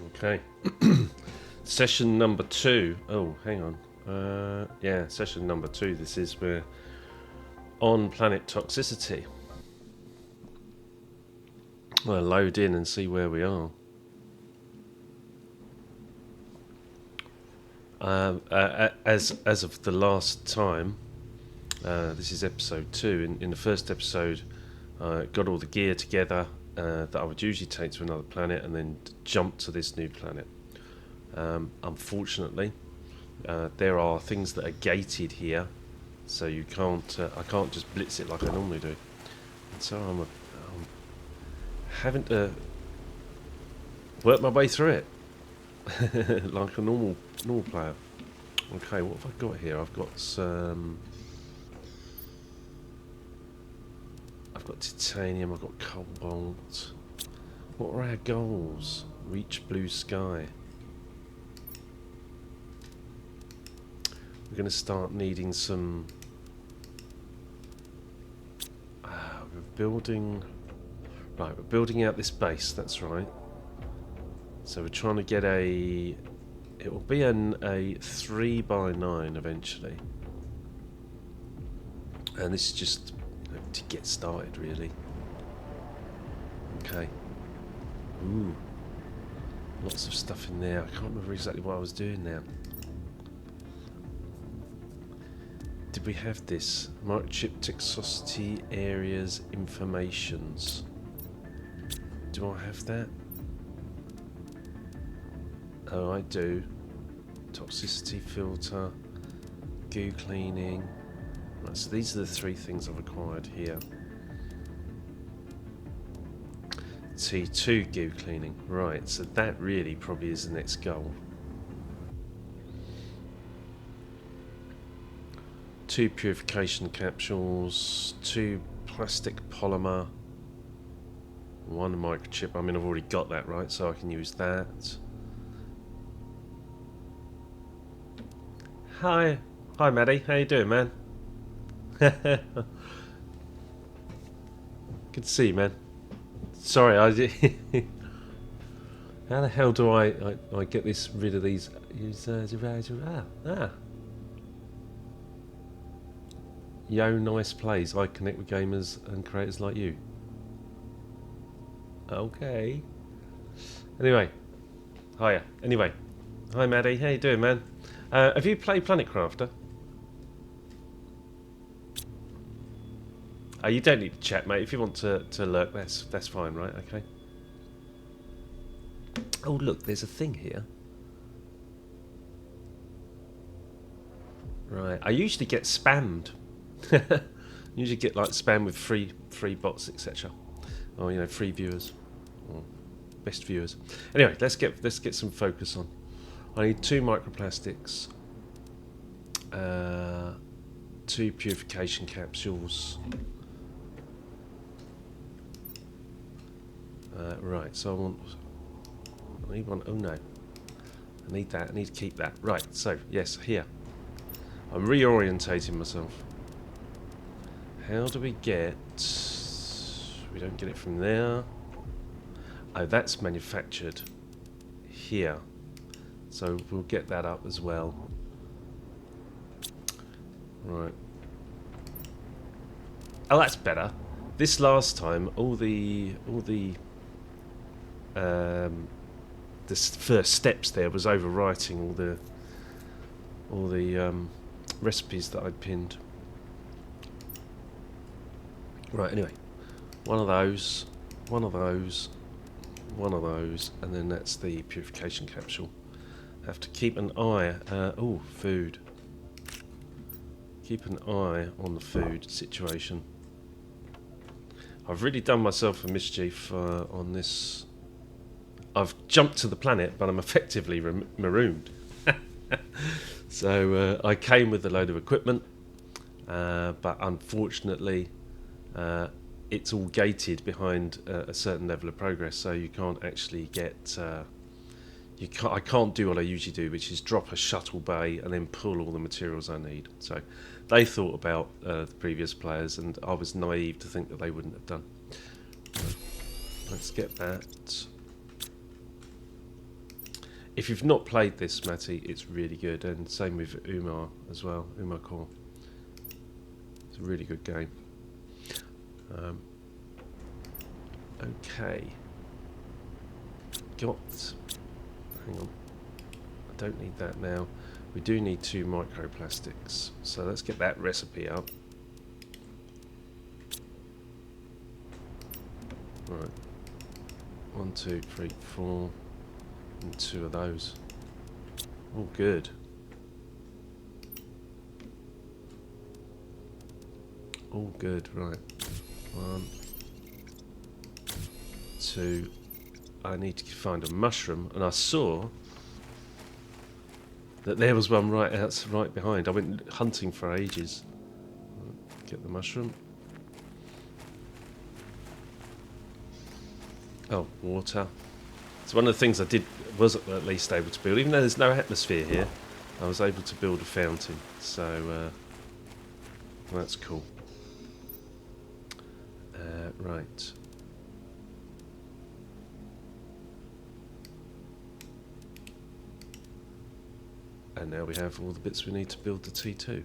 Okay. Session number 2. Oh, hang on. Yeah, session number 2. This is we're on Planet Toxicity. I'll load in and see where we are. As of the last time, this is episode 2. In the first episode, I got all the gear together that I would usually take to another planet and then jump to this new planet. Unfortunately, there are things that are gated here, so you can't. I can't just blitz it like I normally do. And so I'm having to work my way through it like a normal player. Okay, what have I got here? I've got some. I've got titanium. I've got cobalt. What are our goals? Reach blue sky. We're going to start needing some. We're building. Right, we're building out this base. That's right. So we're trying to get a. It will be a 3x9 eventually, and this is just to get started, really. Okay. Ooh. Lots of stuff in there. I can't remember exactly what I was doing now. Did we have this? Microchip toxicity areas informations. Do I have that? Oh, I do. Toxicity filter, goo cleaning. Right, so these are the 3 things I've acquired here. T2 goo cleaning. Right, so that really probably is the next goal. 2 purification capsules, 2 plastic polymer, 1 microchip. I mean, I've already got that, right? So I can use that. Hi, Maddie. How you doing, man? Good to see you, man. Sorry, how the hell do I get rid of these? Yo, nice plays. I connect with gamers and creators like you. Okay. Anyway, hiya. Anyway, hi, Maddie. How you doing, man? Have you played Planet Crafter? You don't need to chat, mate. If you want to lurk, that's fine, right? Okay. Oh, look, there's a thing here. Right. I usually get spammed. Usually get like spam with free bots, etc. Or free viewers, or best viewers. Anyway, let's get some focus on. I need 2 microplastics, 2 purification capsules. Right, so I need one. Oh no, I need that. I need to keep that. Right, so yes, here. I'm reorientating myself. How do we get? We don't get it from there. Oh, that's manufactured here. So we'll get that up as well. Right. Oh, that's better. This last time, all the first steps there was overwriting all the recipes that I'd pinned. Right. Anyway, one of those, and then that's the purification capsule. Have to keep an eye. Oh, food. Keep an eye on the food situation. I've really done myself a mischief on this. I've jumped to the planet, but I'm effectively marooned. So I came with a load of equipment, but unfortunately, it's all gated behind a certain level of progress, so you can't actually get. I can't do what I usually do, which is drop a shuttle bay and then pull all the materials I need. So they thought about the previous players, and I was naive to think that they wouldn't have done. Let's get that. if you've not played this, Matty, it's really good, and same with Umar as well. Umar Core. It's a really good game. Okay. Hang on. I don't need that now. We do need 2 microplastics, so let's get that recipe up. Right. 1, 2, 3, 4, and 2 of those. All good. All good, right. 1, 2. I need to find a mushroom, and I saw that there was one right behind. I went hunting for ages. Get the mushroom. Oh, water. So one of the things I was at least able to build, even though there's no atmosphere here, I was able to build a fountain. So that's cool. Right. And now we have all the bits we need to build the T2.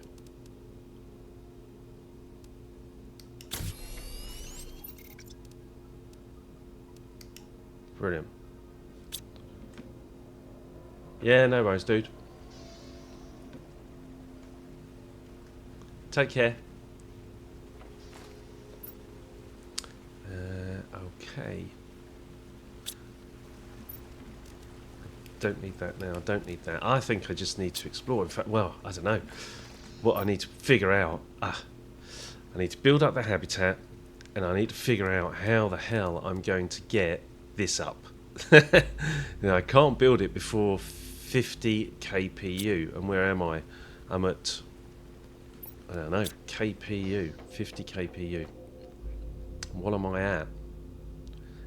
Brilliant. Yeah, no worries, dude. Take care. Okay. Don't need that now. I don't need that. I think I just need to explore. In fact, well, I don't know. What I need to figure out... I need to build up the habitat, and I need to figure out how the hell I'm going to get this up. Now, I can't build it before 50 kpu. And where am I? I'm at... I don't know. kpu. 50 kpu. What am I at?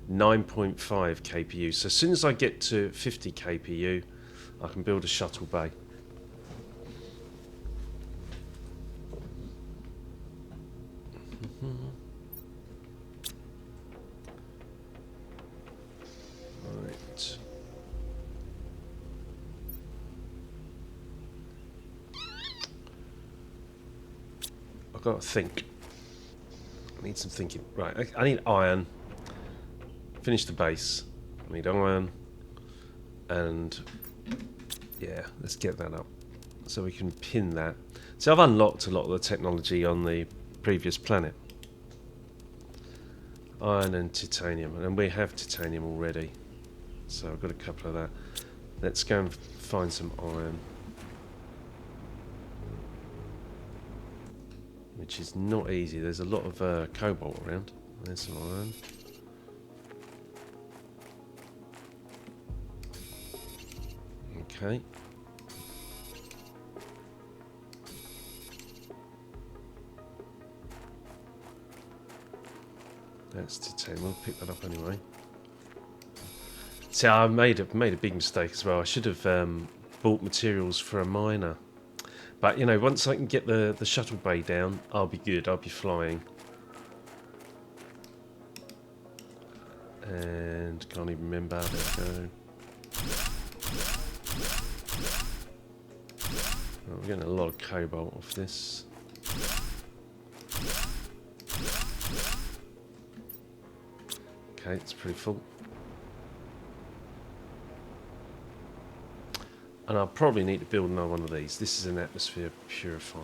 9.5 kpu. So as soon as I get to 50 kpu, I can build a shuttle bay. Right. I've got to think. I need some thinking. Right, I need iron. Finish the base. I need iron. And yeah, let's get that up. So we can pin that. So I've unlocked a lot of the technology on the previous planet. Iron and titanium. And we have titanium already. So I've got a couple of that. Let's go and find some iron. Which is not easy. There's a lot of cobalt around. There's some iron. Okay. That's titanium. We'll pick that up anyway. See, I made a big mistake as well. I should have bought materials for a miner. But, you know, once I can get the shuttle bay down, I'll be good. I'll be flying. And can't even remember. There we go. Oh, we're getting a lot of cobalt off this. Okay, it's pretty full. And I'll probably need to build another one of these. This is an atmosphere purifier.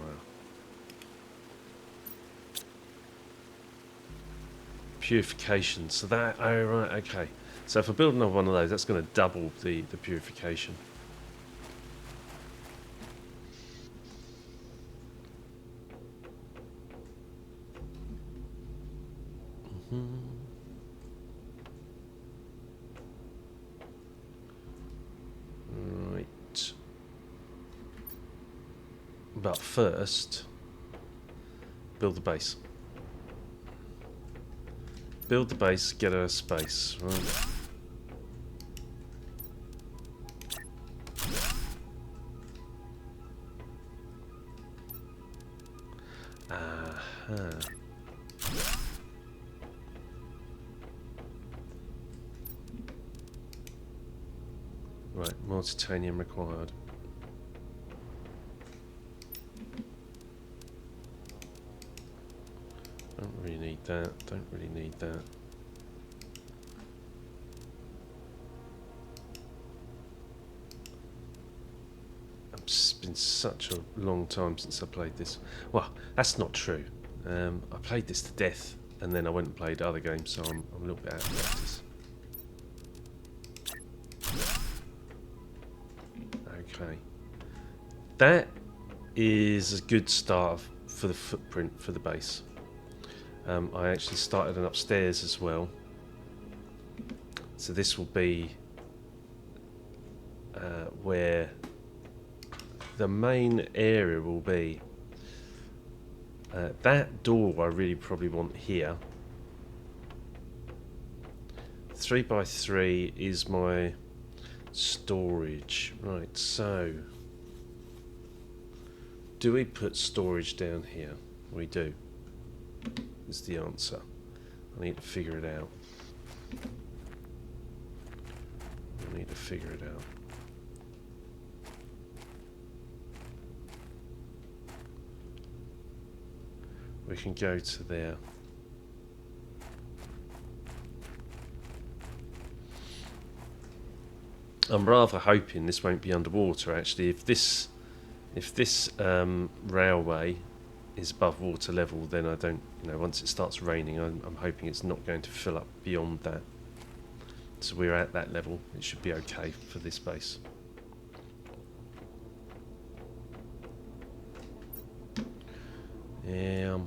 Purification. So that... Oh, right, okay. So if I build another one of those, that's going to double the purification. Right. But first, build the base. Build the base, get a space, right? Right, more titanium required. Don't really need that, don't really need that. It's been such a long time since I played this. Well, that's not true. I played this to death and then I went and played other games, so I'm a little bit out of practice. Okay. That is a good start for the footprint for the base. I actually started an upstairs as well. So this will be where the main area will be. That door I really probably want here. 3x3 is my storage. Right, so do we put storage down here? We do. Is the answer. I need to figure it out. I need to figure it out. We can go to there. I'm rather hoping this won't be underwater actually. If this railway is above water level, then I don't, once it starts raining, I'm hoping it's not going to fill up beyond that. So we're at that level. It should be okay for this base. Yeah.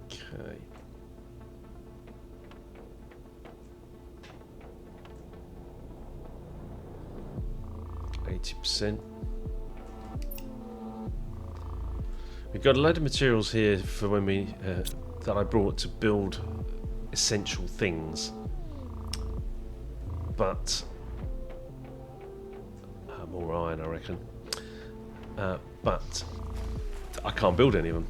Okay. 80%. We've got a load of materials here for when we that I brought to build essential things, but more iron, I reckon. But I can't build any of them.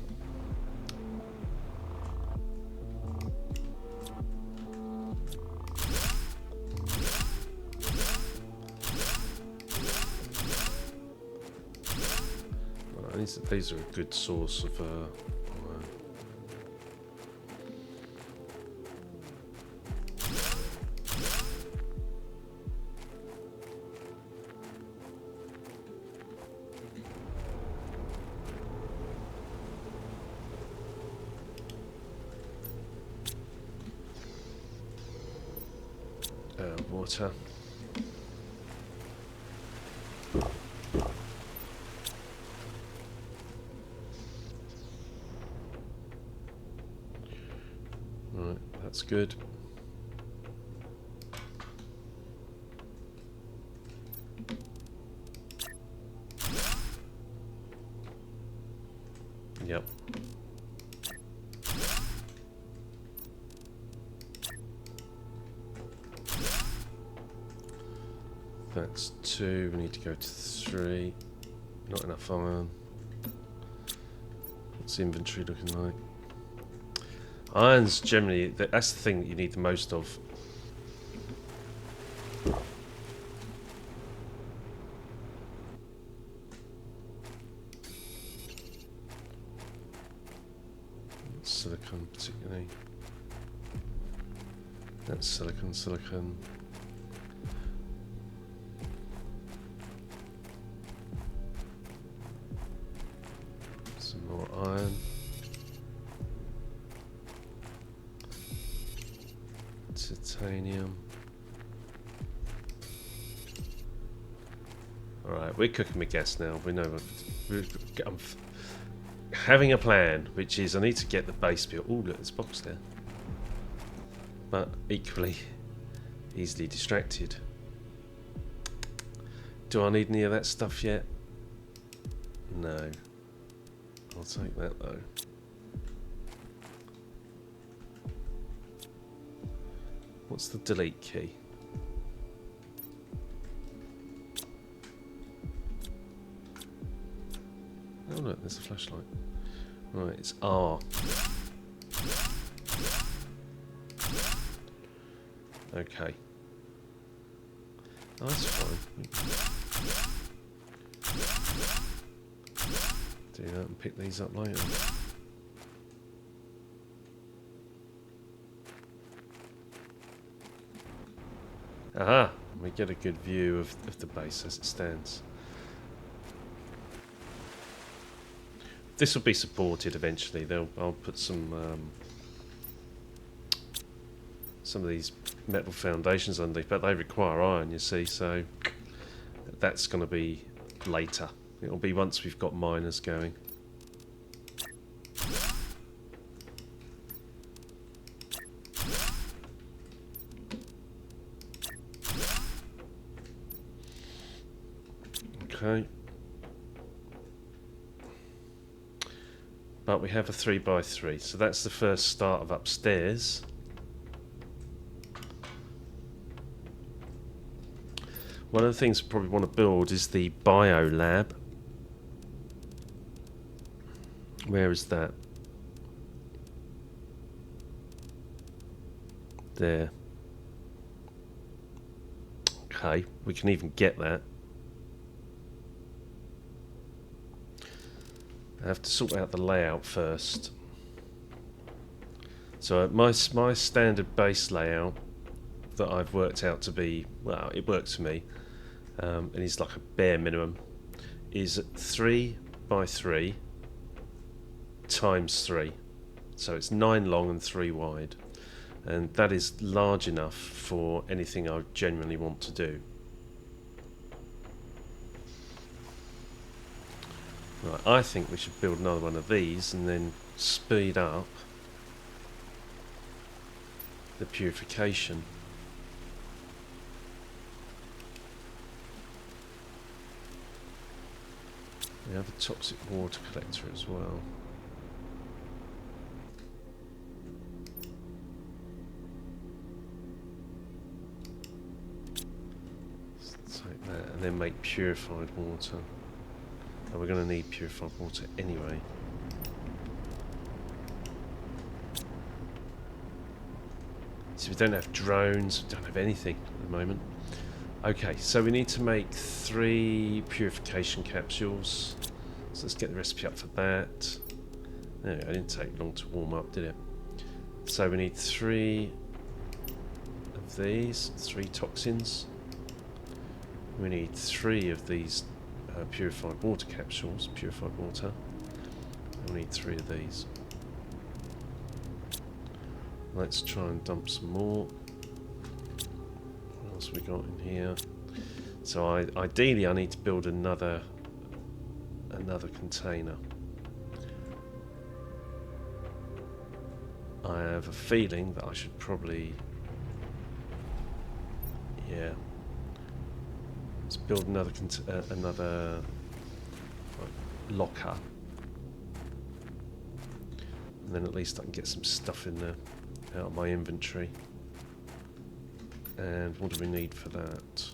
These are a good source of iron. Water. Right, that's good. Yep. That's 2, we need to go to 3. Not enough iron. What's the inventory looking like? Iron's generally, that's the thing that you need the most of. Silicon particularly. That's silicon. Some more iron. Titanium. Alright, we're cooking with gas now. We know I'm having a plan, which is I need to get the base built. Oh, look, there's a box there. But equally easily distracted. Do I need any of that stuff yet? No. I'll take that though. What's the delete key? Oh look, there's a flashlight. Right, it's R. Okay. Oh, that's fine. Do that and pick these up later. Aha! We get a good view of the base as it stands. This will be supported eventually. I'll put some of these metal foundations underneath, but they require iron, you see, so that's going to be later. It'll be once we've got miners going. Okay. But we have a 3x3, so that's the first start of upstairs. One of the things we probably want to build is the bio lab. Where is that? There. Okay, we can even get that. I have to sort out the layout first. So my standard base layout that I've worked out to be, well, it works for me, and it's like a bare minimum, is 3x3 times 3. So it's 9 long and 3 wide, and that is large enough for anything I genuinely want to do. Right, I think we should build another one of these and then speed up the purification. We have a toxic water collector as well. Let's take that and then make purified water. Oh, we're going to need purified water anyway. So we don't have drones, we don't have anything at the moment. Okay, so we need to make 3 purification capsules. So let's get the recipe up for that. There we go, it didn't take long to warm up, did it? So we need 3 of these, 3 toxins. We need 3 of these purified water capsules, purified water. We need 3 of these. Let's try and dump some more. What else have we got in here? So ideally I need to build another container. I have a feeling that I should probably, yeah, let's build another locker, and then at least I can get some stuff in there out of my inventory. And what do we need for that?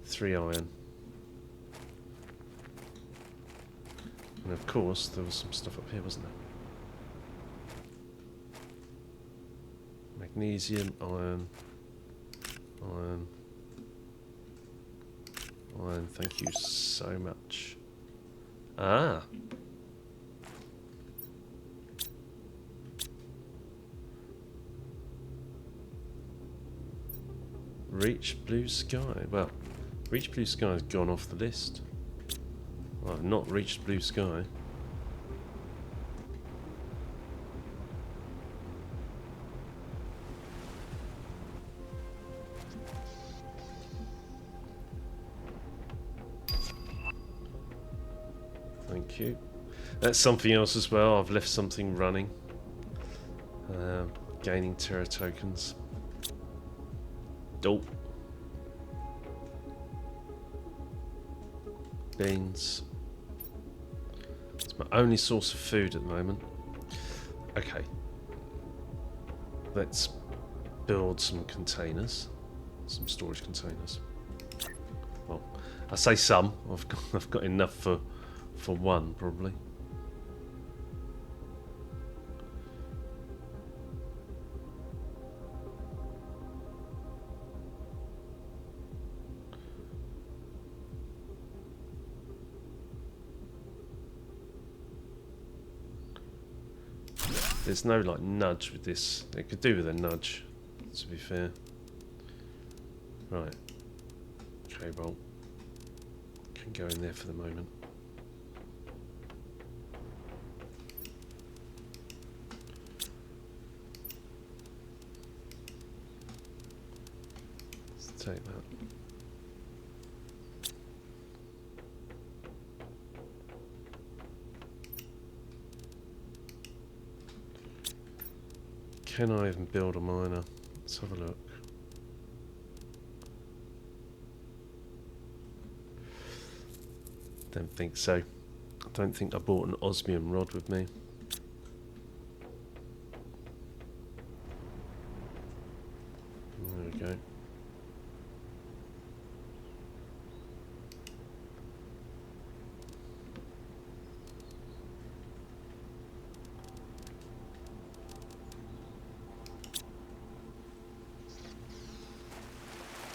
Three iron. And of course there was some stuff up here, wasn't there? Magnesium, iron, iron, iron, thank you so much. Ah! Reach blue sky. Well, reach blue sky has gone off the list. Well, I've not reached blue sky. Thank you. That's something else as well. I've left something running. Gaining terror tokens. Dope. Beans. It's my only source of food at the moment. Okay. Let's build some containers. Some storage containers. Well, I say some. I've got enough for for one, probably. There's no like nudge with this. It could do with a nudge, to be fair. Right. Cobalt. Can go in there for the moment. Let's take that. Can I even build a miner? Let's have a look. Don't think so. I don't think I bought an osmium rod with me. There we go.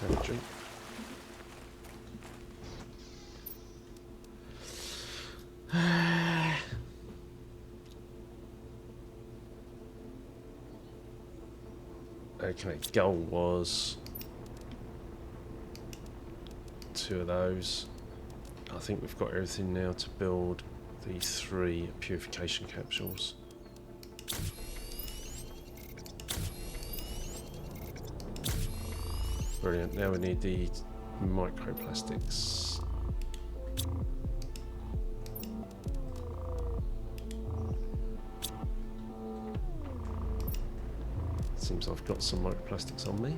Have a drink. Okay, goal was 2 of those. I think we've got everything now to build the 3 purification capsules. Brilliant. Now we need the microplastics. Seems I've got some microplastics on me.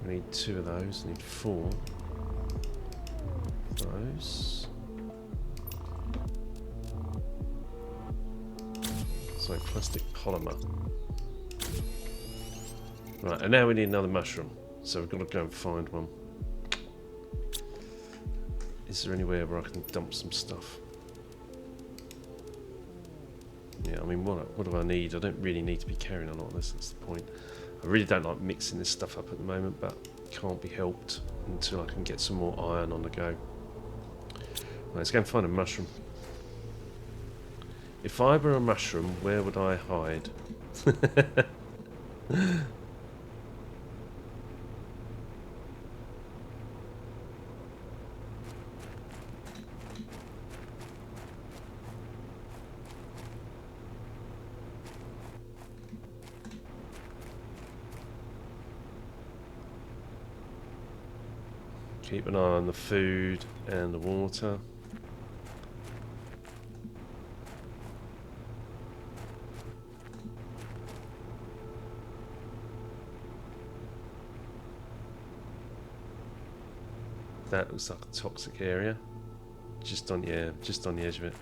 We need 2 of those. I need 4 of those. So plastic polymer. Right, and now we need another mushroom. So we've got to go and find one. Is there anywhere where I can dump some stuff? Yeah, I mean, what do I need? I don't really need to be carrying a lot of this, that's the point. I really don't like mixing this stuff up at the moment, but can't be helped until I can get some more iron on the go. Right, let's go and find a mushroom. If I were a mushroom, where would I hide? Keep an eye on the food and the water. That looks like a toxic area. Just on the edge of it.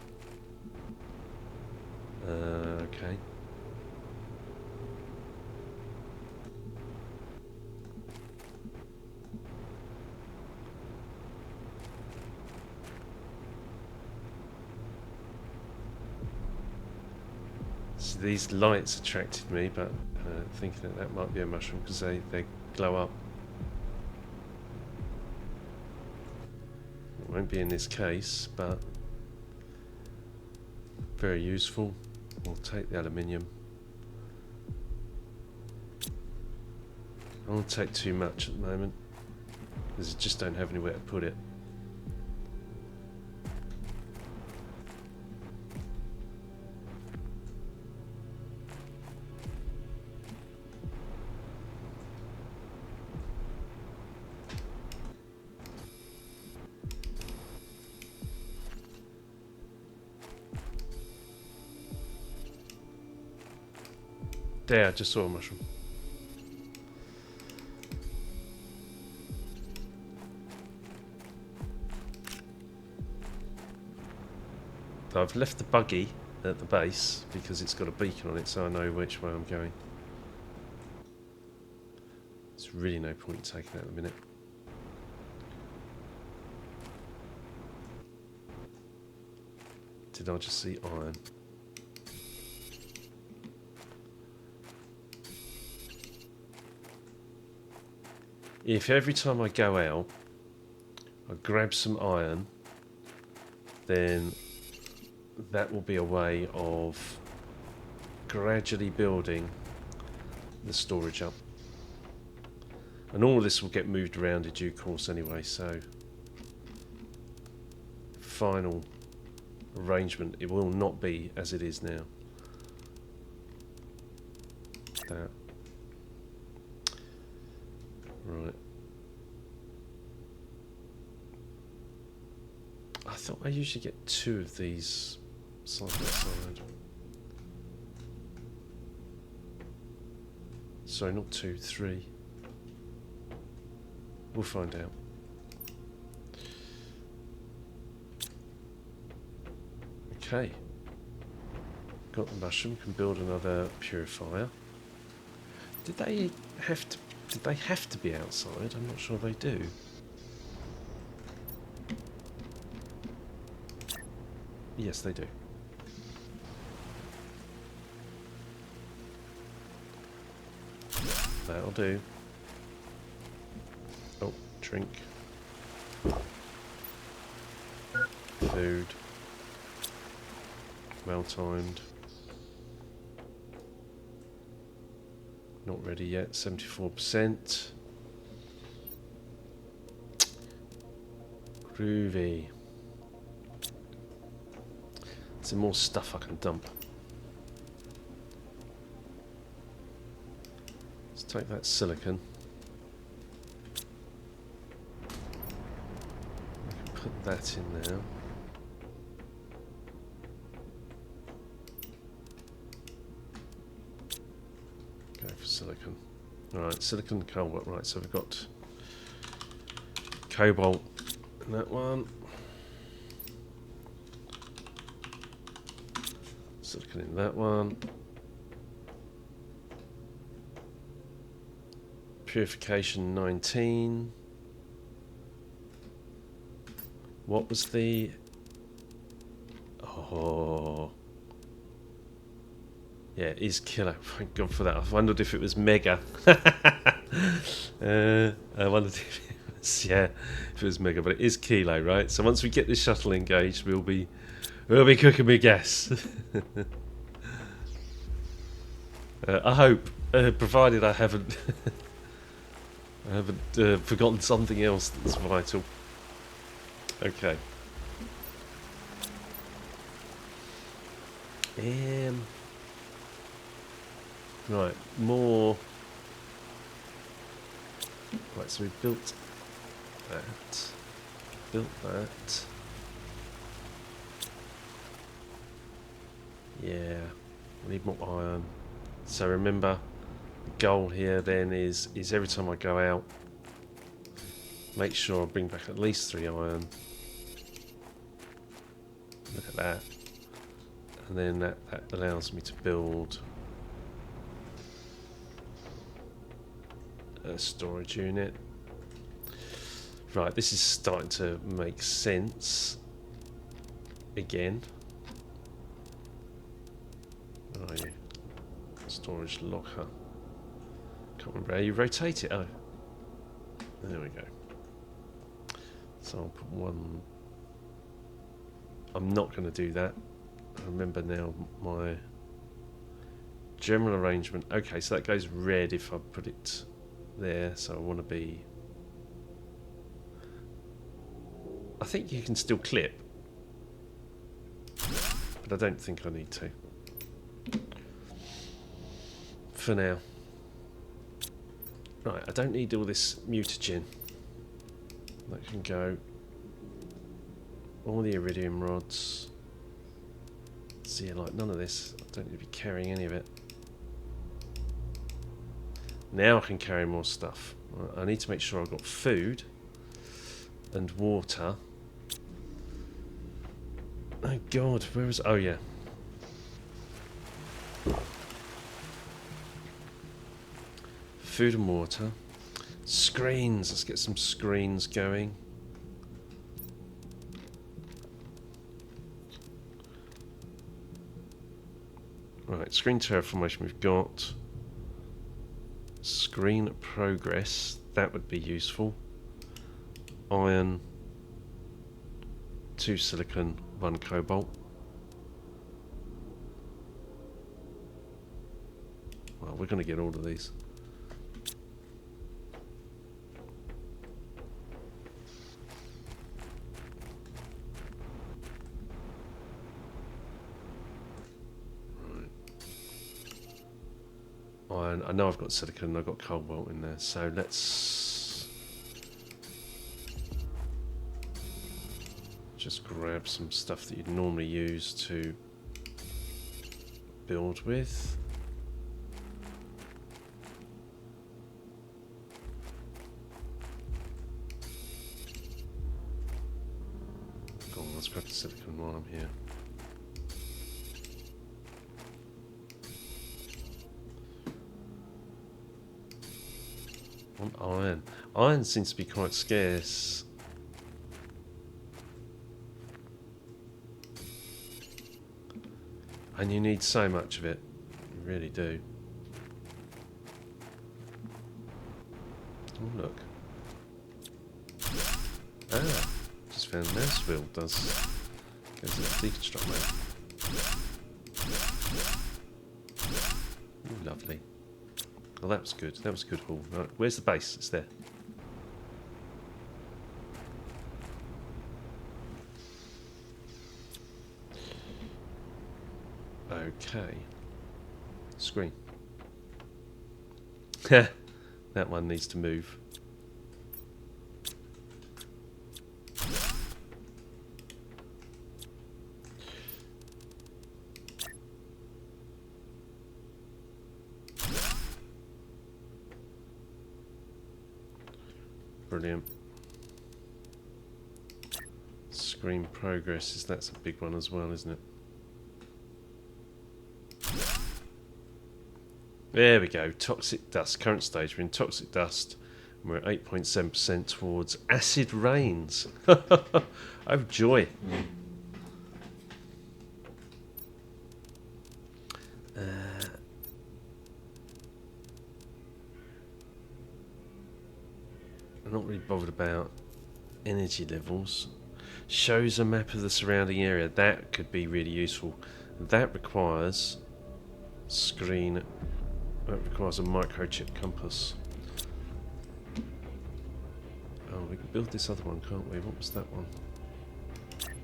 Okay. So these lights attracted me, but thinking that might be a mushroom because they glow up. It won't be in this case, but very useful. We'll take the aluminium. I won't take too much at the moment because I just don't have anywhere to put it. There, I just saw a mushroom. I've left the buggy at the base because it's got a beacon on it, so I know which way I'm going. There's really no point in taking that at the minute. did I just see iron? If every time I go out I grab some iron, then that will be a way of gradually building the storage up. And all of this will get moved around in due course anyway, so final arrangement, it will not be as it is now. That. Right. I thought I usually get 2 of these side by side. Sorry, not 2, 3. We'll find out. Okay. Got the mushroom, can build another purifier. Did they have to be outside? I'm not sure they do. Yes, they do. That'll do. Oh, drink. Food. Well timed. Not ready yet, 74%. Groovy. Some more stuff I can dump. Let's take that silicon. I can put that in now. Go for silicon. Alright, silicon and cobalt. Right, so we've got cobalt in that one. Silicon in that one. Purification 19. What was the... Oh... Yeah, it is killer. Thank God for that. I wondered if it was mega. I wondered if it was, yeah, if it was mega, but it is kilo, right? So once we get this shuttle engaged, we'll be cooking with gas. I hope, provided I haven't, forgotten something else that's vital. Okay. Right, more. Right, so we built that. Built that. Yeah, I need more iron. So remember, the goal here then is every time I go out, make sure I bring back at least 3 iron. Look at that. And then that allows me to build a storage unit. Right, this is starting to make sense again. Where are you? Storage locker. Can't remember how you rotate it. Oh, there we go. So I'll put one. I'm not going to do that. I remember now my general arrangement. Okay, so that goes red if I put it there. So I want to be. I think you can still clip, but I don't think I need to. For now. Right, I don't need all this mutagen. That can go. All the iridium rods. See, like none of this. I don't need to be carrying any of it. Now I can carry more stuff. Right, I need to make sure I've got food and water. Oh God, where is? Oh yeah. Food and water. Screens. Let's get some screens going. Right, screen terraformation we've got. Screen progress, that would be useful. Iron, 2 silicon, 1 cobalt. Well, we're going to get all of these. Iron. I know I've got silicon and I've got cobalt in there, so let's just grab some stuff that you'd normally use to build with. Go on, let's grab the silicon while I'm here. Want iron. Iron seems to be quite scarce. And you need so much of it. You really do. Oh, look. Ah, just found a mouse wheel. Goes in the deconstruct mode. Ooh, lovely. Well, that was good. That was a good haul. Right, where's the base? It's there. Okay. Screen. That one needs to move. Brilliant. Screen progress, that's a big one as well, isn't it? There we go. Toxic dust. Current stage, we're in toxic dust. And we're at 8.7% towards acid rains. Oh, joy. I'm not really bothered about energy levels. Shows a map of the surrounding area. That could be really useful. That requires screen. That requires a microchip compass. Oh, we can build this other one, can't we? What was that one?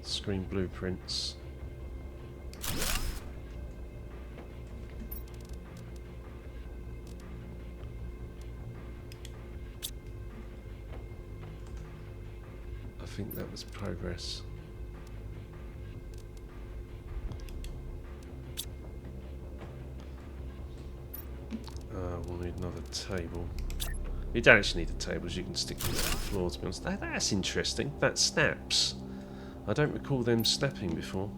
Screen blueprints. I think that was progress. We'll need another table. You don't actually need the tables, you can stick these on the floor, to be honest. That's interesting. That snaps. I don't recall them snapping before.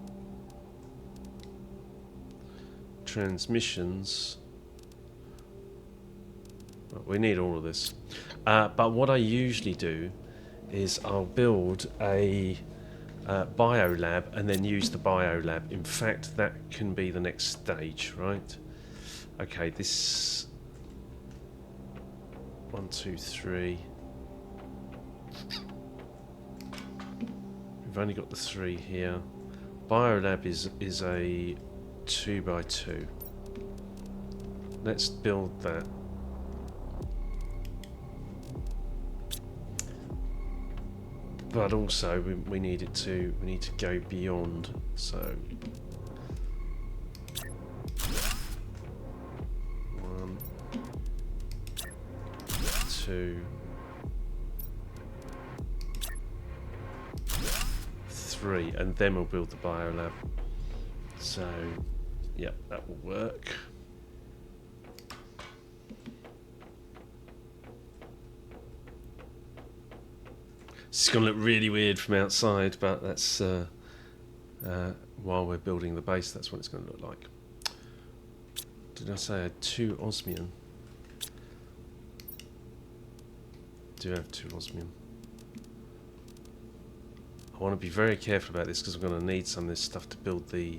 Transmissions. Well, we need all of this. But what I usually do is I'll build a biolab and then use the biolab. In fact, that can be the next stage, right? Okay, this... 1, 2, 3. We've only got the 3 here. Biolab is a 2x2. Let's build that. But also we need to go beyond. So 1, 2, 3, and then we'll build the biolab. So, yep, that will work. It's going to look really weird from outside, but that's while we're building the base, that's what it's going to look like. Did I say I had 2 osmium? Do have 2 osmium. I want to be very careful about this because I'm going to need some of this stuff to build the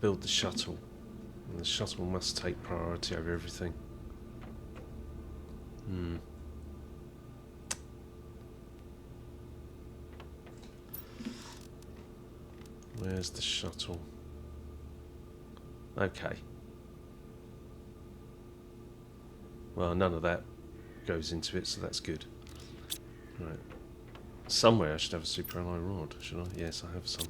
build the shuttle. And the shuttle must take priority over everything. Where's the shuttle? Okay. Well, none of that goes into it, so that's good. Right. Somewhere I should have a super alloy rod, should I? Yes, I have some.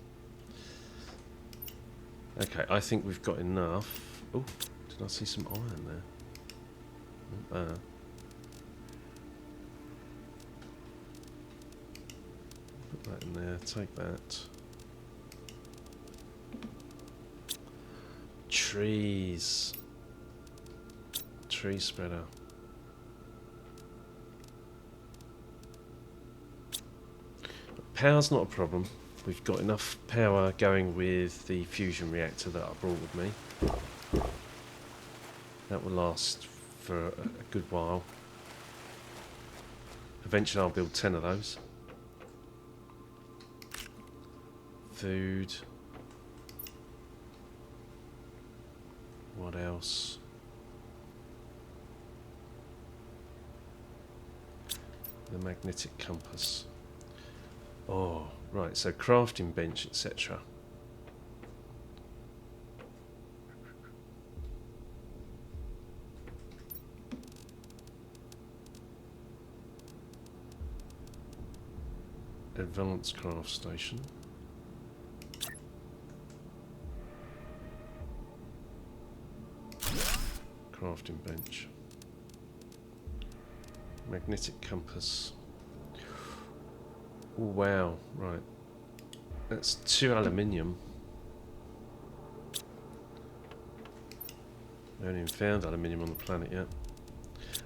Okay, I think we've got enough. Oh, did I see some iron there? Put that in there, take that. Trees. Tree spreader. Power's not a problem. We've got enough power going with the fusion reactor that I brought with me. That will last for a good while. Eventually I'll build 10 of those. Food. What else? The magnetic compass. Oh, right, so crafting bench, etc. Advanced craft station. Crafting bench. Magnetic compass. Oh, wow, right. That's 2 aluminium. We haven't even found aluminium on the planet yet.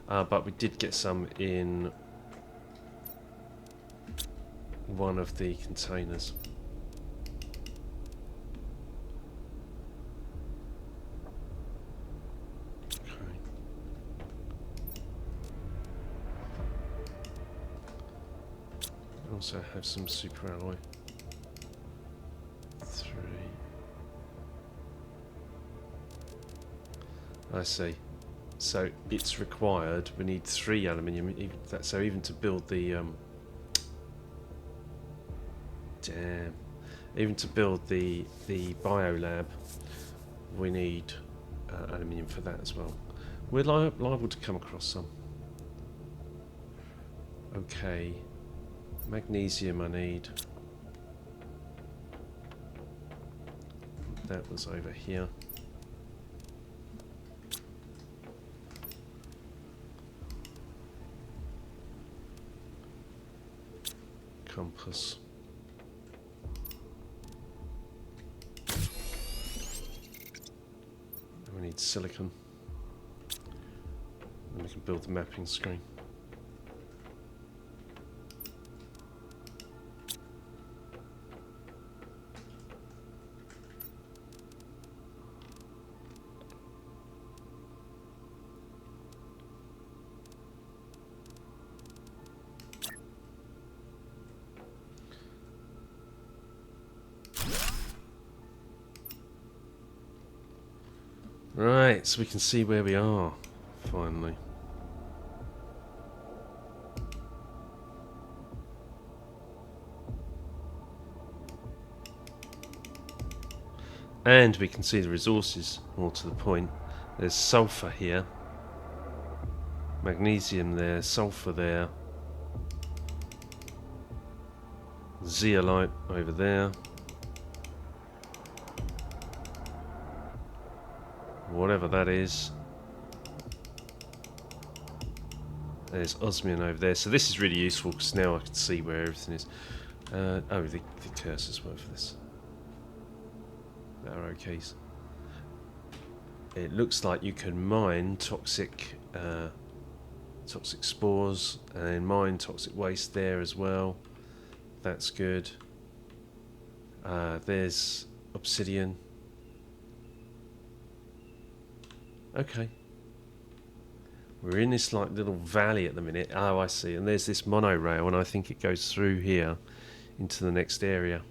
But we did get some in one of the containers. Okay. Also have some super alloy. 3. I see. So it's required. We need 3 aluminium. So even to build the damn. Even to build the biolab, we need aluminium for that as well. We're liable to come across some. Okay. Magnesium I need. That was over here. Compass. We need silicon. And we can build the mapping screen. Right, so we can see where we are, finally. And we can see the resources, more to the point. There's sulfur here, magnesium there, sulfur there, zeolite over there. Whatever that is. There's osmium over there. So this is really useful because now I can see where everything is. Oh, the cursors work for this. Arrow keys. It looks like you can mine toxic spores and mine toxic waste there as well. That's good. There's obsidian. Okay. We're in this like little valley at the minute. Oh, I see. And there's this monorail, and I think it goes through here into the next area.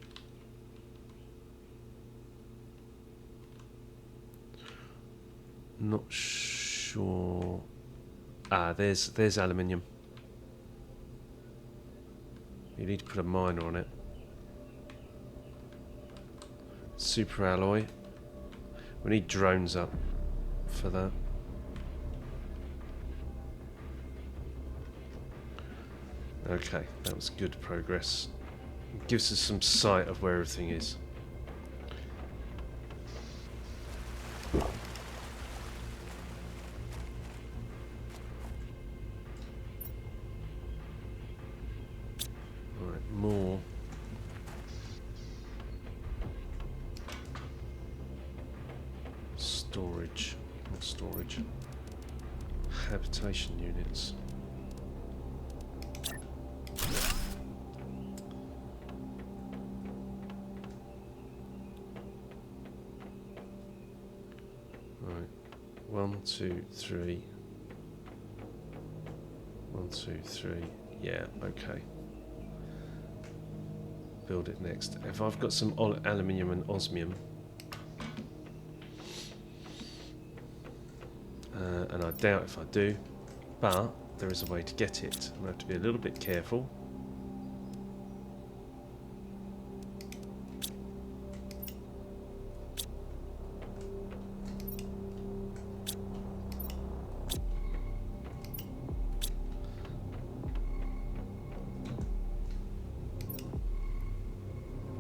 Not sure. Ah, there's aluminium. You need to put a miner on it. Super alloy. We need drones up for that. Okay, that was good progress. It gives us some sight of where everything is. Right, more. Storage. Not storage. Habitation units. Right. 1, 2, 3. 1, 2, 3. Yeah, okay. Build it next. If I've got some aluminium and osmium, and I doubt if I do, but there is a way to get it. I have to be a little bit careful.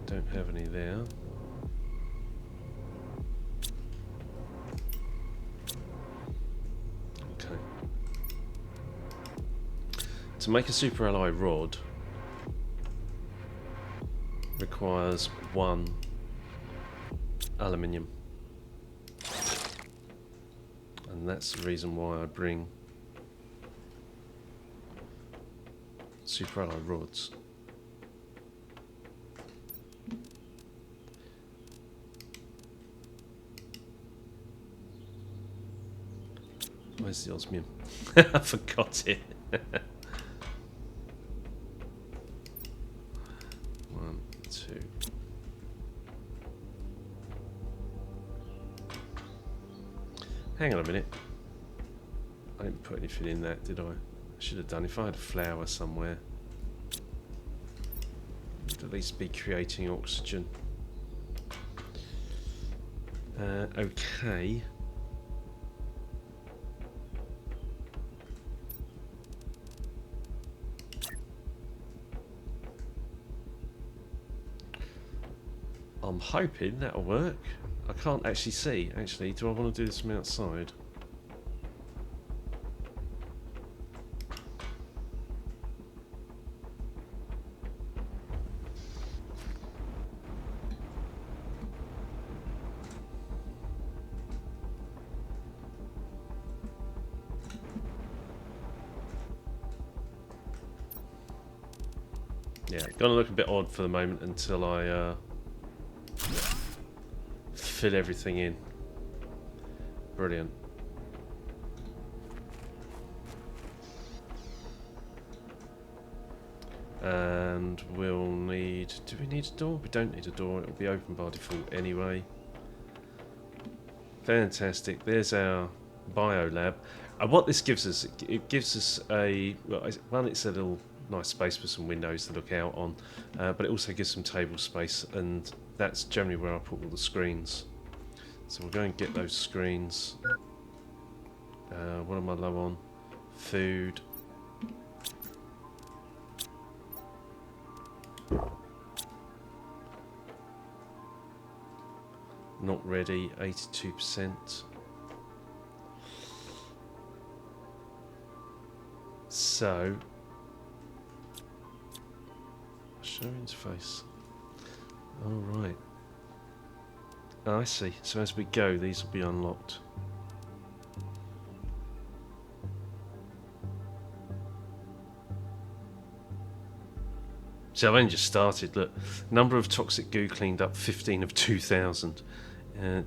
Don't have any there. Okay. To make a super alloy rod requires 1 aluminium. And that's the reason why I bring super alloy rods. Where's the osmium? I forgot it. 1, 2. Hang on a minute. I didn't put anything in that, did I? I should have done. If I had a flower somewhere, I'd at least be creating oxygen. Okay. I'm hoping that'll work. I can't actually see. Actually, do I want to do this from outside? Yeah, gonna look a bit odd for the moment until I fill everything in. Brilliant. And we'll need... Do we need a door? We don't need a door. It'll be open by default anyway. Fantastic. There's our biolab. And what this gives us, it gives us a... Well, it's a little nice space with some windows to look out on. But it also gives some table space. And that's generally where I put all the screens. So we'll go and get those screens. What am I low on? Food. Not ready, 82%. So, show interface. All right. Oh, I see. So as we go, these will be unlocked. So I've only just started. Look, number of toxic goo cleaned up 15 of 2,000.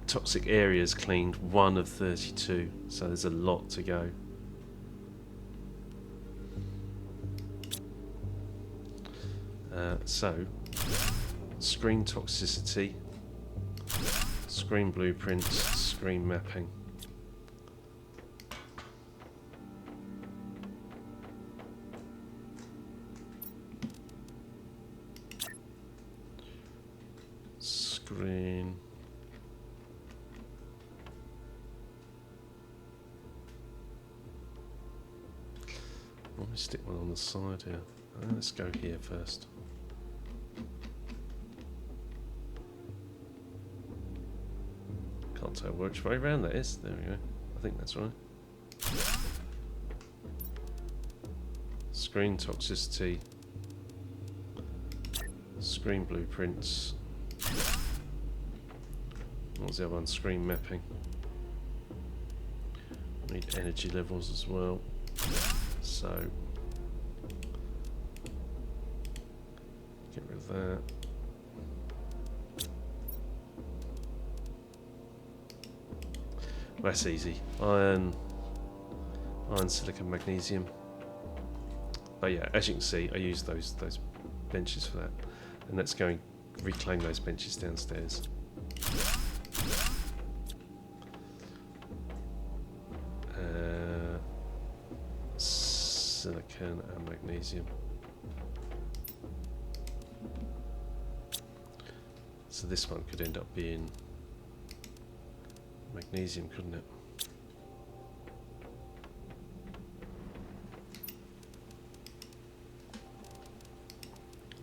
Toxic areas cleaned 1 of 32. So there's a lot to go. So, screen toxicity, screen blueprints, screen mapping. screen. Let me stick one on the side here. Let's go here first. Can't tell which way round that is. There we go. I think that's right. Screen toxicity. Screen blueprints. What was the other one? Screen mapping. Need energy levels as well. So get rid of that. That's easy. Iron, silicon, magnesium. But yeah, as you can see, I use those benches for that, and let's go and reclaim those benches downstairs. Silicon and magnesium. So this one could end up being magnesium, couldn't it?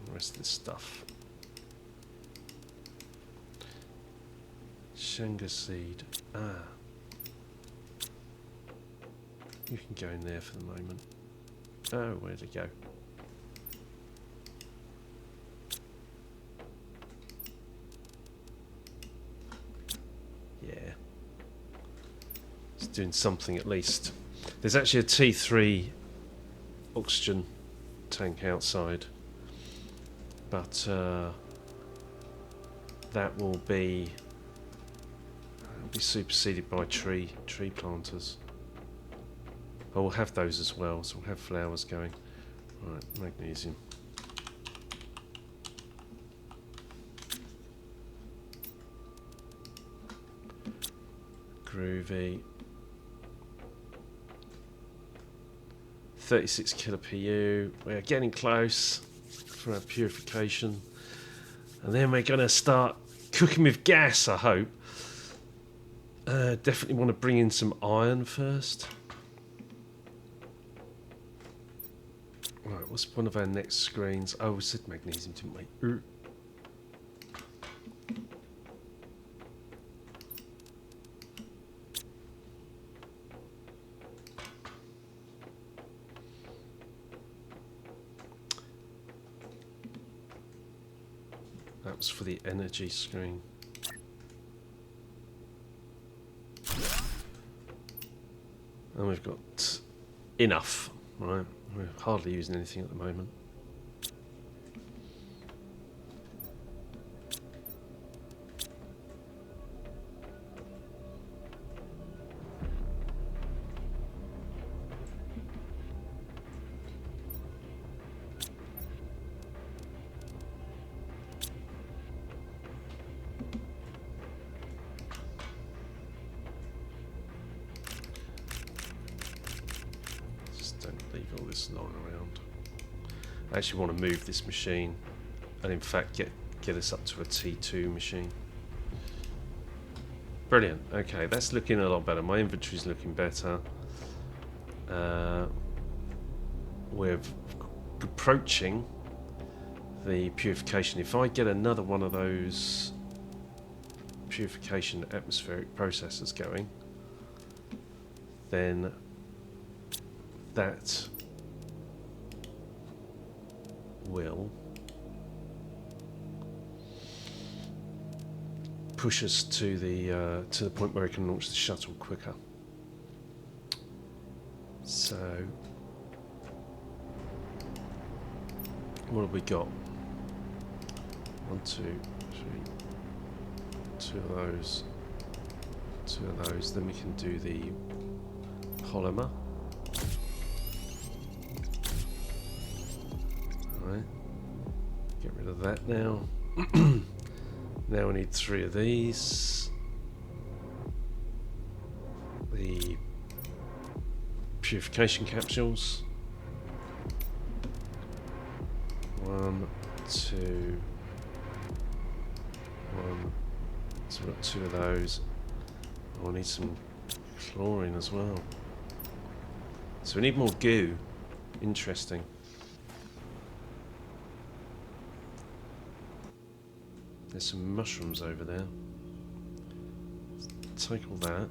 The rest of this stuff. Shanga seed. You can go in there for the moment. Oh, where'd it go? Yeah. It's doing something at least. There's actually a T3 oxygen tank outside. But that will be superseded by tree planters. I will have those as well, so we'll have flowers going. Right, magnesium. Groovy. 36 kilo PU. We're getting close for our purification. And then we're going to start cooking with gas, I hope. Definitely want to bring in some iron first. Right, what's one of our next screens? Oh, we said magnesium, didn't we? That was for the energy screen. And we've got enough, right? We're hardly using anything at the moment. Leave all this lying around. I actually want to move this machine and in fact get us up to a T2 machine. Brilliant. Okay, that's looking a lot better. My inventory's looking better. We're approaching the purification. If I get another one of those purification atmospheric processors going, then that will push us to the point where we can launch the shuttle quicker. So, what have we got? 1, 2, 3, 2 of those, 2 of those. Then we can do the polymer. Right. Get rid of that now. Now we need 3 of these. The purification capsules. 1, 2, 1, So we've got 2 of those. Oh, I need some chlorine as well. So we need more goo. Interesting. There's some mushrooms over there. Take all that.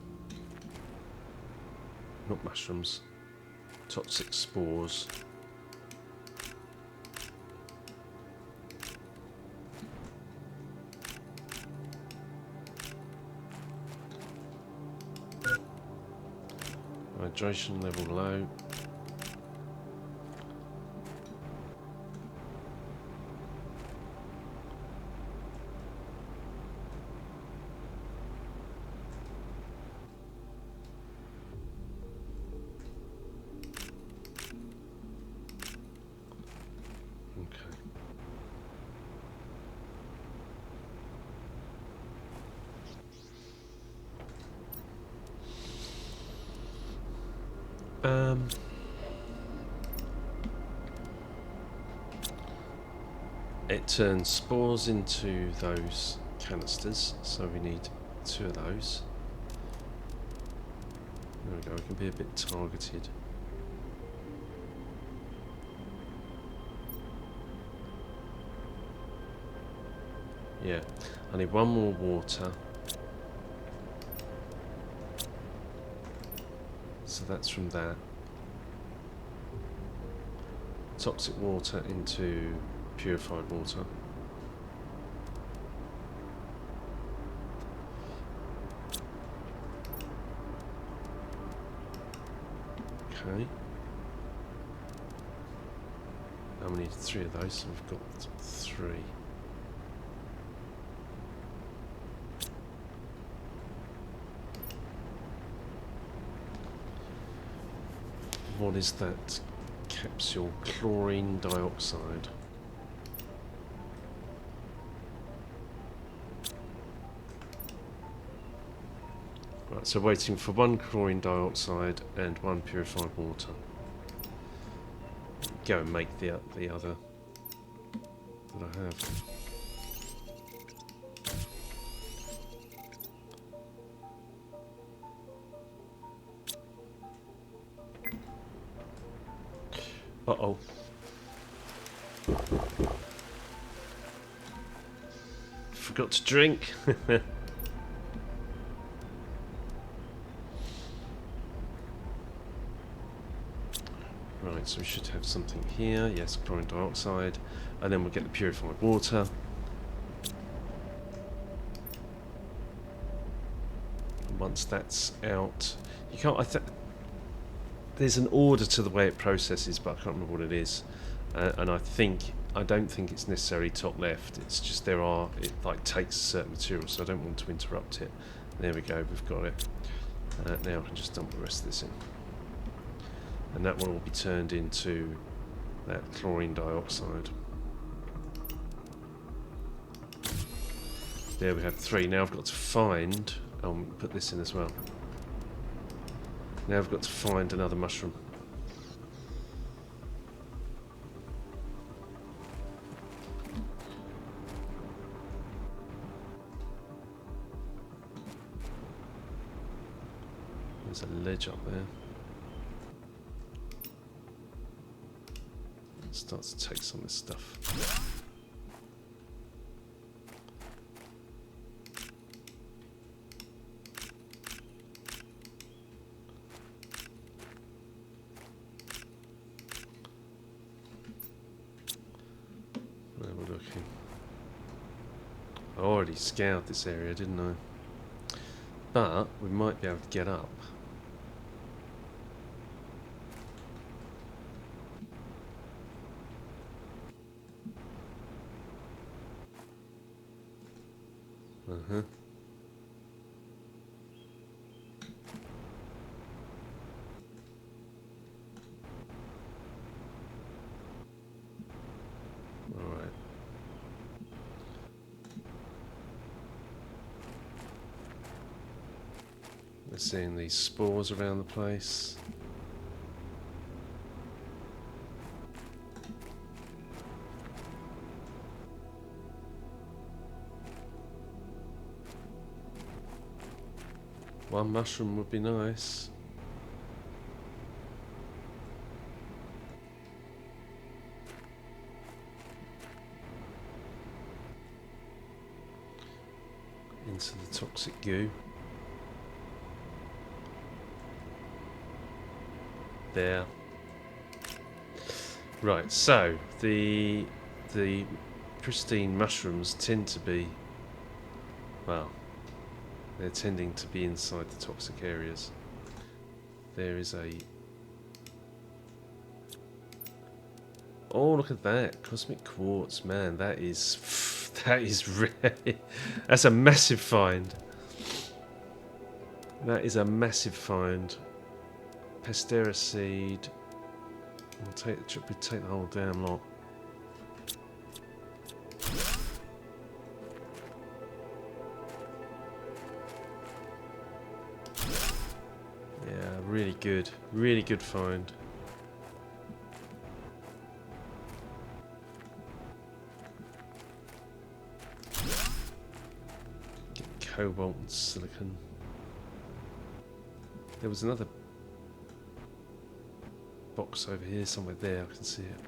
Not mushrooms. Toxic spores. Hydration level low. It turns spores into those canisters, so we need 2 of those. There we go, we can be a bit targeted. Yeah, I need 1 more water. So that's from that. Toxic water into purified water. Okay. And we need 3 of those, so we've got 3. What is that capsule? Chlorine dioxide. Right, so waiting for 1 chlorine dioxide and 1 purified water. Go and make the other that I have. Uh-oh. Forgot to drink. Right, so we should have something here. Yes, chlorine dioxide. And then we'll get the purified water. And once that's out, you can't... there's an order to the way it processes, but I can't remember what it is. And I don't think it's necessarily top left. It's just it like takes certain material, so I don't want to interrupt it. There we go, we've got it. Now I can just dump the rest of this in. And that one will be turned into that chlorine dioxide. There we have 3. Now I've got to find... put this in as well. Now I've got to find another mushroom. There's a ledge up there. It starts to take some of this stuff. Where we're looking. I already scoured this area, didn't I? But we might be able to get up. Uh-huh. Alright. We're seeing these spores around the place. One mushroom would be nice. Into the toxic goo. There. Right, so the pristine mushrooms tend to be, well, they're tending to be inside the toxic areas. There is a... Oh, look at that. Cosmic quartz, man, that is really... That's a massive find. That is a massive find. Pastera seed. We'll take the whole damn lot. Yeah, really good find. Get cobalt and silicon. There was another box over here somewhere there, I can see it.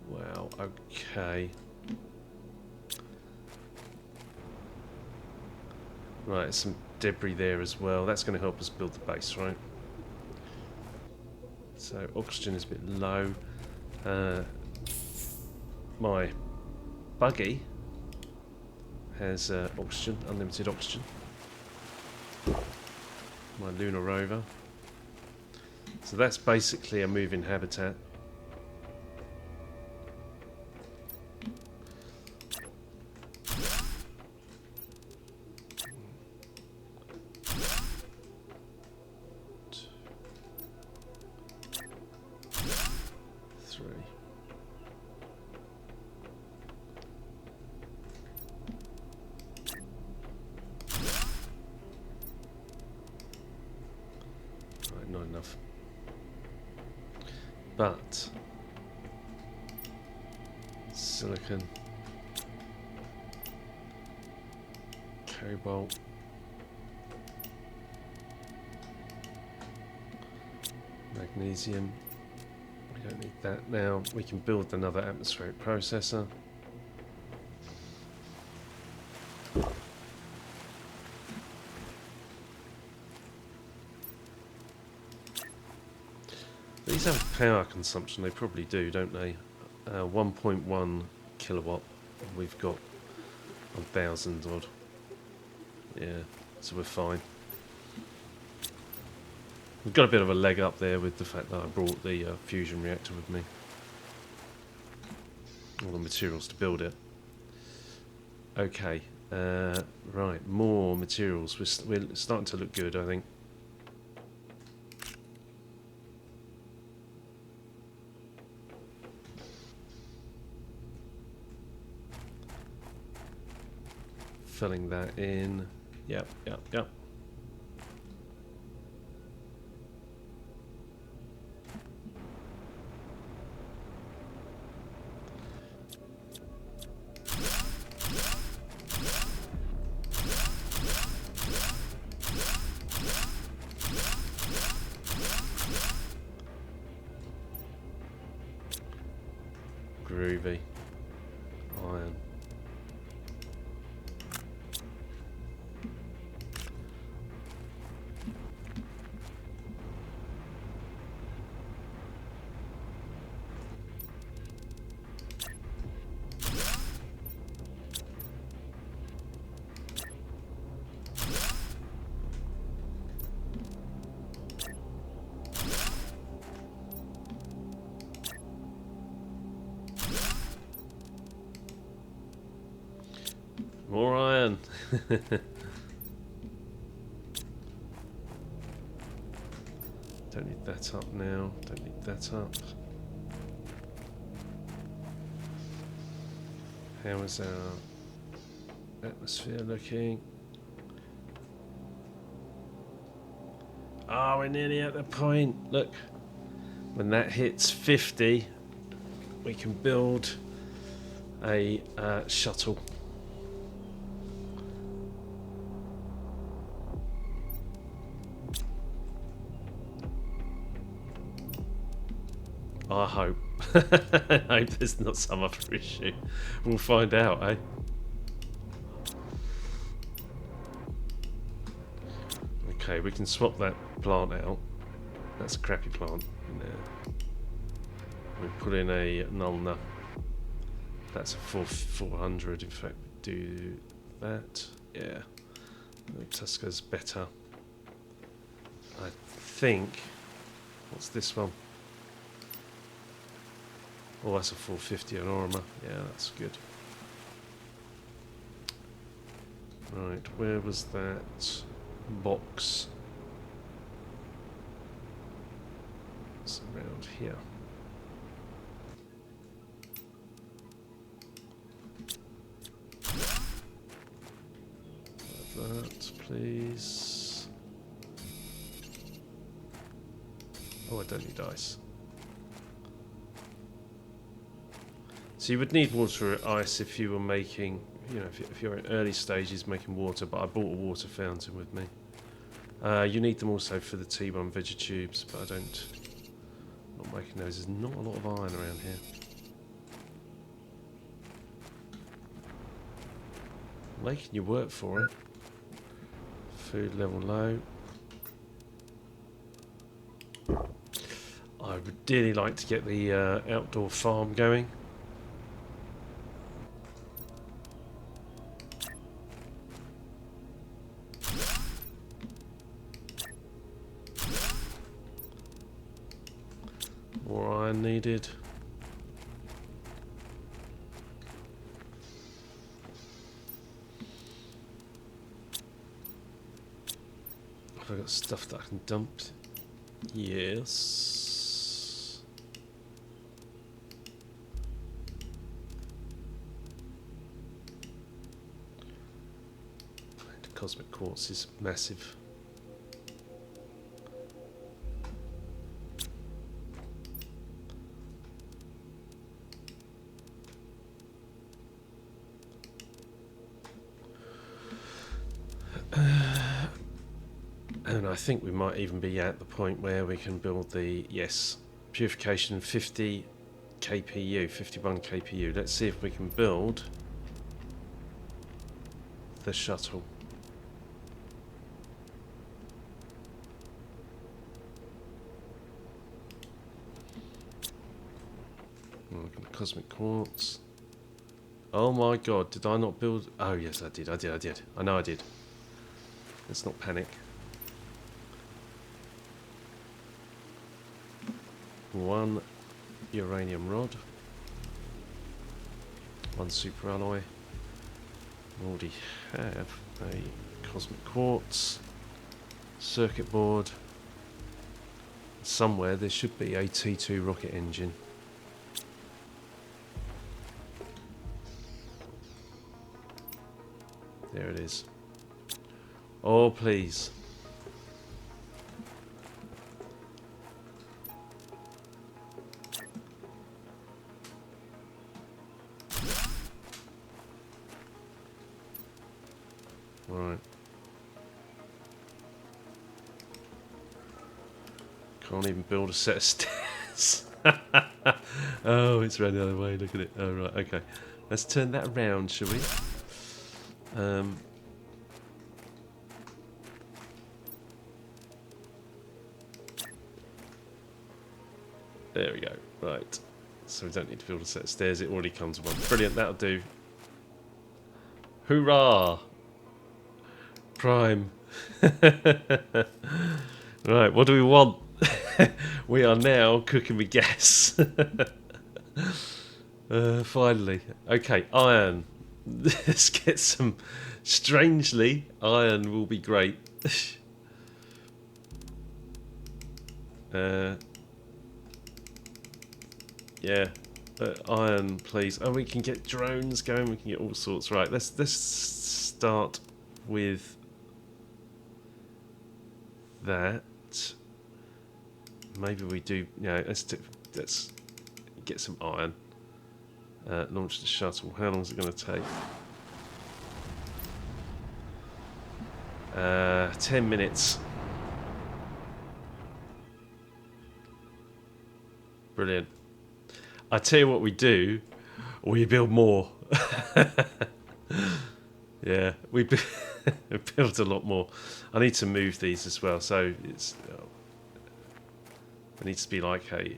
Wow, okay. Right, some debris there as well. That's going to help us build the base, right? So oxygen is a bit low. My buggy has oxygen, unlimited oxygen. My lunar rover. So that's basically a moving habitat. Not enough. But silicon, cobalt, magnesium. We don't need that now. We can build another atmospheric processor. These have power consumption, they probably do, don't they? 1.1 kilowatt, we've got 1,000 odd. Yeah, so we're fine. We've got a bit of a leg up there with the fact that I brought the fusion reactor with me. All the materials to build it. Okay, right, more materials. We're starting to look good, I think. Filling that in. Yep. Groovy. Iron. More iron. Don't need that up now. Don't need that up. How is our atmosphere looking? Oh, we're nearly at the point. Look, when that hits 50, we can build a shuttle. I hope. I hope there's not some other issue. We'll find out, eh? Okay, we can swap that plant out. That's a crappy plant. Yeah. We put in a Nulna. That's a 400. In fact, we do that. Yeah. The Tuska's better. I think. What's this one? Oh, that's a 450 on armor. Yeah, that's good. Right, where was that box? It's around here. Have that, please. Oh, I don't need ice. So you would need water or ice if you were making, you know, if you're in early stages making water, but I bought a water fountain with me. You need them also for the T1 vegetubes, but I don't. I'm not making those. There's not a lot of iron around here. Making you work for it. Food level low. I would dearly like to get the outdoor farm going. More iron needed. Have I got stuff that I can dump? Yes. The cosmic quartz is massive. And I think we might even be at the point where we can build the, yes, purification 50 kpu, 51 kpu. Let's see if we can build the shuttle. Cosmic quartz. Oh my god, did I not build? Oh yes, I did. I know I did. Let's not panic. One uranium rod. One super alloy. We already have a cosmic quartz. Circuit board. Somewhere there should be a T2 rocket engine. There it is. Oh, please. Right. Can't even build a set of stairs. Oh, it's round the other way. Look at it. Oh, right. Okay. Let's turn that around, shall we? There we go. Right. So we don't need to build a set of stairs. It already comes with one. Brilliant. That'll do. Hoorah! Prime. Right. What do we want? We are now cooking with gas. Finally. Okay. Iron. Let's get some. Strangely, iron will be great. Yeah, iron, please. Oh, we can get drones going. We can get all sorts. Right, let's start with that. Maybe we do. Yeah, let's get some iron. launch the shuttle. How long is it going to take? 10 minutes. Brilliant. I tell you what we do, we build more. Yeah, we built a lot more. I need to move these as well, so it needs to be like a.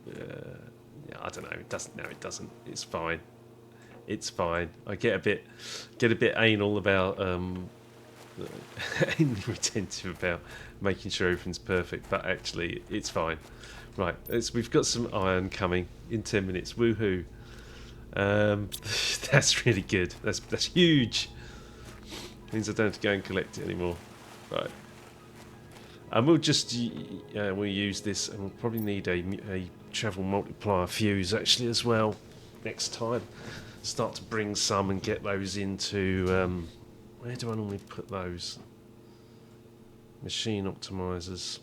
Yeah, I don't know. It doesn't. No, it doesn't. It's fine. It's fine. I get a bit anal about anally retentive about making sure everything's perfect, but actually it's fine. Right, we've got some iron coming in 10 minutes. Woohoo! That's really good. That's huge. Means I don't have to go and collect it anymore. Right. And we'll just we'll use this, and we'll probably need a travel multiplier fuse actually as well next time. Start to bring some and get those into where do I normally put those? Machine optimizers.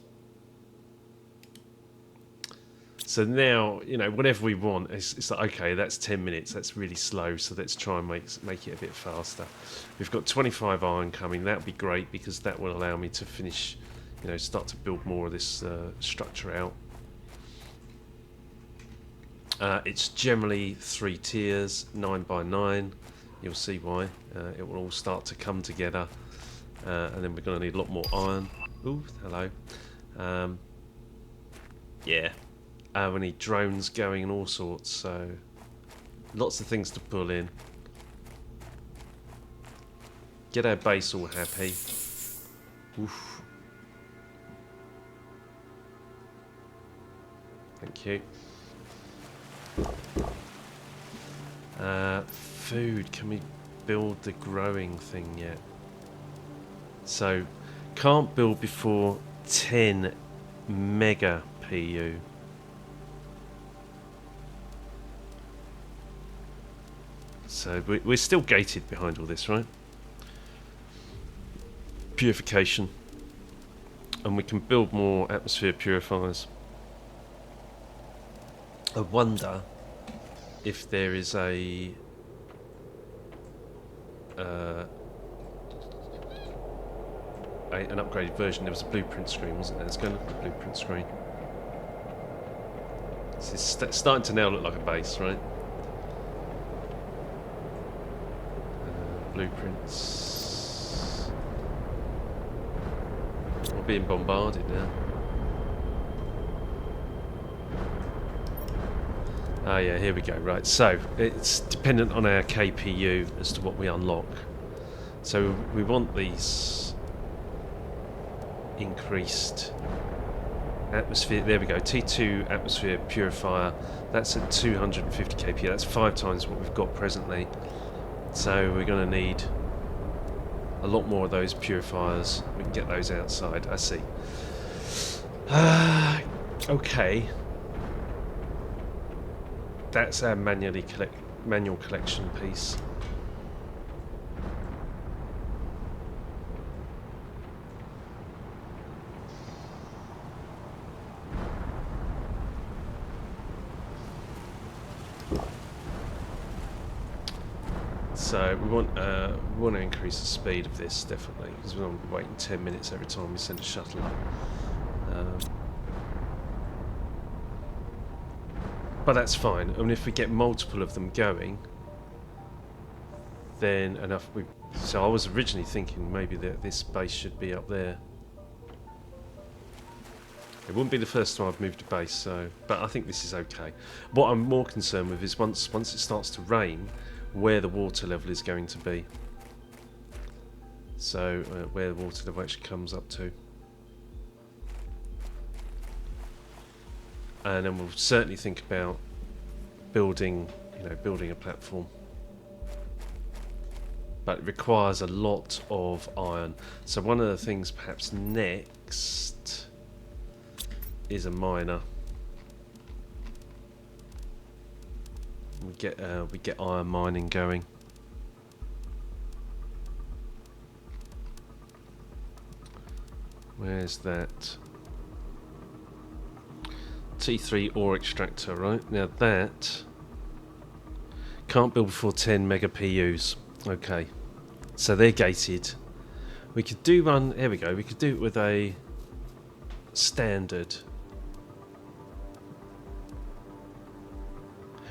So now, whatever we want, it's like, okay, that's 10 minutes, that's really slow, so let's try and make it a bit faster. We've got 25 iron coming, that would be great, because that will allow me to finish, start to build more of this structure out. It's generally 3 tiers, 9 by 9, you'll see why. It will all start to come together, and then we're going to need a lot more iron. Ooh, hello. Yeah. We need drones going and all sorts, so lots of things to pull in. Get our base all happy. Oof. Thank you. Food. Can we build the growing thing yet? So, can't build before 10 mega PU. So we're still gated behind all this, right? Purification. And we can build more atmosphere purifiers. I wonder if there is an upgraded version. There was a blueprint screen, wasn't there? Let's go look at the blueprint screen. It's starting to now look like a base, right? Blueprints. We're being bombarded now. Ah, yeah, here we go. Right, so it's dependent on our KPU as to what we unlock. So we want these increased atmosphere. There we go. T2 atmosphere purifier. That's at 250 kPa. That's 5 times what we've got presently. So we're going to need a lot more of those purifiers. We can get those outside. I see. Okay. That's our manual collection piece. So we want to increase the speed of this, definitely, because we don't want to be waiting 10 minutes every time we send a shuttle up. But that's fine. I mean, if we get multiple of them going, then enough. So I was originally thinking maybe that this base should be up there. It wouldn't be the first time I've moved a base, so. But I think this is okay. What I'm more concerned with is once it starts to rain, where the water level is going to be. So where the water level actually comes up to. And then we'll certainly think about building a platform. But it requires a lot of iron. So one of the things perhaps next is a miner. We get iron mining going. Where's that? T3 ore extractor, right? Now that Can't build before 10 mega PUs. Okay. So they're gated. We could do one... Here we go. We could do it with a standard.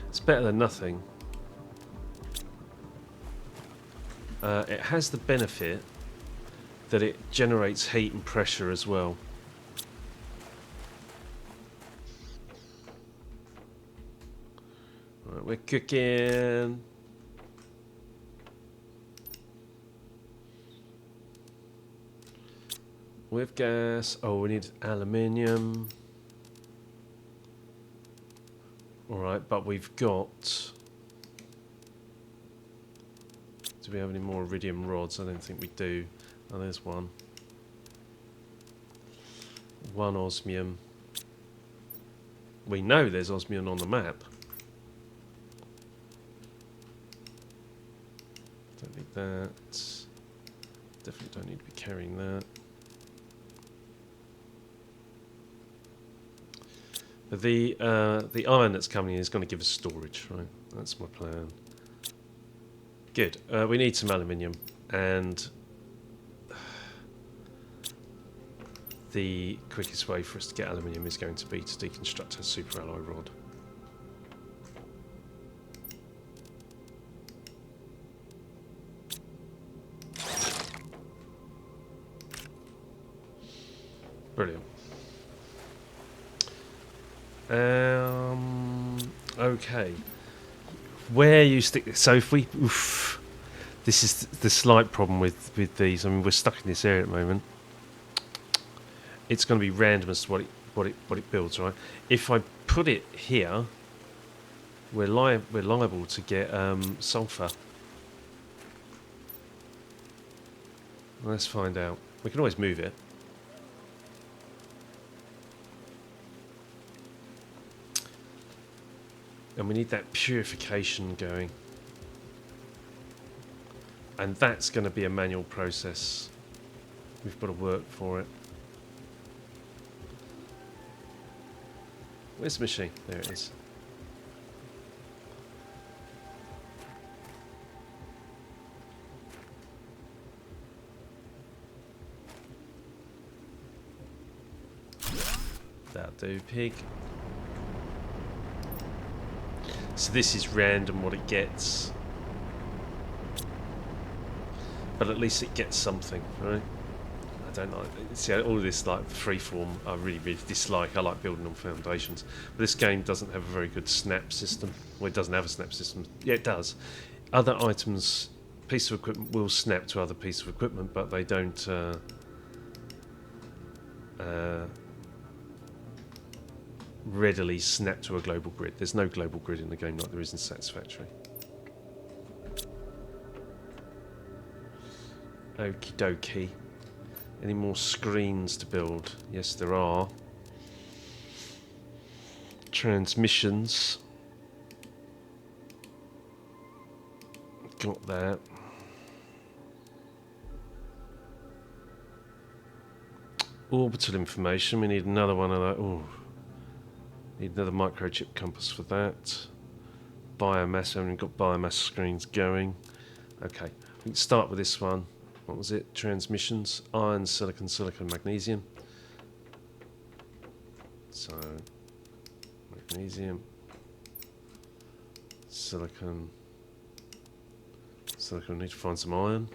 It's better than nothing. It has the benefit that it generates heat and pressure as well. Right, we're cooking. With gas. Oh, we need aluminium. Alright, but we've got... Do we have any more iridium rods? I don't think we do. Oh, there's one. One osmium. We know there's osmium on the map. Don't need that. Definitely don't need to be carrying that. But the iron that's coming in is going to give us storage, right? That's my plan. Good. We need some aluminium, and the quickest way for us to get aluminium is going to be to deconstruct a super alloy rod. Brilliant. Okay. Where you stick... So if we... Oof, this is the slight problem with these. I mean, we're stuck in this area at the moment. It's going to be random as to what it builds, right? If I put it here, we're liable to get sulfur. Let's find out. We can always move it. And we need that purification going. And that's going to be a manual process. We've got to work for it. Where's the machine? There it is. That'll do, pig. So this is random what it gets. But at least it gets something, right? I don't like... See, all of this like freeform I really, really dislike. I like building on foundations. But this game doesn't have a very good snap system. Well, it doesn't have a snap system. Yeah, it does. Other items, pieces of equipment will snap to other pieces of equipment, but they don't... readily snap to a global grid. There's no global grid in the game like there is in Satisfactory. Okie dokie. Any more screens to build? Yes, there are. Transmissions. Got that. Orbital information. We need another one of that. Ooh. Need another microchip compass for that. Biomass, only got biomass screens going. Okay, we can start with this one. What was it? Transmissions, iron, silicon, silicon, magnesium. So, magnesium, silicon, silicon. Need to find some iron.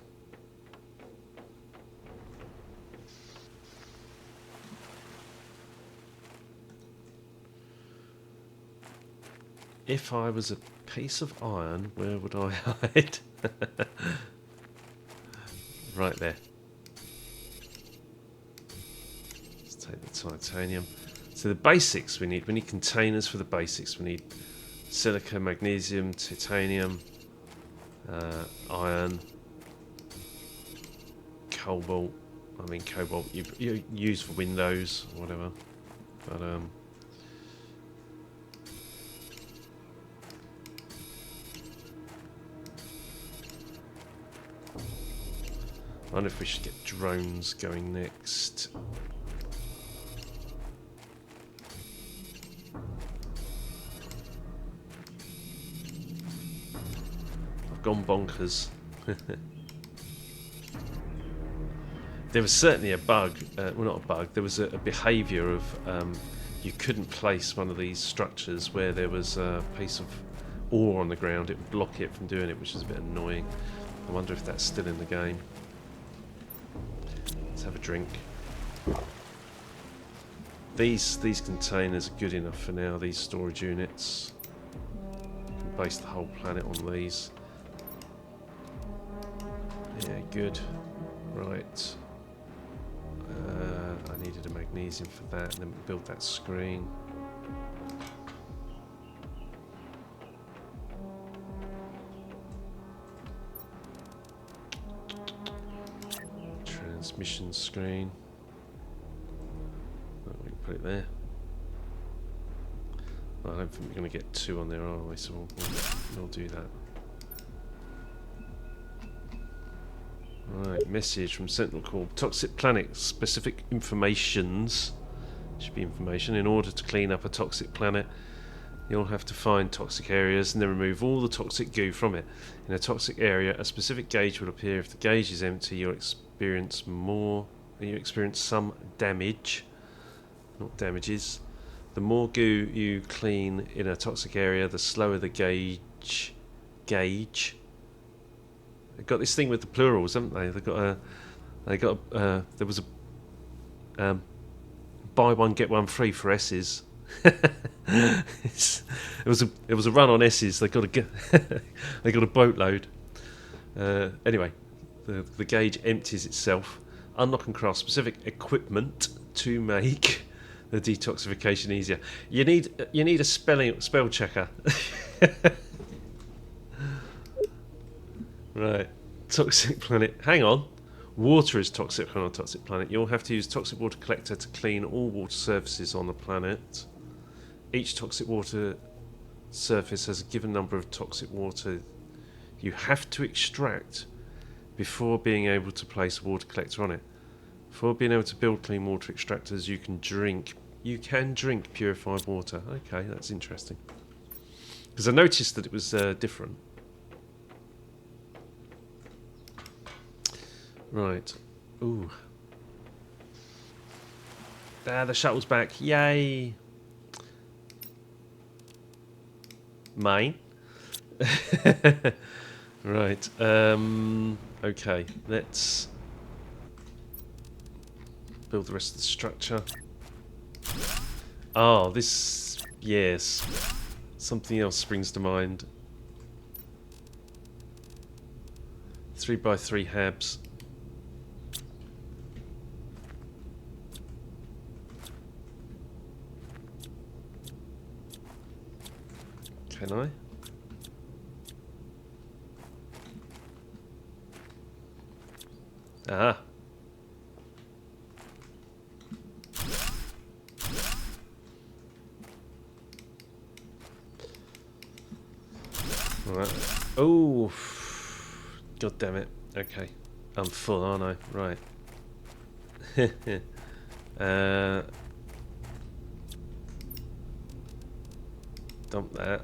If I was a piece of iron, where would I hide? Right there. Let's take the titanium. So the basics we need containers for the basics. We need silica, magnesium, titanium, iron, cobalt. I mean cobalt you use for windows or whatever. But I wonder if we should get drones going next. I've gone bonkers. There was certainly a bug, well not a bug, there was a behaviour of you couldn't place one of these structures where there was a piece of ore on the ground. It would block it from doing it, which is a bit annoying. I wonder if that's still in the game. Let's have a drink. These containers are good enough for now, these storage units. You can base the whole planet on these. Yeah, good. Right. I needed a magnesium for that, and then build that screen. Transmission screen. Oh, we can put it there. I don't think we're going to get two on there, are we? So we'll do that. Right, message from Sentinel Corps. Toxic planet specific informations. Should be information. In order to clean up a toxic planet, you'll have to find toxic areas and then remove all the toxic goo from it. In a toxic area, a specific gauge will appear. If the gauge is empty, you'll experience some damage. Not damages. The more goo you clean in a toxic area, the slower the gauge. They've got this thing with the plurals, haven't they? There was a buy one get one free for S's. It was a run on S's. They got a boatload. Anyway, the gauge empties itself. Unlock and craft specific equipment to make the detoxification easier. You need a spell checker. Right, toxic planet. Hang on. Water is toxic on a toxic planet. You'll have to use toxic water collector to clean all water surfaces on the planet. Each toxic water surface has a given number of toxic water you have to extract before being able to place a water collector on it. Before being able to build clean water extractors, you can drink purified water. Okay, that's interesting. Because I noticed that it was different. Right. Ooh. The shuttle's back. Yay. Mine. Right. Okay. Let's build the rest of the structure. Oh, this... Yes. Something else springs to mind. 3x3 habs. Can I? Ah. Right. Oh. God damn it. Okay. I'm full, aren't I? Right. Dump that.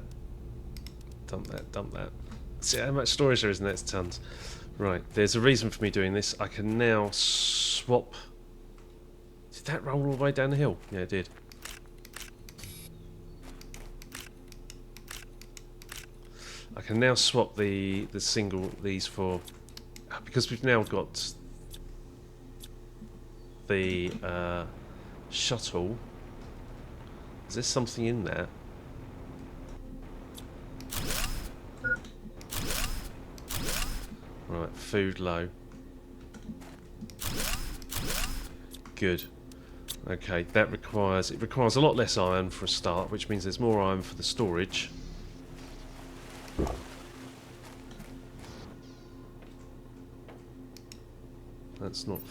Dump that, dump that. See how much storage there is in there? It's tons. Right, there's a reason for me doing this. I can now swap... Did that roll all the way down the hill? Yeah, it did. I can now swap these for... Because we've now got the shuttle. Is there something in there? Right, food low. Good. Okay, it requires a lot less iron for a start, which means there's more iron for the storage. That's not...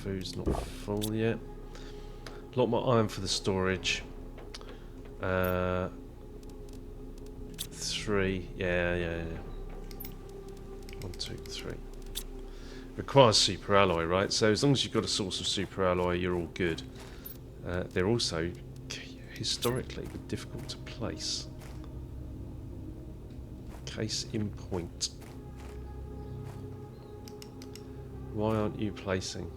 Food's not full yet. A lot more iron for the storage. 3. Yeah. 1, 2, 3. Requires super alloy, right? So as long as you've got a source of super alloy, you're all good. They're also historically difficult to place. Case in point. Why aren't you placing?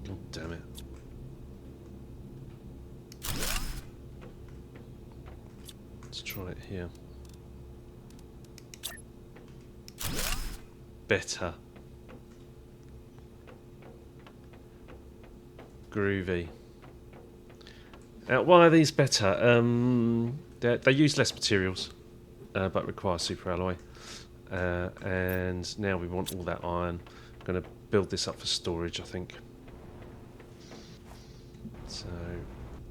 Oh, damn it. Let's try it here. Better. Groovy. Why are these better? They use less materials, but require super alloy. And now we want all that iron. I'm going to build this up for storage, I think. So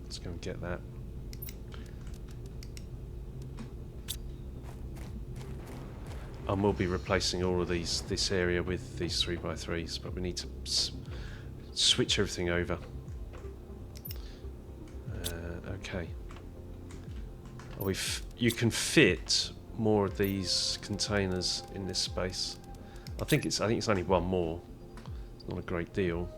let's go and get that. And we'll be replacing all of this area with these 3x3s, but we need to switch everything over. Okay. You can fit more of these containers in this space. I think it's only one more. It's not a great deal.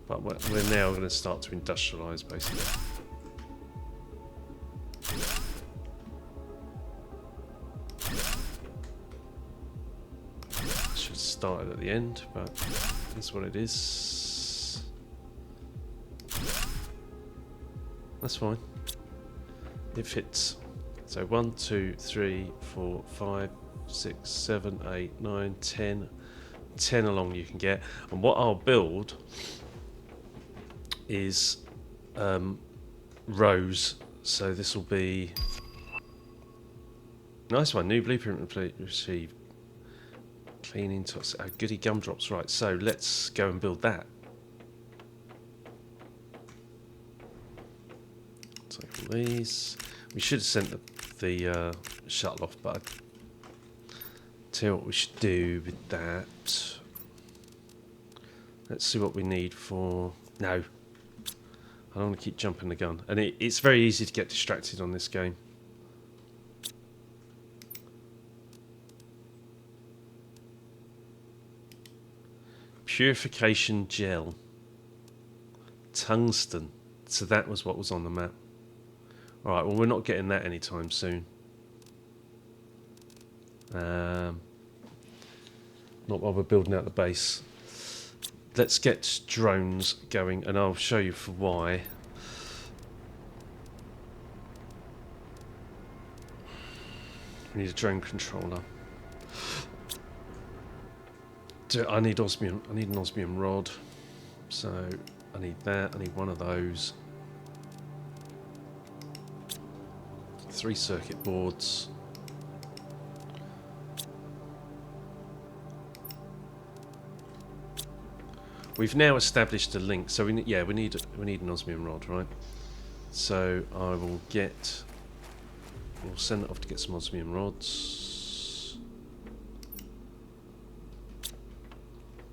But we're now going to start to industrialise, basically. Should have started at the end, but that's what it is. That's fine. It fits. So 1, 2, 3, 4, 5, 6, 7, 8, 9, 10. 10 along you can get. And what I'll build is rows. So this will be nice one. New blueprint received. Cleaning toxic. Goody gumdrops. Right. So let's go and build that. Take all these. We should have sent the shuttle off, but tell you what we should do with that. Let's see what we need for. No. I don't want to keep jumping the gun. And it's very easy to get distracted on this game. Purification gel. Tungsten. So that was what was on the map. Alright, well we're not getting that anytime soon. Not while we're building out the base. Let's get drones going, and I'll show you for why. We need a drone controller. I need osmium. I need an osmium rod. So I need that. I need one of those. 3 circuit boards. We've now established a link, so we need an osmium rod, right? So I will get. We'll send it off to get some osmium rods.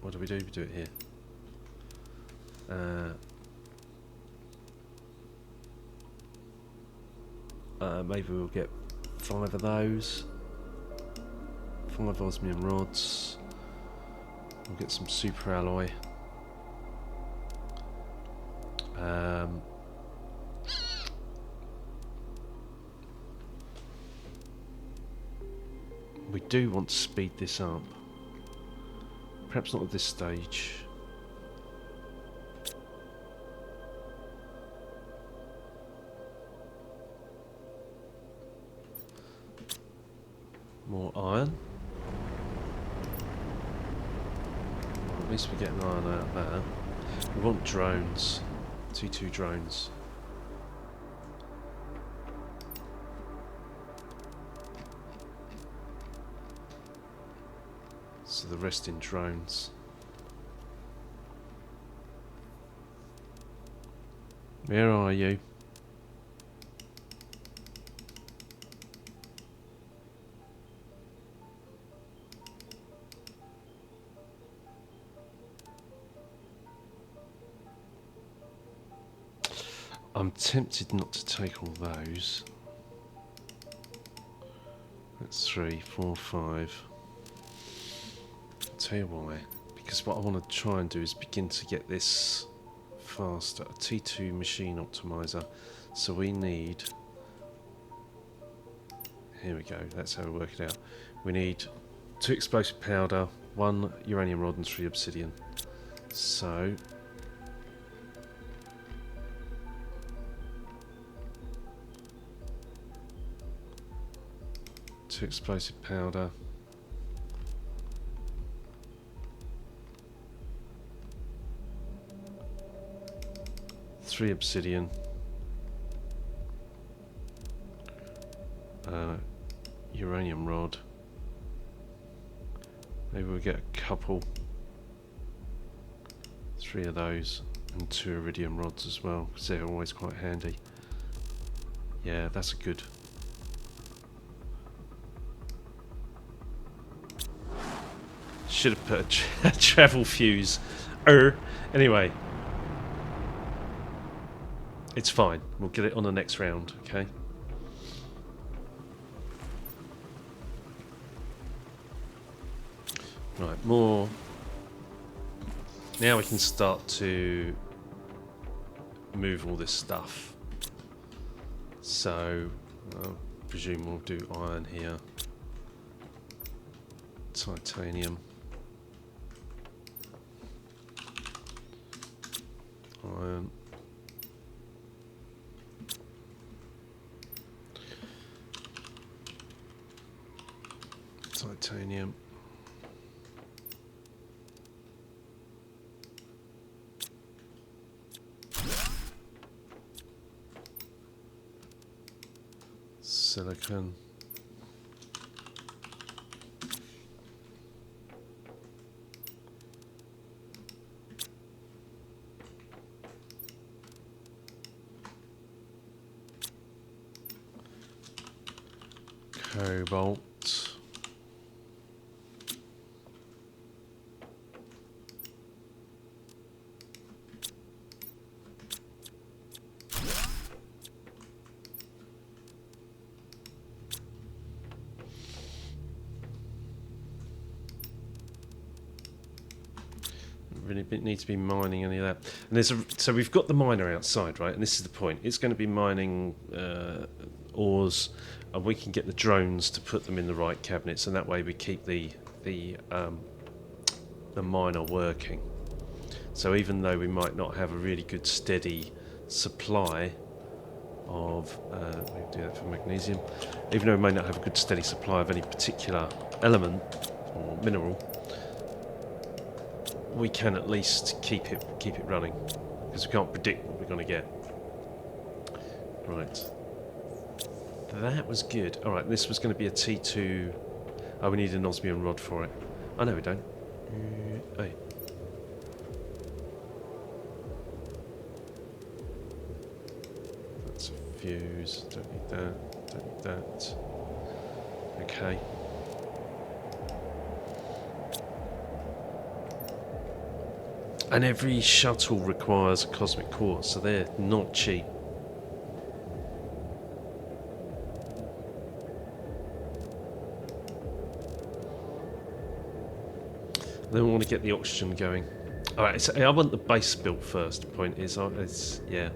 What do? We do it here. Maybe we'll get 5 of those. 5 osmium rods. We'll get some super alloy. We do want to speed this up. Perhaps not at this stage. More iron. Well, at least we're getting iron out of that. We want drones. 2 drones. So the rest in drones. Where are you? I'm tempted not to take all those. That's 3, 4, 5. I'll tell you why. Because what I want to try and do is begin to get this faster. A T2 machine optimizer. So we need... Here we go. That's how we work it out. We need 2 explosive powder, 1 uranium rod and 3 obsidian. So... 2 explosive powder. Three obsidian. Uranium rod. Maybe we'll get a couple. 3 of those. And 2 iridium rods as well, because they're always quite handy. Yeah, that's a good... Should have put a travel fuse. Anyway. It's fine. We'll get it on the next round, okay? Right, more. Now we can start to move all this stuff. So, I presume we'll do iron here. Titanium. Iron. Titanium. Silicon. Cobalt. Really need to be mining any of that. And there's so we've got the miner outside, right? And this is the point. It's going to be mining ores, and we can get the drones to put them in the right cabinets, and that way we keep the miner working. So even though we might not have a really good steady supply of we do that for magnesium, even though we may not have a good steady supply of any particular element or mineral, we can at least keep it running, because we can't predict what we're going to get. Right, that was good. All right, this was going to be a T2. Oh, we need an osmium rod for it. Oh no, we don't. Hey. That's a fuse. Don't need that. Don't need that. Okay. And every shuttle requires a cosmic quartz, so they're not cheap. Then we want to get the oxygen going. Alright, so I want the base built first. The point is, yeah.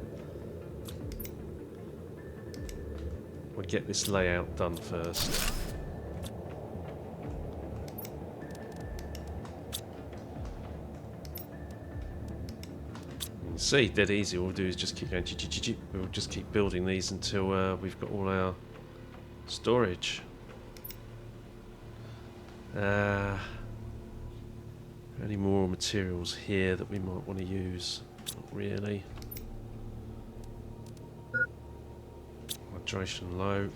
We'll get this layout done first. See, dead easy. All we'll do is just keep going. We'll just keep building these until we've got all our storage. Any more materials here that we might want to use? Not really. Hydration low.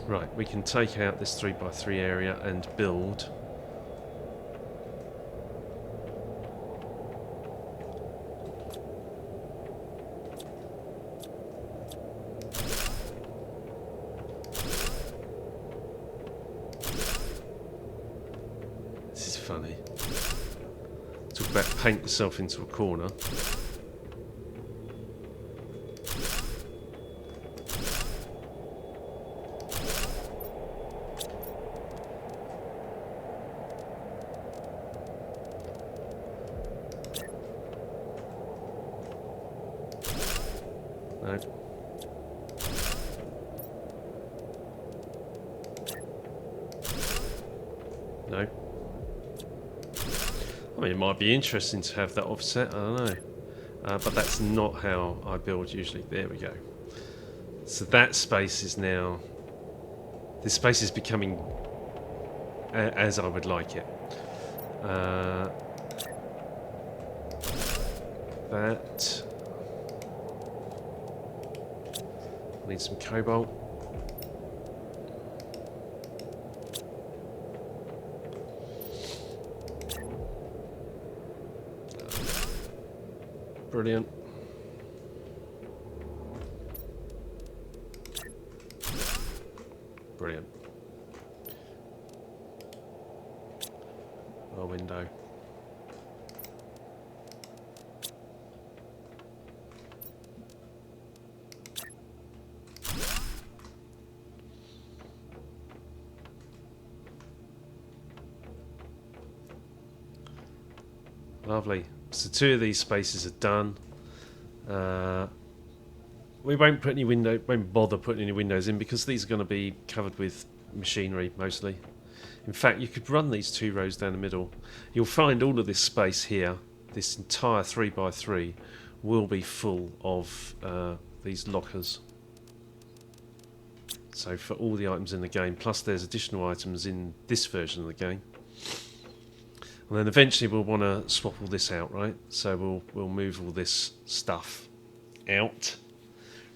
Right, we can take out this 3x3 area and build funny. Talk about paint yourself into a corner. No. No. I mean, it might be interesting to have that offset, I don't know. But that's not how I build usually. There we go. So that space is now... This space is becoming as I would like it. That... Need some cobalt. Brilliant. Brilliant. A window. Lovely. So 2 of these spaces are done. We won't bother putting any windows in because these are going to be covered with machinery mostly. In fact, you could run these 2 rows down the middle. You'll find all of this space here, this entire 3x3, will be full of these lockers. So for all the items in the game, plus there's additional items in this version of the game. And then eventually we'll want to swap all this out, right? So we'll move all this stuff out,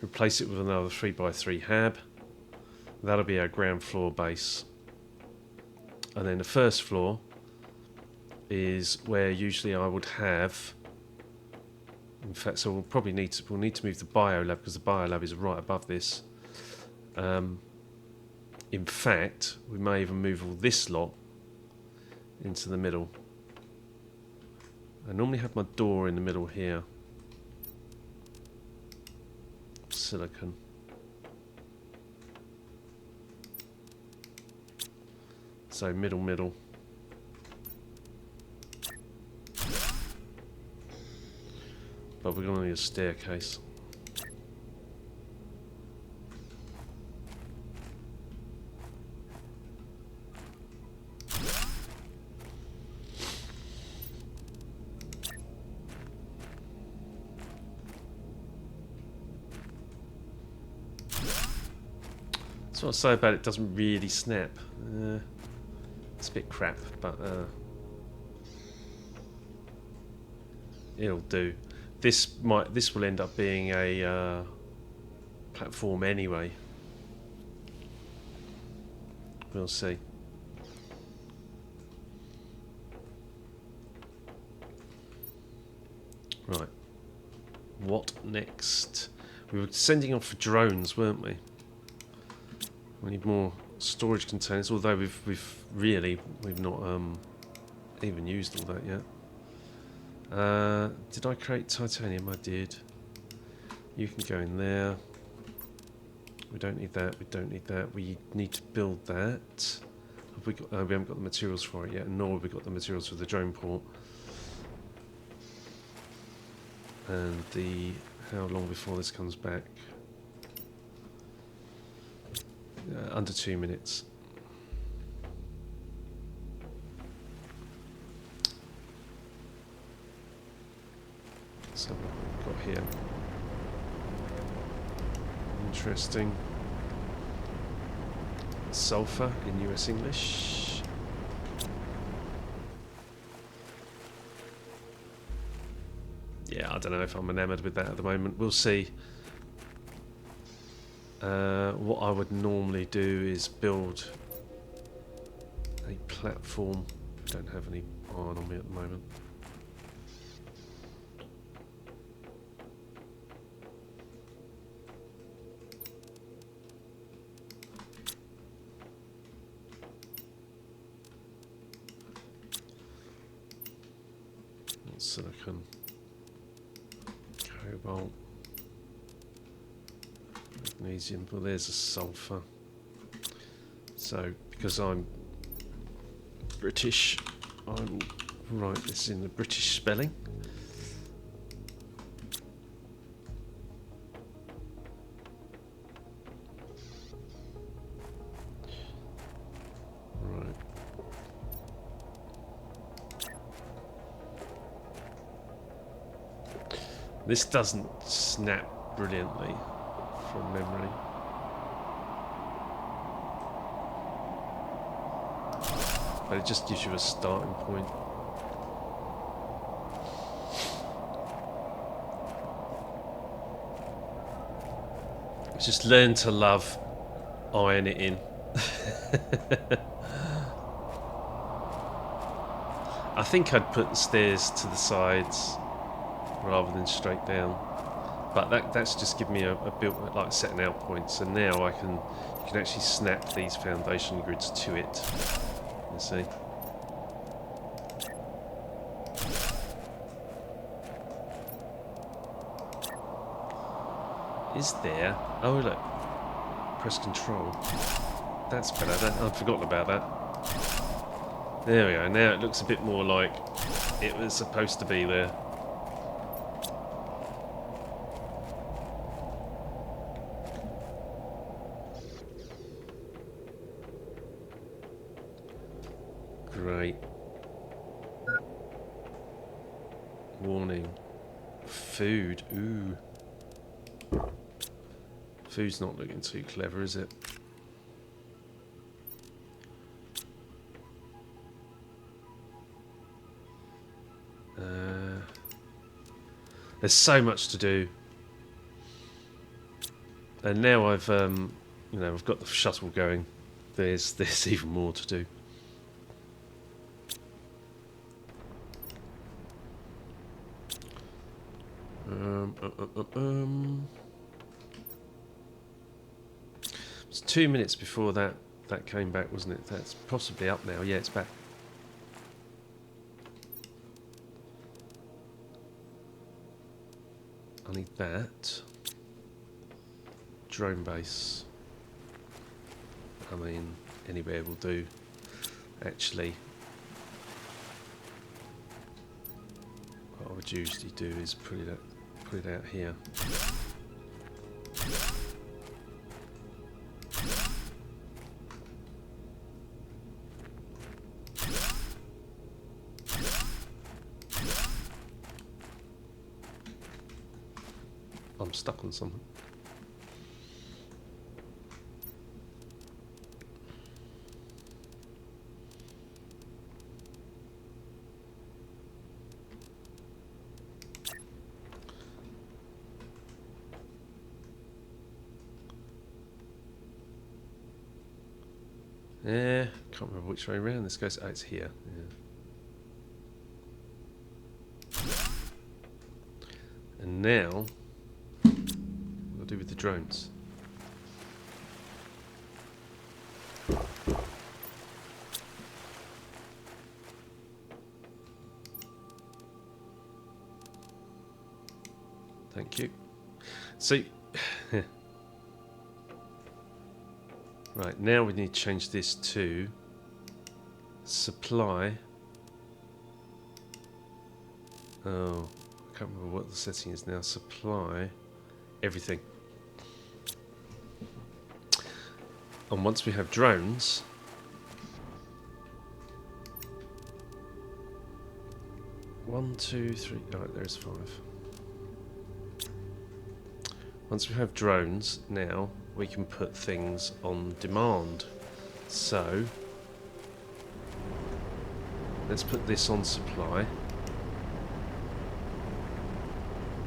replace it with another 3x3 hab. That'll be our ground floor base. And then the first floor is where usually I would have... In fact, so we'll need to move the bio lab because the bio lab is right above this. In fact, we may even move all this lot into the middle. I normally have my door in the middle here. Silicon. So middle. But we're going to need a staircase. That's what I say about it doesn't really snap. It's a bit crap, but it'll do. This will end up being a platform anyway. We'll see. Right. What next? We were sending off for drones, weren't we? We need more storage containers, although we've not even used all that yet. Did I create titanium? I did. You can go in there. We don't need that. We don't need that. We need to build that. Have we got? We haven't got the materials for it yet, nor have we got the materials for the drone port. And how long before this comes back? Under 2 minutes. So what we've got here. Interesting. Sulfur in US English. Yeah, I don't know if I'm enamoured with that at the moment. We'll see. What I would normally do is build a platform. I don't have any iron on me at the moment. silicon, cobalt, magnesium. Well, there's a sulfur. So, because I'm British, I will write this in the British spelling. Right. This doesn't snap brilliantly from memory. But it just gives you a starting point. Just learn to love iron it in. I think I'd put the stairs to the sides rather than straight down. But that's just given me a built like setting out point. So now you can actually snap these foundation grids to it. You see. Is there? Oh look. Press control. That's better. I'd forgotten about that. There we go. Now it looks a bit more like it was supposed to be there. Great. Warning. Food. Ooh. Food's not looking too clever, is it? There's so much to do, and now I've I've got the shuttle going. There's even more to do. It's 2 minutes before that came back, wasn't it? That's possibly up now. Yeah, it's back. I need that. Drone base. I mean, anywhere will do. Actually, what I would usually do is put it out here. I'm stuck on something. Yeah, can't remember which way around this goes. Oh, it's here. Yeah. And now, what do I do with the drones? Thank you. So, right, now we need to change this to supply. Oh, I can't remember what the setting is now. Supply everything. And once we have drones, one, two, three. Right, there's 5. Once we have drones, now we can put things on demand. So let's put this on supply.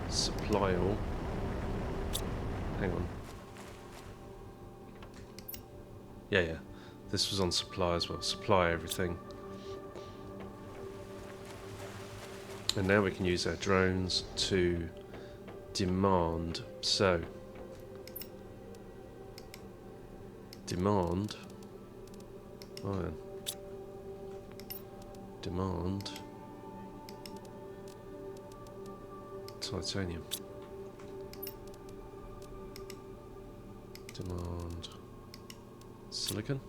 Supply all. Hang on. Yeah. This was on supply as well. Supply everything. And now we can use our drones to demand. So demand iron. Demand titanium. Demand silicon.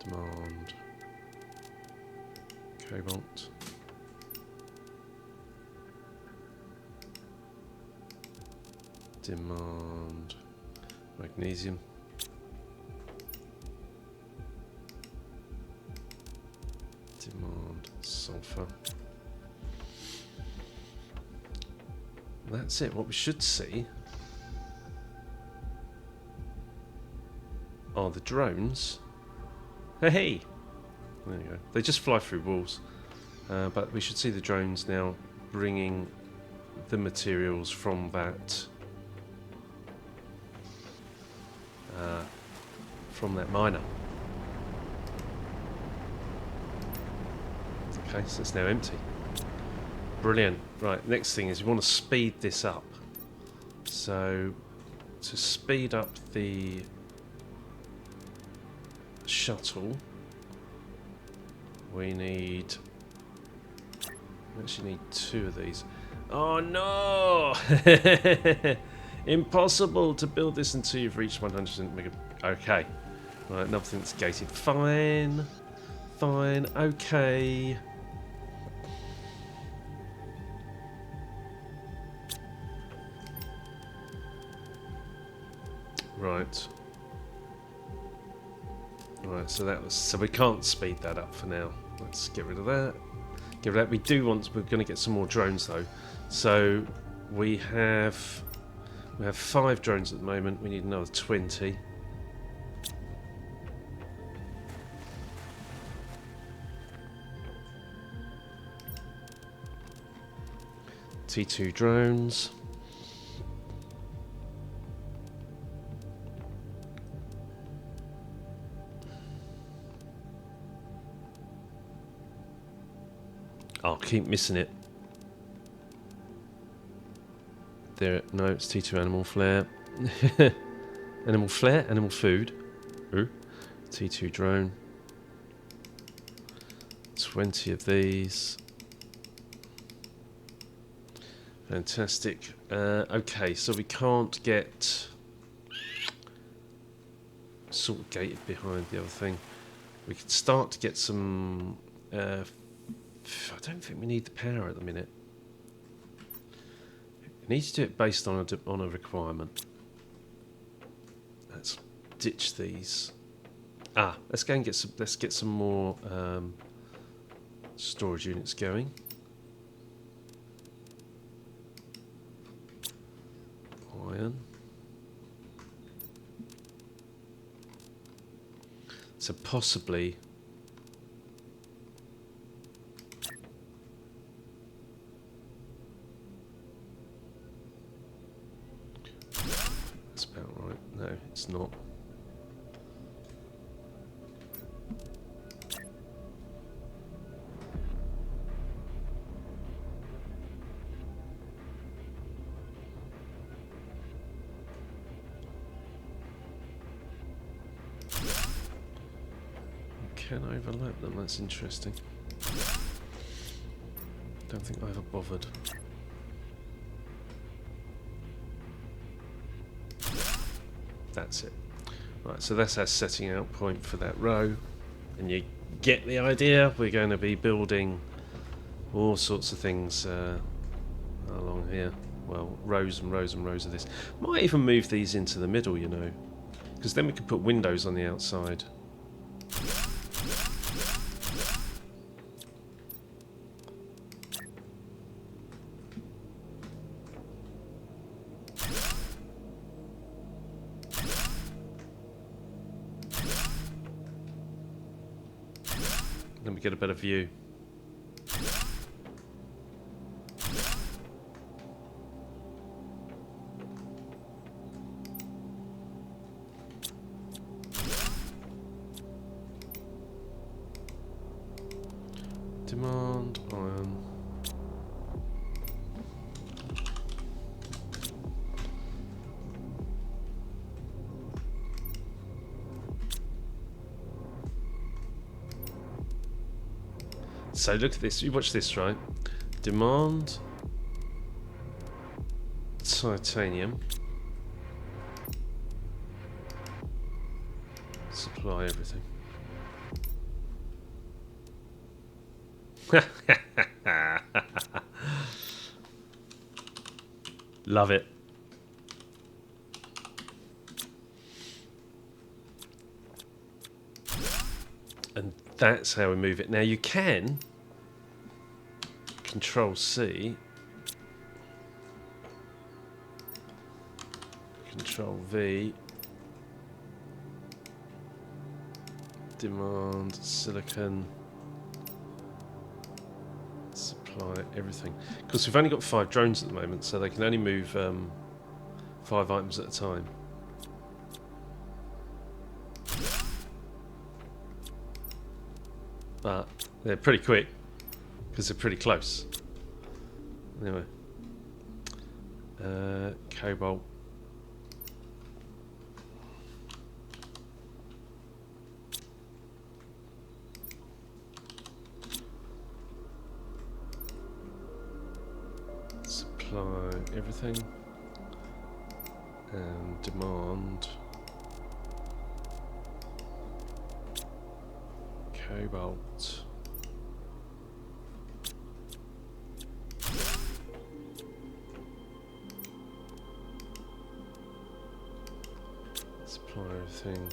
Demand cobalt. Demand magnesium. Demand sulfur. That's it. What we should see are the drones. Hey! There you go. They just fly through walls. But we should see the drones now bringing the materials from that miner. Okay, so it's now empty. Brilliant. Right, next thing is we want to speed this up. So, to speed up the shuttle, we actually need 2 of these. Oh no! Impossible to build this until you've reached 100 mega. Okay. Right, nothing's gated. Fine. Fine. Okay. Right. Right, so we can't speed that up for now. Let's get rid of that. Get rid of that. We're going to get some more drones though. So we have 5 drones at the moment. We need another 20. T2 drones. I'll keep missing it. There, no, it's T2 animal flare. Animal flare, animal food. Ooh. T2 drone. 20 of these. Fantastic. Okay, so we can't get sort of gated behind the other thing. We could start to get some. I don't think we need the power at the minute. We need to do it based on a requirement. Let's ditch these. Let's go and get some. Let's get some more storage units going. Iron. So possibly. That's about right. No, it's not. Can I overlap them? That's interesting. Don't think I ever bothered. That's it. Right, so that's our setting out point for that row. And you get the idea. We're going to be building all sorts of things along here. Well, rows and rows and rows of this. Might even move these into the middle, you know. Because then we could put windows on the outside. Then we get a better view. Demand iron. So look at this. You watch this, right? Demand titanium. Supply everything. Love it. And that's how we move it. Now you can Control C, Control V, demand silicon, supply everything. Because we've only got 5 drones at the moment, so they can only move 5 items at a time. But they're pretty quick because they're pretty close. Anyway, cobalt. Supply everything and demand cobalt. Supply everything.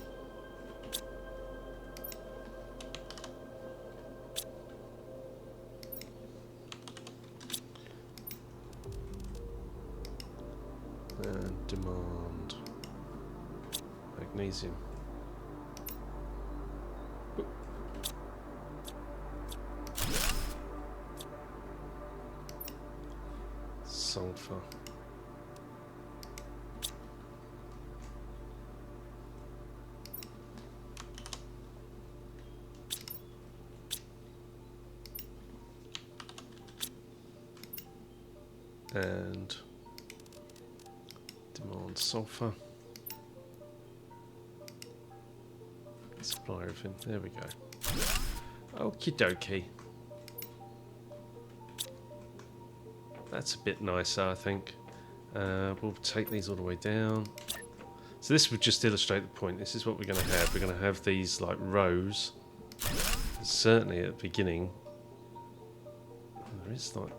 And demand magnesium. Oop. Sulfur. And demand sulfur. Supply everything. There we go. Okie dokie. That's a bit nicer, I think. We'll take these all the way down. So this would just illustrate the point. This is what we're going to have. We're going to have these like rows. Certainly at the beginning. There is like...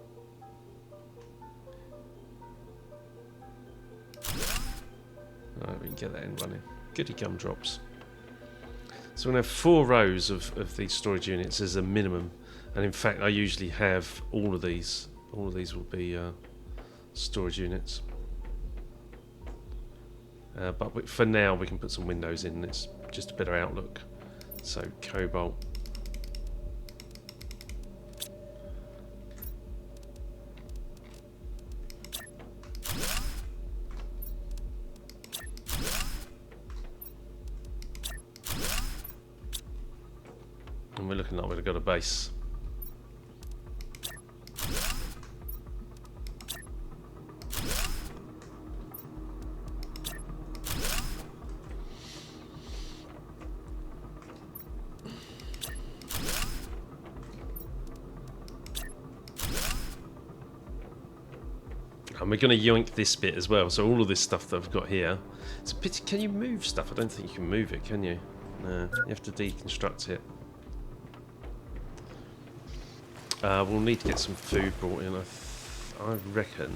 Alright, we can get that in running. Goody gumdrops. So we're going to have 4 rows of these storage units as a minimum. And in fact, I usually have all of these. All of these will be storage units. But for now, we can put some windows in. It's just a better outlook. So, cobalt. And we're looking like we've got a base. And we're going to yoink this bit as well. So all of this stuff that I've got here. It's a pity. Can you move stuff? I don't think you can move it, can you? No, you have to deconstruct it. We'll need to get some food brought in. I reckon.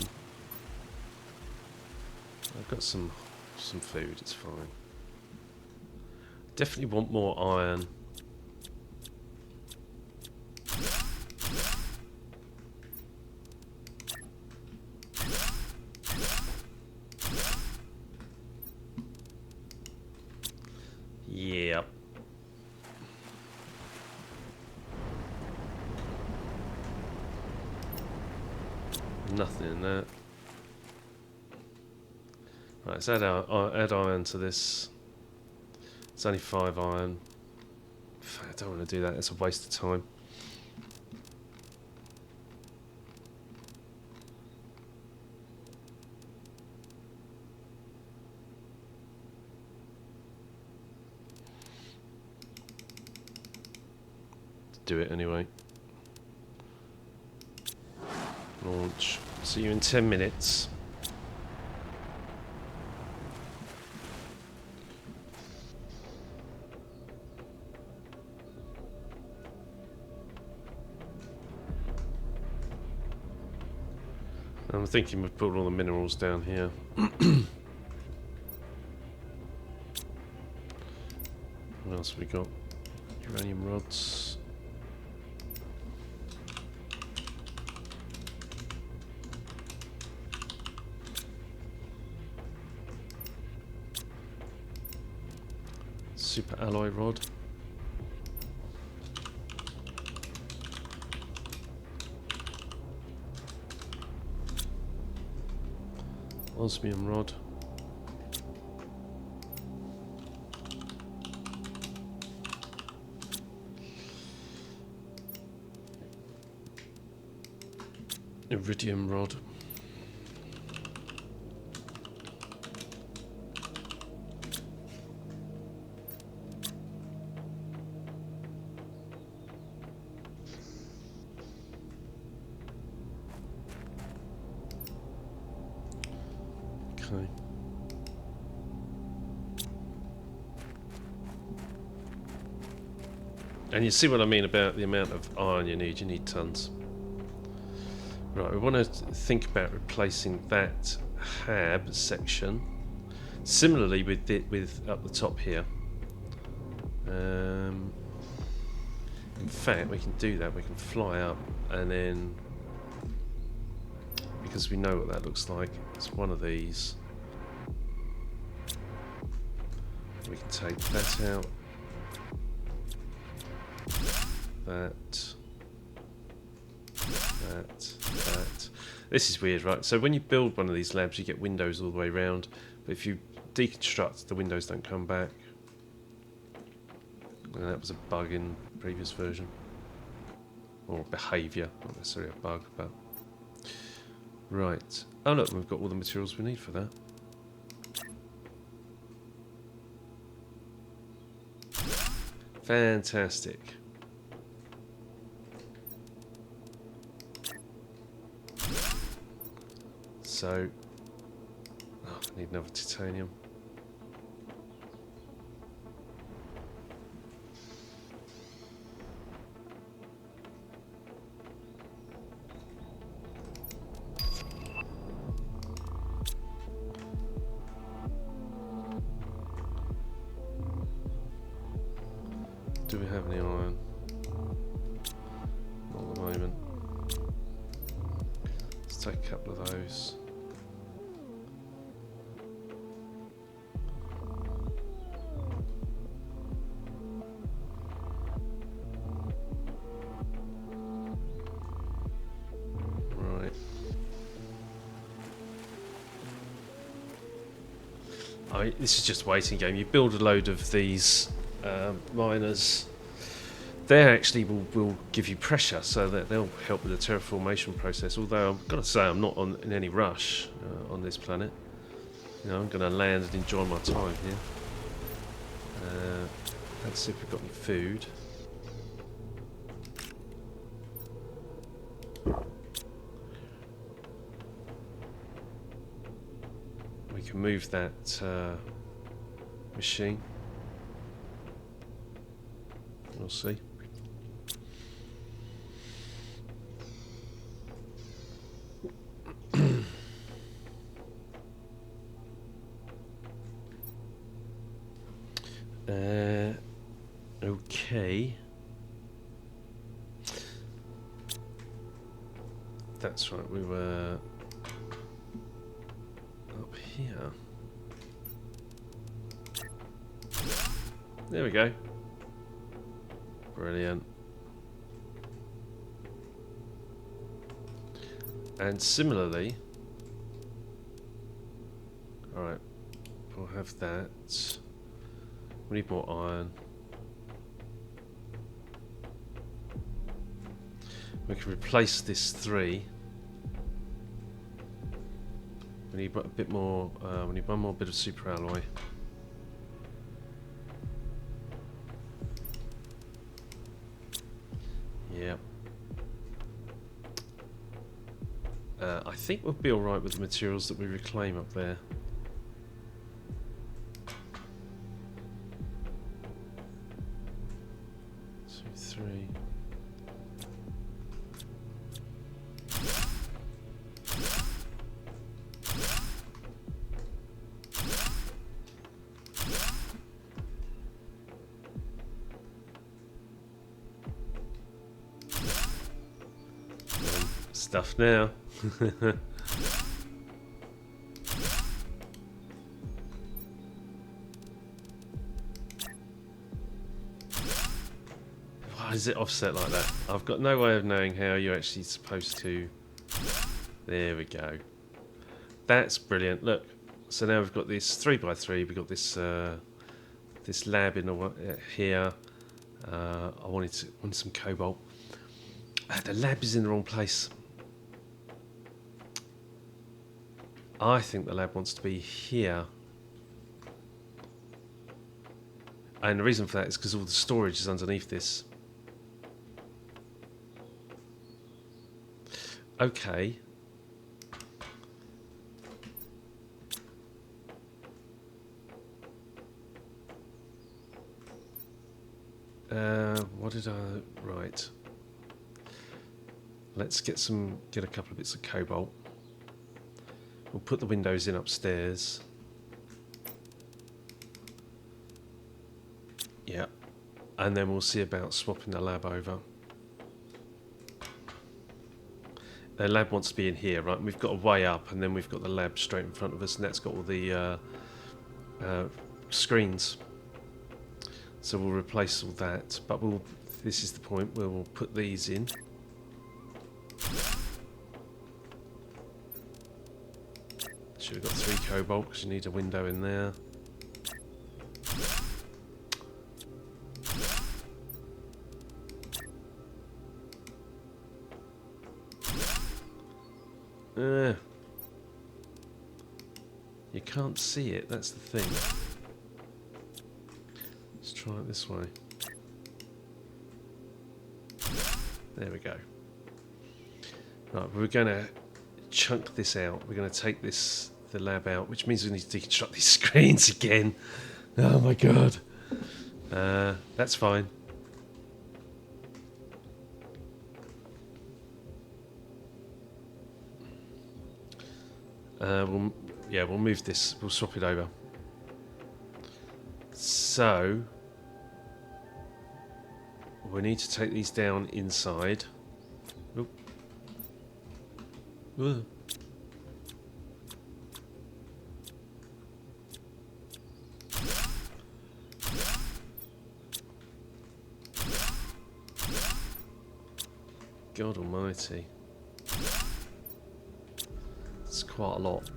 I've got some food. It's fine. Definitely want more iron. Yep. Nothing in that. Right, let's add iron to this. It's only 5 iron. I don't want to do that. It's a waste of time. Do it anyway. launch. See you in 10 minutes. I'm thinking we've put all the minerals down here. What else have we got? Uranium rods. Super alloy rod. Osmium rod. Iridium rod. Okay. And you see what I mean about the amount of iron you need tons. Right, we want to think about replacing that hab section. Similarly with up the top here. In fact, we can do that. We can fly up and then, because we know what that looks like, it's one of these. We can take that out. That. This is weird, right? So when you build one of these labs, you get windows all the way around. But if you deconstruct, the windows don't come back. And that was a bug in the previous version. Or behaviour, not necessarily a bug, but... Right. Oh look, we've got all the materials we need for that. Fantastic. So, I need another titanium. Do we have any iron? Not at the moment. Let's take a couple of those. This is just a waiting game. You build a load of these miners. They actually will give you pressure, so that they'll help with the terraformation process. Although I've got to say, I'm not in any rush on this planet. You know, I'm going to land and enjoy my time here. Let's see if we've got any food. We can move that machine. We'll see. Okay. That's right, we were up here. There we go. Brilliant. And similarly, alright, we'll have that. We need more iron. We can replace this 3. We need a bit more, we need one more bit of super alloy. Yep. I think we'll be alright with the materials that we reclaim up there. Two, three. Stuff now. Why is it offset like that? I've got no way of knowing how you're actually supposed to. There we go. That's brilliant. Look, so now we've got this 3x3. We've got this this lab in here. I wanted some cobalt. The lab is in the wrong place. I think the lab wants to be here. And the reason for that is because all the storage is underneath this. Okay. What did I... Right. Let's get a couple of bits of cobalt. We'll put the windows in upstairs. Yeah. And then we'll see about swapping the lab over. The lab wants to be in here, right? And we've got a way up, and then we've got the lab straight in front of us, and that's got all the screens. So we'll replace all that. But this is the point where we'll put these in. Should have got 3 cobalt because you need a window in there. You can't see it, that's the thing. Let's try it this way. There we go. Right, we're going to chunk this out. We're going to take the lab out, which means we need to deconstruct these screens again. Oh my god. That's fine. We'll move this. We'll swap it over. So we need to take these down inside. Oop. Ugh. God almighty. It's quite a lot.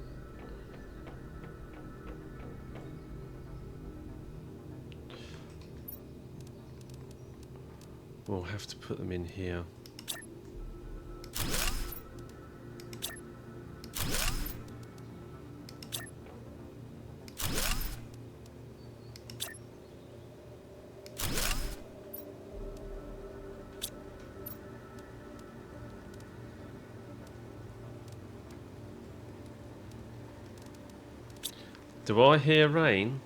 We'll have to put them in here. Do I hear rain?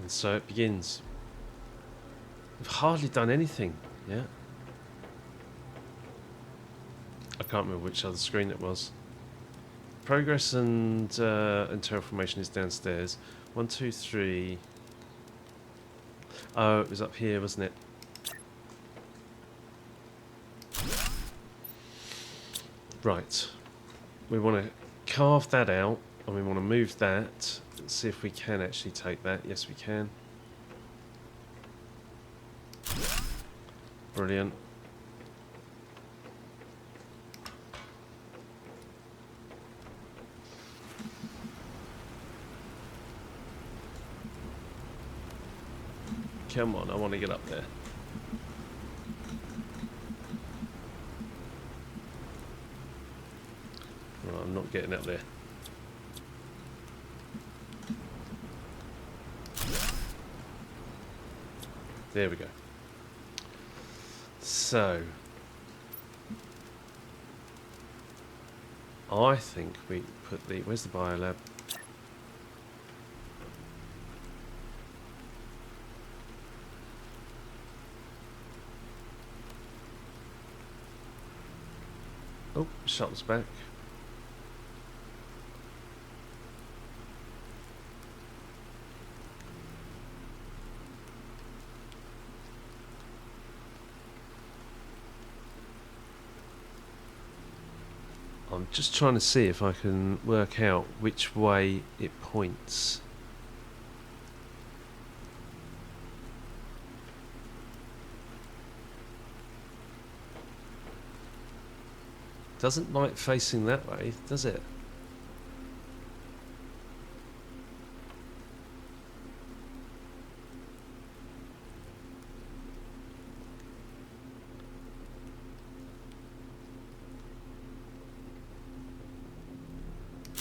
And so it begins. We've hardly done anything, yeah? I can't remember which other screen it was. Progress and terraformation is downstairs. 1, 2, 3. Oh, it was up here, wasn't it? Right. We want to carve that out, and we want to move that. Let's see if we can actually take that. Yes, we can. Brilliant. Come on, I want to get up there. Well, I'm not getting up there. There we go. So I think we put the... Where's the biolab? Oh, shuttle's back. I'm just trying to see if I can work out which way it points. Doesn't like facing that way, does it?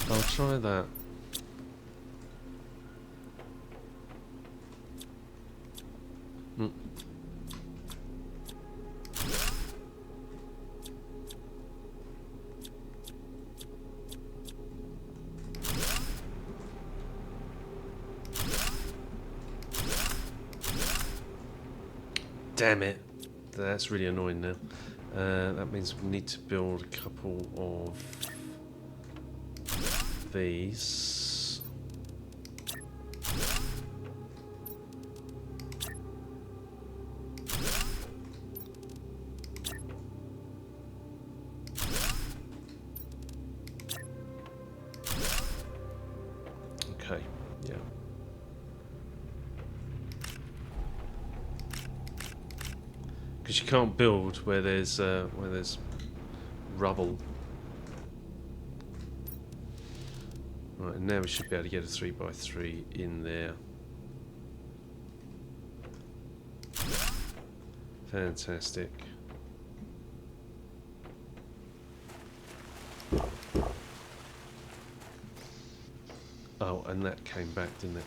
I'll try that. Damn it. That's really annoying now. That means we need to build a couple of these. Okay, yeah. Because you can't build where there's rubble. Right, and now we should be able to get a 3x3 in there. Fantastic. Oh, and that came back, didn't it?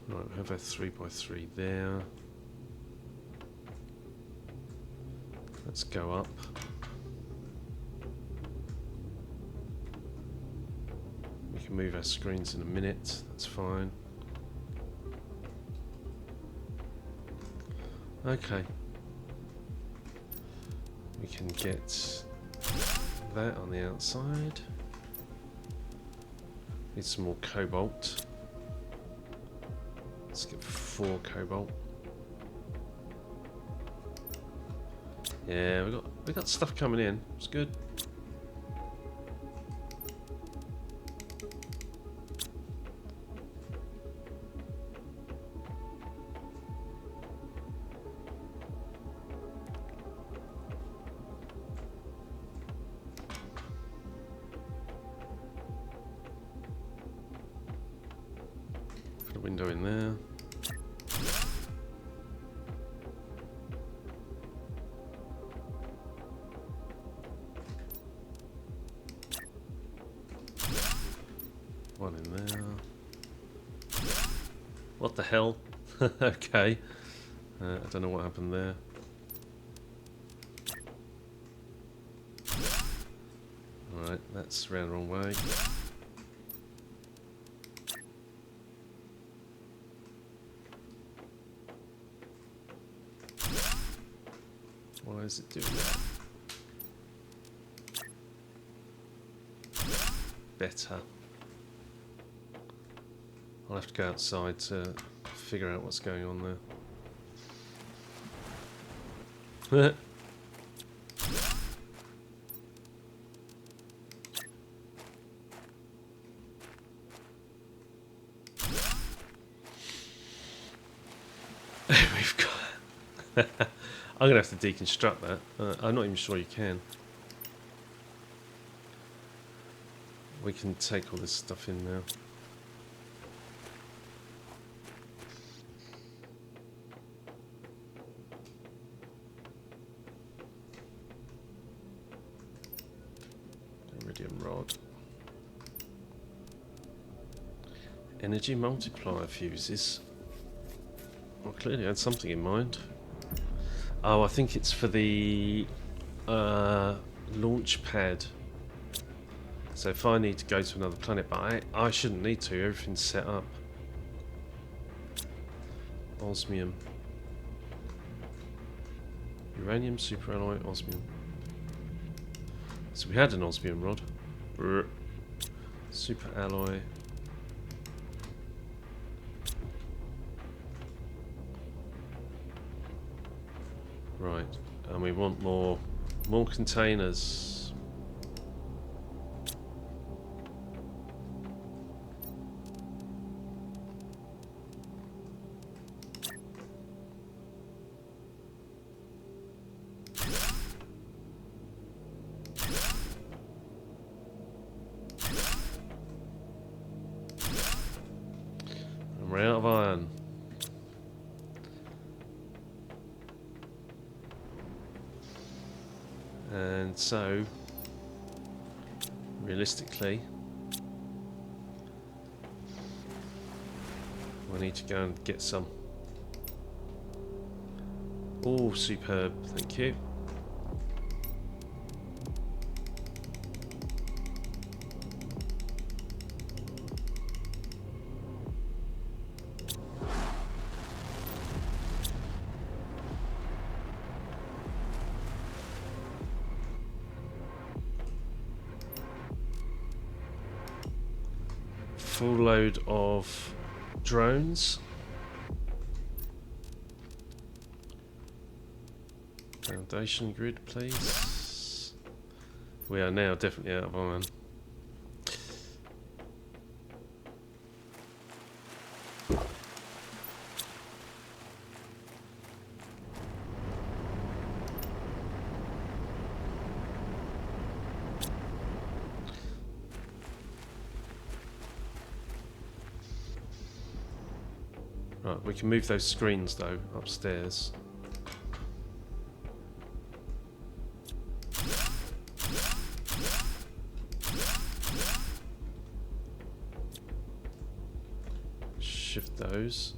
Right, we have a 3x3 there. Let's go up. We can move our screens in a minute, that's fine. Okay. We can get that on the outside. Need some more cobalt. Let's get 4 cobalt. Yeah, we got stuff coming in. It's good. Put a window in there. One in there. What the hell? Okay. I don't know what happened there. Alright, that's round the wrong way. Why is it doing that? Better. I'll have to go outside to figure out what's going on there. We've got... I'm going to have to deconstruct that. I'm not even sure you can. We can take all this stuff in now. Energy multiplier fuses. Well, clearly I had something in mind. Oh, I think it's for the launch pad. So if I need to go to another planet, but I shouldn't need to, everything's set up. Osmium. Uranium, superalloy, osmium. So we had an osmium rod. Superalloy. Right, and we want more containers. And we're out of iron. And so, realistically, I need to go and get some. Oh, superb, thank you. Full load of drones. Foundation grid, please. We are now definitely out of iron. Right, we can move those screens though upstairs. Shift those.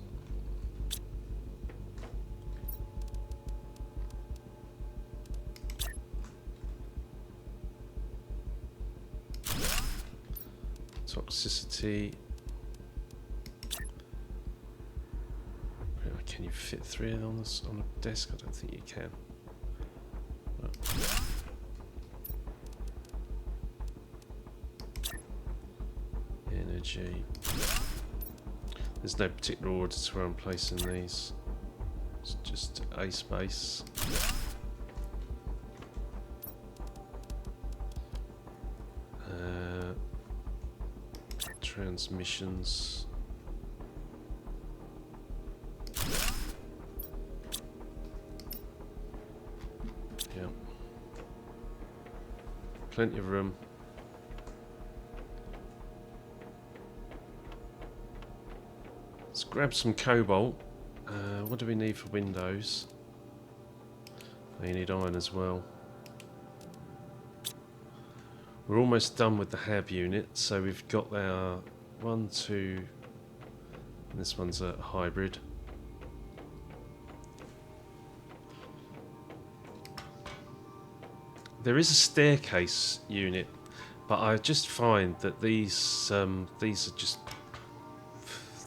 Toxicity. Can you fit 3 on this on a desk? I don't think you can. Right. Energy. There's no particular order to where I'm placing these. It's just a space. Transmissions. Yeah. Plenty of room. Let's grab some cobalt. What do we need for windows? Oh, you need iron as well. We're almost done with the hab unit, so we've got our 1, 2, and this one's a hybrid. There is a staircase unit, but I just find that these are just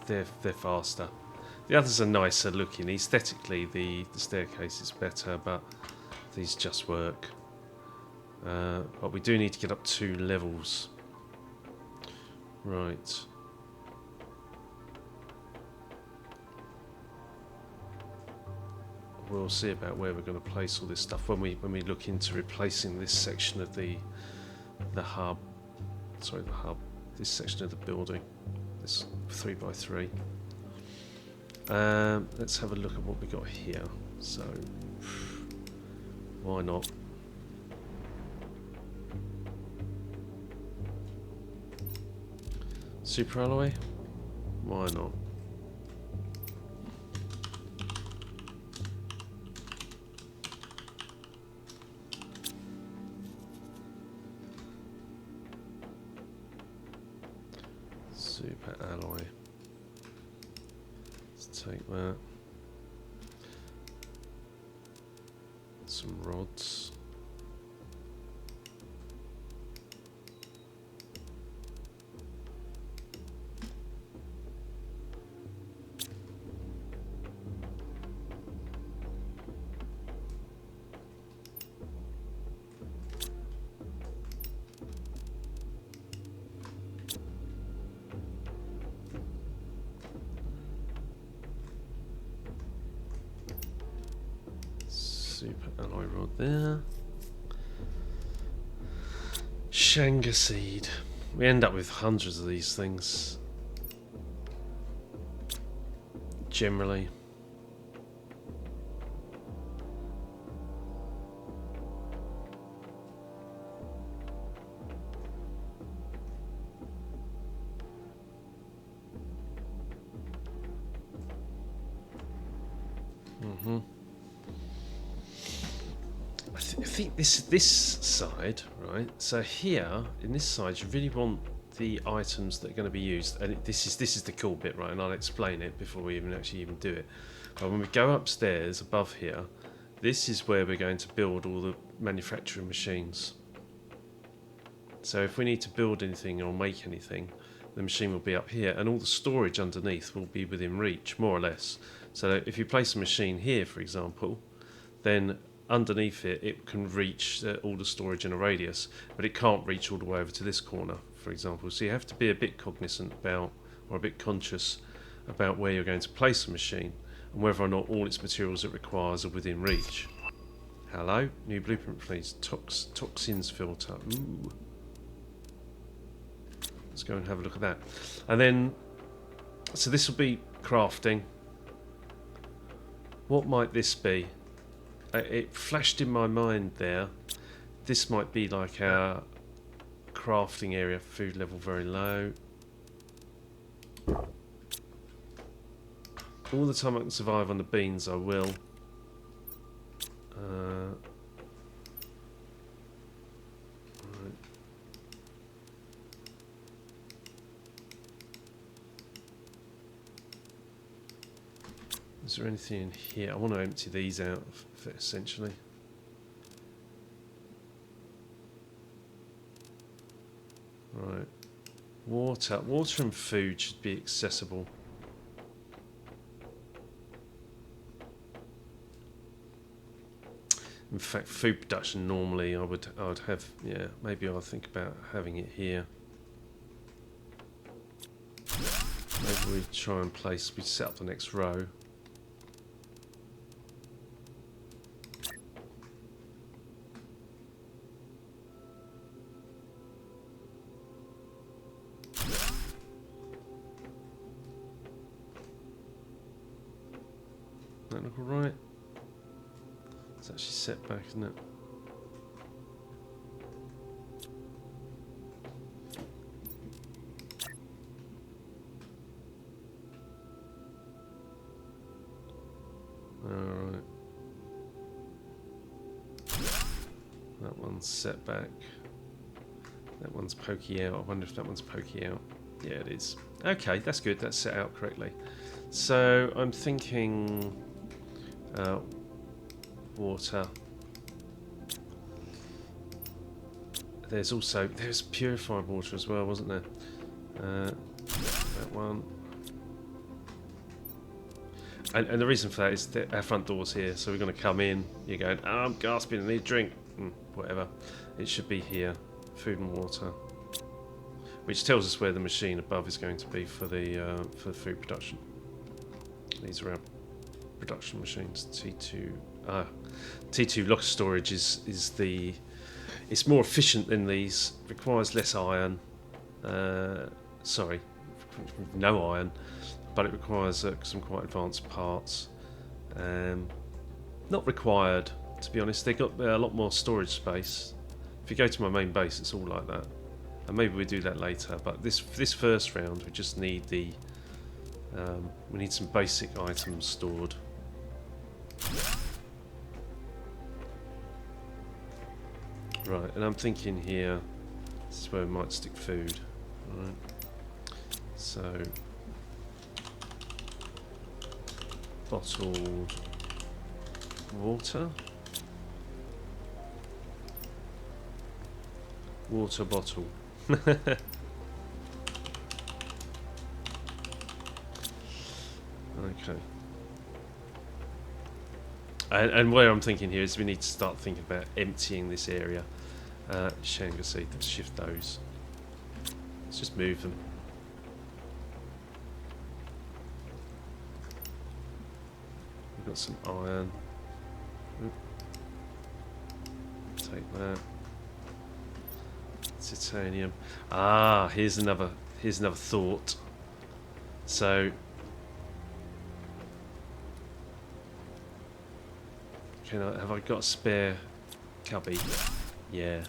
they're faster. The others are nicer looking. Aesthetically, the staircase is better, but these just work. But we do need to get up 2 levels. Right. We'll see about where we're going to place all this stuff when we look into replacing this section of the hub. Sorry, the hub. This section of the building. This 3x3. Let's have a look at what we got here. So, why not? Superalloy? Why not? Superalloy. take that. Some rods. Super alloy rod there. Shanga seed. We end up with hundreds of these things. Generally. I think this side, right? So here, in this side, you really want the items that are going to be used, and this is the cool bit, right? And I'll explain it before we even do it. But when we go upstairs above here, this is where we're going to build all the manufacturing machines. So if we need to build anything or make anything, the machine will be up here, and all the storage underneath will be within reach, more or less. So if you place a machine here, for example, then underneath it, it can reach all the storage in a radius, but it can't reach all the way over to this corner, for example. So you have to be a bit cognizant about, or a bit conscious about where you're going to place a machine, and whether or not all its materials it requires are within reach. Hello, new blueprint please. Toxins filter. Ooh. Let's go and have a look at that. And then, so this will be crafting. What might this be? It flashed in my mind there. This might be like our crafting area. Food level very low. All the time I can survive on the beans, I will. Right. Is there anything in here? I want to empty these out, essentially. Right. Water and food should be accessible. In fact, food production normally I would have, yeah, maybe I'll think about having it here. Maybe we try and we set up the next row. That look alright? It's actually set back, isn't it? Alright. That one's set back. That one's pokey out. I wonder if that one's pokey out. Yeah, it is. Okay, that's good. That's set out correctly. So I'm thinking water. There's purified water as well, wasn't there? That one. And the reason for that is that our front door's here, so we're going to come in. You're going, oh, I'm gasping, I need a drink. Whatever. It should be here. Food and water. Which tells us where the machine above is going to be for the food production. These are our production machines. T2 locker storage is the. It's more efficient than these. Requires less iron. Sorry, no iron, but it requires some quite advanced parts. Not required, to be honest. They've got a lot more storage space. If you go to my main base, it's all like that. And maybe we do that later. But this first round, we just need the. We need some basic items stored. Right, and I'm thinking here, this is where we might stick food. Right. So bottled water. Water bottle. Okay. And where I'm thinking here is we need to start thinking about emptying this area. Shanga seed, let's shift those. Let's just move them. We've got some iron. Oop. Take that. Titanium. Ah, here's another thought. So have I got a spare cubby? Yeah.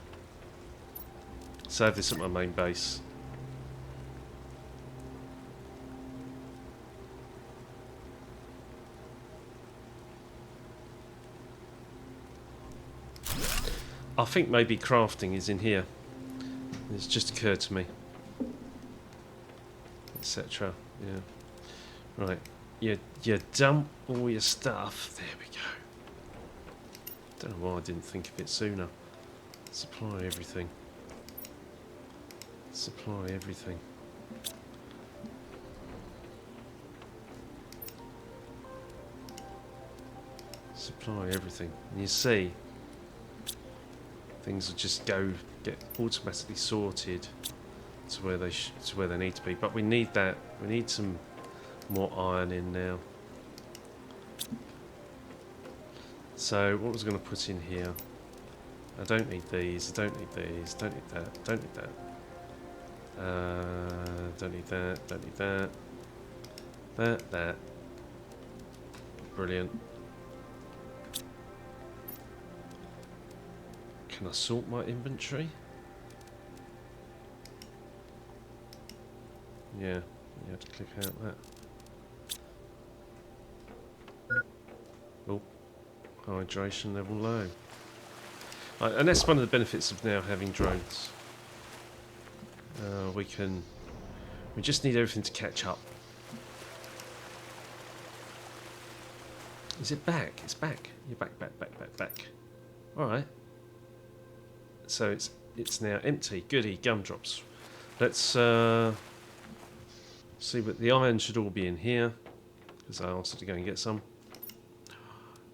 Save this at my main base. I think maybe crafting is in here. It's just occurred to me. Etc. Yeah. Right. You dump all your stuff. There we go. Don't know why I didn't think of it sooner. Supply everything. Supply everything. Supply everything. And you see, things will just get automatically sorted to where they need to be. But we need that. We need some more iron in now. So what was I going to put in here? I don't need these. I don't need these. Don't need that. Don't need that. Don't need that. Don't need that. That. Brilliant. Can I sort my inventory? Yeah, you have to click out that. Oh, hydration level low. Right, and that's one of the benefits of now having drones. We just need everything to catch up. Is it back? It's back. You're back. Alright. So it's now empty. Goody, gumdrops. Let's see what the iron should all be in here, because I asked her to go and get some.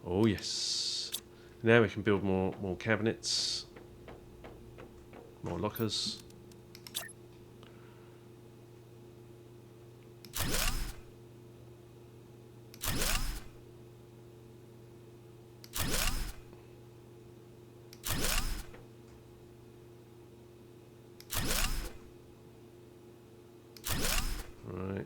Oh yes. Now we can build more cabinets, more lockers. Right.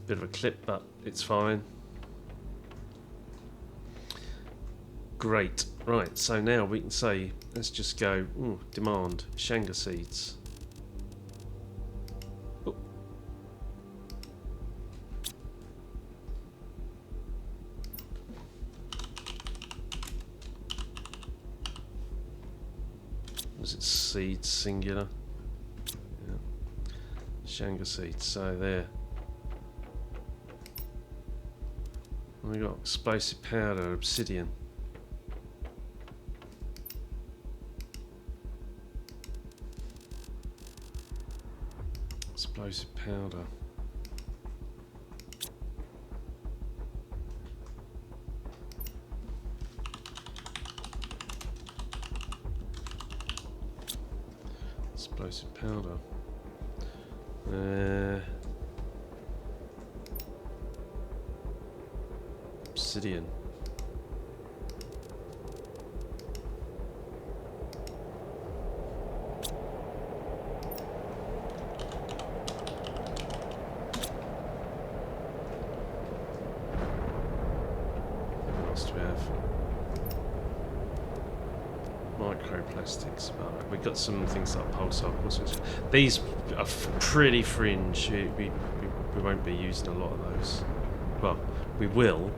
Bit of a clip, but it's fine. Great. Right, so now we can say, let's just go, demand, Shanga seeds. Oh. Was it seeds singular? Yeah. Shanga seeds, so there. We got explosive powder, obsidian. Explosive powder. Explosive powder. Obsidian. What else do we have? Microplastics. Right, we've got some things like pulsar. These are pretty fringe. We won't be using a lot of those. Well, we will,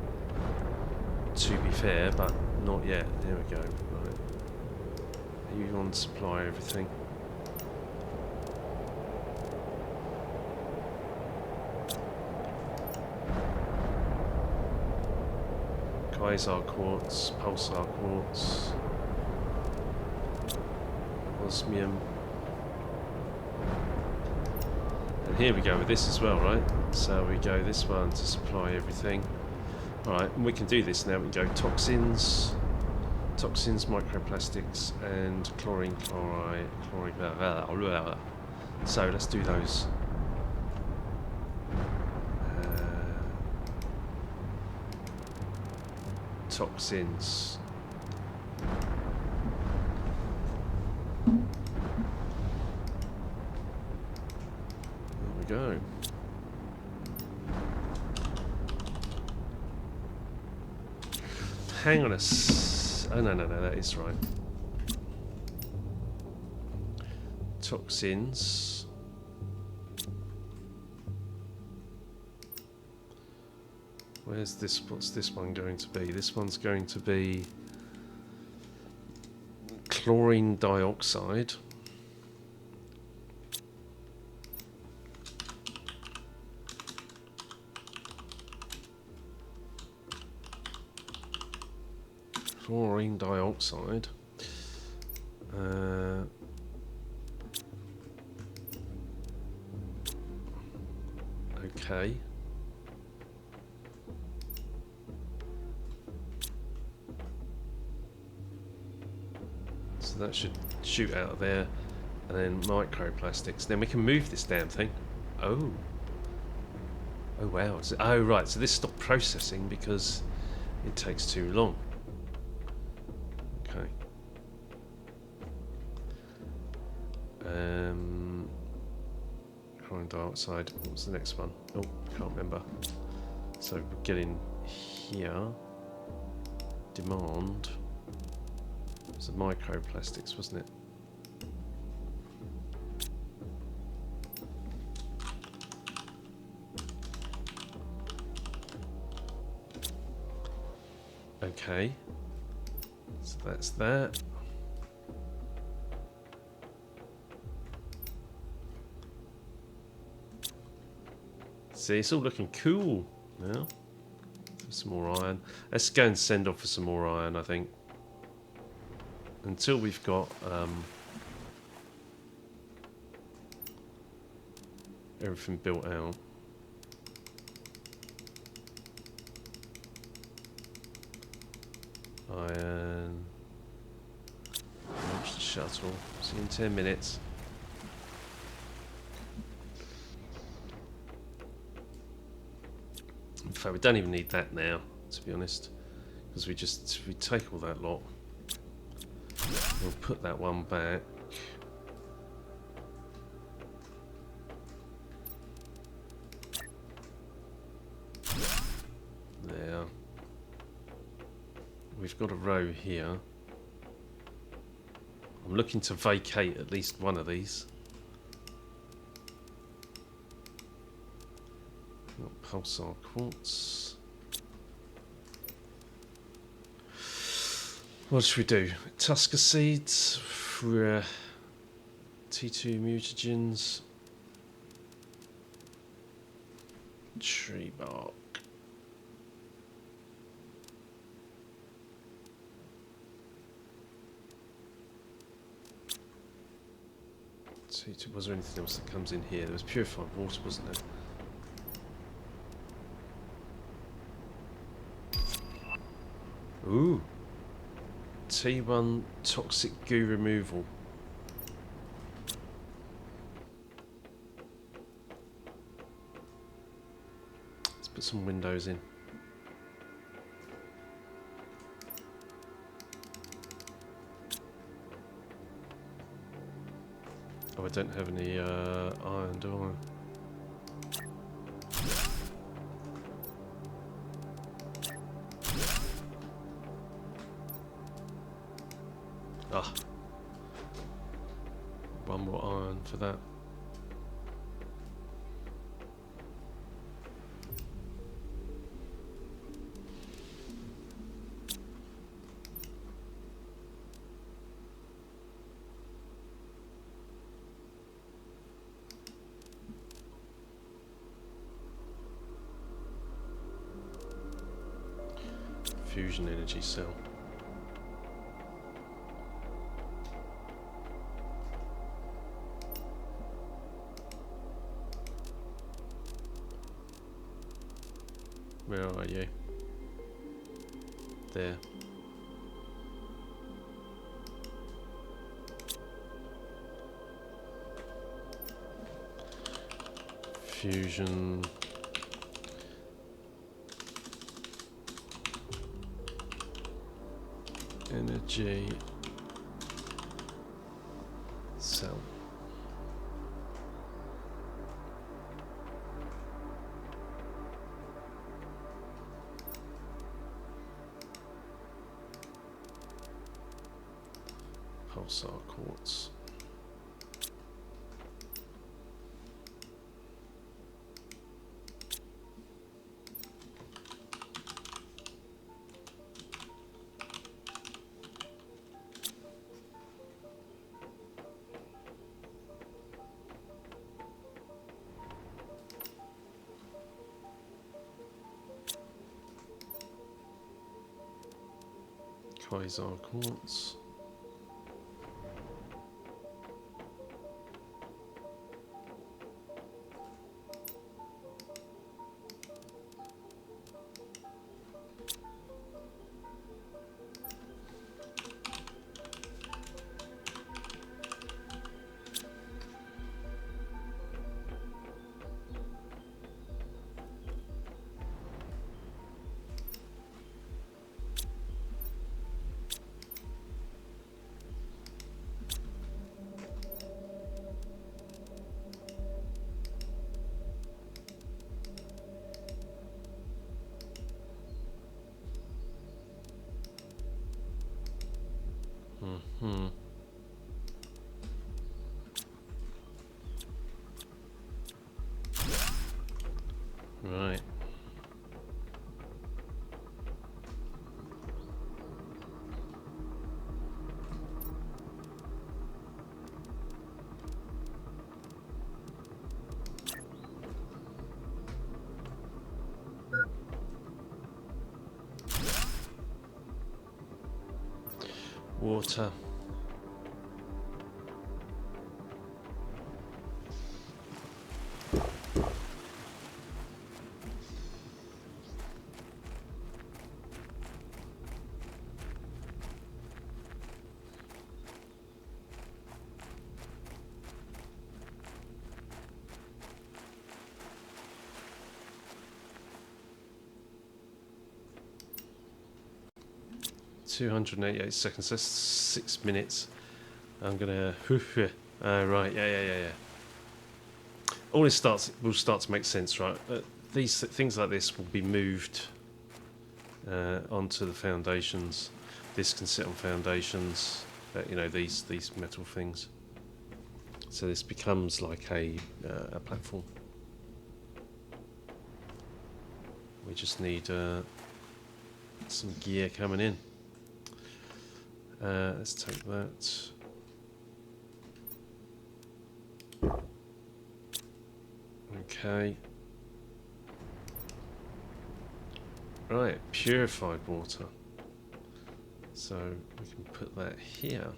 to be fair, but not yet. There we go. Right. You want to supply everything. quasar quartz, pulsar quartz, osmium. And here we go with this as well, right? So we go this one to supply everything. Alright, and we can do this now. We can go toxins, microplastics, and chlorine chloride. So let's do those. Toxins. There we go. Hang on a oh no, that is right. Toxins. Where's this? What's this one going to be? This one's going to be chlorine dioxide. Chlorine dioxide. Okay. So that should shoot out of there, and then microplastics. Then we can move this damn thing. Oh. Oh wow. Oh right. So this stopped processing because it takes too long. Okay. Chlorine dioxide. What was the next one? Oh, can't remember. So we're getting here. Demand. It was the microplastics, wasn't it? Okay. So that's that. See, it's all looking cool now. Some more iron. Let's go and send off for some more iron, I think. Until we've got everything built out. Iron. Launch the shuttle. See you in 10 minutes. In fact, we don't even need that now, to be honest, because we take all that lot. We'll put that one back. There. We've got a row here. I'm looking to vacate at least one of these. Pulsar quartz. What should we do? Tusker seeds for T2 mutagens. Tree bark. T2. Was there anything else that comes in here? There was purified water, wasn't there? Ooh. T1 toxic goo removal. Let's put some windows in. Oh, I don't have any iron, do I? Ah, one more iron for that. fusion energy cell. Where are you? There. Fusion. Energy cell. Pulsar quartz. Quasar quartz. Hmm. Right. Water. $288. That's 6 minutes. I'm gonna. Right. Yeah. All this will start to make sense, right? These things like this will be moved onto the foundations. This can sit on foundations. You know, these metal things. So this becomes like a platform. We just need some gear coming in. Let's take that. Okay. Right, purified water. So we can put that here.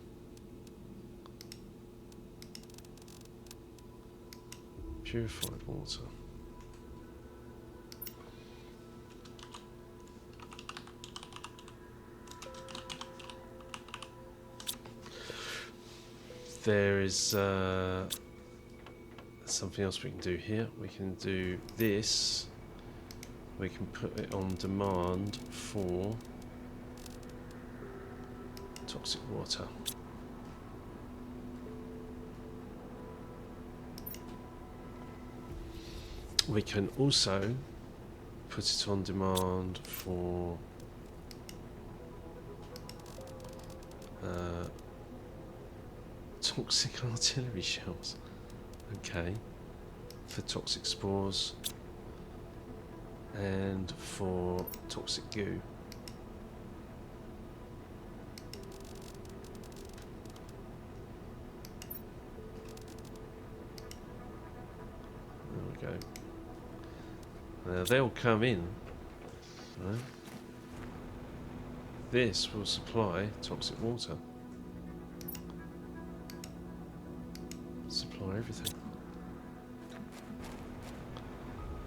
Purified water. There is something else we can do here. We can do this. We can put it on demand for toxic water. We can also put it on demand for toxic artillery shells. Okay. For toxic spores and for toxic goo. There we go. Now they'll come in, right? this will supply toxic water. Supply everything.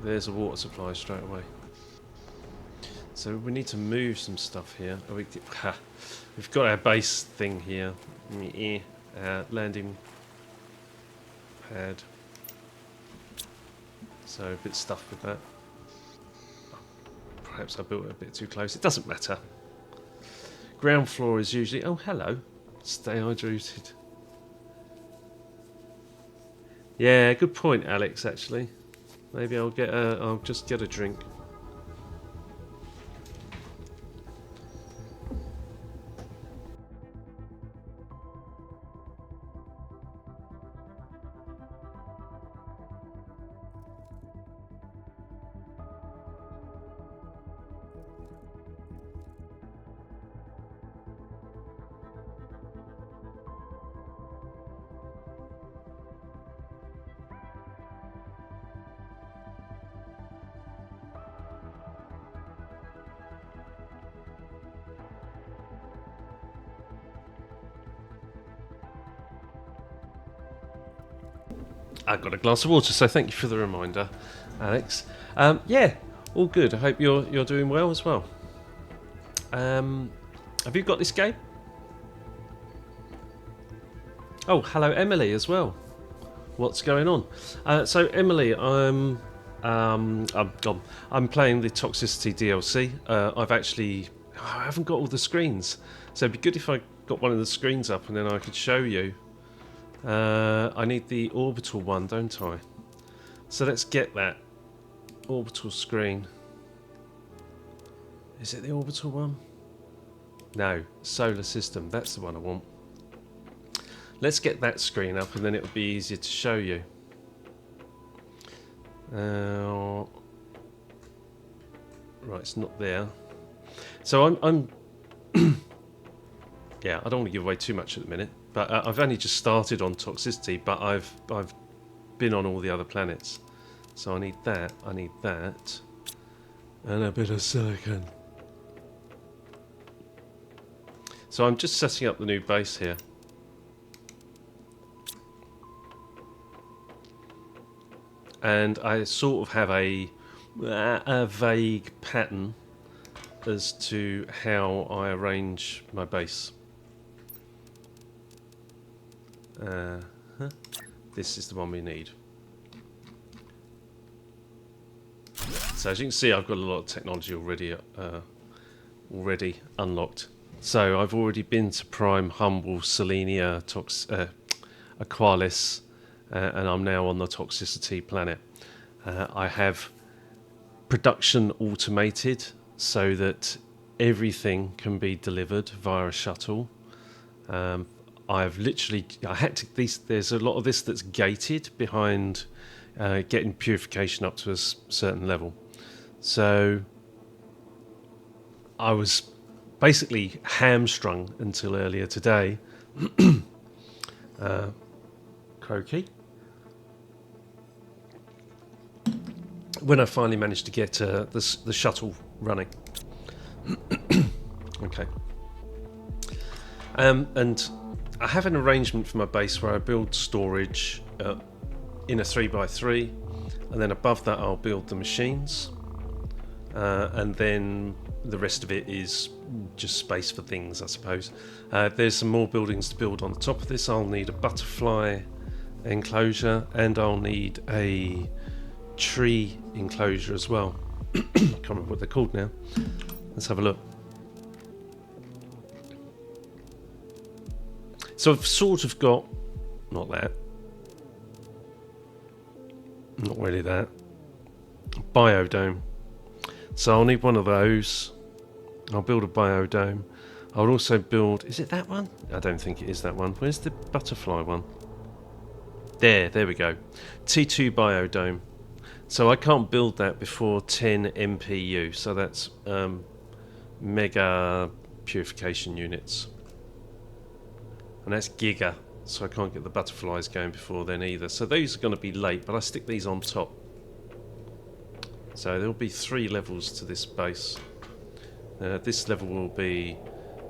There's a water supply straight away. So we need to move some stuff here. Oh, we've got our base thing here. Landing pad. So a bit stuffed with that. Perhaps I built it a bit too close. It doesn't matter. Ground floor is usually... Oh, hello. Stay hydrated. Yeah, good point, Alex, actually. Maybe I'll just get a drink. I've got a glass of water, so thank you for the reminder, Alex. Yeah, all good. I hope you're doing well as well. Have you got this game? Oh, hello, Emily, as well. What's going on? So, Emily, I'm playing the Toxicity DLC. I haven't got all the screens, so it'd be good if I got one of the screens up and then I could show you. I need the orbital one, don't I? So let's get that orbital screen. Is it the orbital one? No, solar system. That's the one I want. Let's get that screen up and then it'll be easier to show you. Right, it's not there. So I'm yeah, I don't want to give away too much at the minute, but I've only just started on Toxicity, but I've been on all the other planets. So I need that, and a bit of silicon. So I'm just setting up the new base here. And I sort of have a vague pattern as to how I arrange my base. This is the one we need. So as you can see, I've got a lot of technology already unlocked. So I've already been to Prime, Humble, Selenia, Aqualis, and I'm now on the Toxicity planet. I have production automated so that everything can be delivered via a shuttle. There's a lot of this that's gated behind getting purification up to a certain level. So I was basically hamstrung until earlier today. Croaky. When I finally managed to get the shuttle running. Okay. And I have an arrangement for my base where I build storage in a 3x3, and then above that I'll build the machines, and then the rest of it is just space for things, I suppose. There's some more buildings to build on the top of this. I'll need a butterfly enclosure, and I'll need a tree enclosure as well. Can't remember what they're called now. Let's have a look. So I've sort of got, not that, not really that, biodome. So I'll need one of those. I'll build a biodome. I'll also build, is it that one? I don't think it is that one. Where's the butterfly one? There we go. T2 biodome. So I can't build that before 10 MPU. So that's mega purification units. And that's giga. So I can't get the butterflies going before then either. So those are going to be late, but I stick these on top. So there'll be 3 levels to this base. This level will be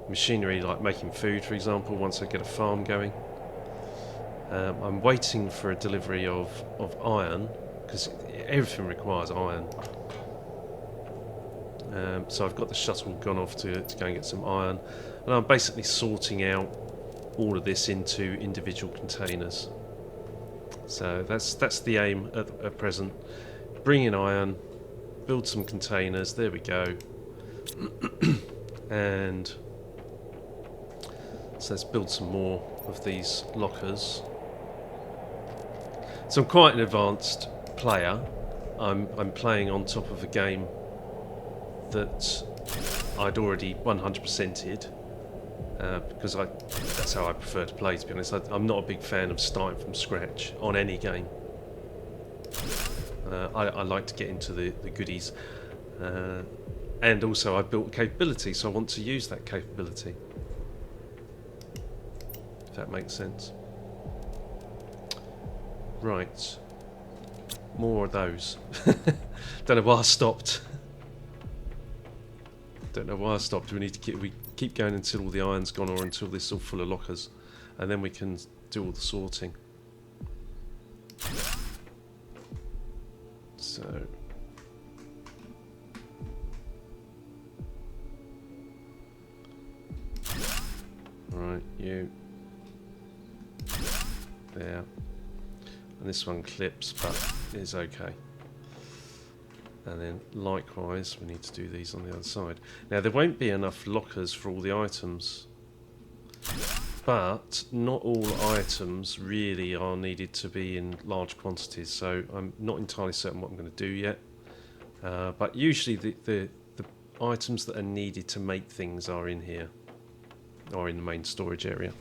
machinery like making food, for example, once I get a farm going. I'm waiting for a delivery of iron, because everything requires iron. So I've got the shuttle gone off to go and get some iron, and I'm basically sorting out all of this into individual containers. So that's the aim at present. Bring in iron, build some containers, there we go. And so let's build some more of these lockers. So I'm quite an advanced player. I'm playing on top of a game that I'd already 100%ed, because that's how I prefer to play, to be honest. I'm not a big fan of starting from scratch on any game. I like to get into the goodies, and also I built a capability, so I want to use that capability, if that makes sense. Right, more of those. Don't know why I stopped. Don't know why I stopped. We need to keep going until all the iron's gone, or until this is all full of lockers, and then we can do all the sorting. So right, you there, and this one clips, but is okay. And then likewise, we need to do these on the other side. Now there won't be enough lockers for all the items, but not all items really are needed to be in large quantities, so I'm not entirely certain what I'm going to do yet. But usually the items that are needed to make things are in here, or in the main storage area.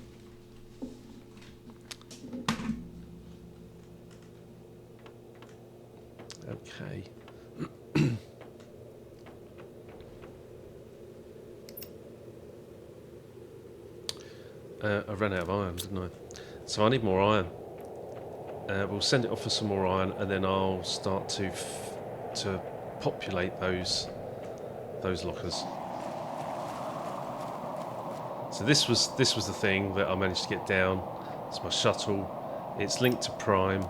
Okay. I ran out of iron, didn't I? So I need more iron. We'll send it off for some more iron, and then I'll start to populate those lockers. So this was the thing that I managed to get down. It's my shuttle. It's linked to Prime.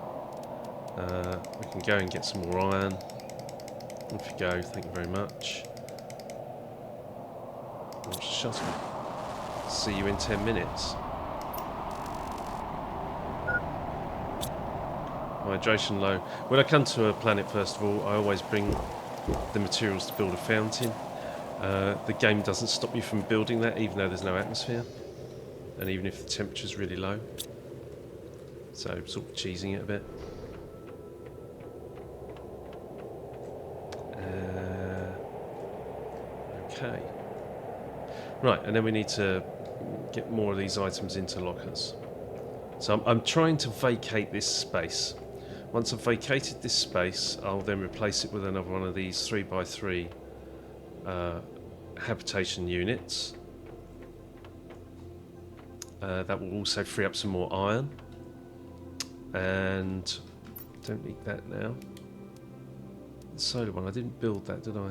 We can go and get some more iron. Off you go. Thank you very much. Launch the shuttle. See you in 10 minutes. Hydration low. When I come to a planet, first of all, I always bring the materials to build a fountain. The game doesn't stop you from building that, even though there's no atmosphere, and even if the temperature's really low. So sort of cheesing it a bit. Okay. Right, and then we need to get more of these items into lockers. So I'm trying to vacate this space. Once I've vacated this space, I'll then replace it with another one of these 3x3 habitation units. That will also free up some more iron. And don't need that now. The solar one, I didn't build that, did I?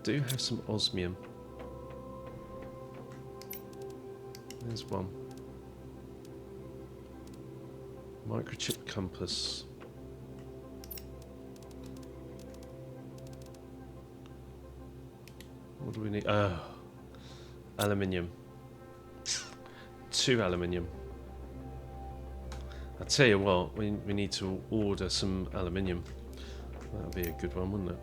Do have some osmium. There's one. Microchip compass. What do we need? Oh, aluminium. 2 aluminium. I tell you what, we need to order some aluminium. That would be a good one, wouldn't it?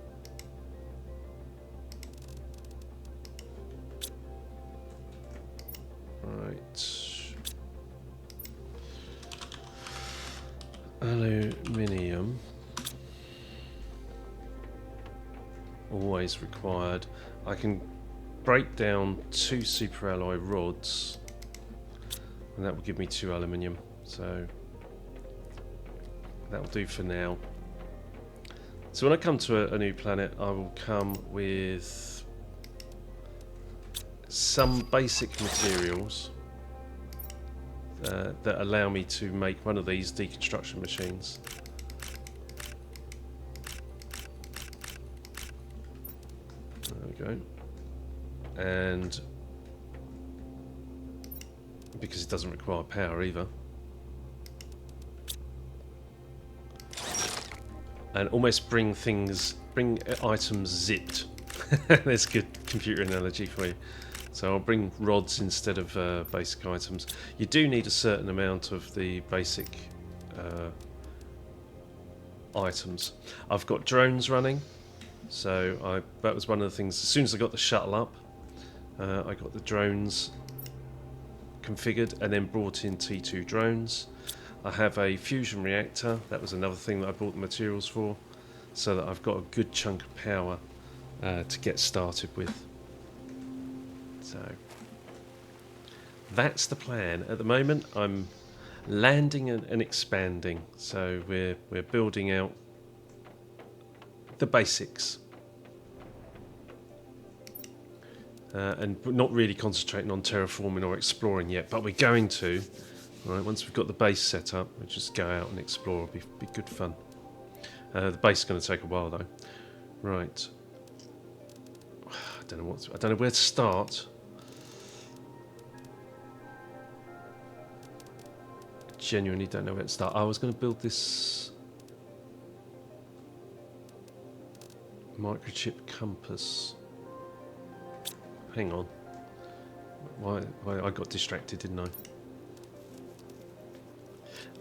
Right. Aluminium. Always required. I can break down 2 superalloy rods, and that will give me 2 aluminium. So that'll do for now. So when I come to a new planet, I will come with some basic materials that allow me to make one of these deconstruction machines. There we go. and because it doesn't require power either. And almost bring items zipped. There's a good computer analogy for you. So I'll bring rods instead of basic items. You do need a certain amount of the basic items. I've got drones running, so that was one of the things. As soon as I got the shuttle up, I got the drones configured and then brought in T2 drones. I have a fusion reactor. That was another thing that I bought the materials for, so that I've got a good chunk of power to get started with. So that's the plan. At the moment I'm landing and expanding, so we're building out the basics and not really concentrating on terraforming or exploring yet, but we're going to. Right, once we've got the base set up, we'll just go out and explore. It'll be good fun. The base is going to take a while though. Right. I don't know where to start. Genuinely don't know where to start. I was going to build this microchip compass. Hang on. Why I got distracted, didn't I?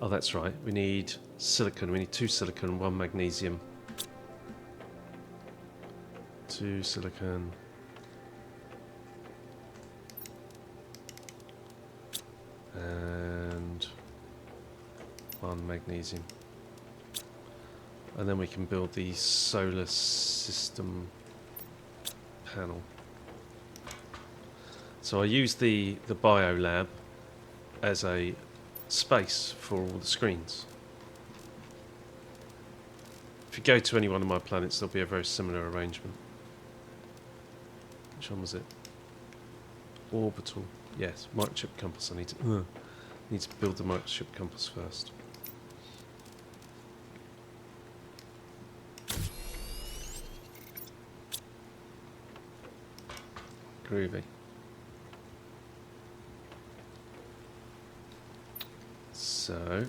Oh, that's right. We need silicon. We need 2 silicon, 1 magnesium. 2 silicon. And 1 magnesium. And then we can build the solar system panel. So I use the biolab as a space for all the screens. If you go to any one of my planets, there'll be a very similar arrangement. Which one was it? Orbital. Yes, microchip compass. I need to build the microchip compass first. Groovy. So,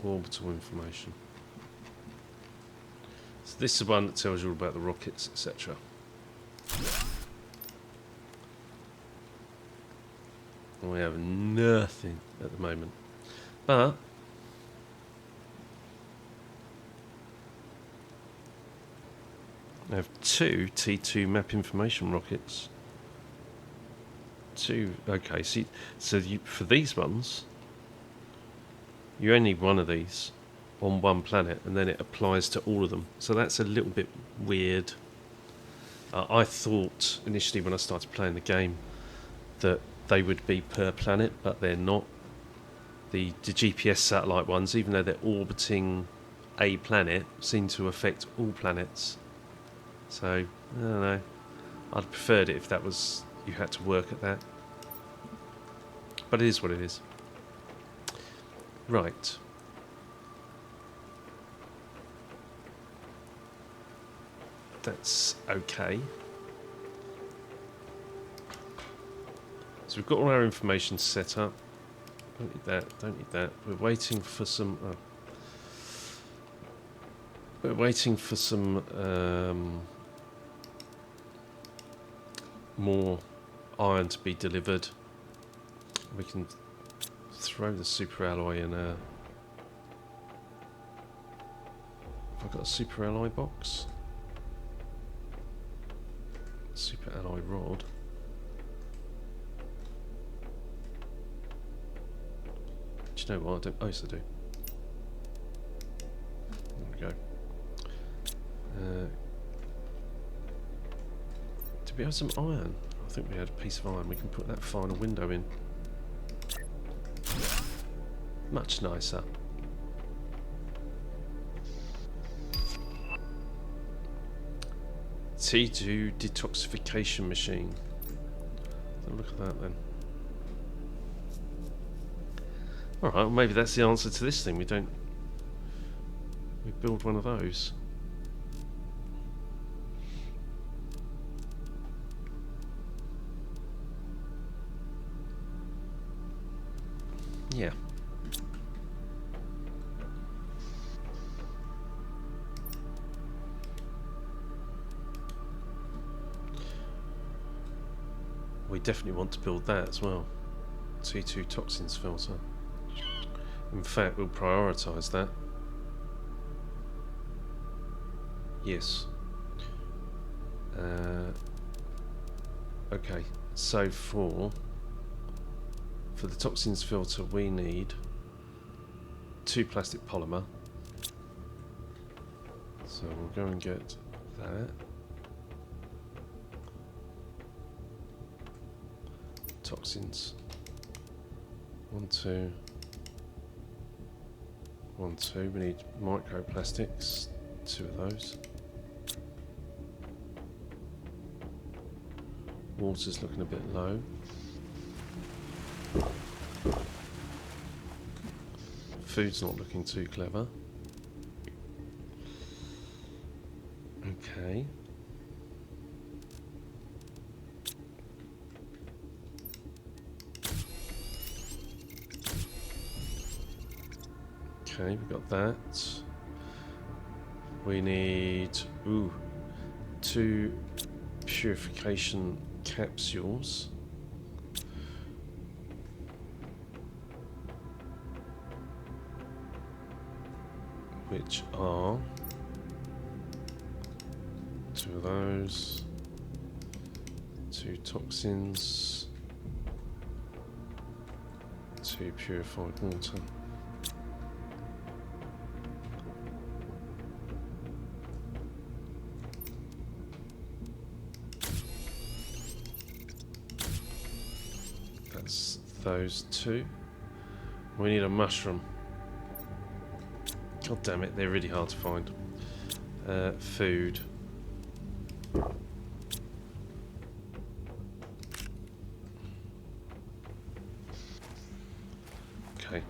orbital information. So this is the one that tells you all about the rockets, etc. We have nothing at the moment, but I have 2 T2 map information rockets. 2. Okay, so for these ones, you only need one of these on one planet, and then it applies to all of them. So that's a little bit weird. I thought initially when I started playing the game that they would be per planet, but they're not. The GPS satellite ones, even though they're orbiting a planet, seem to affect all planets. So I don't know. I'd preferred it if that was, you had to work at that. But it is what it is. Right. That's okay. So we've got all our information set up. Don't need that, don't need that. We're waiting for some... we're waiting for some more iron to be delivered. We can throw the super alloy in a... Have I got a super alloy box? Super alloy rod. Do you know what? I don't... Oh, yes, I do. There we go. Did we have some iron? I think we had a piece of iron. We can put that final window in. Much nicer. T2 detoxification machine. Have a look at that then. Alright, well maybe that's the answer to this thing. We build one of those. here. We definitely want to build that as well. T2 toxins filter. In fact, we'll prioritise that. Yes. Okay, so for the toxins filter we need 2 plastic polymer. So we'll go and get that. Toxins. 1, 2. 1, 2. We need microplastics. 2 of those. Water's looking a bit low. Food's not looking too clever. Okay. Okay, we've got that. We need 2 purification capsules. Which are 2 of those, 2 toxins, 2 purified water. That's those 2. We need a mushroom. God damn it, they're really hard to find. Food. Okay.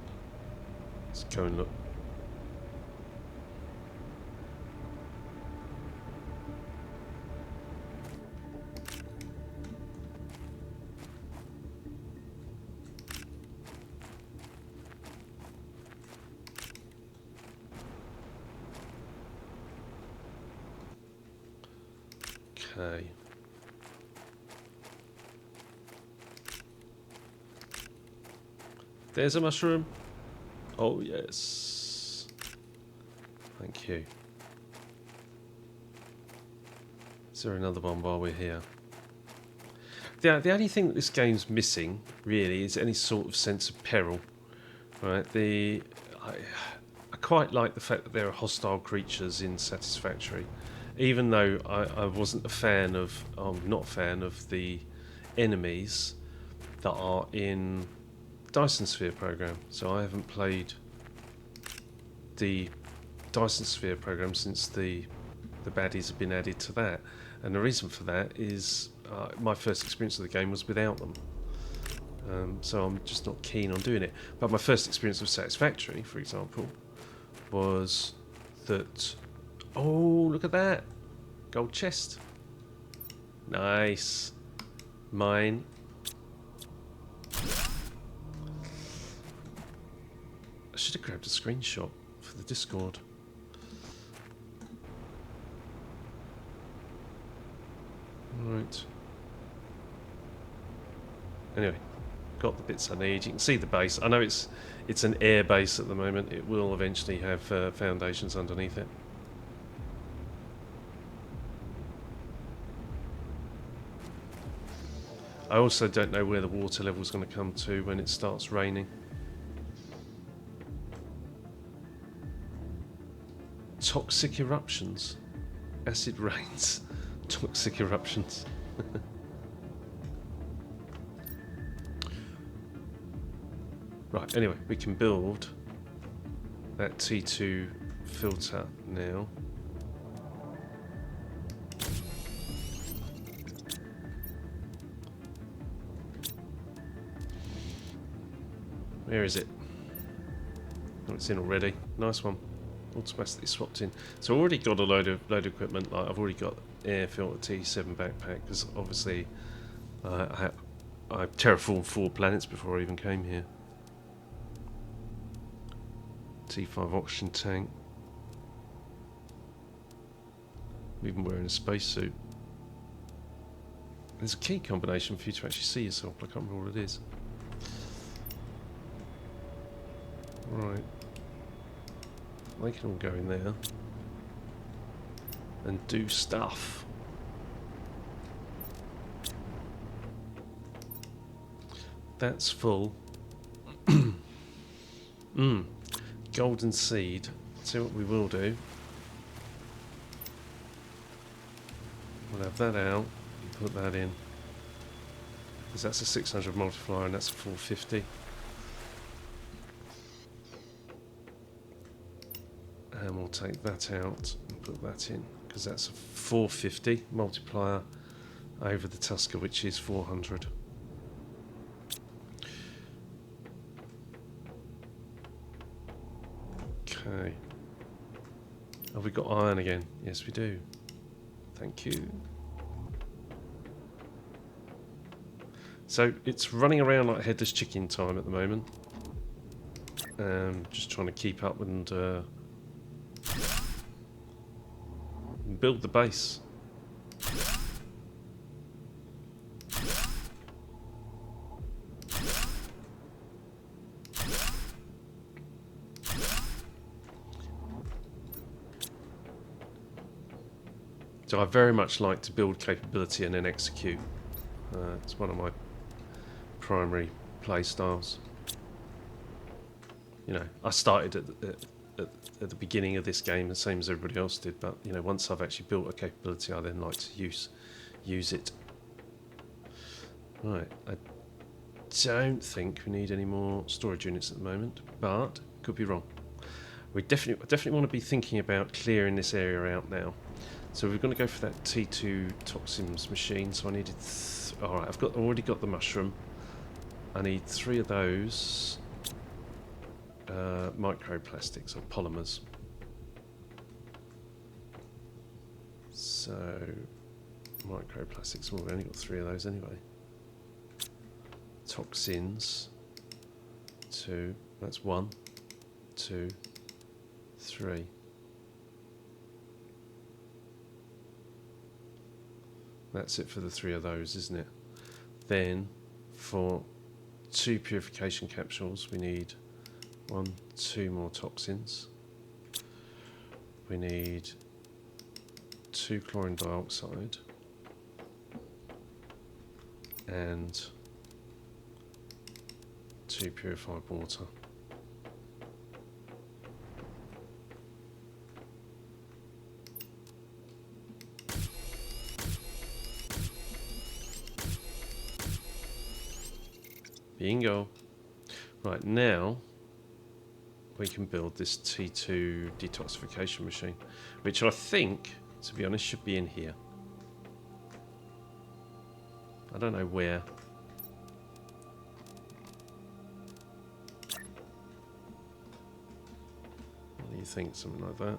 Let's go and look. Okay. There's a mushroom. Oh yes. Thank you. Is there another one while we're here? The only thing that this game's missing, really, is any sort of sense of peril. Right? I quite like the fact that there are hostile creatures in Satisfactory. Even though I wasn't a fan of, I'm not a fan of the enemies that are in Dyson Sphere program. So I haven't played the Dyson Sphere program since the baddies have been added to that. And the reason for that is my first experience of the game was without them. So I'm just not keen on doing it. But my first experience of Satisfactory, for example, was that... Oh, look at that. Gold chest. Nice. Mine. I should have grabbed a screenshot for the Discord. Right. Anyway, got the bits I need. You can see the base. I know it's an air base at the moment. It will eventually have foundations underneath it. I also don't know where the water level is going to come to when it starts raining. Toxic eruptions. Acid rains. Toxic eruptions. Right, anyway, we can build that T2 filter now. Where is it? Oh, it's in already. Nice one. Automatically swapped in. So I already got a load of equipment. Like I've already got air filter T7 backpack because obviously I terraformed 4 planets before I even came here. T5 oxygen tank. Even wearing a spacesuit. There's a key combination for you to actually see yourself, but I can't remember what it is. Right. They can all go in there and do stuff. That's full. Golden seed. See what we will do. We'll have that out and put that in. Because that's a 600 multiplier and that's a 450. And we'll take that out and put that in. Because that's a 450 multiplier over the Tusker, which is 400. Okay. Have we got iron again? Yes, we do. Thank you. So it's running around like headless chicken time at the moment. Just trying to keep up and build the base. So I very much like to build capability and then execute. It's one of my primary play styles. You know, I started at the beginning of this game the same as everybody else did, but you know, once I've actually built a capability, I then like to use it. Right, I don't think we need any more storage units at the moment, but could be wrong. We definitely want to be thinking about clearing this area out now. So we're going to go for that T2 toxins machine. So I needed, all right, I've already got the mushroom. I need 3 of those microplastics or polymers. So microplastics. Well, we've only got 3 of those anyway. Toxins. 2. That's 1, 2, 3. That's it for the 3 of those, isn't it? Then, for 2 purification capsules, we need 1, 2 more toxins. We need 2 chlorine dioxide and 2 purified water. Bingo. Right, now we can build this T2 detoxification machine, which I think, to be honest, should be in here. I don't know where. What do you think? Something like that.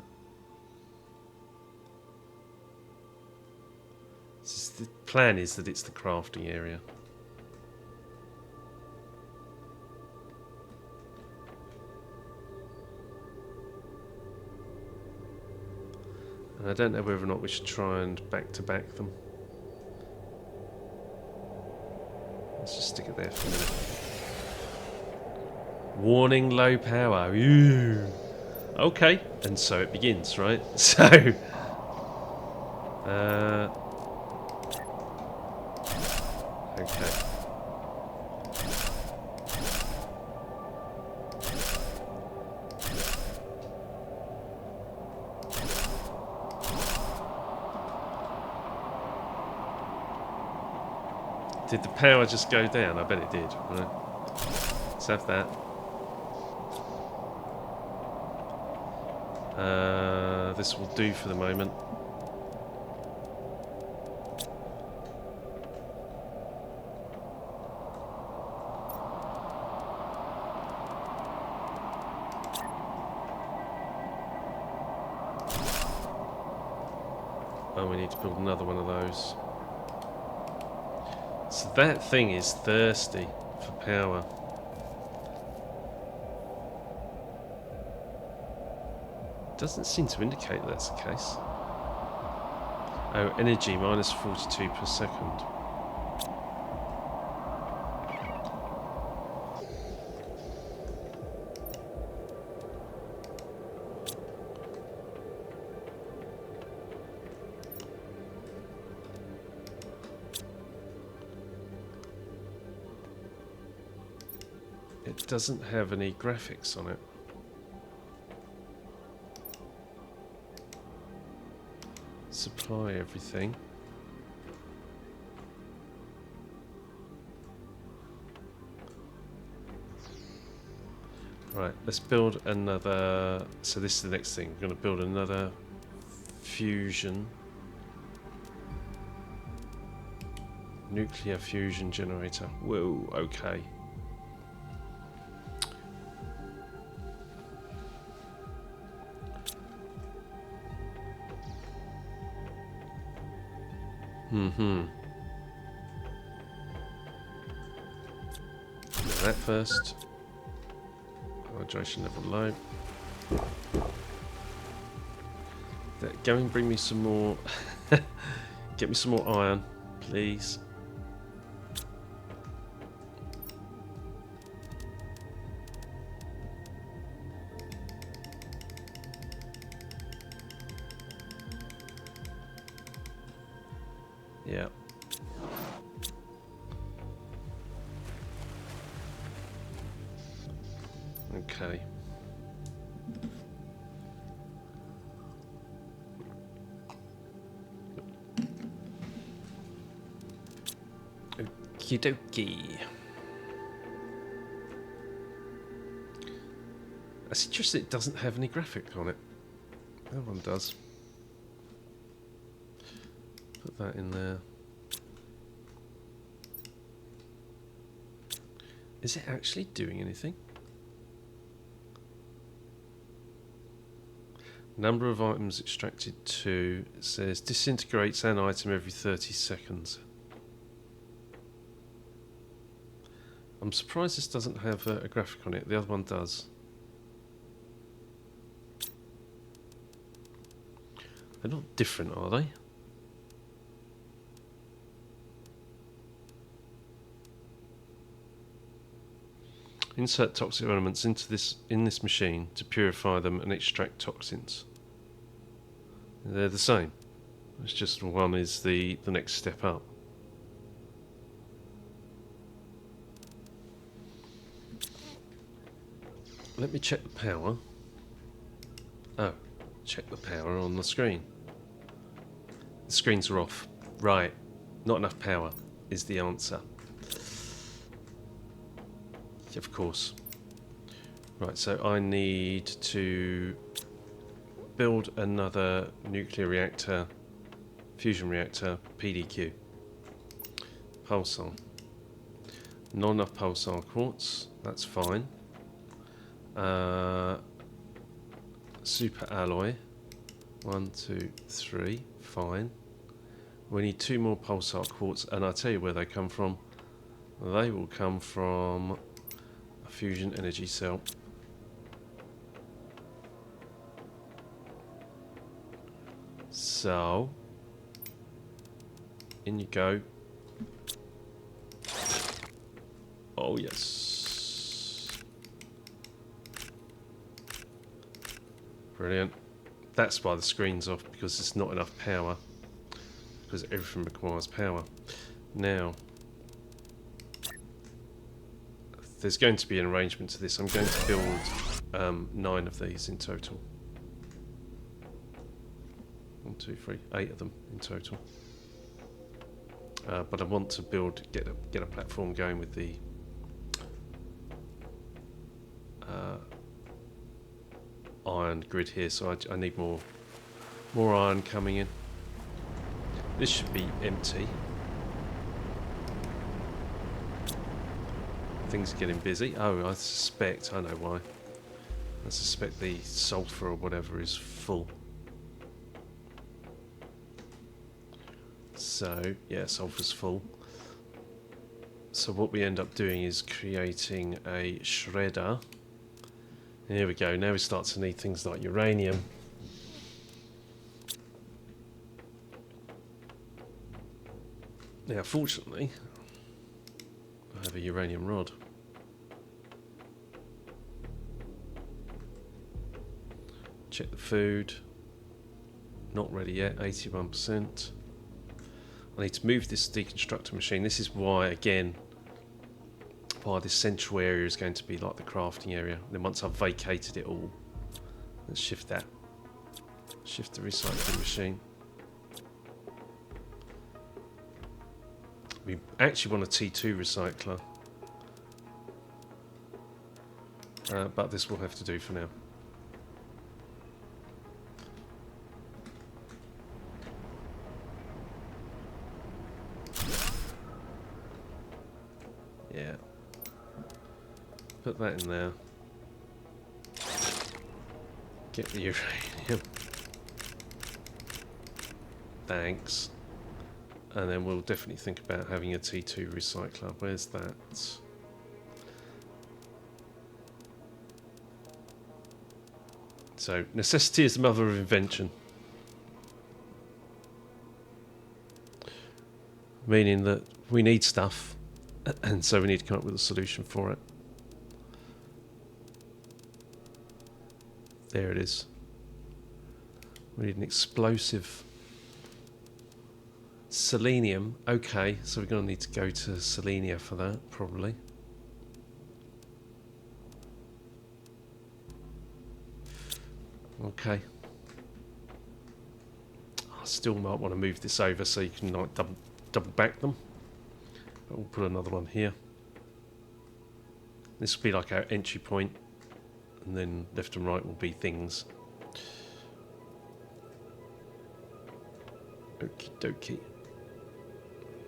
The plan is that it's the crafting area. And I don't know whether or not we should try and back-to-back them. Let's just stick it there for a minute. Warning, low power. Ew. Okay, and so it begins, right? So, okay. Did the power just go down? I bet it did. Right. Let's have that. This will do for the moment. Oh, we need to build another one of those. So that thing is thirsty for power. Doesn't seem to indicate that's the case. Oh, energy minus 42 per second. It doesn't have any graphics on it. Supply everything. Right, let's build another. So this is the next thing. We're going to build another fusion. Nuclear fusion generator. Whoa, okay. That first. Hydration level low. Go and bring me some more. Get me some more iron, please. Yeah. Okay. Okie dokie. It's interesting it doesn't have any graphic on it. That one does. Put that in there. Is it actually doing anything? Number of items extracted 2. It says disintegrates an item every 30 seconds. I'm surprised this doesn't have a graphic on it. The other one does. They're not different, are they? Insert toxic elements into this machine to purify them and extract toxins. They're the same. It's just one is the next step up. Let me check the power. Oh, check the power on the screen. The screens are off. Right, not enough power is the answer. Of course. Right, so I need to build another nuclear reactor, fusion reactor, PDQ. Pulsar. Not enough pulsar quartz, that's fine. Super alloy. 1, 2, 3, fine. We need 2 more pulsar quartz, and I'll tell you where they come from. They will come from fusion energy cell. So, in you go. Oh yes. Brilliant. That's why the screen's off, because it's not enough power. Because everything requires power. Now, there's going to be an arrangement to this. I'm going to build 9 of these in total. 1, 2, 3, 8 of them in total. But I want to get a platform going with the iron grid here. So I need more iron coming in. This should be empty. Things are getting busy. Oh, I know why. I suspect the sulfur or whatever is full. So, yeah, sulfur's full. So what we end up doing is creating a shredder. And here we go. Now we start to need things like uranium. Now, fortunately, I have a uranium rod. Check the food. Not ready yet, 81%. I need to move this deconstructor machine. This is why, again, why this central area is going to be like the crafting area. And then once I've vacated it all, let's shift that. Shift the recycling machine. We actually want a T2 recycler. But this will have to do for now. Yeah. Put that in there. Get the uranium. Thanks. And then we'll definitely think about having a T2 recycler. Where's that? So, necessity is the mother of invention. Meaning that we need stuff, and so we need to come up with a solution for it. There it is. We need an explosive. Selenium. Okay, so we're going to need to go to Selenia for that, probably. Okay. I still might want to move this over so you can like double back them. But we'll put another one here. This will be like our entry point, and then left and right will be things. Okie dokie.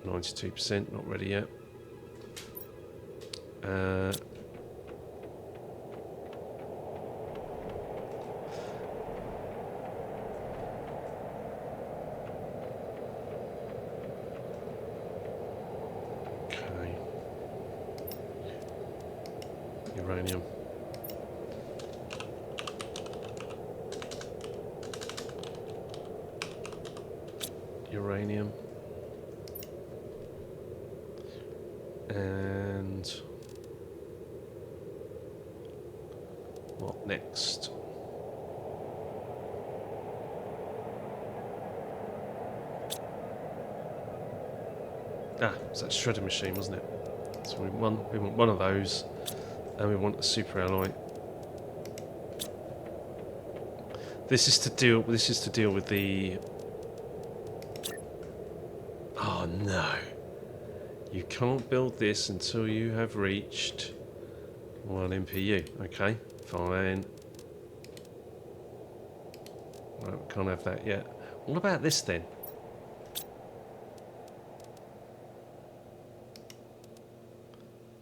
92%, not ready yet. Okay. Uranium. Uranium. And what next? It's that shredder machine, wasn't it? So we want one of those, and we want a super alloy. This is to deal with the. Oh no. You can't build this until you have reached 1 MPU. Okay, fine. Right, we can't have that yet. What about this then?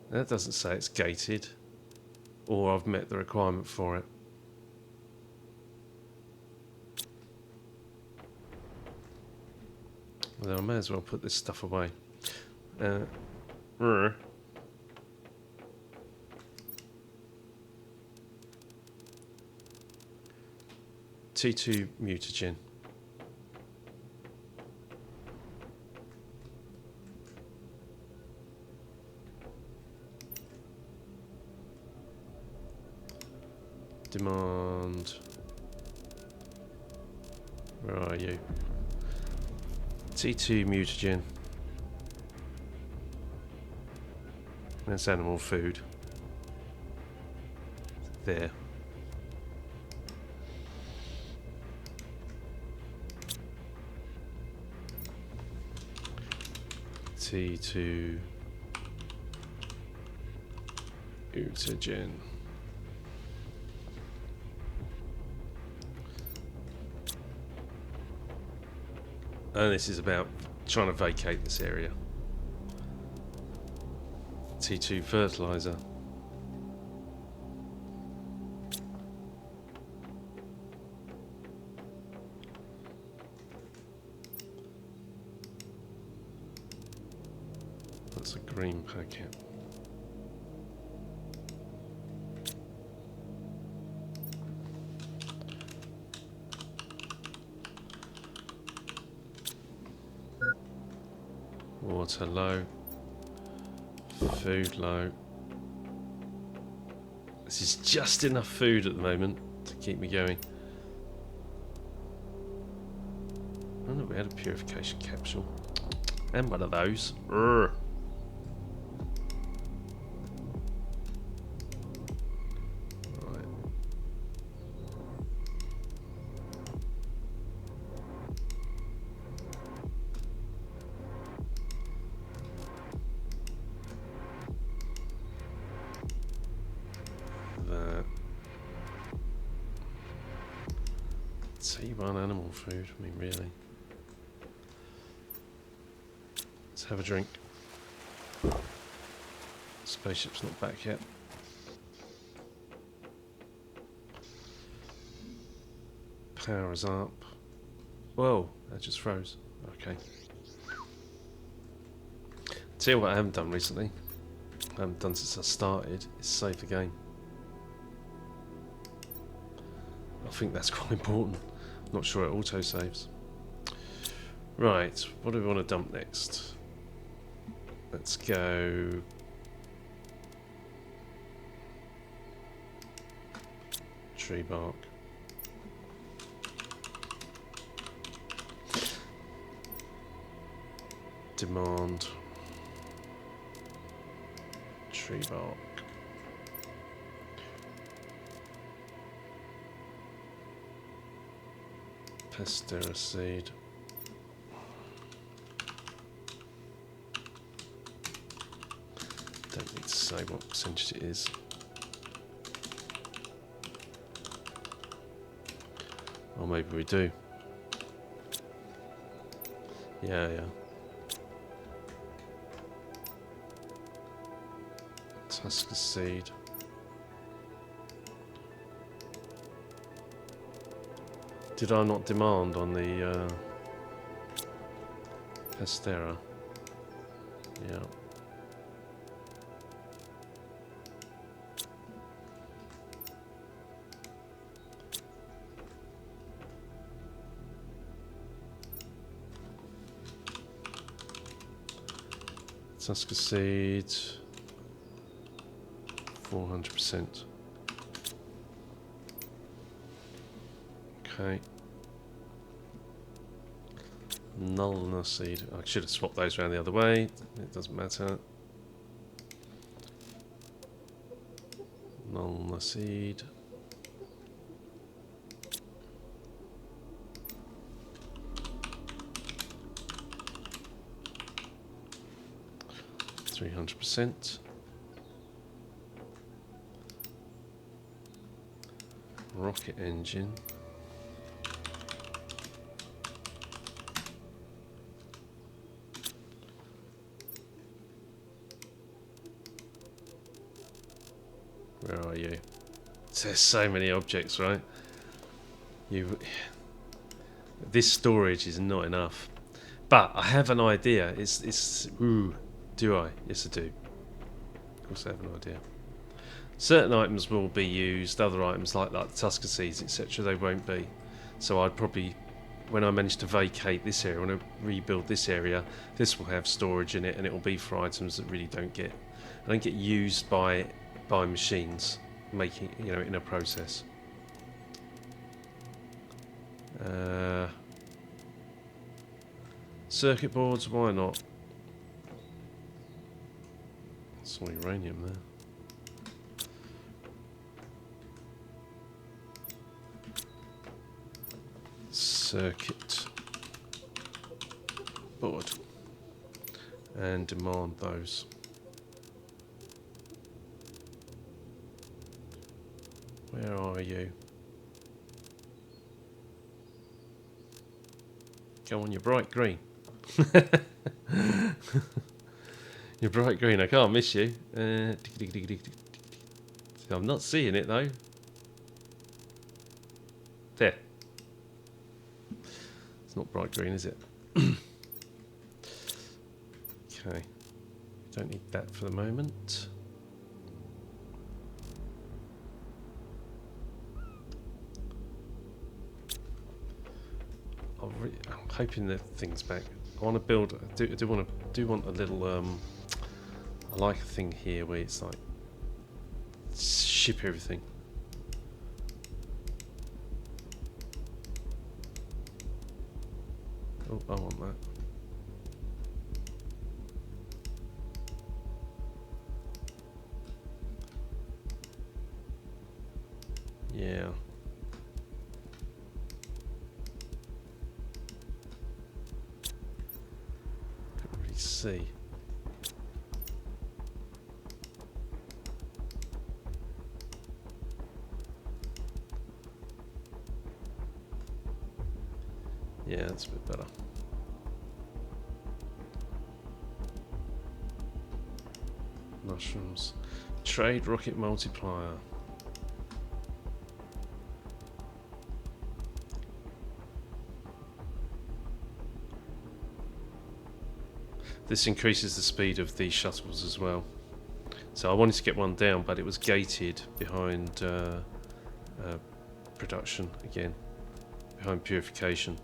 That doesn't say it's gated, or I've met the requirement for it. Well, I may as well put this stuff away. T2 mutagen. Demand. Where are you? T2 mutagen. That's animal food. There. T2 mutagen. And this is about trying to vacate this area. T2 fertilizer. That's a green packet. Water low. Food low. This is just enough food at the moment to keep me going. Oh no, we had a purification capsule. And one of those. Urgh. Right. That. T1 animal food. I mean, really. Let's have a drink. Spaceship's not back yet. Power is up. Whoa, that just froze. Okay. Tell you what I haven't done recently. I haven't done since I started. Is save the game. I think that's quite important. Not sure it auto saves. Right, what do we want to dump next? Let's go. Tree bark. Demand. Tree bark. Pastera seed. Don't need to say what percentage it is. Or maybe we do. Yeah. Tusker seed. Did I not demand on the Pastera? Yeah. Tusker seed. 400%. Okay. Nullna seed. I should have swapped those around the other way. It doesn't matter. Nullna seed. %. Rocket engine. Where are you? There's so many objects, right? This storage is not enough. But I have an idea. Ooh, do I? Yes, I do. Of course I have an idea. Certain items will be used, other items like the Tusker seeds, etc., they won't be. So I'd probably, when I manage to vacate this area, when I rebuild this area, this will have storage in it, and it will be for items that really don't get used by machines, making, in a process. Circuit boards, why not? Saw uranium there. Circuit board and demand those. Where are you? Go on, you're bright green. You're bright green, I can't miss you. I'm not seeing it though. There. It's not bright green, is it? Okay. Don't need that for the moment. I'm hoping that thing's back I want to build. I do want a little. I like a thing here where it's like ship everything. Oh, I want that. Yeah. Can't really see. Yeah, that's a bit better. Mushrooms. Trade rocket multiplier. This increases the speed of these shuttles as well. So I wanted to get one down, but it was gated behind production again, behind purification.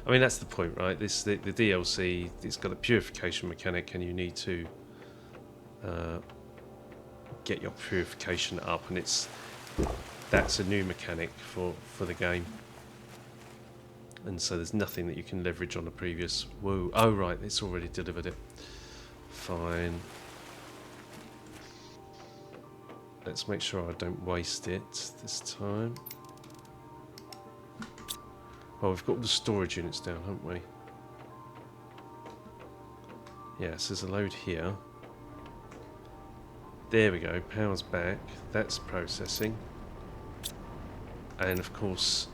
I mean, that's the point, right? The DLC, it's got a purification mechanic, and you need to get your purification up, and that's a new mechanic for the game. And so there's nothing that you can leverage on the previous. Whoa! Oh right, it's already delivered it. Fine. Let's make sure I don't waste it this time. Oh, we've got all the storage units down, haven't we? Yes, there's a load here. There we go, power's back. That's processing. And of course,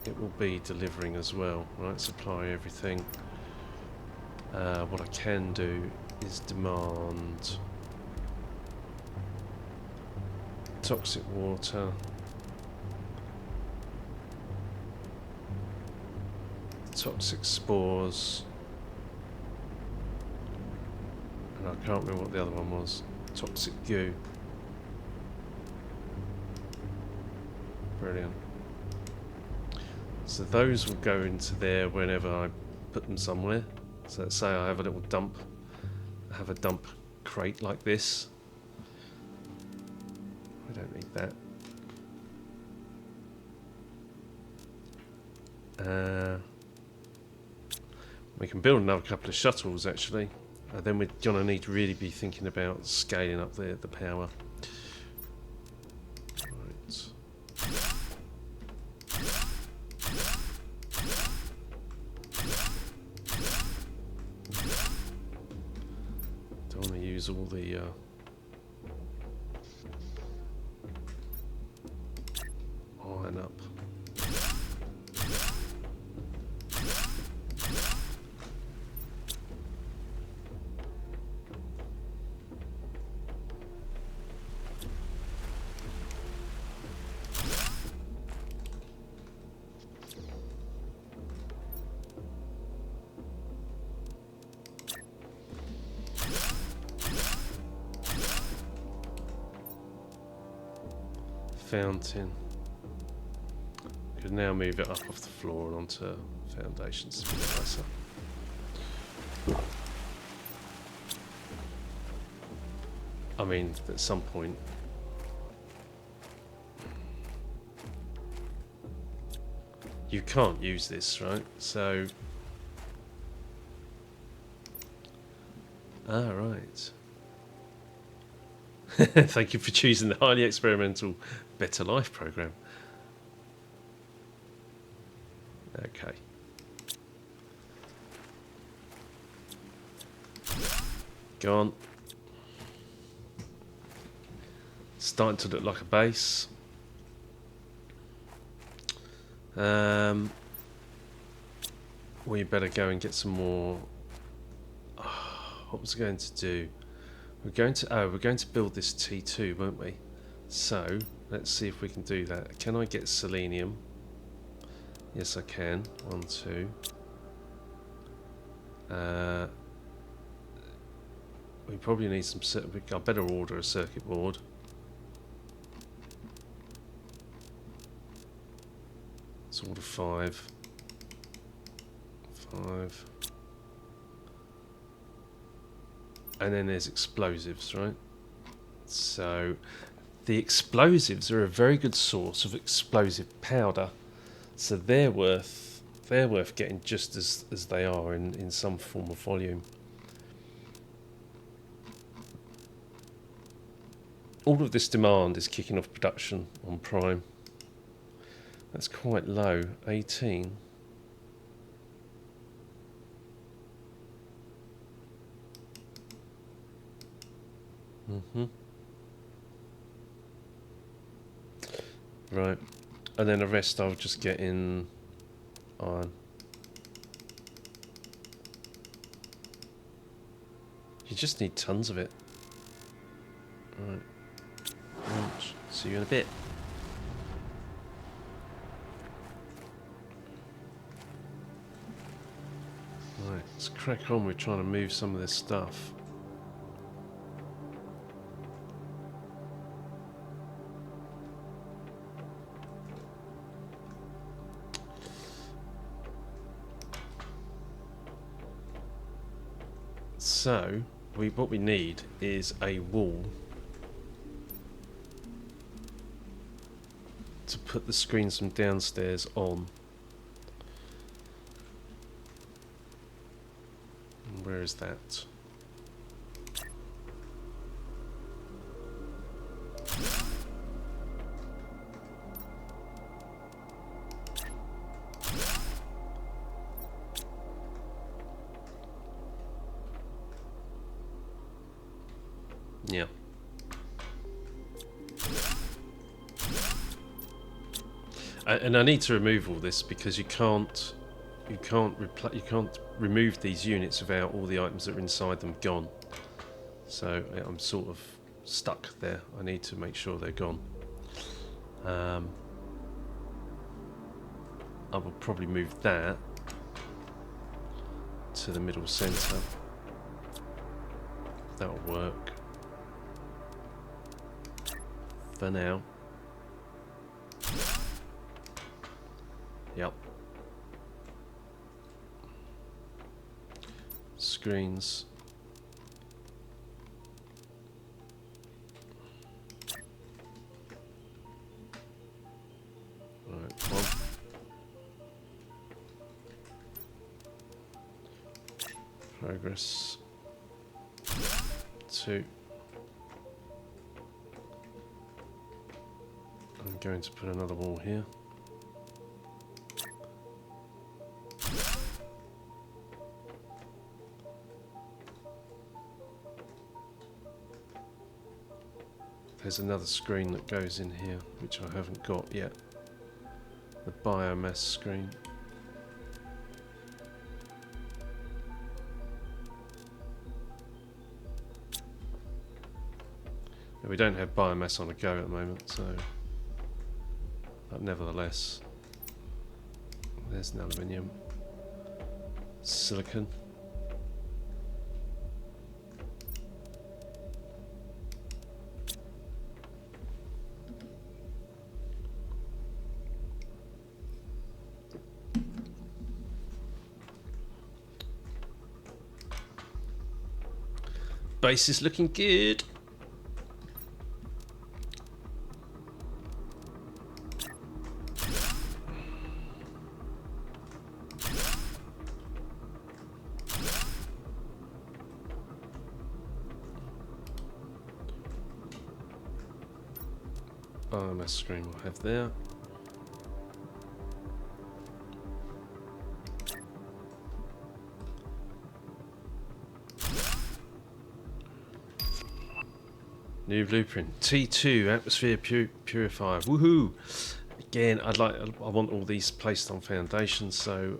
it will be delivering as well. Right, supply everything. What I can do is demand toxic water. Toxic spores. And I can't remember what the other one was. Toxic goo. Brilliant. So those will go into there whenever I put them somewhere. So let's say I have a little dump. I have a dump crate like this. We don't need that. We can build another couple of shuttles actually. Then we're gonna need to really be thinking about scaling up the power. Right. Don't want to use all the iron up. Fountain. Could now move it up off the floor and onto foundations. It's a bit nicer. I mean, at some point. You can't use this, right? So. Ah, right. Thank you for choosing the highly experimental Better Life program. Okay. Go on. Starting to look like a base. We better go and get some more. What was I going to do? We're going to build this T2, won't we? So let's see if we can do that. Can I get selenium? Yes, I can. 1, 2. We probably need some. I better order a circuit board. Let's order 5. 5. And then there's explosives, right? So the explosives are a very good source of explosive powder. So they're worth getting just as they are in some form of volume. All of this demand is kicking off production on Prime. That's quite low, 18. Right, and then the rest I'll just get in iron. You just need tons of it. Right, launch. See you in a bit. Right, let's crack on with trying to move some of this stuff. So, what we need is a wall to put the screens from downstairs on. And where is that? Yeah. And I need to remove all this because you can't remove these units without all the items that are inside them gone. So yeah, I'm sort of stuck there. I need to make sure they're gone. I will probably move that to the middle centre. That'll work for now. Yep. Screens. Right, 1. Progress. 2. I'm going to put another wall here. There's another screen that goes in here, which I haven't got yet. The biomass screen. We don't have biomass on the go at the moment, so... But nevertheless... There's an aluminium. Silicon. Base is looking good. Biomass screen we'll have there. New blueprint T2 atmosphere purifier. Woohoo! Again, I want all these placed on foundations. So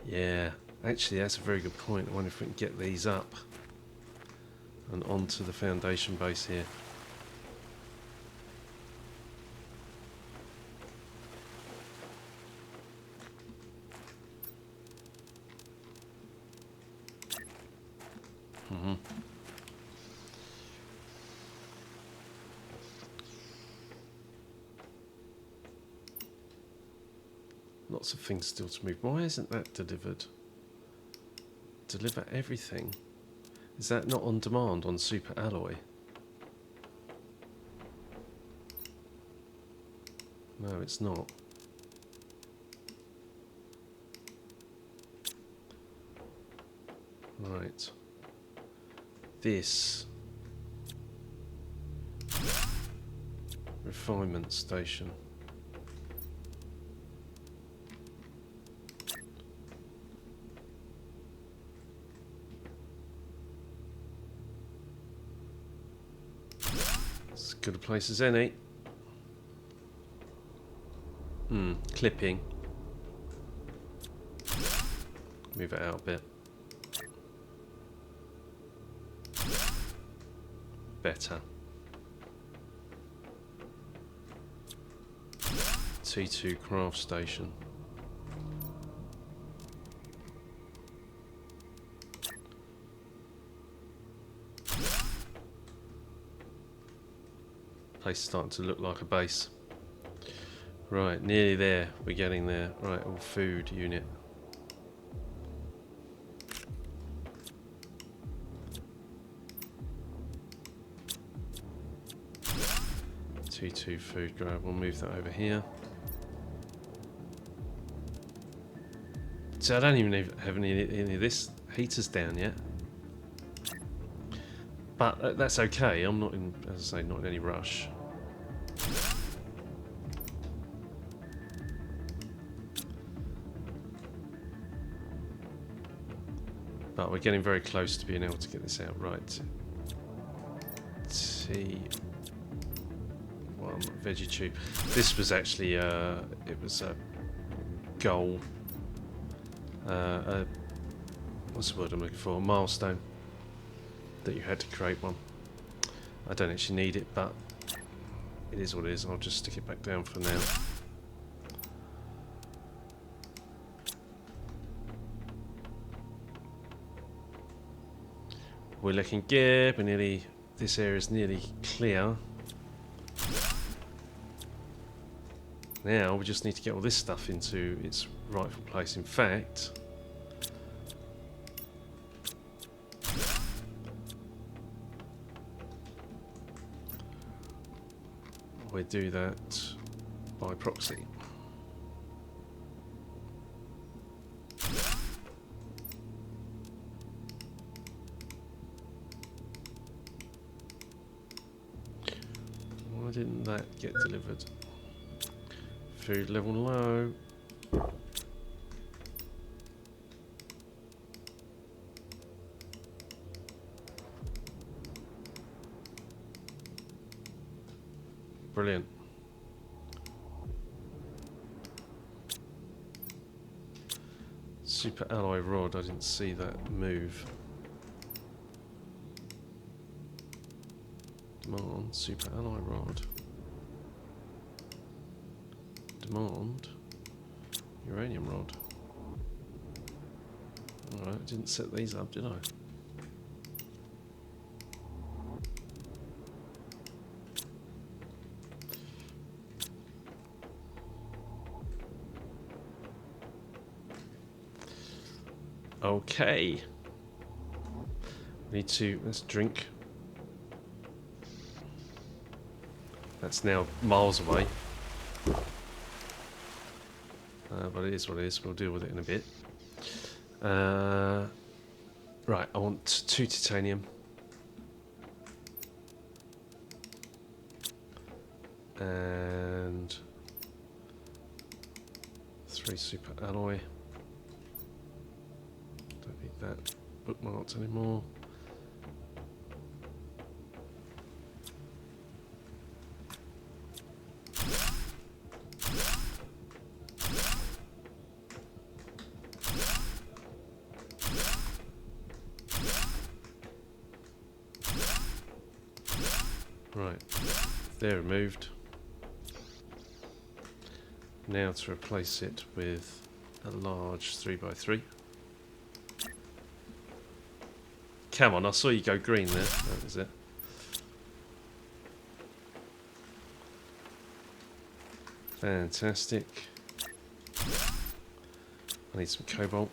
yeah, actually that's a very good point. I wonder if we can get these up and onto the foundation base here. Lots of things still to move. Why isn't that delivered? Deliver everything. Is that not on demand on Super Alloy? No, it's not. Right. This refinement station. As good a place as any. Clipping. Move it out a bit. Better. T2 craft station. Place is starting to look like a base. Right, nearly there. We're getting there. Right, all food unit. T2 food grab. We'll move that over here. So I don't even have any of this heaters down yet. But that's okay. I'm not in, as I say, not in any rush. But we're getting very close to being able to get this out. Right. T1 veggie tube. This was actually it was a goal. What's the word I'm looking for? A milestone that you had to create one. I don't actually need it, but it is what it is. I'll just stick it back down for now. We're looking good. We're nearly. This area is nearly clear. Now we just need to get all this stuff into its rightful place. In fact, we do that by proxy. Why didn't that get delivered? Food level low. Brilliant. Super alloy rod, I didn't see that move. Demand super alloy rod. Demand uranium rod. Alright, didn't set these up, did I? Okay. Need to, let's drink. That's now miles away. But it is what it is. We'll deal with it in a bit. Right, I want 2 titanium. And 3 super alloy. Don't need that bookmarked anymore. Right, they're removed. Now to replace it with a large 3x3. Come on, I saw you go green there. That was it. Fantastic. I need some cobalt.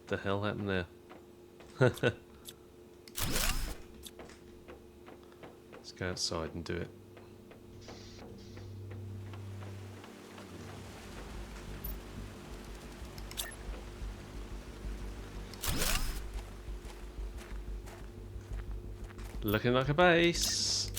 The hell happened there? Let's go outside and do it. Looking like a base.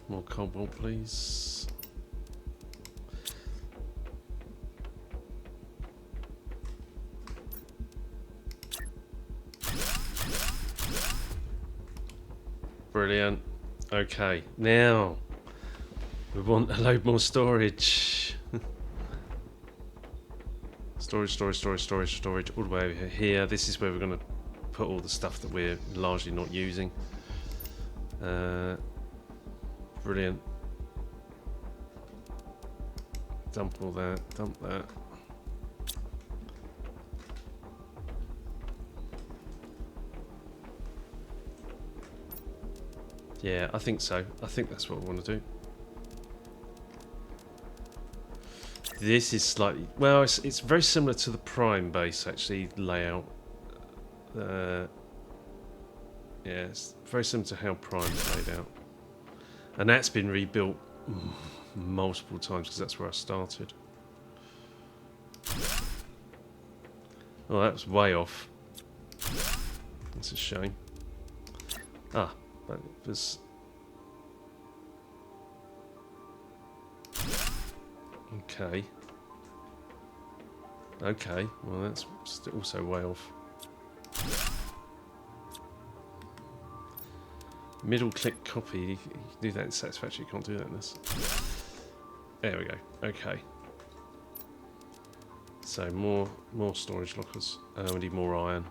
More cobalt, please. Brilliant. Okay, now we want a load more storage. Storage, all the way over here. This is where we're going to put all the stuff that we're largely not using. Brilliant. Dump all that, dump that. Yeah, I think so. I think that's what we want to do. This is slightly... Well, it's very similar to the Prime base, actually, layout. Yeah, it's very similar to how Prime's laid out. And that's been rebuilt multiple times, because that's where I started. Oh, that was way off. That's a shame. Ah, but it was... Okay. Okay, well that's also way off. Middle click copy, you can do that in Satisfactory, you can't do that in this. There we go, okay. So more storage lockers, we need more iron.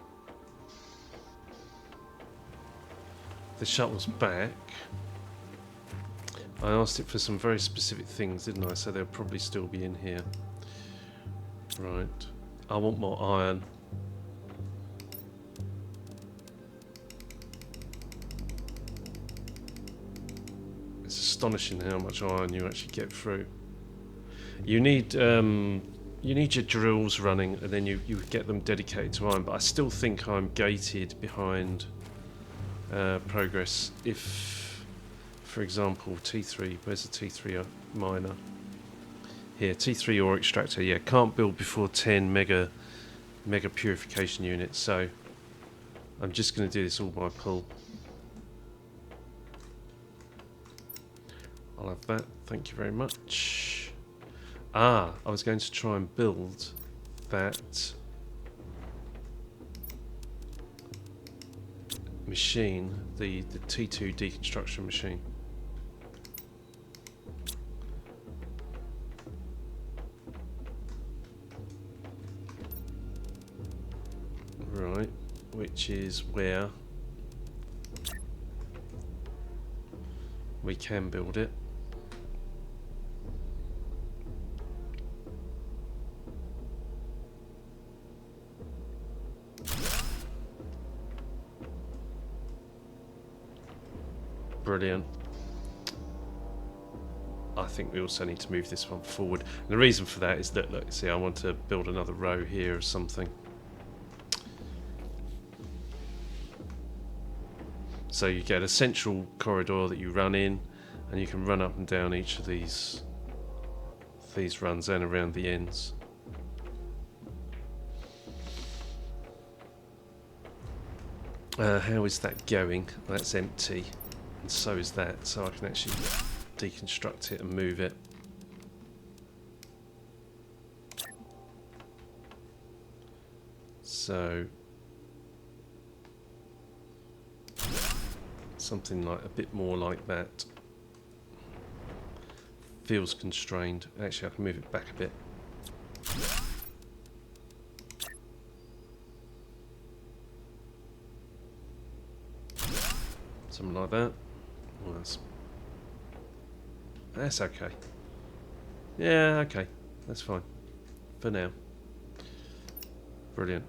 The shuttle's back. I asked it for some very specific things, didn't I? So they'll probably still be in here. Right. I want more iron. It's astonishing how much iron you actually get through. You need your drills running, and then you get them dedicated to iron. But I still think I'm gated behind progress if. For example, T3, where's the T3 miner? Here, T3 ore extractor, yeah, can't build before 10 mega purification units, so I'm just going to do this all by pull. I'll have that, thank you very much. Ah, I was going to try and build that machine, the T2 deconstruction machine. Right, which is where we can build it. Brilliant. I think we also need to move this one forward. And the reason for that is that, look, see, I want to build another row here or something. So you get a central corridor that you run in, and you can run up and down each of these runs and around the ends. How is that going? Well, that's empty, and so is that, so I can actually deconstruct it and move it. So something like a bit more like that. Feels constrained. Actually, I can move it back a bit. Something like that. Well, that's okay. Yeah, okay. That's fine. For now. Brilliant.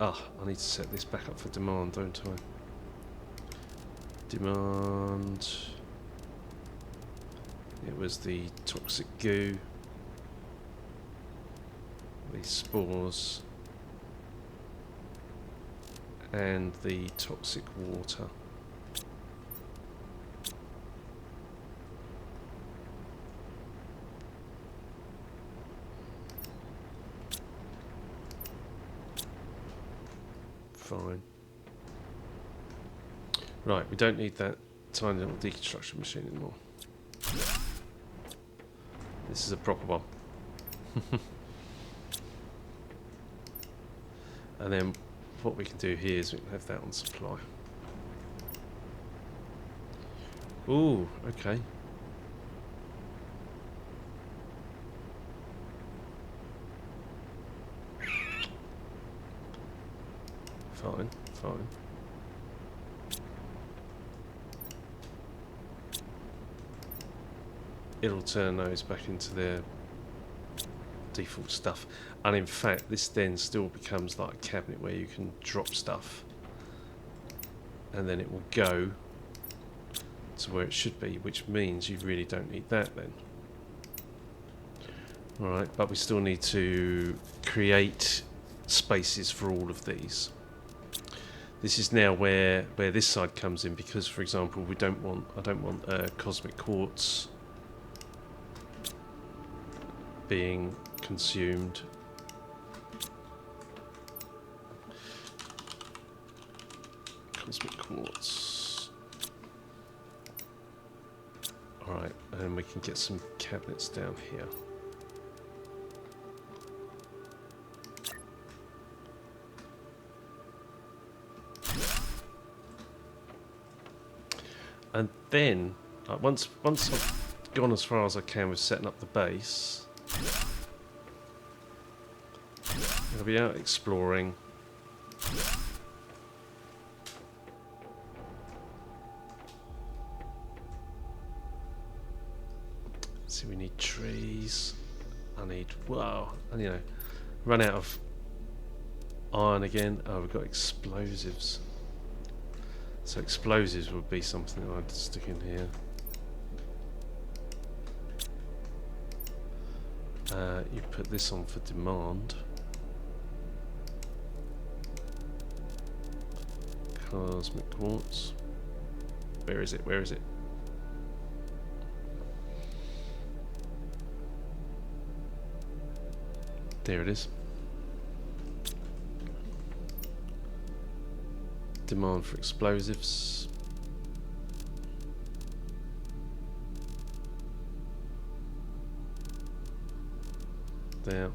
Ah, I need to set this back up for demand, don't I? Demand. It was the toxic goo. The spores. And the toxic water. Fine. Right, we don't need that tiny little deconstruction machine anymore. This is a proper one. And then what we can do here is we can have that on supply. Ooh, okay. Fine, fine. It'll turn those back into their default stuff. And in fact, this then still becomes like a cabinet where you can drop stuff. And then it will go to where it should be, which means you really don't need that then. Alright, but we still need to create spaces for all of these. This is now where this side comes in, because for example I don't want cosmic quartz being consumed. Cosmic quartz. Alright, and we can get some cabinets down here. And then, once I've gone as far as I can with setting up the base, I'll be out exploring. See, we need trees. I need, wow, and you know, run out of iron again. Oh, we've got explosives. So explosives would be something I'd stick in here. You put this on for demand. Cosmic quartz. Where is it? Where is it? There it is. Demand for explosives. There.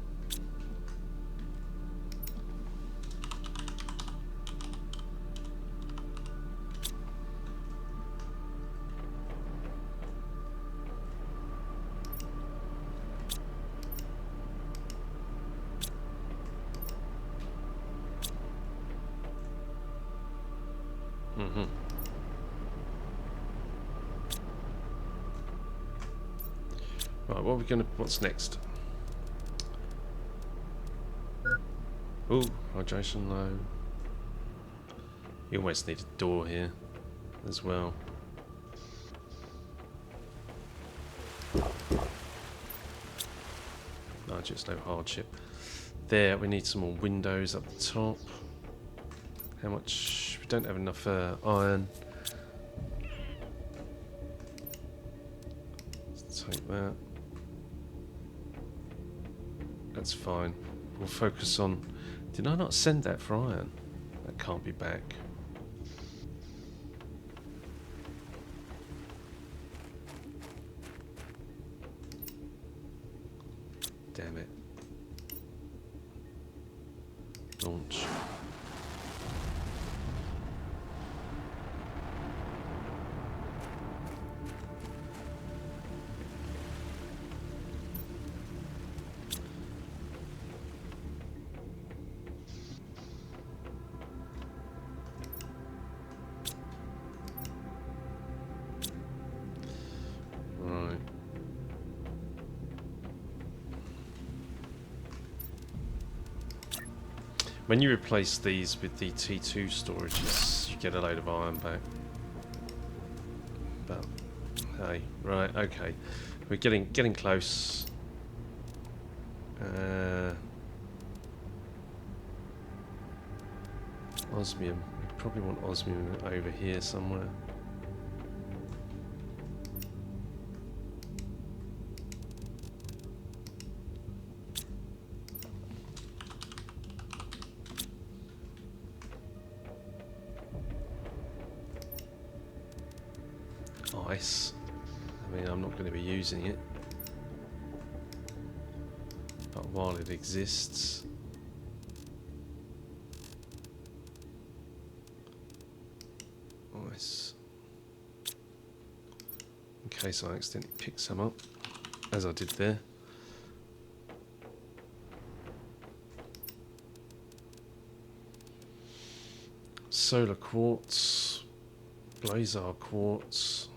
Right, what are we gonna? What's next? Ooh, hydration low. You almost need a door here as well. No, just no hardship. There, we need some more windows up the top. How much? We don't have enough iron. Let's take that. That's fine. We'll focus on... Did I not send that for iron? That can't be back. Damn it. Launch. Right. When you replace these with the T2 storages, you get a load of iron back. But hey, right, okay, we're getting close. Osmium. We probably want osmium over here somewhere. Ice. I mean, I'm not going to be using it, but while it exists, ice. In case I accidentally pick some up, as I did there. Solar quartz, blazar quartz.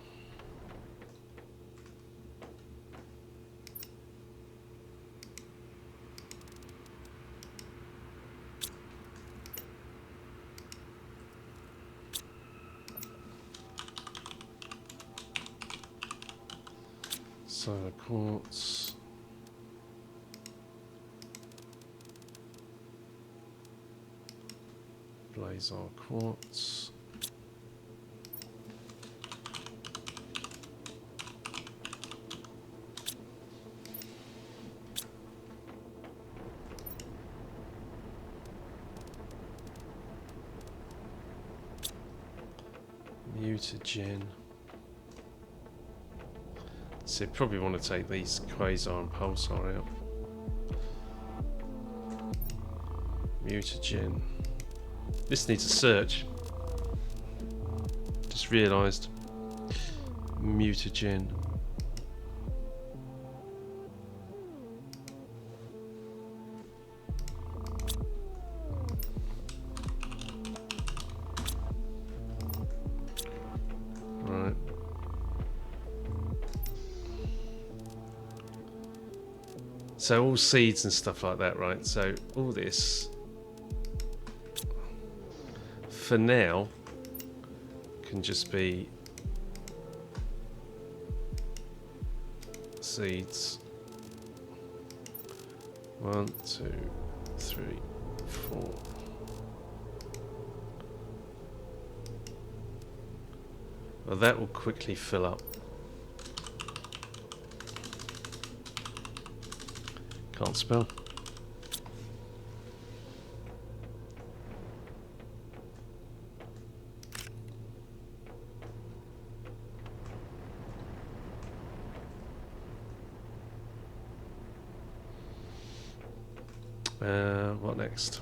Solar quartz. Blazar quartz. Mutagen. So probably want to take these quasar and pulsar out. Mutagen. This needs a search. Just realised. Mutagen. Right. So all seeds and stuff like that, right? So all this, for now, can just be seeds. 1, 2, 3, 4. Well, that will quickly fill up. Can't spell. What next?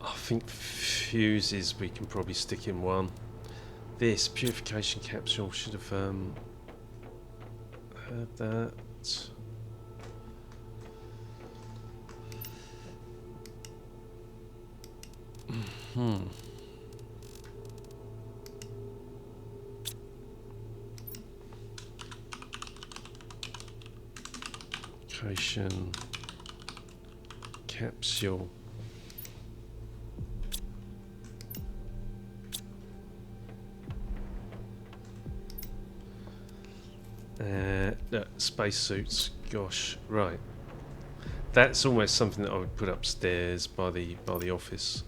I think fuses we can probably stick in one. This purification capsule should have had that. Purification capsule. Spacesuits. Gosh, right. That's almost something that I would put upstairs by the office,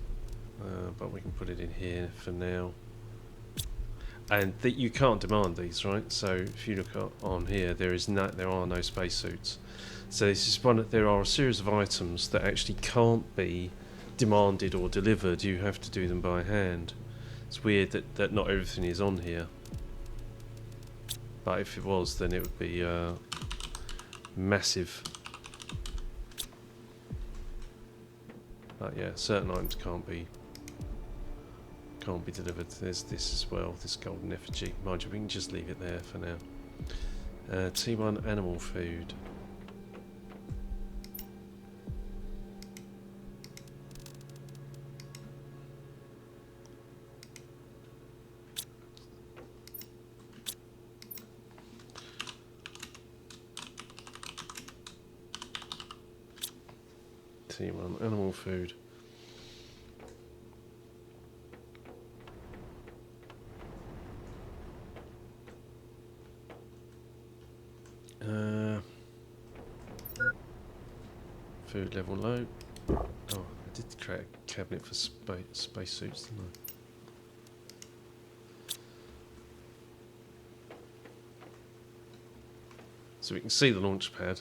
but we can put it in here for now. And that you can't demand these, right? So if you look on here, there are no spacesuits. So this is one. There are a series of items that actually can't be demanded or delivered. You have to do them by hand. It's weird that not everything is on here. But if it was, then it would be massive. But yeah, certain items can't be delivered. There's this as well, this golden effigy. Mind you, we can just leave it there for now. T1 animal food. T1 animal food. Food level low. Oh, I did create a cabinet for space suits, didn't I? So we can see the launch pad.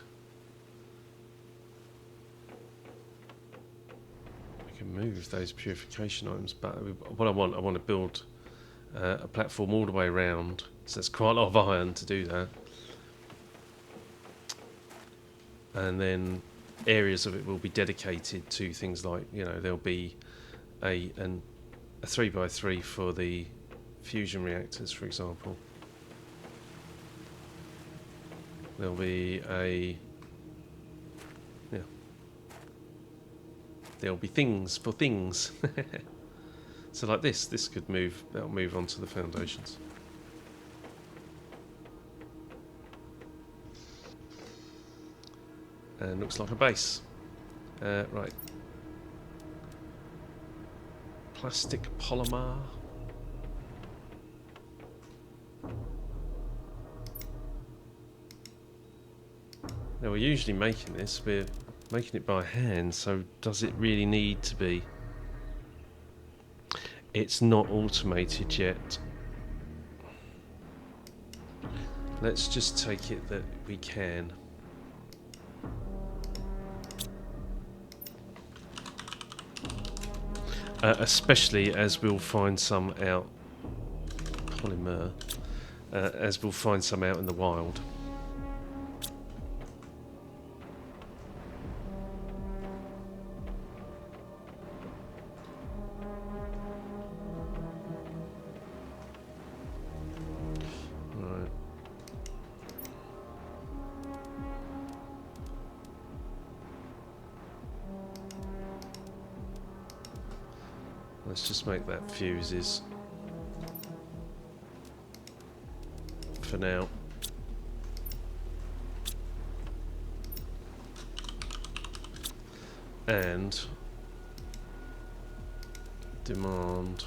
We can move those purification items, but what I want to build a platform all the way around. So there's quite a lot of iron to do that. And then areas of it will be dedicated to things like, you know, there'll be a 3x3 for the fusion reactors, for example. There'll be there'll be things for things. So like this could move, that'll move onto the foundations. And looks like a base. Right. Plastic polymer. Now we're usually making this, we're making it by hand, so does it really need to be? It's not automated yet. Let's just take it that we can. Especially as we'll find some out, polymer, as we'll find some out in the wild. Right. Let's just make that fuses for now. And demand.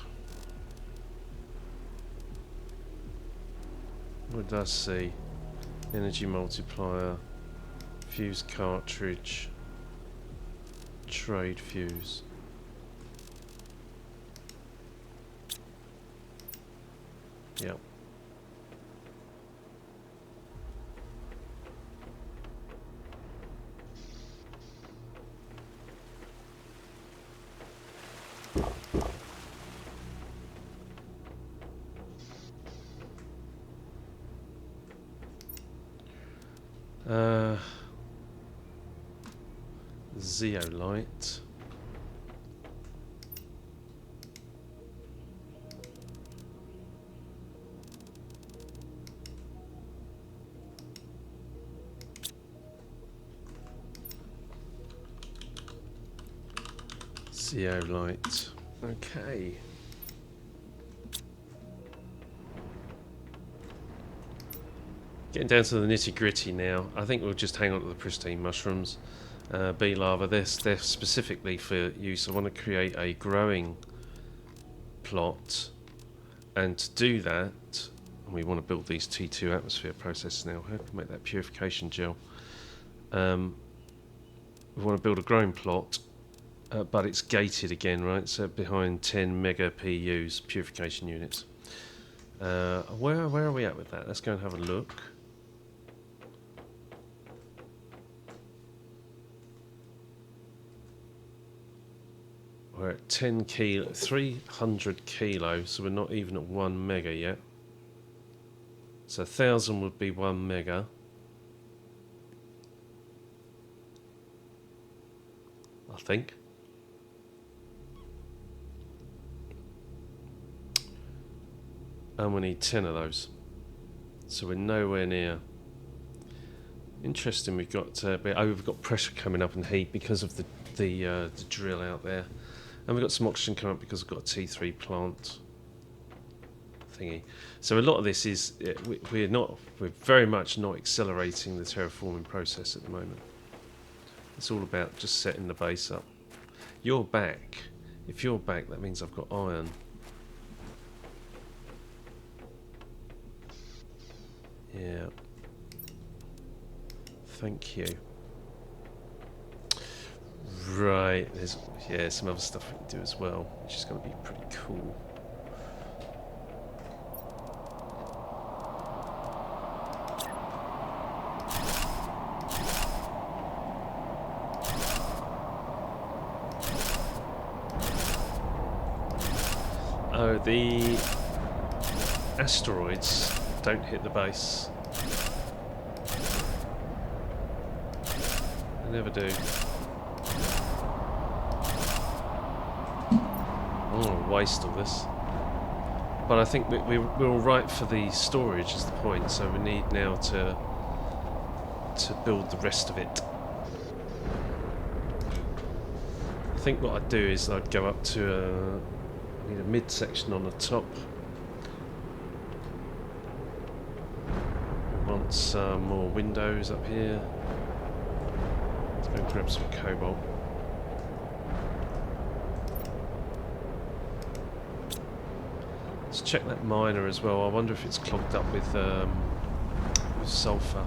What did I see? Energy multiplier, fuse cartridge, trade fuse. Yep. Zeolite. Zeolite. Okay. Getting down to the nitty gritty now. I think we'll just hang on to the pristine mushrooms. Bee larvae, they're specifically for use. I want to create a growing plot, and to do that, we want to build these T2 atmosphere processes now. How can we make that purification gel? We want to build a growing plot, but it's gated again, right? So behind 10 mega PUs, purification units. Where are we at with that? Let's go and have a look. We're at 10 kilo, 300 kilos, so we're not even at 1 mega yet. So 1,000 would be 1 mega. I think. And we need 10 of those. So we're nowhere near. Interesting, we've got we've got pressure coming up and heat because of the drill out there. And we've got some oxygen coming up because we've got a T3 plant thingy. So a lot of this is, we're very much not accelerating the terraforming process at the moment. It's all about just setting the base up. You're back. If you're back, that means I've got iron. Yeah. Thank you. Right, there's some other stuff we can do as well, which is going to be pretty cool. Oh, the asteroids don't hit the base. They never do. I don't want to waste all this. But I think we're all right for the storage is the point, so we need now to build the rest of it. I think what I'd do is I'd go up to I need a midsection on the top. We want some more windows up here. Let's go grab some cobalt. Let's check that miner as well. I wonder if it's clogged up with sulfur.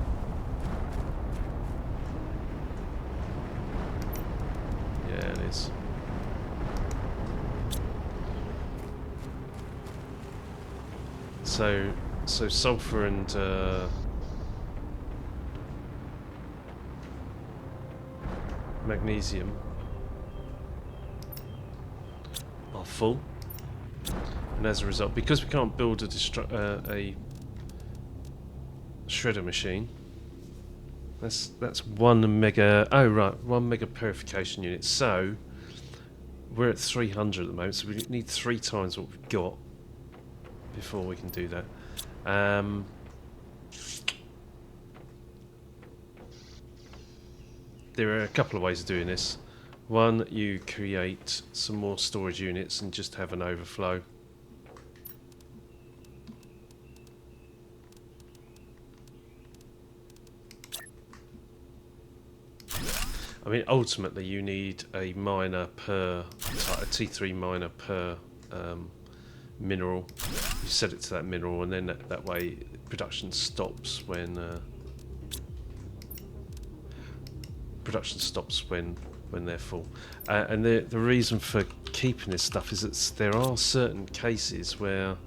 Yeah, it is. So sulfur and magnesium are full, and as a result, because we can't build a shredder machine, that's 1 mega. Oh right, 1 mega purification unit. So we're at 300 at the moment, so we need 3 times what we've got before we can do that. There are a couple of ways of doing this. One, you create some more storage units and just have an overflow. I mean, ultimately you need a miner per, a T3 miner per mineral. You set it to that mineral, and then that way production stops when they're full. And the reason for keeping this stuff is that there are certain cases where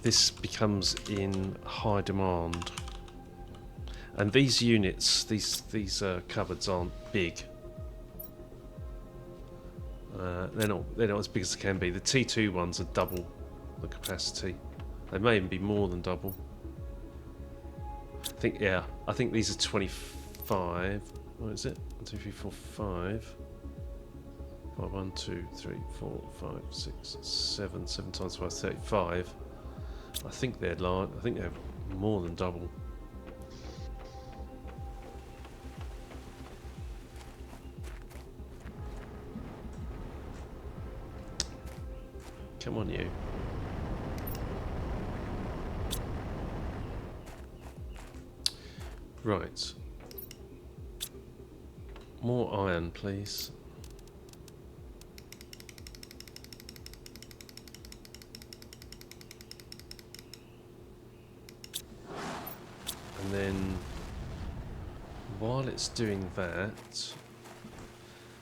this becomes in high demand. And these units, these cupboards aren't big. They're not as big as they can be. The T2 ones are double the capacity. They may even be more than double. I think these are 25. What is it? 1, 2, 3, 4, 5. 1, 2, 3, 4, 5, 6, 7. 7 times 5, 35. I think they're large. I think they're more than double. Come on, you. Right. More iron, please. And then, while it's doing that,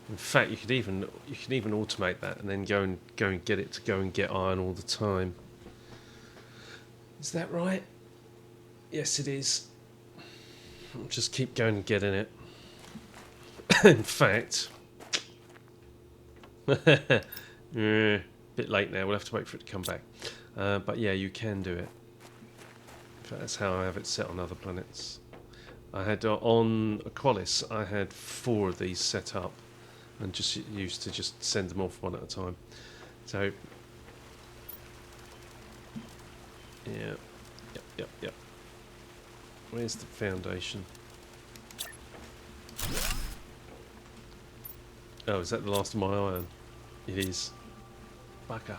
in fact, you can even automate that and then go and get it to go and get iron all the time. Is that right? Yes, it is. Just keep going and getting it. In fact, bit late now. We'll have to wait for it to come back. But yeah, you can do it. In fact, that's how I have it set on other planets. I had on Aqualis, I had 4 of these set up, and just used to just send them off one at a time. So Yeah. Yep. Where's the foundation? Oh, is that the last of my iron? It is. Bugger.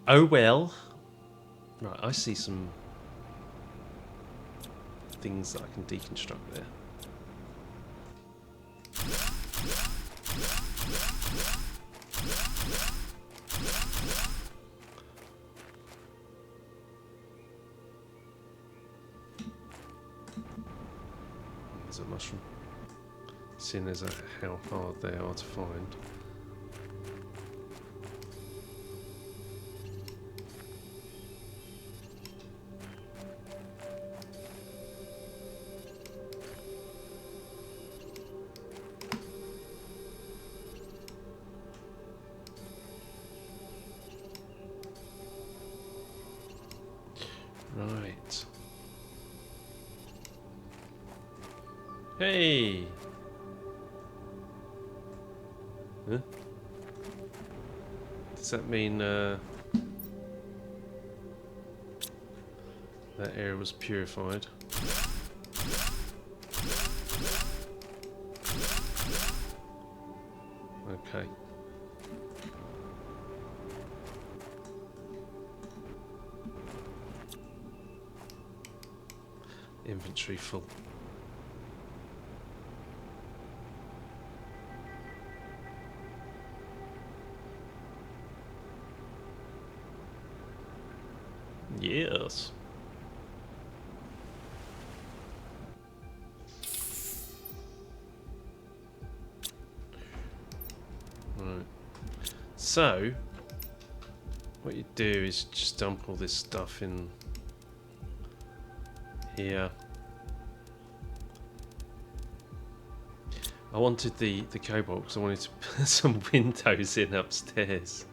Oh well. Right, I see some things that I can deconstruct there. There's a mushroom. Seeing as how hard they are to find. Right. Hey! Huh? Does that mean that area was purified? Okay. Inventory full. Yes. Right. So, what you do is just dump all this stuff in here. I wanted the cobalt because I wanted to put some windows in upstairs.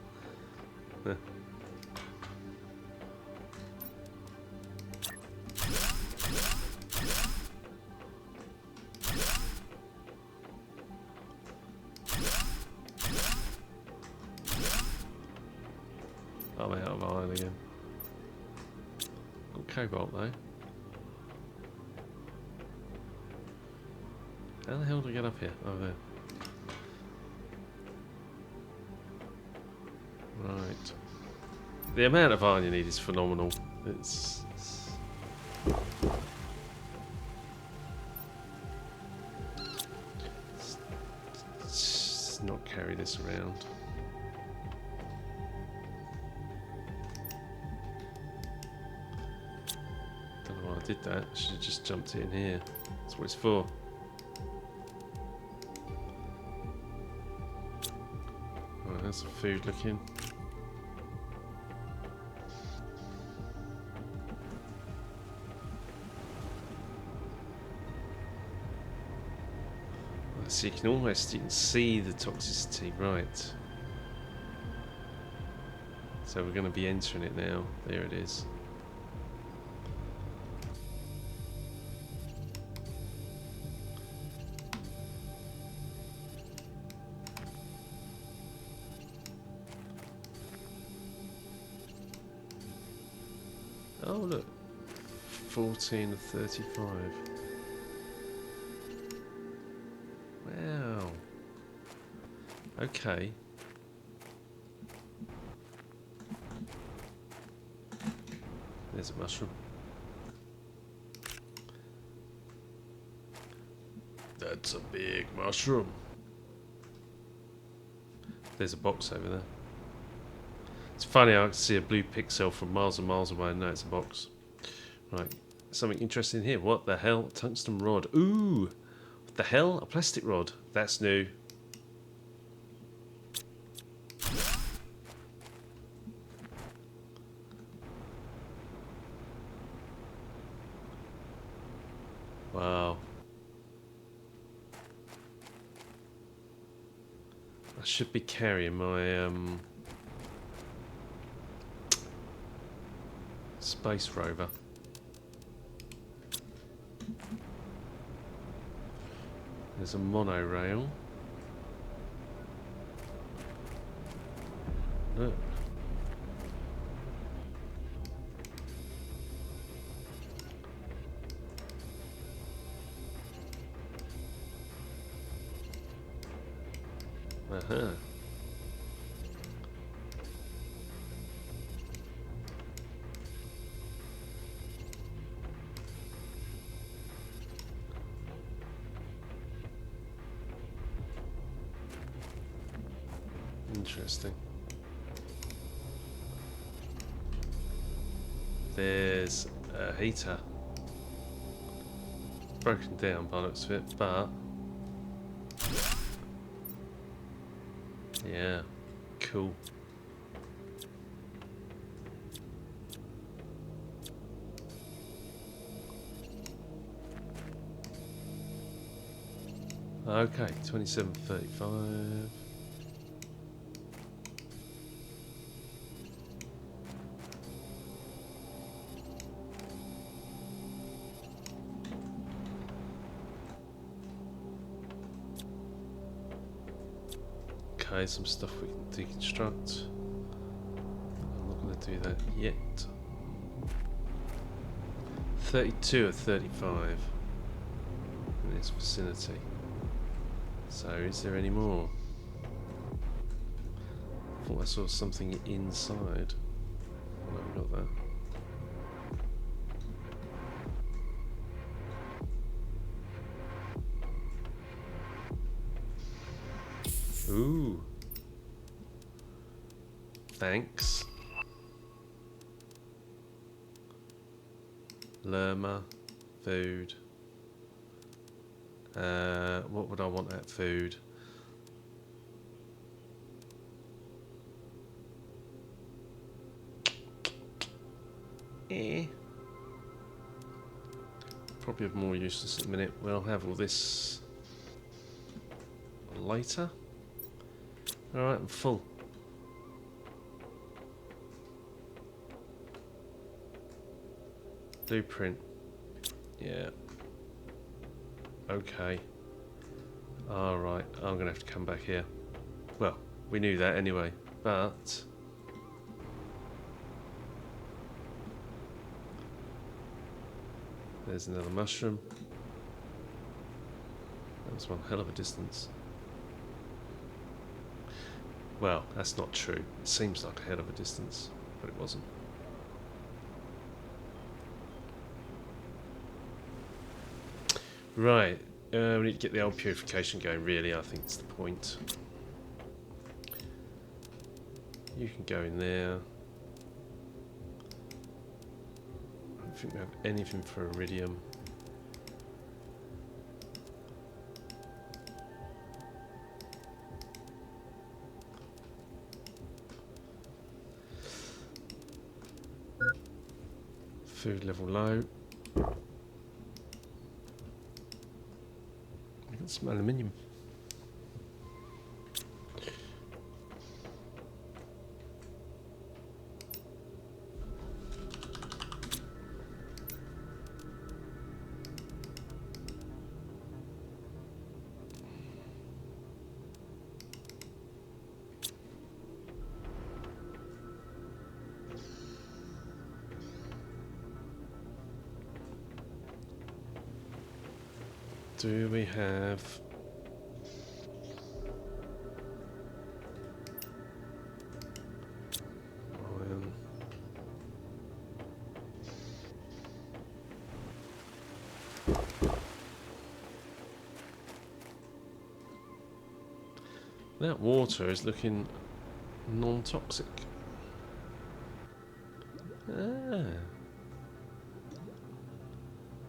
I'm out of iron again. Got cobalt though. How the hell do I get up here? Oh, there. Right. The amount of iron you need is phenomenal. Let's not carry this around. Don't know why I did that. I should have just jumped it in here. That's what it's for. Right, there's some food looking. So you can see the toxicity, right? So we're going to be entering it now. There it is. Oh look, 14 of 35. Wow. Okay. There's a mushroom. That's a big mushroom. There's a box over there. It's funny, I can see a blue pixel from miles and miles away and know it's a box. Right, something interesting here. What the hell? Tungsten rod. Ooh! What the hell? A plastic rod. That's new. Wow. I should be carrying my space rover. There's a monorail. Look. Uh-huh. Interesting. There's a heater. Broken down by the looks of it, but yeah, cool. Okay, 27:35. Okay, some stuff we can deconstruct. I'm not going to do that yet. 32 of 35 in this vicinity. So, is there any more? I thought I saw something inside. Oh, no, we got that. Ooh. Thanks. Lerma. Food. What would I want at food? Probably of more useless at the minute. We'll have all this later. Alright, I'm full. Blueprint. Yeah. Okay. Alright, I'm going to have to come back here. Well, we knew that anyway, but... There's another mushroom. That was one hell of a distance. Well, that's not true. It seems like a hell of a distance, but it wasn't. Right, we need to get the old purification going, really, I think it's the point. You can go in there. I don't think we have anything for iridium. Food level low. I got some aluminium. Do we have... iron? That water is looking non-toxic. Ah.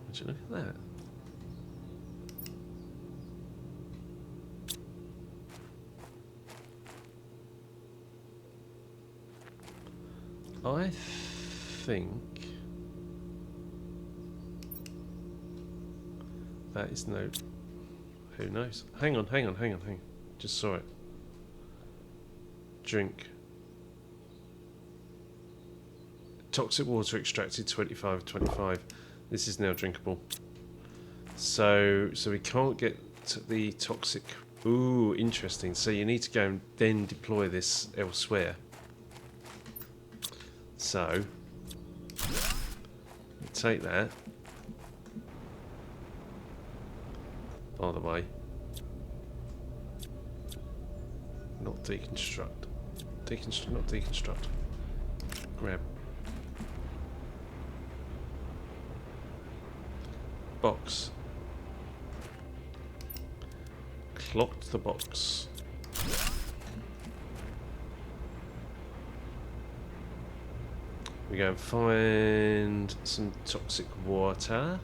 Would you look at that? I think that is no... Who knows? Hang on. Just saw it. Drink. Toxic water extracted 25/25. This is now drinkable. So we can't get the toxic... Ooh, interesting. So you need to go and then deploy this elsewhere. So, take that. By the way. not deconstruct. Deconstruct, not deconstruct. Grab. Box. Clocked the box. We go and find some toxic water.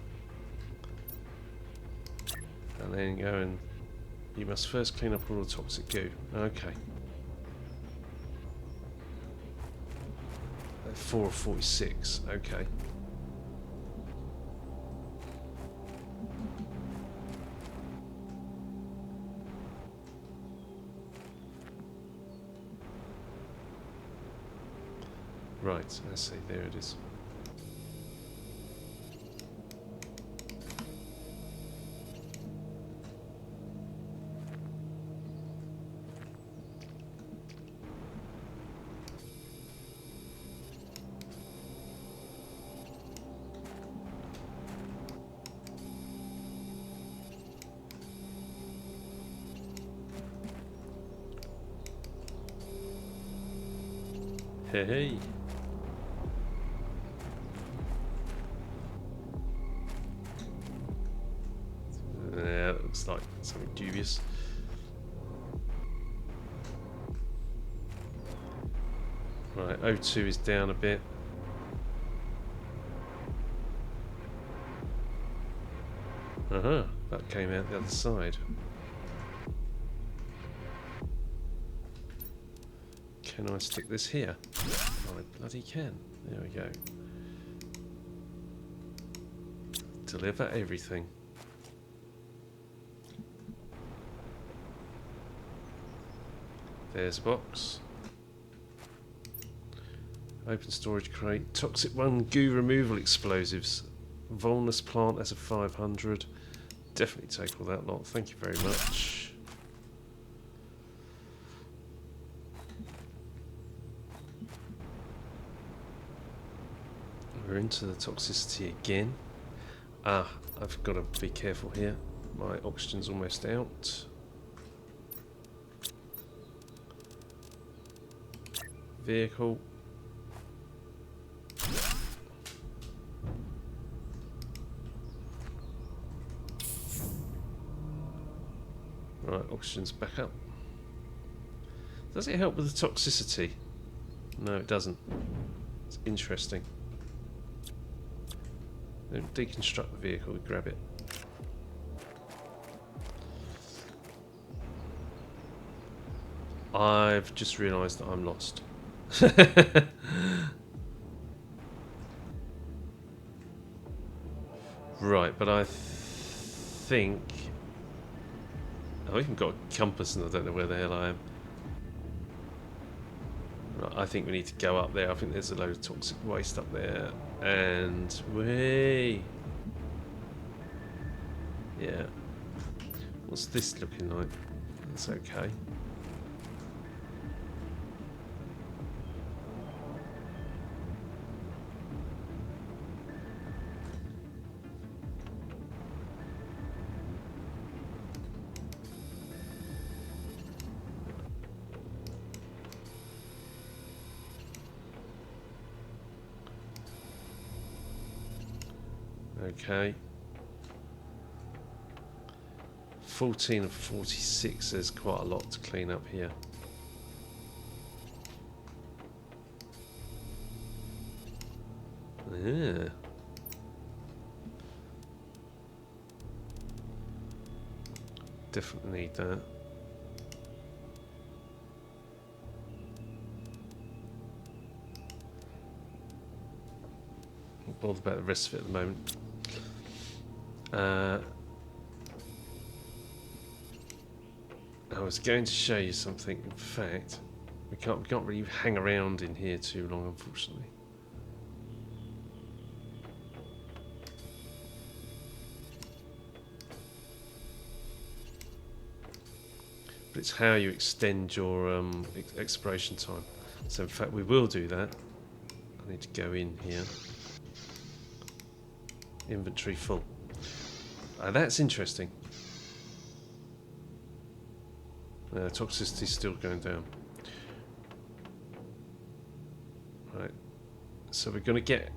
And then go and... You must first clean up all the toxic goo. Okay. 4 of 46. Okay. Right, let's see, there it is. Hey, hey. Yeah, that looks like something dubious. Right, O2 is down a bit. That came out the other side. Can I stick this here? I bloody can. There we go. Deliver everything. There's a box. Open storage crate. Toxic 1 goo removal explosives. Volnus plant, that's a 500. Definitely take all that lot. Thank you very much. We're into the toxicity again. Ah, I've got to be careful here. My oxygen's almost out. Vehicle. Right, oxygen's back up. Does it help with the toxicity? No, it doesn't. It's interesting. Don't deconstruct the vehicle, we grab it. I've just realised that I'm lost. Right, but I think... I've even got a compass and I don't know where the hell I am. Right, I think we need to go up there. I think there's a load of toxic waste up there. And... Way! Yeah. What's this looking like? It's okay. Okay. 14 of 46, there's quite a lot to clean up here. Yeah. Definitely need that. Not bothered about the rest of it at the moment. I was going to show you something. In fact, we can't really hang around in here too long, unfortunately. But it's how you extend your exploration time. So in fact, we will do that. I need to go in here. Inventory full. That's interesting. Toxicity is still going down. Right. So we're going to get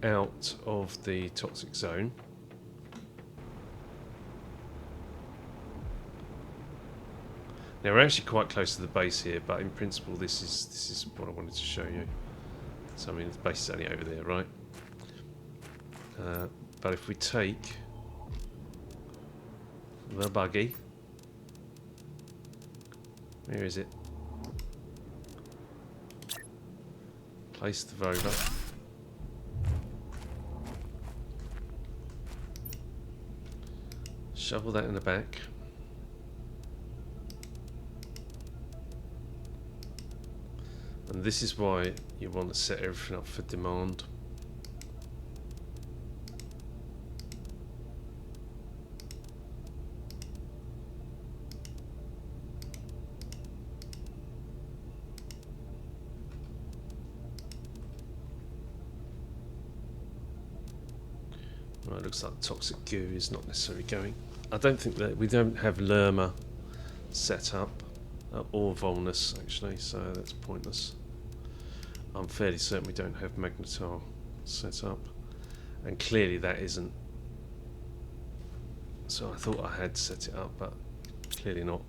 out of the toxic zone. Now we're actually quite close to the base here, but in principle this is what I wanted to show you. So I mean the base is only over there, right? But if we take the buggy, where is it? Place the rover. Shovel that in the back. And this is why you want to set everything up for demand. Right, looks like toxic goo is not necessarily going. I don't think that we don't have Lerma set up, or Volnus actually, so that's pointless. I'm fairly certain we don't have Magnetar set up, and clearly that isn't. So I thought I had set it up, but clearly not.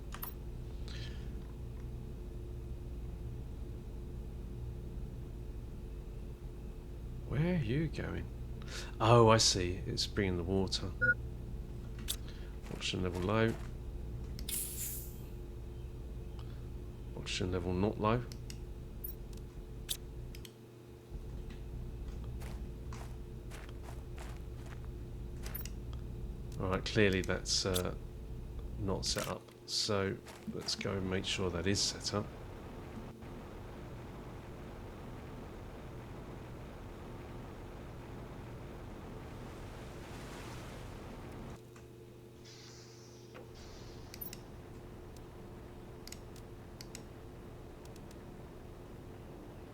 Where are you going? Oh, I see. It's bringing the water. Oxygen level low. Oxygen level not low. Alright, clearly that's not set up. So let's go and make sure that is set up.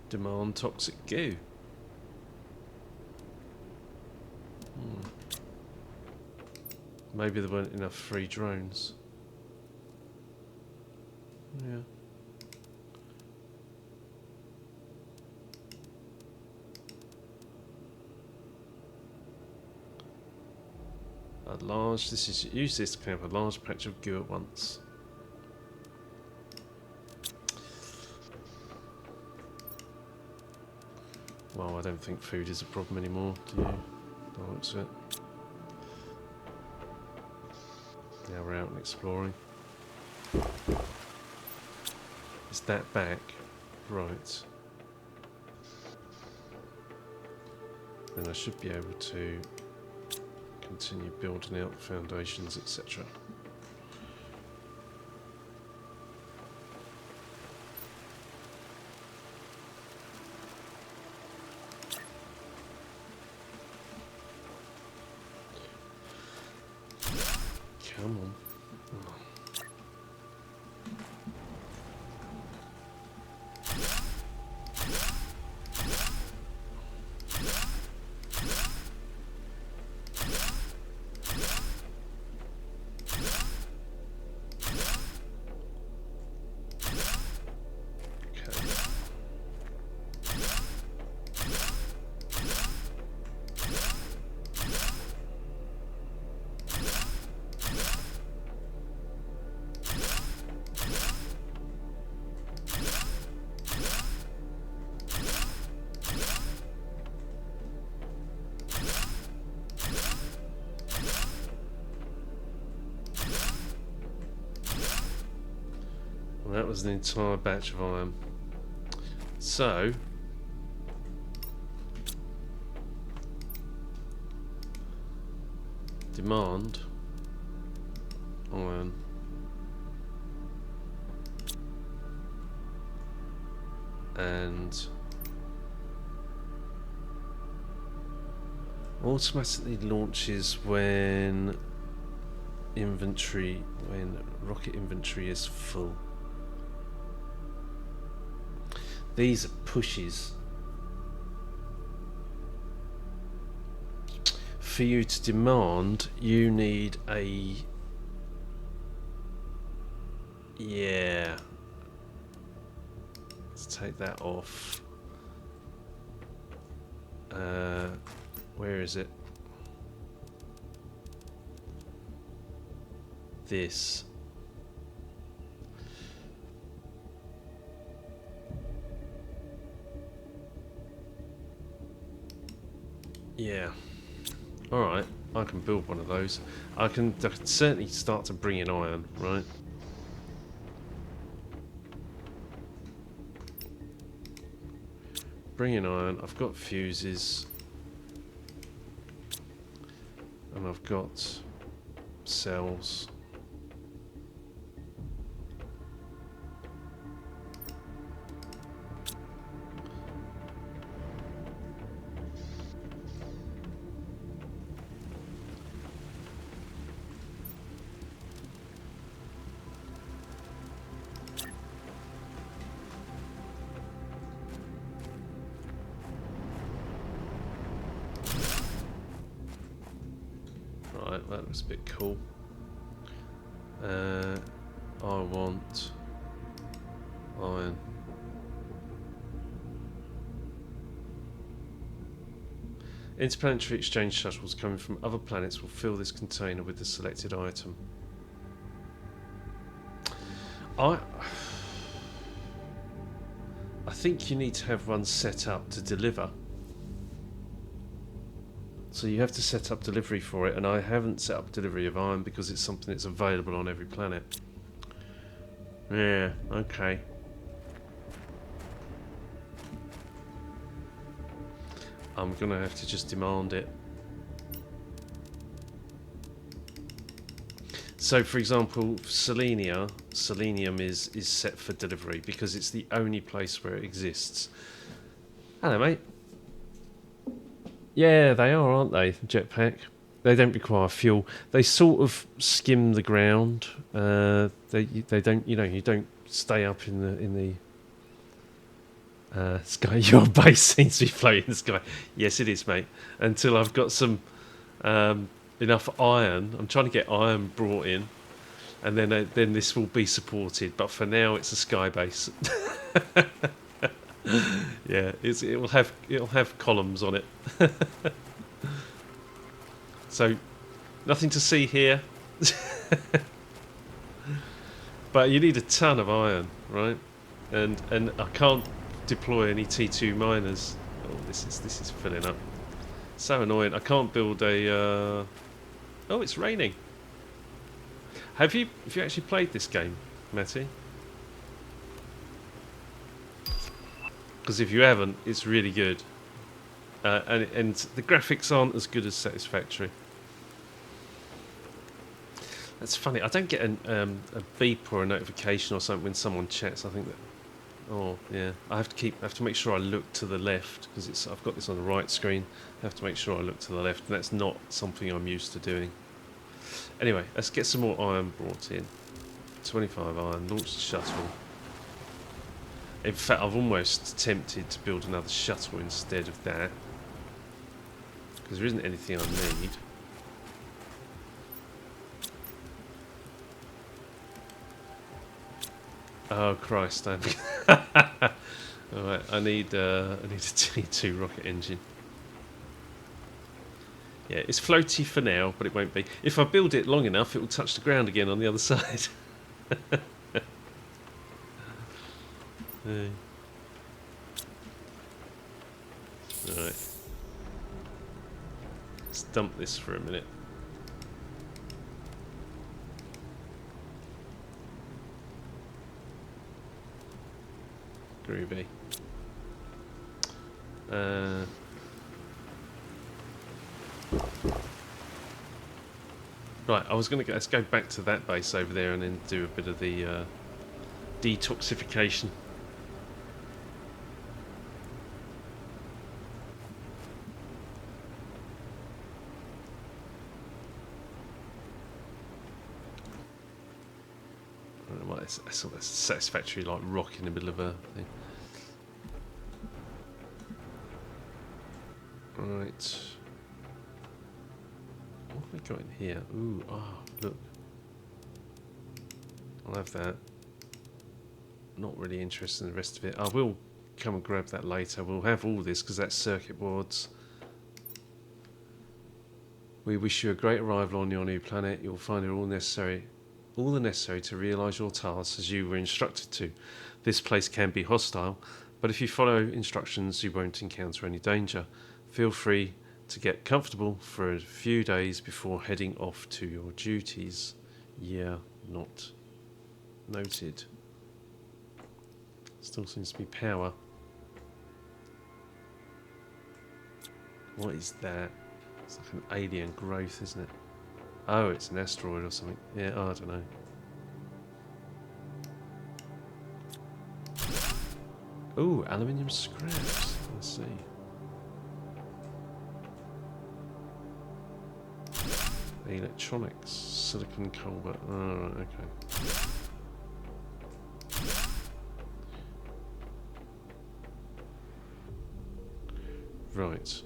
Demand toxic goo. Maybe there weren't enough free drones. Yeah. A large, use this to clean up a large patch of goo at once. Well, I don't think food is a problem anymore, do you? That looks it. Now we're out and exploring. Is that back? Right. Then I should be able to continue building out foundations, etc. Come on. Oh. That was an entire batch of iron. So, demand iron. And automatically launches when rocket inventory is full. These are pushes. For you to demand, you need a Yeah. Let's take that off. Where is it? This. Yeah. Alright, I can build one of those. I can certainly start to bring in iron, right? Bring in iron. I've got fuses. And I've got cells. Right, that looks a bit cool. I want iron. Interplanetary exchange shuttles coming from other planets will fill this container with the selected item. I think you need to have one set up to deliver. So you have to set up delivery for it, and I haven't set up delivery of iron because it's something that's available on every planet. Yeah, okay. I'm gonna have to just demand it. So, for example, selenium is set for delivery because it's the only place where it exists. Hello, mate. Yeah, they are, aren't they? Jetpack. They don't require fuel. They sort of skim the ground. They don't. You don't stay up in the sky. Your base seems to be floating in the sky. Yes, it is, mate. Until I've got some enough iron. I'm trying to get iron brought in, and then this will be supported. But for now, it's a sky base. Yeah, it'll have columns on it. So nothing to see here. But you need a ton of iron, right? And I can't deploy any T2 miners. Oh, this is filling up. So annoying. I can't build a Oh, it's raining. Have you actually played this game, Matty? Because if you haven't, it's really good, and the graphics aren't as good as Satisfactory. That's funny. I don't get a beep or a notification or something when someone chats. I think that. Oh yeah, I have to make sure I look to the left because I've got this on the right screen. I have to make sure I look to the left, and that's not something I'm used to doing. Anyway, let's get some more iron brought in. 25 iron. Launch the shuttle. In fact, I've almost tempted to build another shuttle instead of that. Because there isn't anything I need. Oh Christ! All right, I need a T2 rocket engine. Yeah, it's floaty for now, but it won't be. If I build it long enough, it will touch the ground again on the other side. Alright. Let's dump this for a minute. Groovy. Right, let's go back to that base over there and then do a bit of the detoxification. It's sort of Satisfactory, like rock in the middle of a thing. Right. What have we got in here? Ooh, look. I'll have that. not really interested in the rest of it. I will come and grab that later. We'll have all this because that's circuit boards. We wish you a great arrival on your new planet. You'll find it all the necessary to realise your tasks as you were instructed to. This place can be hostile, but if you follow instructions, you won't encounter any danger. Feel free to get comfortable for a few days before heading off to your duties. Yeah, not noted. Still seems to be power. What is that? It's like an alien growth, isn't it? Oh, it's an asteroid or something. Yeah, I don't know. Ooh, aluminium scraps. Let's see. Electronics, silicon cobalt. Oh, right, okay. Right.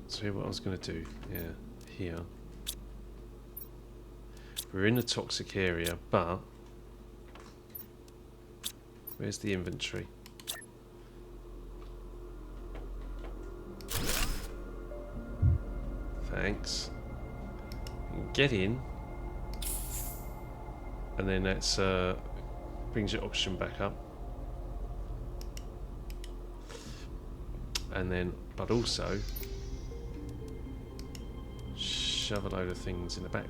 So what I was going to do, yeah, here. We're in a toxic area, but where's the inventory? Thanks. You can get in, and then that's brings your oxygen back up, and then, but also shove a load of things in the back.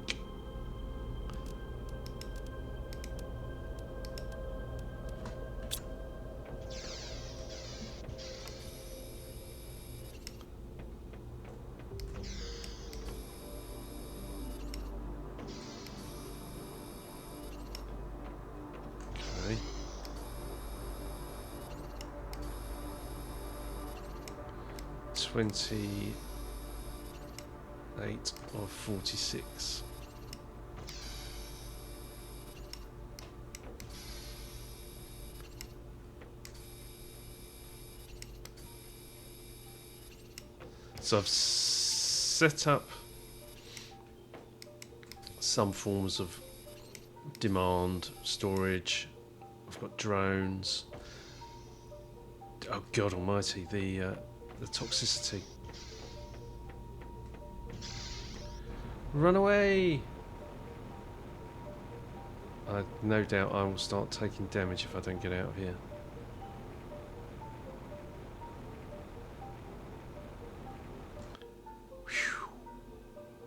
Okay. 28 of 46. So I've set up some forms of demand storage. I've got drones. Oh God Almighty! The toxicity. Run away! No doubt I will start taking damage if I don't get out of here. Whew.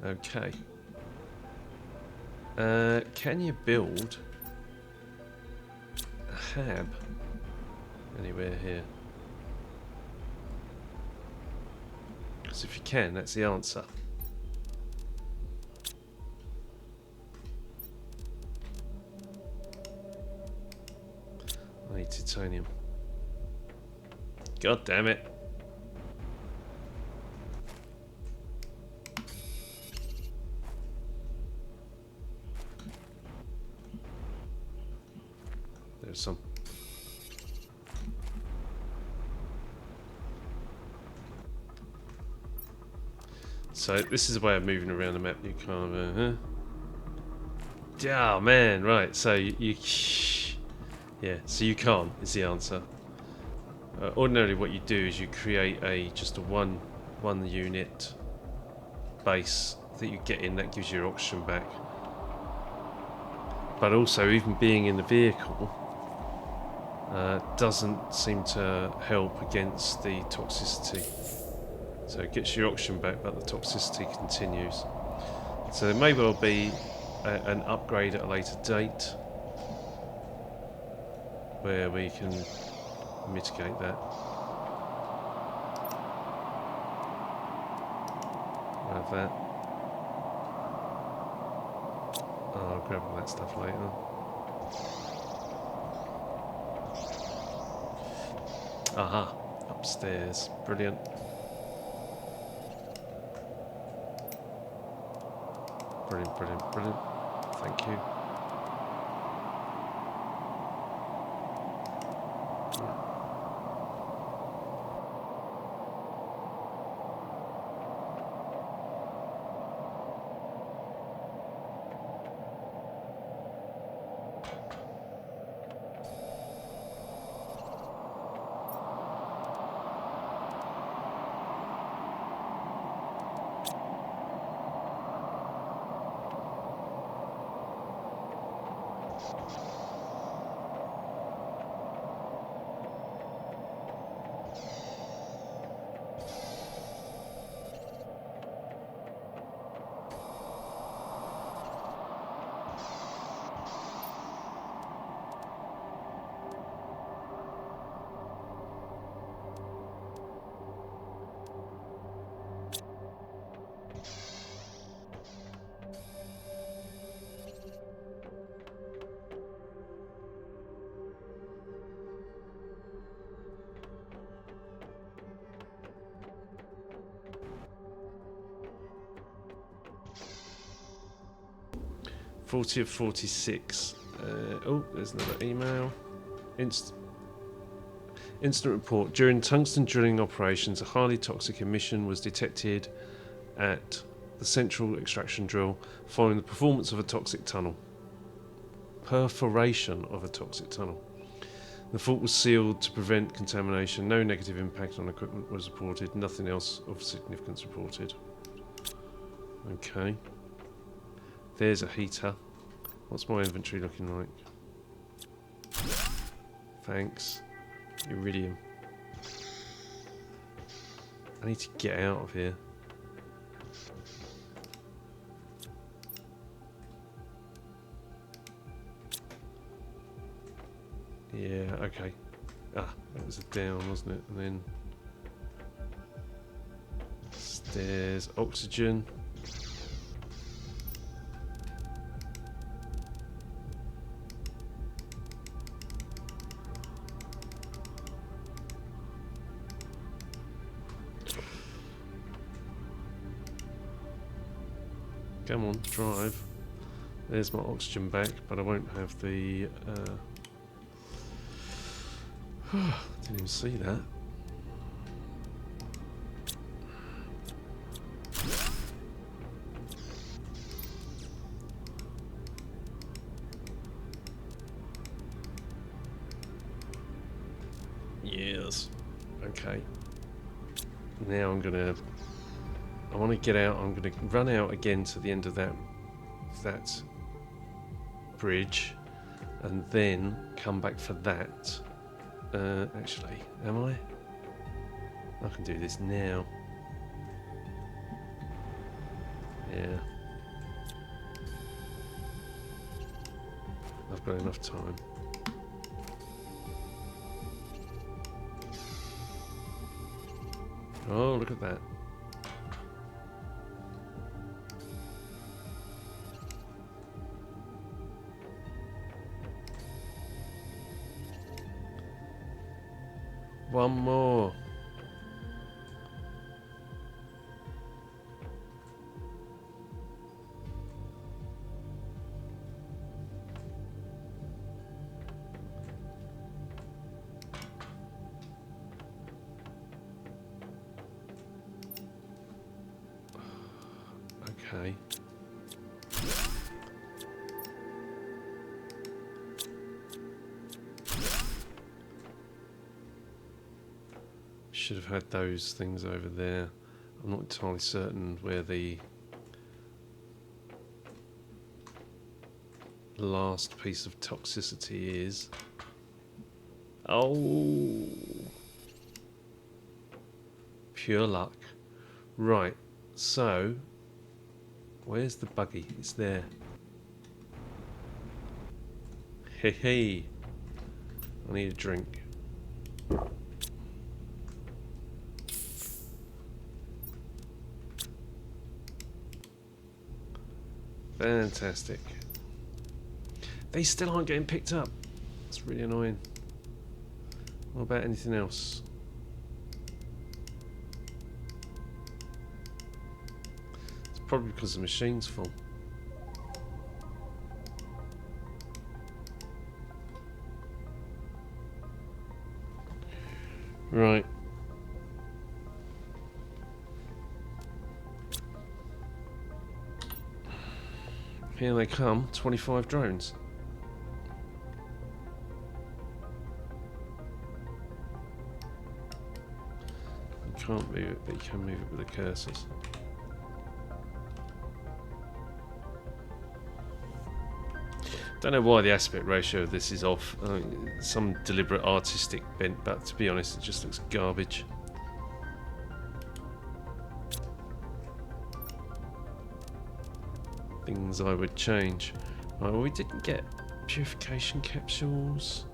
Okay. Can you build a hab anywhere here? Because if you can, that's the answer. I need titanium. God damn it. There's some. So this is a way of moving around the map. You kind of, oh man, right. So you yeah. So you can't is the answer. Ordinarily, what you do is you create just a one unit base that you get in. That gives you your oxygen back. But also, even being in the vehicle doesn't seem to help against the toxicity. So it gets your oxygen back, but the toxicity continues. So there may well be an upgrade at a later date where we can mitigate that. Have that. I'll grab all that stuff later. Aha, upstairs. Brilliant. Brilliant, brilliant, brilliant. Thank you. 40 of 46. Oh, there's another email. Incident report. During tungsten drilling operations, a highly toxic emission was detected at the central extraction drill following the performance of a toxic tunnel. Perforation of a toxic tunnel. The fault was sealed to prevent contamination. No negative impact on equipment was reported. Nothing else of significance reported. Okay. There's a heater. What's my inventory looking like? Thanks. Iridium. I need to get out of here. Yeah, okay. Ah, that was a down, wasn't it? And then stairs, oxygen. Come on, drive. There's my oxygen back, but I won't have the... didn't even see that. Yes. Okay. Now I'm gonna... I want to get out. I'm going to run out again to the end of that bridge, and then come back for that. Actually, am I? I can do this now. Yeah. I've got enough time. Oh, look at that. One more. Okay. Should have had those things over there. I'm not entirely certain where the last piece of toxicity is. Oh, pure luck. Right, so where's the buggy? It's there. Hey, hey. I need a drink. Fantastic. They still aren't getting picked up. It's really annoying. What about anything else? It's probably because the machine's full. Right. Here they come, 25 drones. You can't move it, but you can move it with the cursors. Don't know why the aspect ratio of this is off. Some deliberate artistic bent, but to be honest, it just looks garbage. Things I would change. Right, well, we didn't get purification capsules.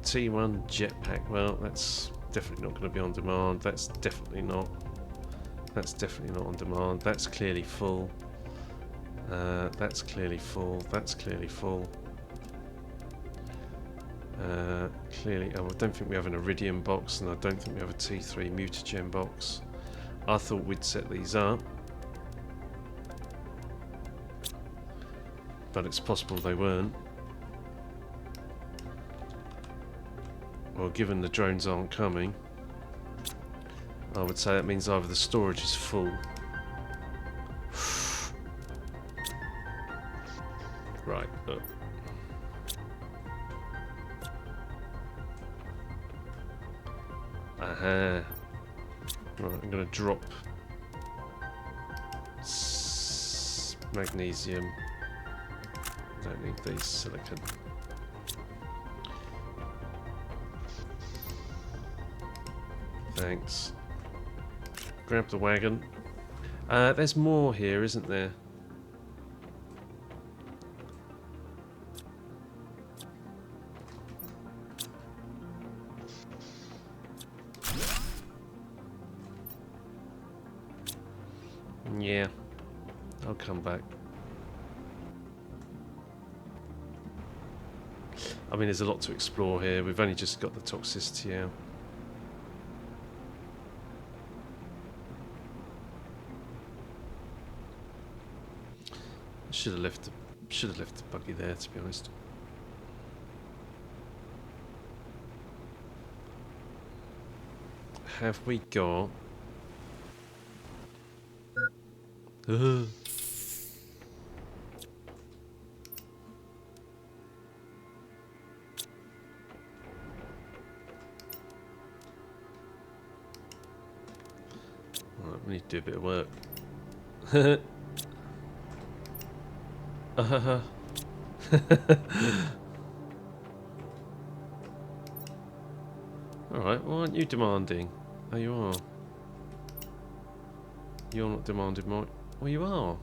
T1 jetpack. Well, that's definitely not going to be on demand. That's definitely not. That's definitely not on demand. That's clearly full. That's clearly full. That's clearly full. Clearly, oh, I don't think we have an Iridium box, and I don't think we have a T3 mutagen box. I thought we'd set these up, but it's possible they weren't. Well, given the drones aren't coming, I would say that means either the storage is full. Right, look. Aha. Right, I'm going to drop magnesium. Don't need these. Silicon. Thanks. Grab the wagon. There's more here, isn't there? Yeah, I'll come back. I mean, there's a lot to explore here. We've only just got the toxicity out. Should have left the buggy there, to be honest. Have we got? Right, we need to do a bit of work. Alright, why aren't you demanding? Oh, you are. You're not demanding, Mike. Well, you are.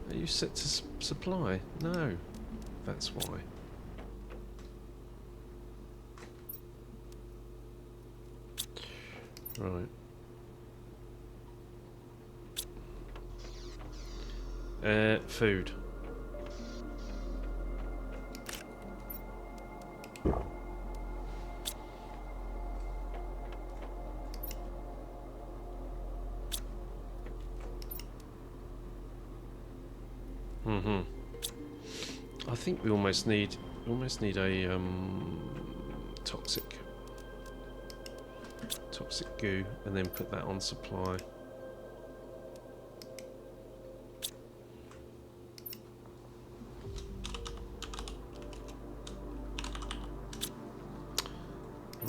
Are you set to supply? No. That's why. Right. Food. I think we almost need a toxic goo, and then put that on supply.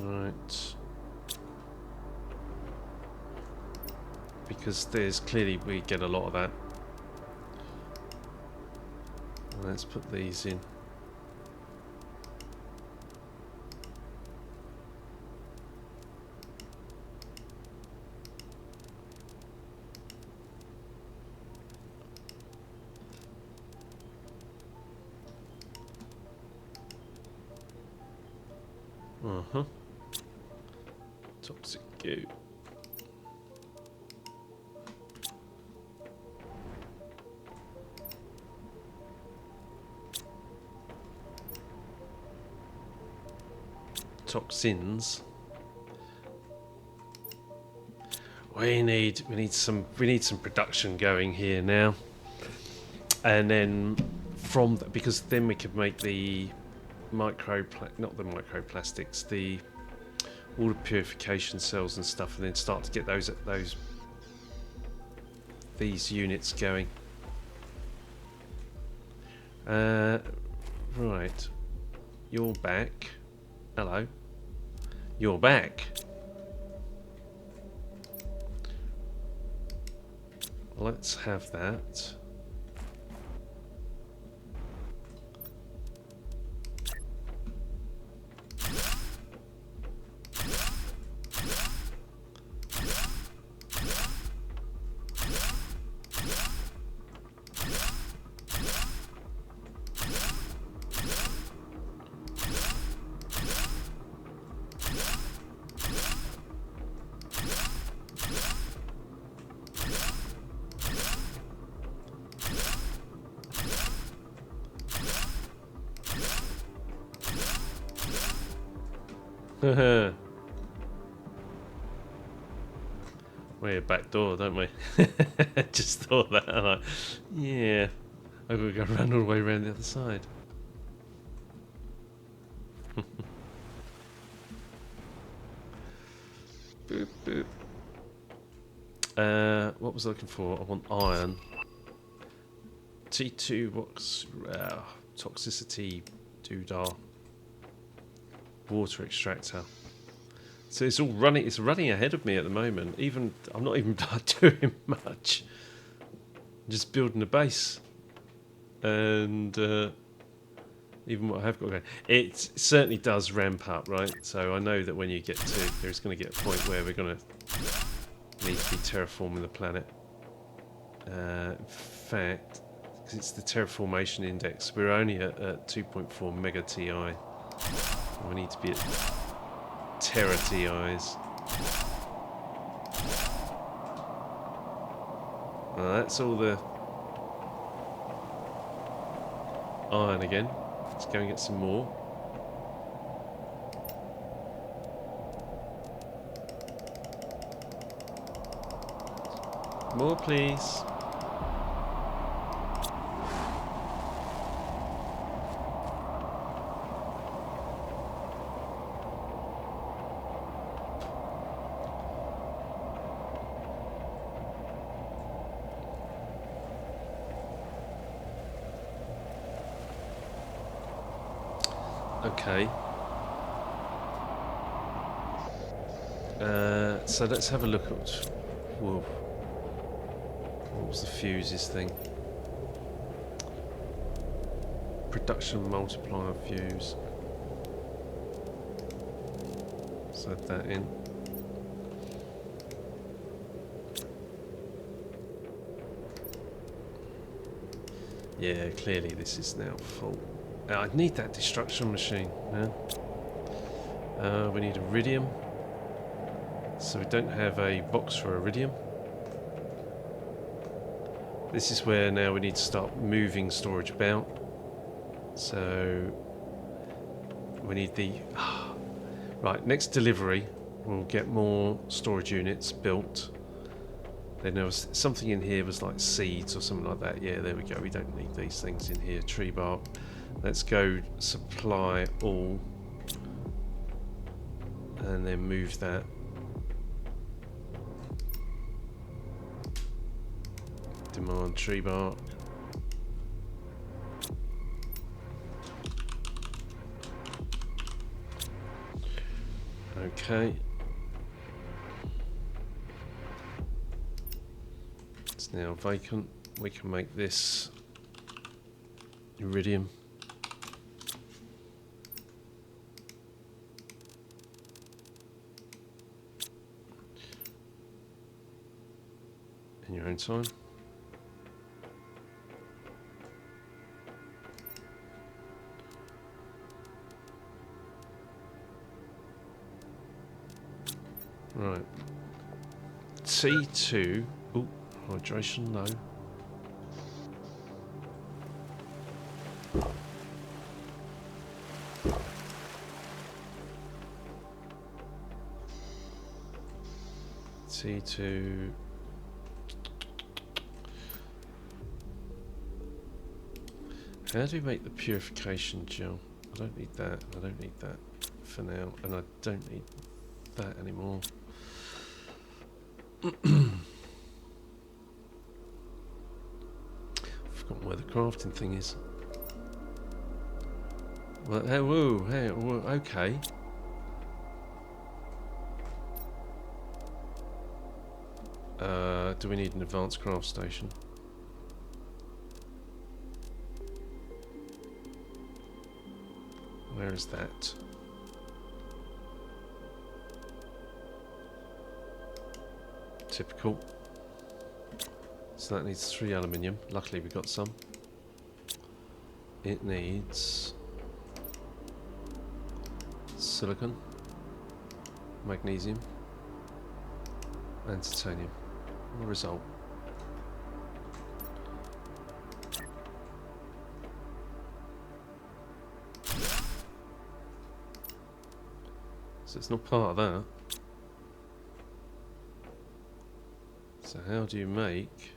Right. Because there's clearly we get a lot of that. Let's put these in. Toxic goo. Toxins. We need some production going here now, and then from because then we could make the not the microplastics, all the purification cells and stuff, and then start to get these units going. Right, you're back. Hello. You're back. Let's have that. We're back door, don't we? Just thought that. I'm like, yeah, I've got to go run all the way around the other side. Boop, boop. What was I looking for? I want iron. T2, what's toxicity, doodah. Water extractor. So it's all running. It's running ahead of me at the moment. Even I'm not even doing much. I'm just building a base, and even what I have got going, it certainly does ramp up, right? So I know that when you get to, there's going to get a point where we're going to need to be terraforming the planet. In fact, because it's the terraformation index, we're only at 2.4 mega TI. We need to be at Terra TIs. That's all the iron again. Let's go and get some more. More, please. Okay. So let's have a look at... Whoa. What was the fuses thing? Production multiplier fuse. Let's add that in. Yeah, clearly this is now full. I need that destruction machine. Yeah? We need iridium. So we don't have a box for iridium. This is where now we need to start moving storage about. So we need the... Right, next delivery we'll get more storage units built. Then there was something in here was like seeds or something like that. Yeah, there we go. We don't need these things in here. Tree bark. Let's go supply all. And then move that. Demand tree bark. Okay. It's now vacant. We can make this iridium. In your own time. Right. T2. Oh, hydration low. T2. How do we make the purification gel? I don't need that. I don't need that for now, and I don't need that anymore. Forgotten where the crafting thing is. Well, hey, whoa, hey, whoa, okay. Do we need an advanced craft station? Where is that? Typical. So that needs 3 aluminium. Luckily we got some. It needs silicon, magnesium, and titanium. What a result. So it's not part of that. So how do you make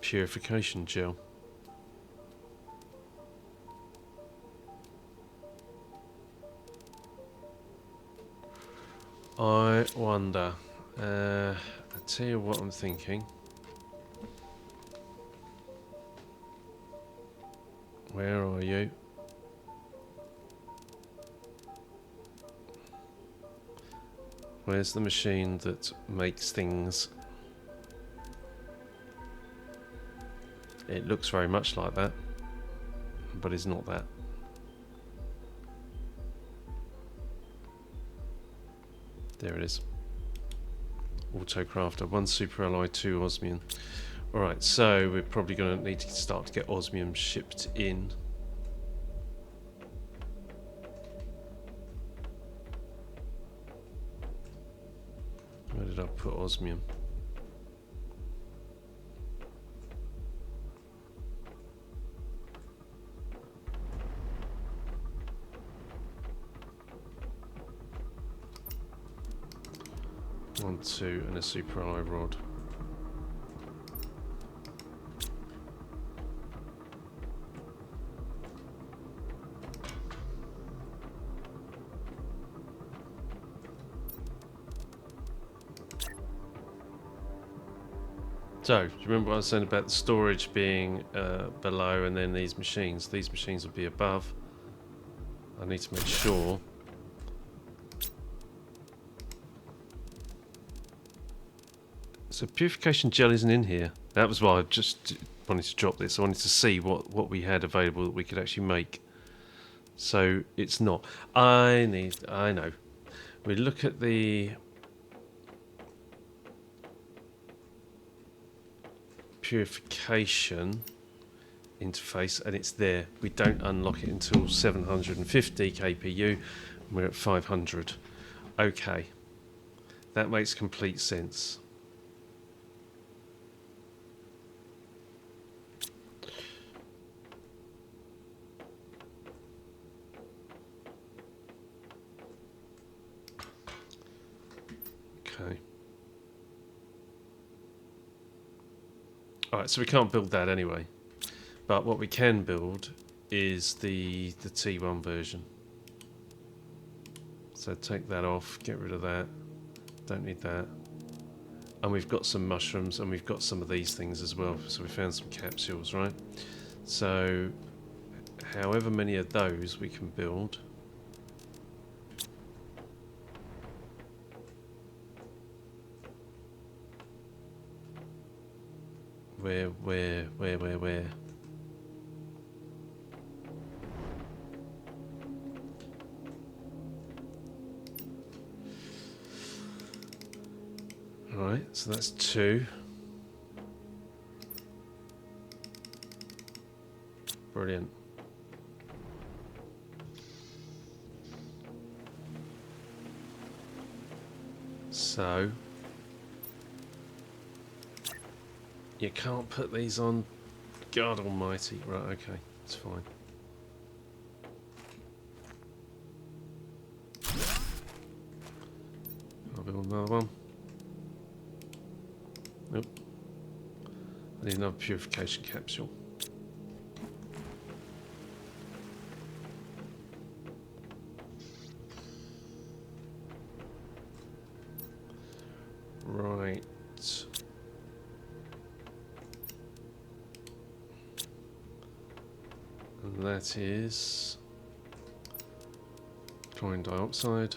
purification gel? I wonder. I tell you what I'm thinking. Where are you? Where's the machine that makes things? It looks very much like that, but it's not that. There it is. Autocrafter, 1 super alloy, 2 osmium. Alright, so we're probably going to need to start to get osmium shipped in. Where did I put osmium? One, two, and a super alloy rod. So, do you remember what I was saying about the storage being below and then these machines? These machines will be above. I need to make sure. So purification gel isn't in here. That was why I just wanted to drop this. I wanted to see what we had available that we could actually make. So it's not. I know. We look at the purification interface and it's there. We don't unlock it until 750 kpu and we're at 500. Okay, that makes complete sense. Okay. Alright, so we can't build that anyway. But what we can build is the T1 version. So take that off, get rid of that. Don't need that. And we've got some mushrooms and we've got some of these things as well. So we found some capsules, right? So however many of those we can build. Where? Right, so that's 2. Brilliant. So you can't put these on. God almighty. Right, okay, it's fine. I'll build another one. Nope. I need another purification capsule. Right. And that is chlorine dioxide,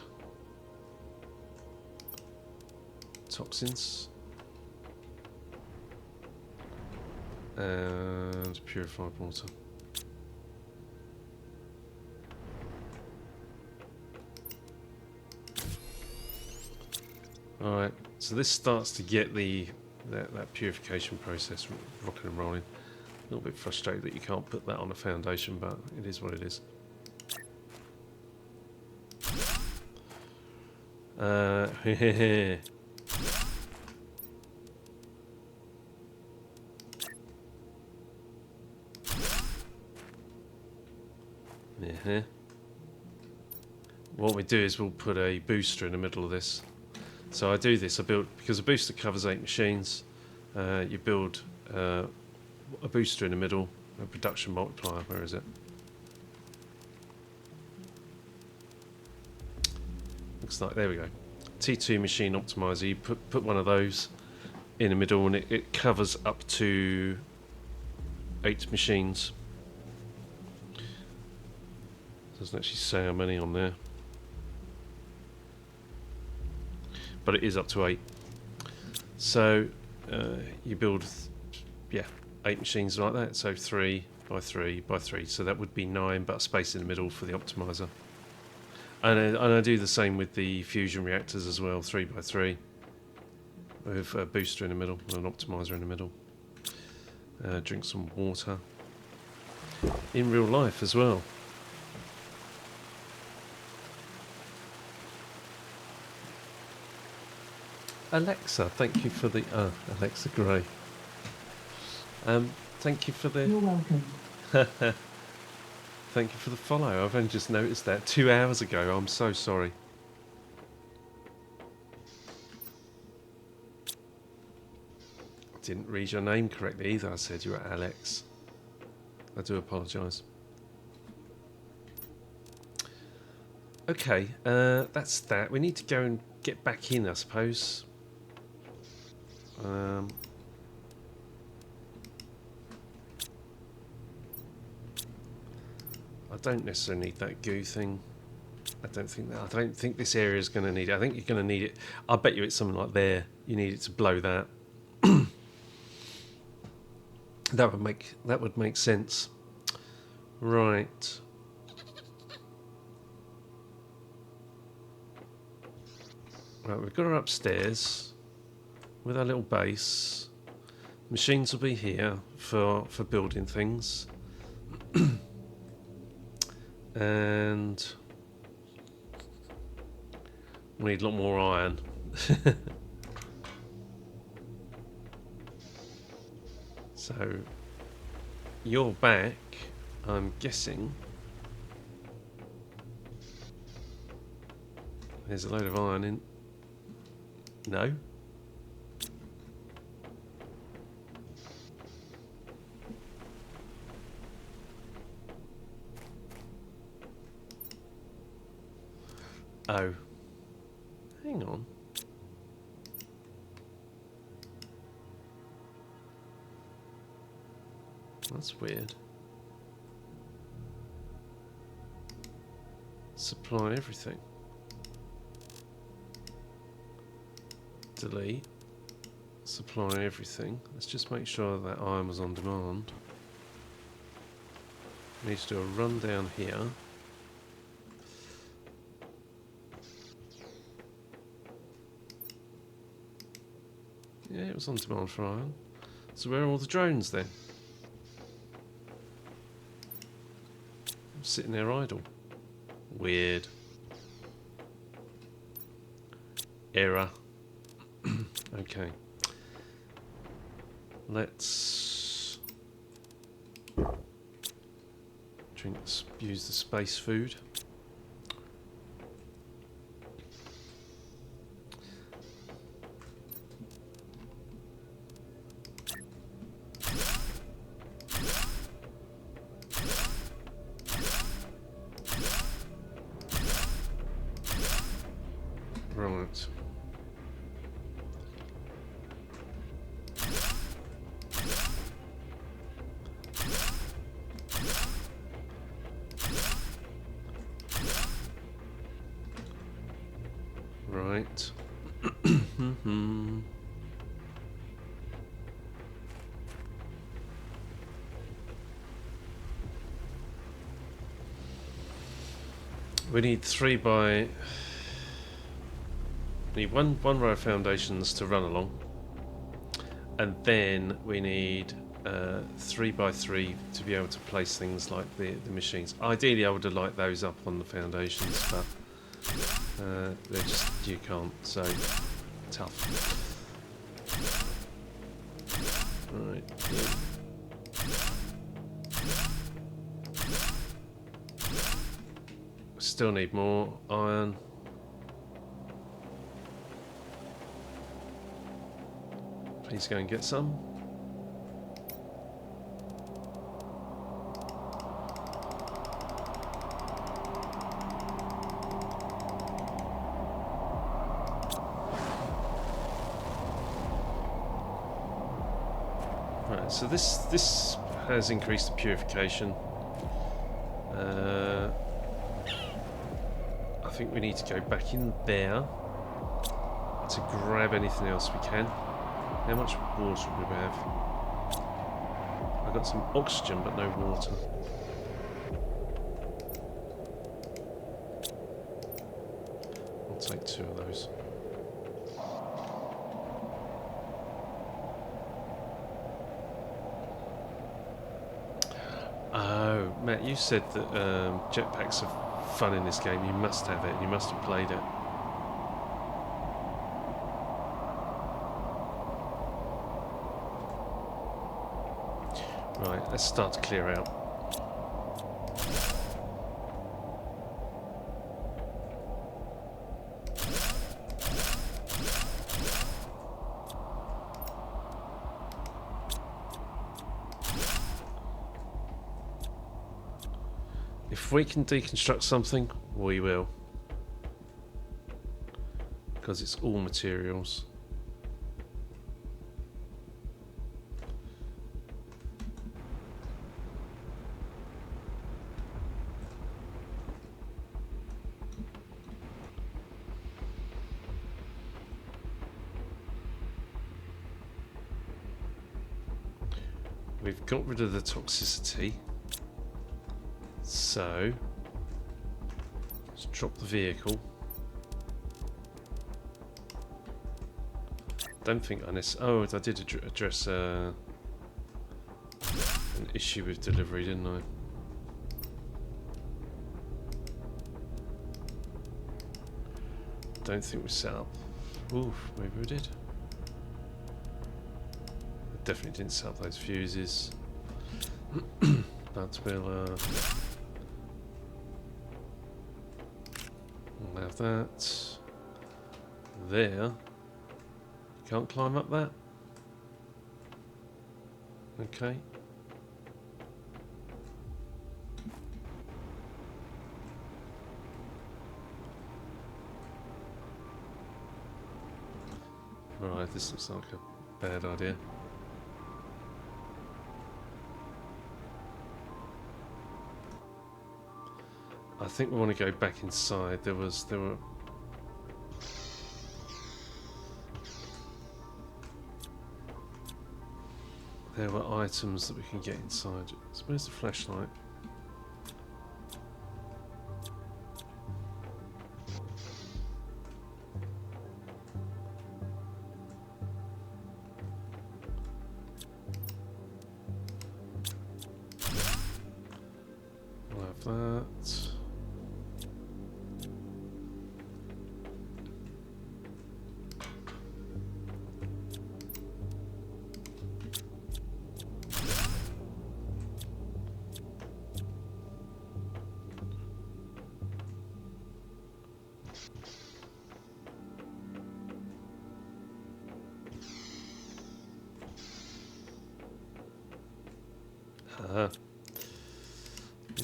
toxins, and purified water. Alright, so this starts to get that purification process rocking and rolling. A little bit frustrated that you can't put that on a foundation, but it is what it is. What we do is we'll put a booster in the middle of this. So I do this, I build, because a booster covers 8 machines, you build a booster in the middle, a production multiplier, where is it? Looks like, there we go. T2 machine optimizer, you put one of those in the middle and it covers up to 8 machines. Doesn't actually say how many on there, but it is up to 8. So you build, 8 machines like that. So 3 by 3 by 3. So that would be 9, but a space in the middle for the optimizer. And I do the same with the fusion reactors as well. 3 by 3 with a booster in the middle and an optimizer in the middle. Drink some water. In real life as well. Alexa, thank you for the Alexa Gray. Thank you for the. You're welcome. Thank you for the follow. I've only just noticed that 2 hours ago. I'm so sorry. I didn't read your name correctly either. I said you were Alex. I do apologise. Okay, that's that. We need to go and get back in, I suppose. I don't necessarily need that goo thing. I don't think this area is going to need it. I think you're going to need it. I bet you it's something like there. You need it to blow that. That would make sense. Right. Right, we've got her upstairs with our little base. Machines will be here for building things. And we need a lot more iron. So you're back, I'm guessing. There's a load of iron in. No? Oh. Hang on. That's weird. Supply everything. Delete. Supply everything. Let's just make sure that iron was on demand. We need to do a run down here. Yeah, it was on demand for iron. So where are all the drones then? Sitting there idle. Weird. Error. Okay. Let's use the space food. Right. Right. We need one row of foundations to run along, and then we need 3 by 3 to be able to place things like the machines. Ideally, I would have liked those up on the foundations, but they're just, you can't, so tough. Right. Yeah. Still need more iron. Please go and get some. Right, so this has increased the purification. I think we need to go back in there to grab anything else we can. How much water do we have? I've got some oxygen but no water. I'll take 2 of those. Oh, Matt, you said that jetpacks are fun in this game. You must have it. You must have played it. Right, let's start to clear out. If we can deconstruct something, we will. Because it's all materials. We've got rid of the toxicity. So, let's drop the vehicle. Don't think I necessarily... Oh, I did address an issue with delivery, didn't I? Don't think we set up... Oof, maybe we did. Definitely didn't set up those fuses. But we'll have that there. Can't climb up that. Okay. Right, this looks like a bad idea. I think we want to go back inside. There were items that we can get inside. So where's the flashlight? We'll have that.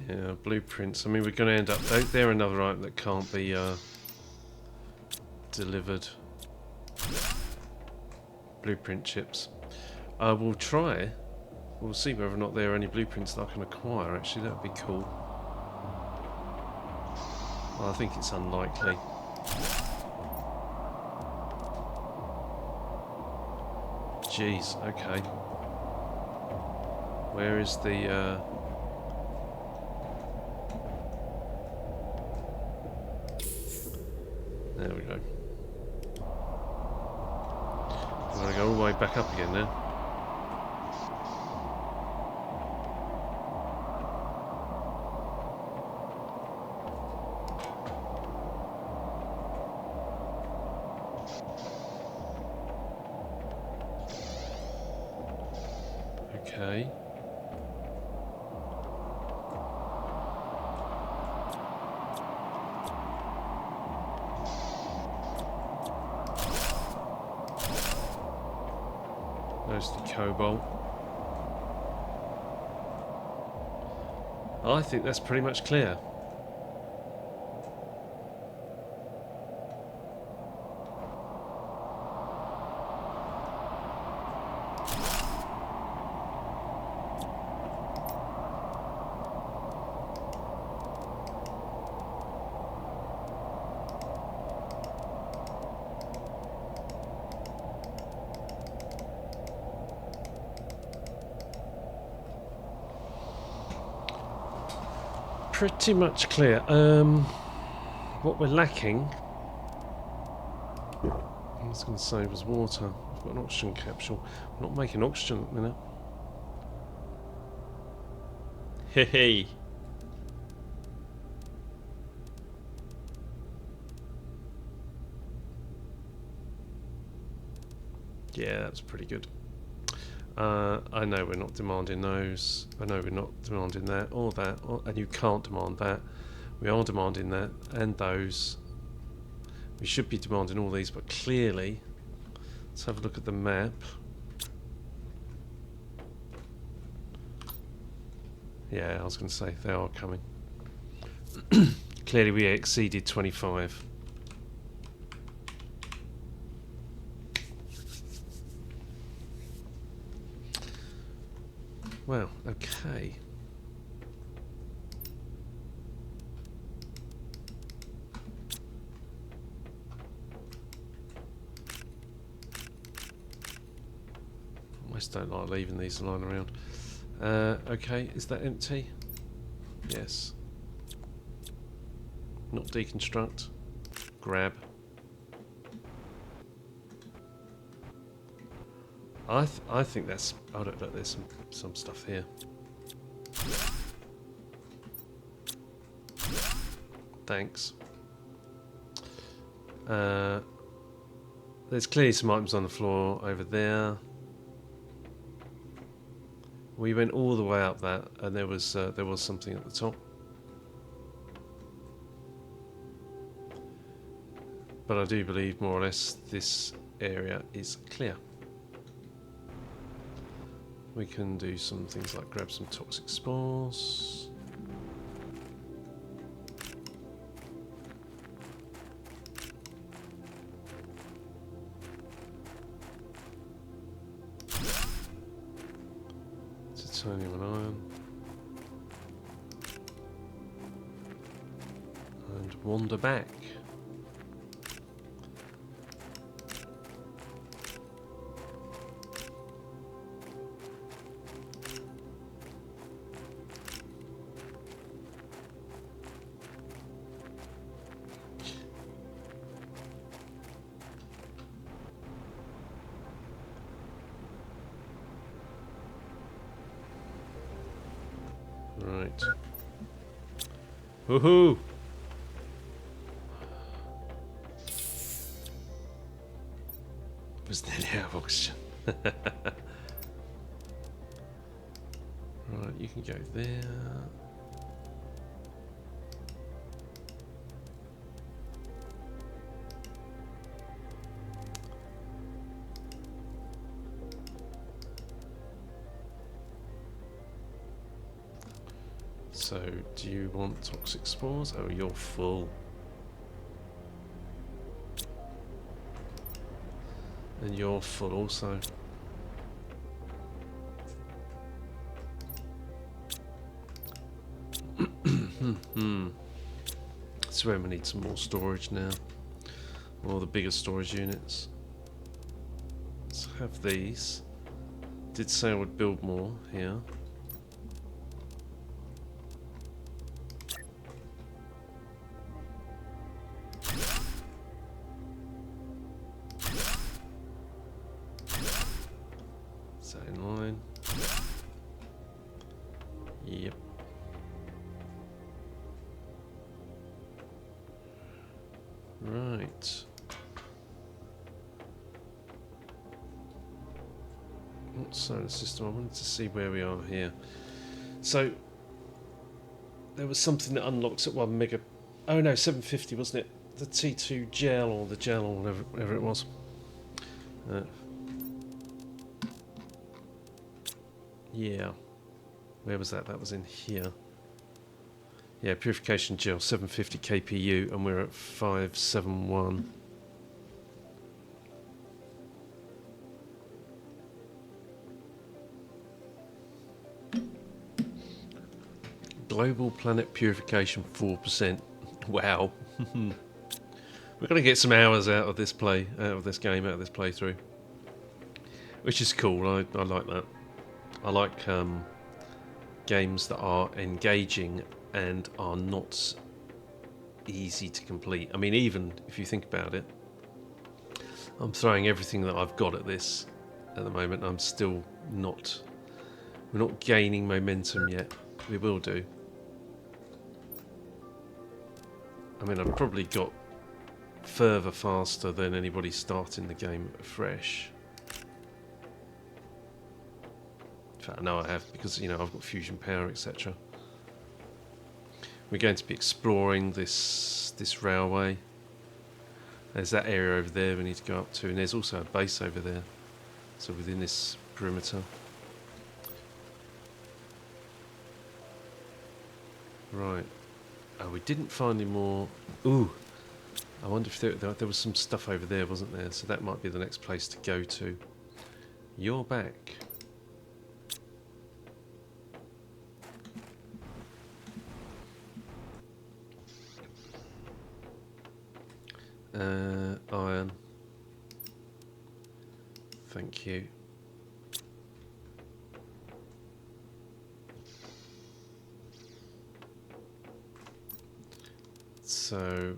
Yeah, blueprints. I mean, we're going to end up... They're another item that can't be delivered. Blueprint chips. We'll try. We'll see whether or not there are any blueprints that I can acquire, actually. That would be cool. Well, I think it's unlikely. jeez, okay. Where is the... There we go. I'm going to go all the way back up again now. Okay. There's the cobalt. I think that's pretty much clear. Pretty much clear. What we're lacking, I was going to say, was water. We've got an oxygen capsule. We're not making oxygen at the minute. Hey. Yeah, that's pretty good. I know we're not demanding those. I know we're not demanding that or that, and you can't demand that. We are demanding that and those. We should be demanding all these, but clearly, let's have a look at the map. Yeah, I was going to say they are coming. Clearly, we exceeded 25. Well, okay. Almost don't like leaving these lying around. Okay, is that empty? Yes. Not deconstruct. Grab. I think that's... Oh, look, there's some stuff here. Thanks. There's clearly some items on the floor over there. We went all the way up that, and there was something at the top. But I do believe more or less this area is clear. We can do some things like grab some toxic spores. Titanium and iron. And wander back. Right. Woohoo! Was nearly out of oxygen. Right, you can go there. So, do you want toxic spores? Oh, you're full. And you're full also. So we need some more storage now. More the bigger storage units. Let's have these. did say I would build more here. Is that in line? Yep. Right. What solar system? I wanted to see where we are here. So there was something that unlocks at 1 mega. Oh no, 750 wasn't it? The T2 gel or the gel or whatever it was. Yeah. Where was that? That was in here. Yeah, purification gel, 750 kpu, and we're at 571. Global planet purification 4%. Wow. We're going to get some hours out of this game, out of this playthrough. Which is cool, I like that. I like games that are engaging and are not easy to complete. I mean, even if you think about it, I'm throwing everything that I've got at this at the moment. I'm still not... We're not gaining momentum yet. We will do. I mean, I've probably got further faster than anybody starting the game fresh. In fact, I know I have, because, you know, I've got fusion power, etc. We're going to be exploring this railway. There's that area over there we need to go up to, and there's also a base over there. So within this perimeter. Right. Oh, we didn't find any more. Ooh. I wonder if there was some stuff over there, wasn't there? So that might be the next place to go to. You're back. Iron. Thank you. So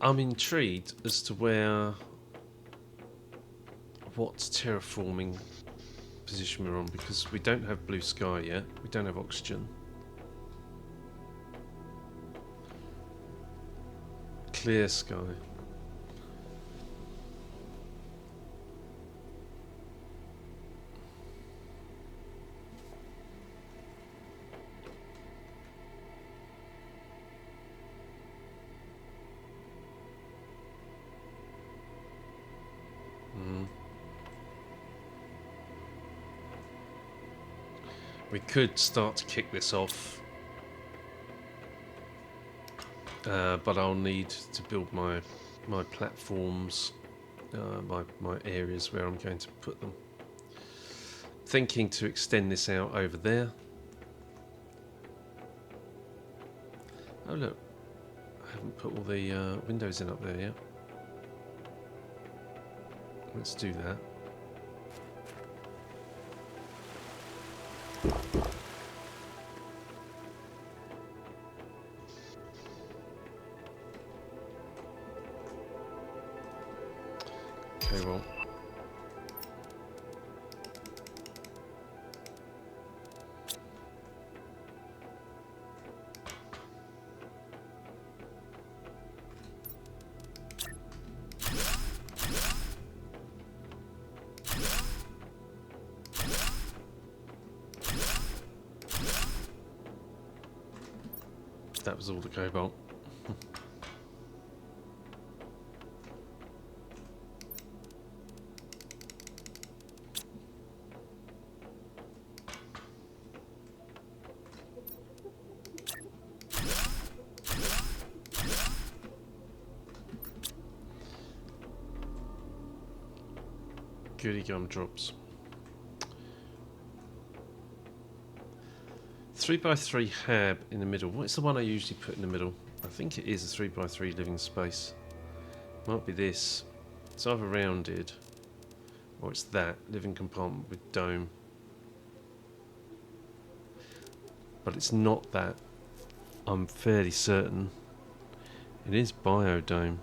I'm intrigued as to what terraforming position we're on, because we don't have blue sky yet, we don't have oxygen. Clear sky. We could start to kick this off, but I'll need to build my platforms, my areas where I'm going to put them. Thinking to extend this out over there. Oh look, I haven't put all the windows in up there yet. Let's do that. Okay, well. That was all the cobalt. Goody gumdrops. 3x3 hab in the middle. What's the one I usually put in the middle? I think it is a 3x3 living space. Might be this. It's either rounded or it's that living compartment with dome. But it's not that. I'm fairly certain. It is biodome.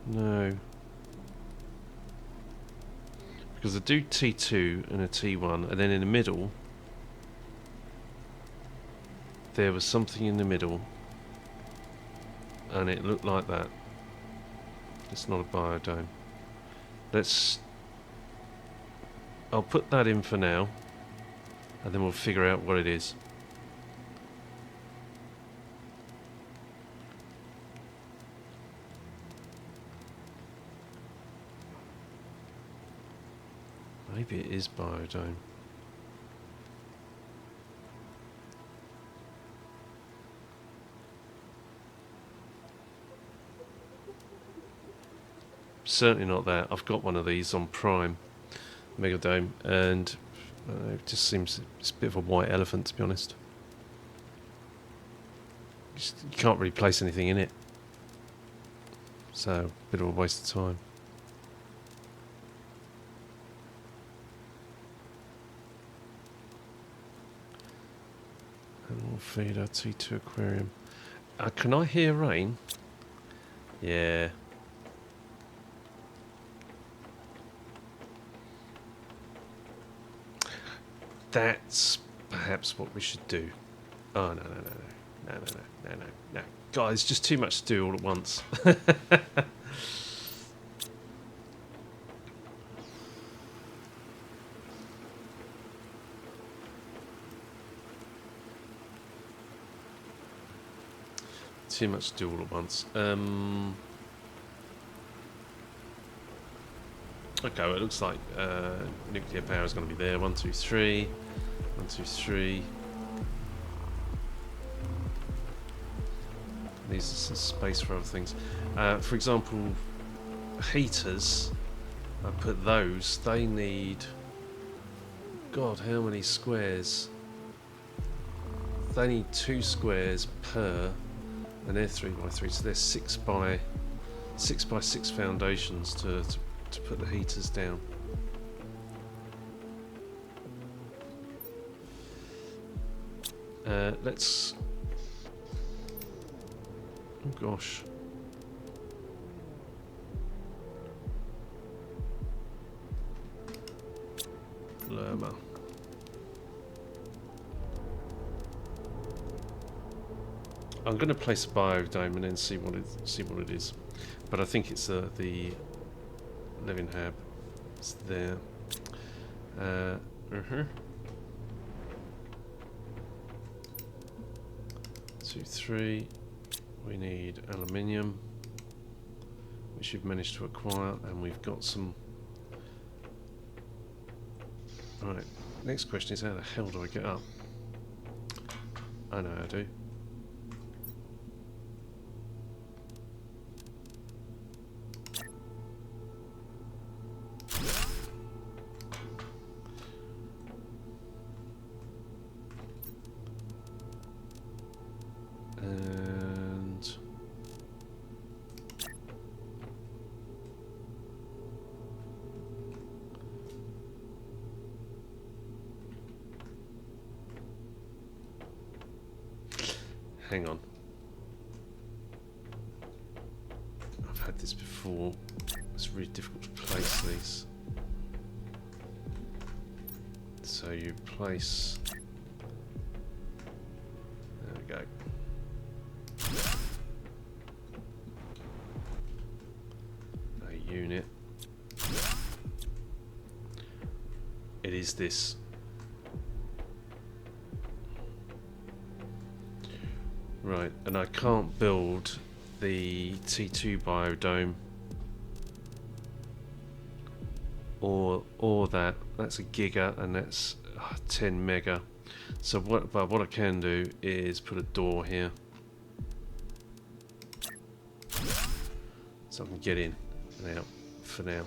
No. Because I do T2 and a T1, and then in the middle, there was something in the middle, and it looked like that. It's not a biodome. I'll put that in for now, and then we'll figure out what it is. Maybe it is biodome. Certainly not that. I've got one of these on Prime Megadome, and it just seems it's a bit of a white elephant, to be honest. You can't really place anything in it, so a bit of a waste of time. And we'll feed our T2 aquarium. Can I hear rain? Yeah. That's perhaps what we should do. Oh, no. Guys, just too much to do all at once. Too much to do all at once. Okay, well, it looks like nuclear power is going to be there. 1, 2, 3. 1, 2, 3. These are some space for other things. For example, heaters. I put those. They need. God, how many squares? They need 2 squares per, and they're 3x3. So they're 6x6 foundations to put the heaters down. Let's. Oh gosh. Lerma. I'm going to place a biodome and then see what it is. But I think it's the living hab. It's there. 2, 3. We need aluminium, which you've managed to acquire, and we've got some. Right. Next question is, how the hell do I get up? I know how to. And hang on. I've had this before. It's really difficult to place these. So you place. There we go. A unit. It is this. Right, and I can't build the T2 biodome or that's a giga, and that's 10 mega. So what I can do is put a door here, so I can get in and out for now.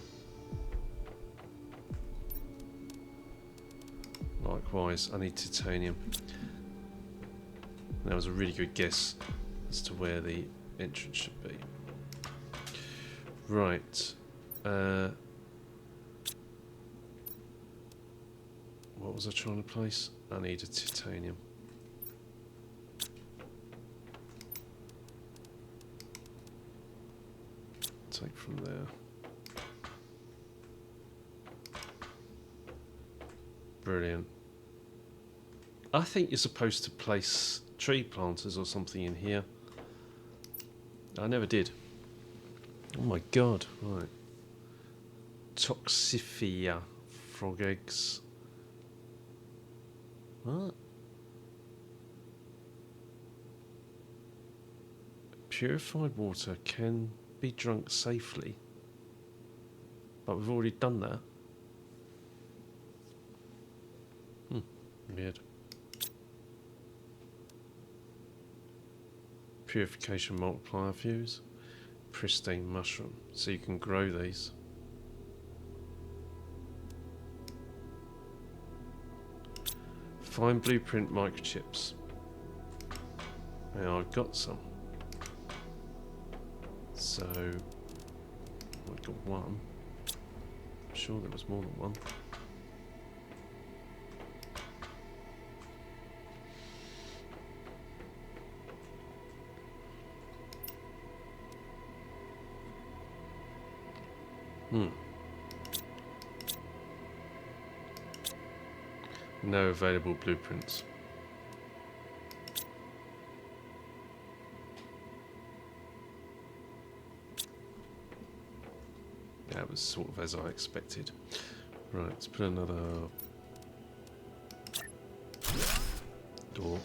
Likewise, I need titanium. That was a really good guess as to where the entrance should be. Right. What was I trying to place? I needed titanium. Take from there. Brilliant. I think you're supposed to place tree planters or something in here. I never did. Oh my god. Right. Toxifia. Frog eggs. What? Purified water can be drunk safely. But we've already done that. Weird. Purification multiplier fuse. Pristine mushroom. So you can grow these. Fine blueprint microchips. Now I've got some. So I've got one. I'm sure there was more than one. No available blueprints. That was sort of as I expected. Right, let's put another door.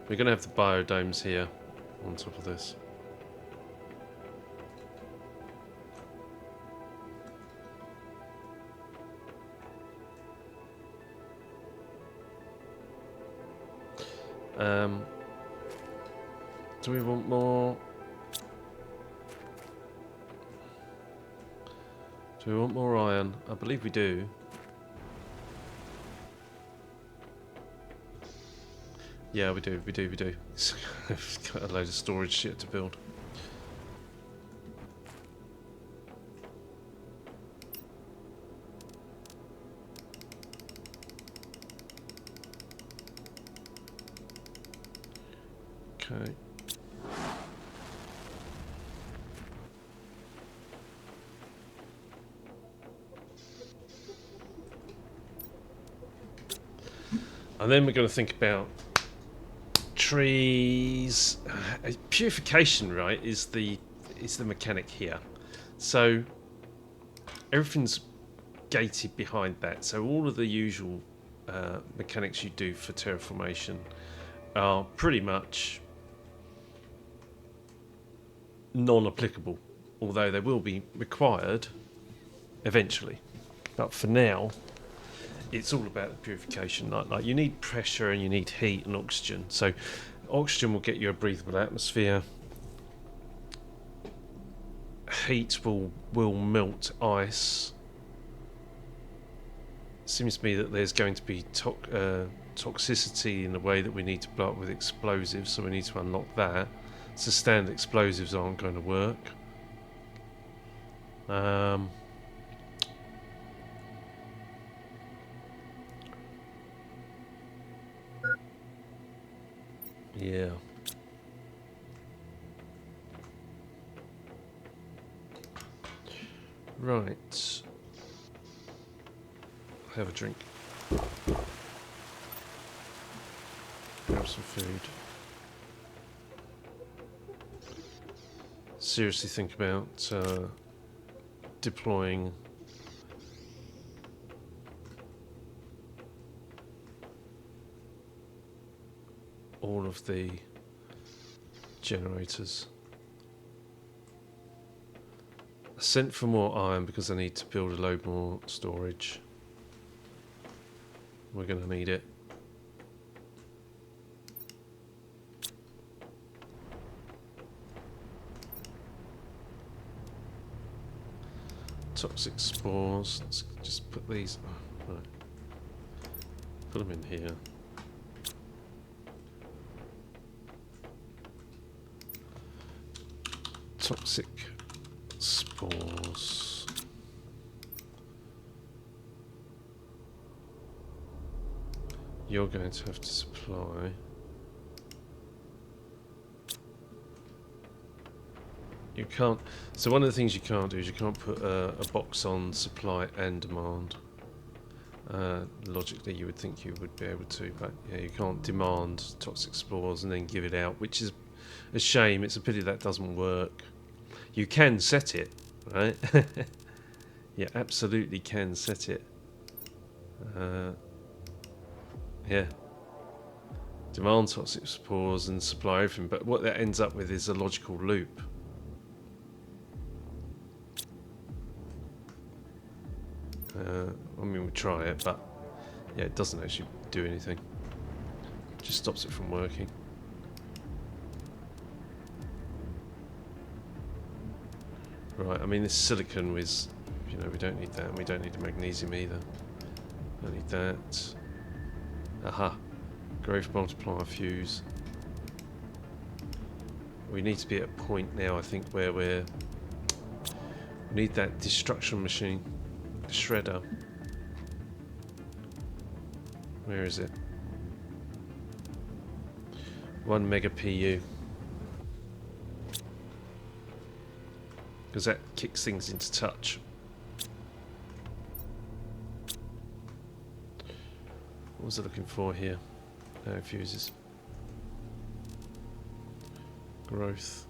We're going to have the biodomes here on top of this. Do we want more? Do we want more iron? I believe we do. Yeah, we do. We've got a load of storage shit to build. Okay. And then we're going to think about trees. Purification, right, is the mechanic here. So everything's gated behind that. So all of the usual mechanics you do for terraformation are pretty much non-applicable, although they will be required eventually. But for now, it's all about the purification. Like you need pressure and you need heat and oxygen. So oxygen will get you a breathable atmosphere. Heat will melt ice. It seems to me that there's going to be toxicity in the way that we need to blow up with explosives, so we need to unlock that. So standard explosives aren't going to work. Yeah. Right. Have a drink. Grab some food. Seriously think about deploying all of the generators. I sent for more iron because I need to build a load more storage. We're going to need it. toxic spores. Let's just put these. Oh, right. Put them in here. Toxic spores. You're going to have to supply. You can't. So one of the things you can't do is you can't put a box on supply and demand. Logically, you would think you would be able to, but yeah, you can't demand toxic spores and then give it out, which is a shame. It's a pity that doesn't work. You can set it, right? You absolutely can set it. Yeah. Demand toxic spores and supply everything, but what that ends up with is a logical loop. I mean, we try it, but yeah, it doesn't actually do anything. It just stops it from working. Right, I mean, this silicon was, you know, we don't need that, and we don't need the magnesium either. Don't need that. Aha. Growth multiplier fuse. We need to be at a point now, I think, where we need that destruction machine. The shredder. Where is it? 1 mega PU. Because that kicks things into touch. What was I looking for here? No fuses. Growth.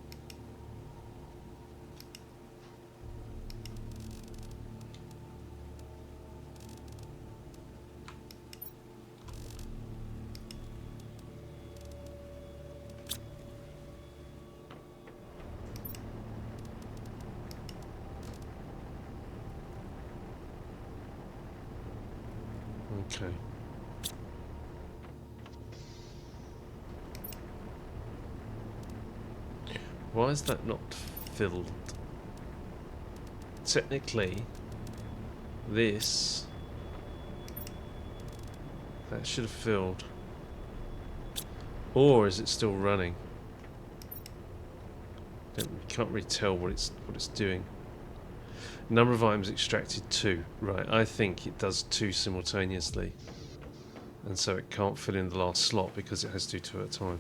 Okay. Why is that not filled? Technically, this... that should have filled. Or is it still running? Can't really tell what it's doing. Number of items extracted 2. Right, I think it does 2 simultaneously. And so it can't fill in the last slot because it has to do 2 at a time.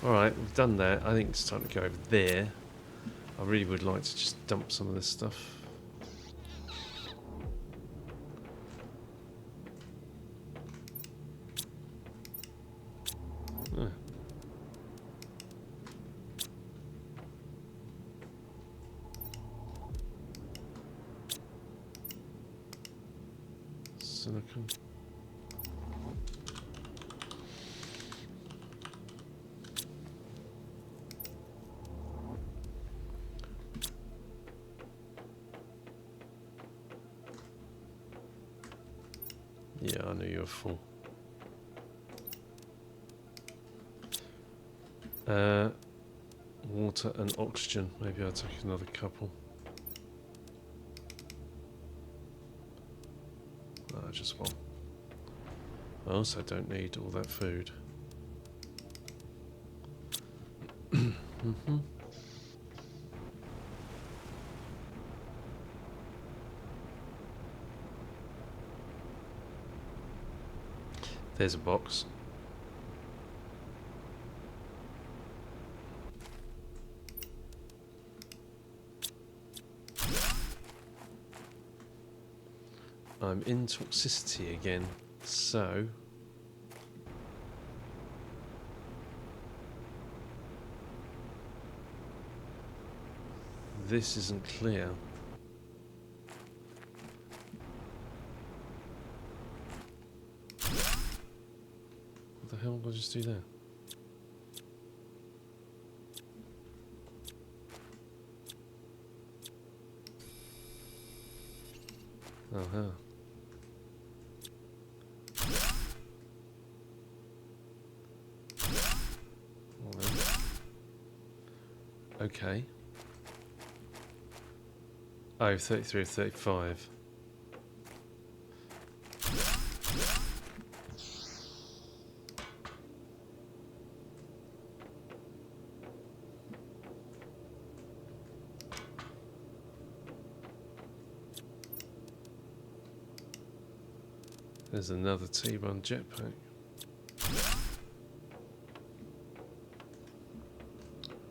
Alright, we've done that. I think it's time to go over there. I really would like to just dump some of this stuff. Ah. Silicon. Yeah, I knew you were full. Water and oxygen. Maybe I'll take another couple. Just one. I also don't need all that food. There's a box. I'm in toxicity again, so this isn't clear. What the hell did I just do there? Uh-huh. Well then. Okay. Oh, 33 or 35. There's another T1 jetpack.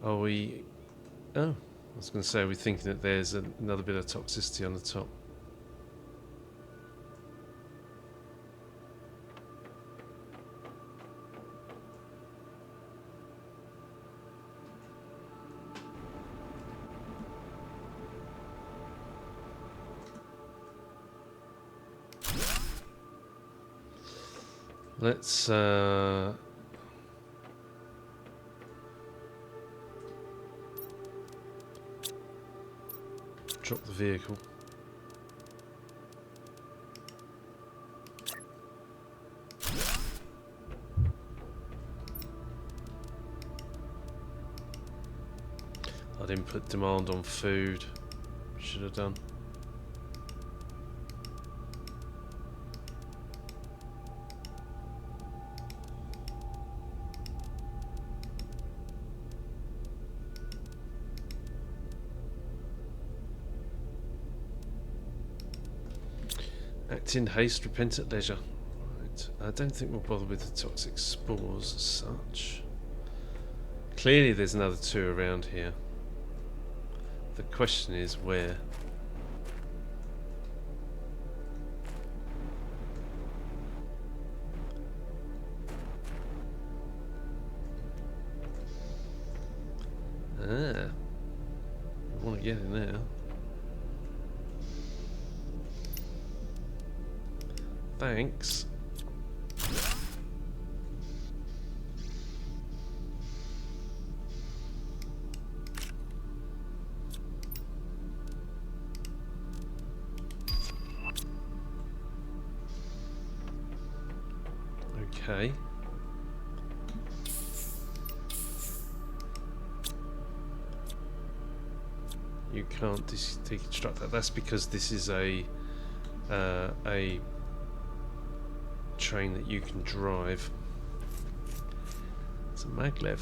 Are we... Oh, I was going to say, we're thinking that there's another bit of toxicity on the top. Let's drop the vehicle. I didn't put demand on food. Should have done. Act in haste, repent at leisure. Right. I don't think we'll bother with the toxic spores as such. Clearly there's another 2 around here. The question is where. I want to get in there. Thanks. Okay. You can't deconstruct that. That's because this is a train that you can drive. It's a maglev.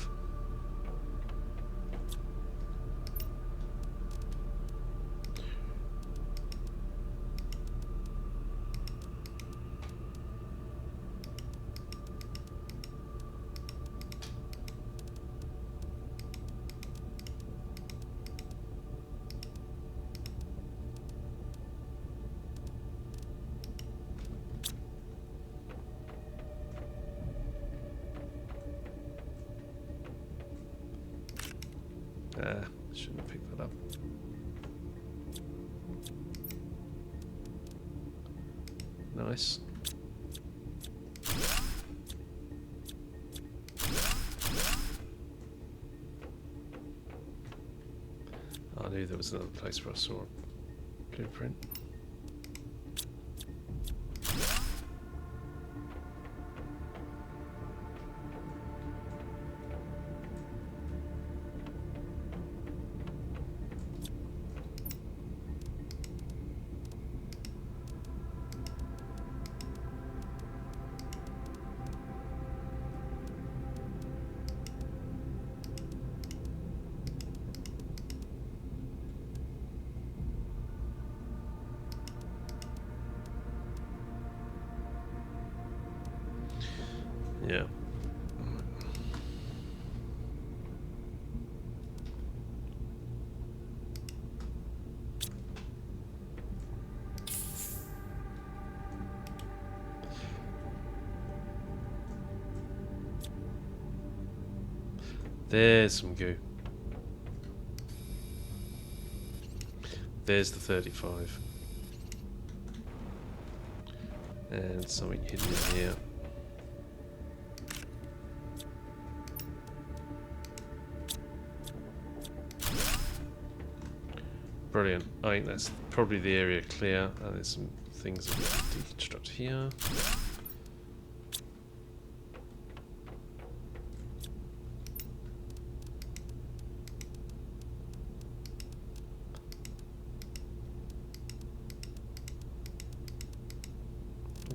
Shouldn't have picked that up. Nice. I knew there was another place where I saw a blueprint. Yeah. There's some goo. There's the 35. And something hidden in here. Brilliant. I think that's probably the area clear. There's some things that we can deconstruct here.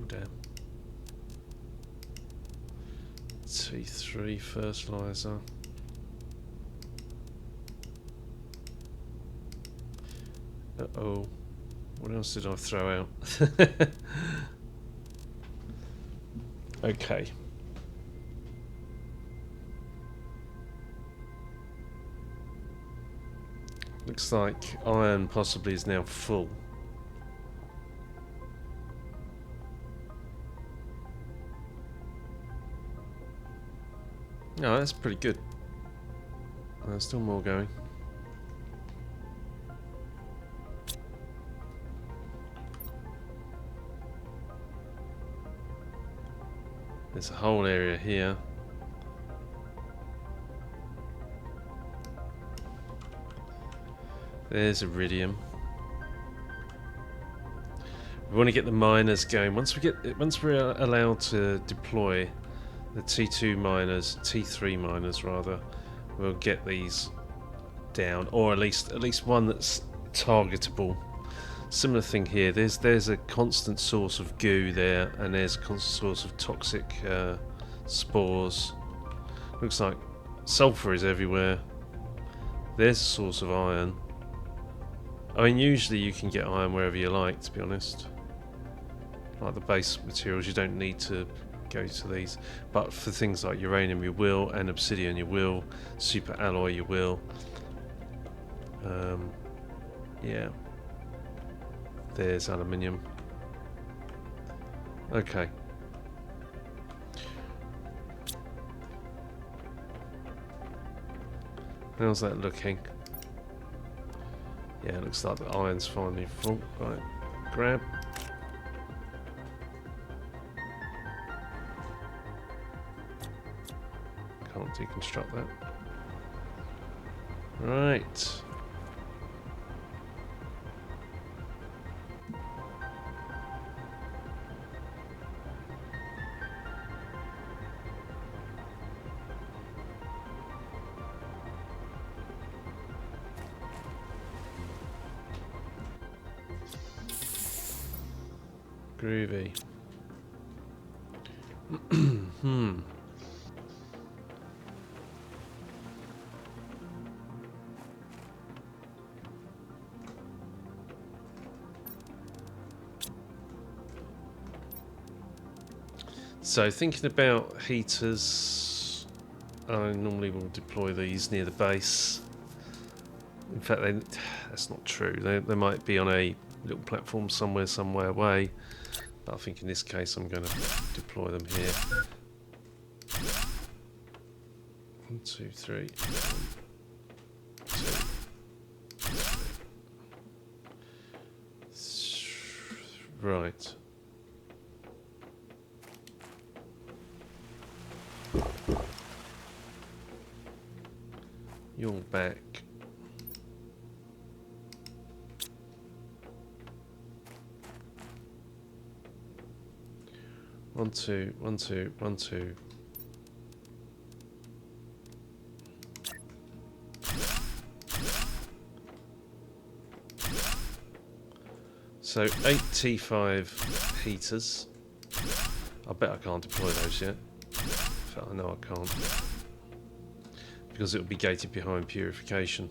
damn. T3 fertilizer. Uh-oh. What else did I throw out? Okay. Looks like iron possibly is now full. Oh, that's pretty good. There's still more going. There's a whole area here. There's iridium. We want to get the miners going. Once we're allowed to deploy the T2 miners, T3 miners rather, we'll get these down, or at least one that's targetable. Similar thing here. There's a constant source of goo there, and there's a constant source of toxic spores. Looks like sulfur is everywhere. There's a source of iron. I mean, usually you can get iron wherever you like, to be honest. Like the base materials, you don't need to go to these. But for things like uranium, you will, and obsidian, you will. Super alloy, you will. Yeah. There's aluminium. Okay. How's that looking? Yeah, it looks like the iron's finally full. Right, grab. Can't deconstruct that. Right. Groovy. So thinking about heaters, I normally will deploy these near the base. In fact, that's not true. They might be on a little platform somewhere away. But I think in this case I'm going to deploy them here. 1, 2, 3. 1, 2. Right. You're back. One, two, 1, 2, 1, 2. So 8 T5 heaters. I bet I can't deploy those yet. In fact, I know I can't. Because it will be gated behind purification.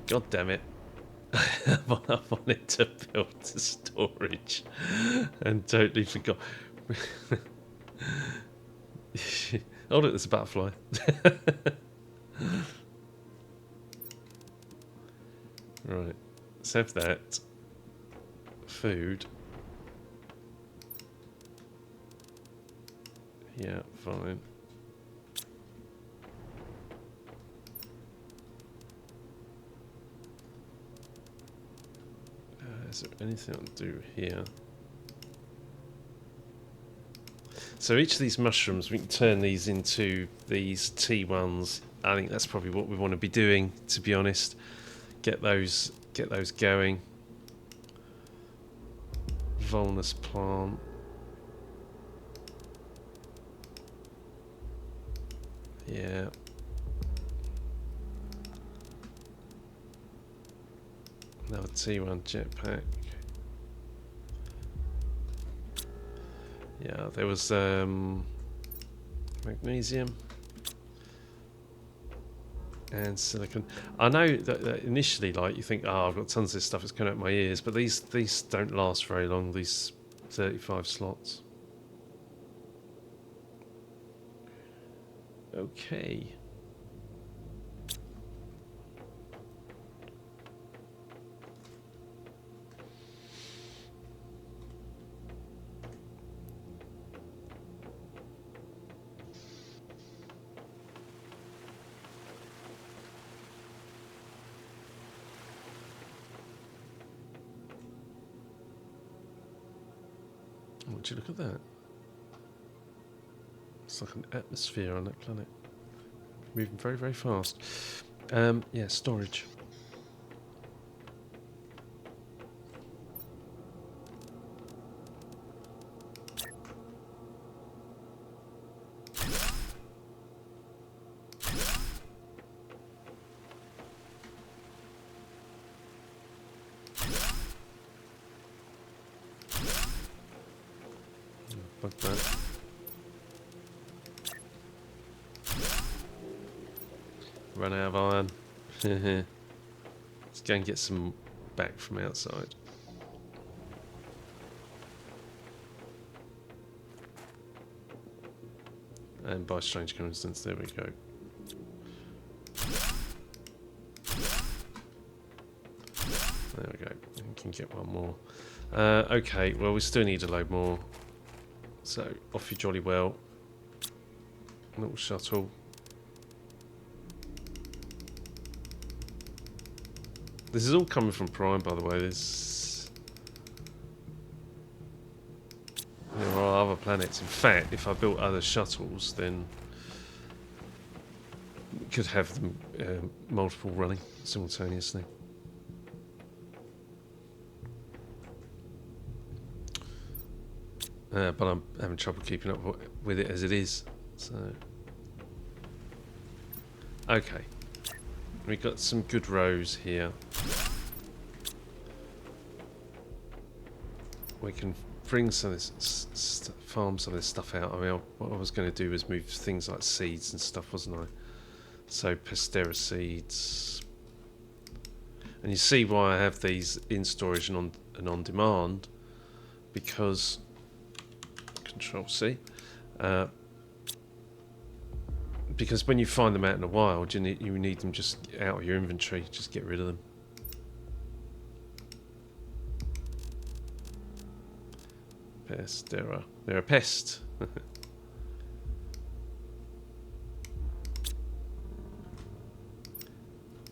God damn it. I wanted to build the storage and totally forgot. Oh look, there's a butterfly. Right, let's have that. Food. Yeah, fine. Is there anything I'll do here? So each of these mushrooms, we can turn these into these T1s I think that's probably what we want to be doing, to be honest. Get those going. Volnus plant. Yeah. Another T1 jetpack. Yeah, there was magnesium and silicon. I know that initially, like, you think, oh, I've got tons of this stuff, it's coming out my ears, but these don't last very long, these 35 slots. Okay. Would you look at that? It's like an atmosphere on that planet. Moving very, very fast. Yeah, storage. Like that. Run out of iron. Let's go and get some back from outside. And by strange coincidence, there we go. There we go. We can get one more. Okay, well, we still need a load more. So, off you jolly well. Little shuttle. This is all coming from Prime, by the way. There are other planets. In fact, if I built other shuttles, then we could have them multiple running simultaneously. But I'm having trouble keeping up with it as it is. So, okay, we've got some good rows here. We can bring some of this farm some of this stuff out. I mean, what I was going to do was move things like seeds and stuff, wasn't I? So Pastera seeds, and you see why I have these in storage and on demand, because Control C. Because when you find them out in the wild, you need them just out of your inventory. Just get rid of them. Pastera. They're a pest. I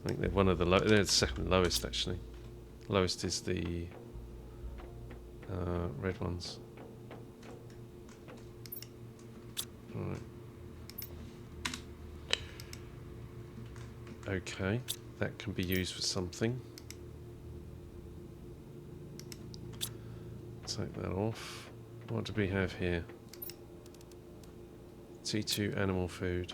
think they're one of the they're the second lowest, actually. Lowest is the red ones. Right. Okay, that can be used for something. Take that off. What do we have here? T2 animal food.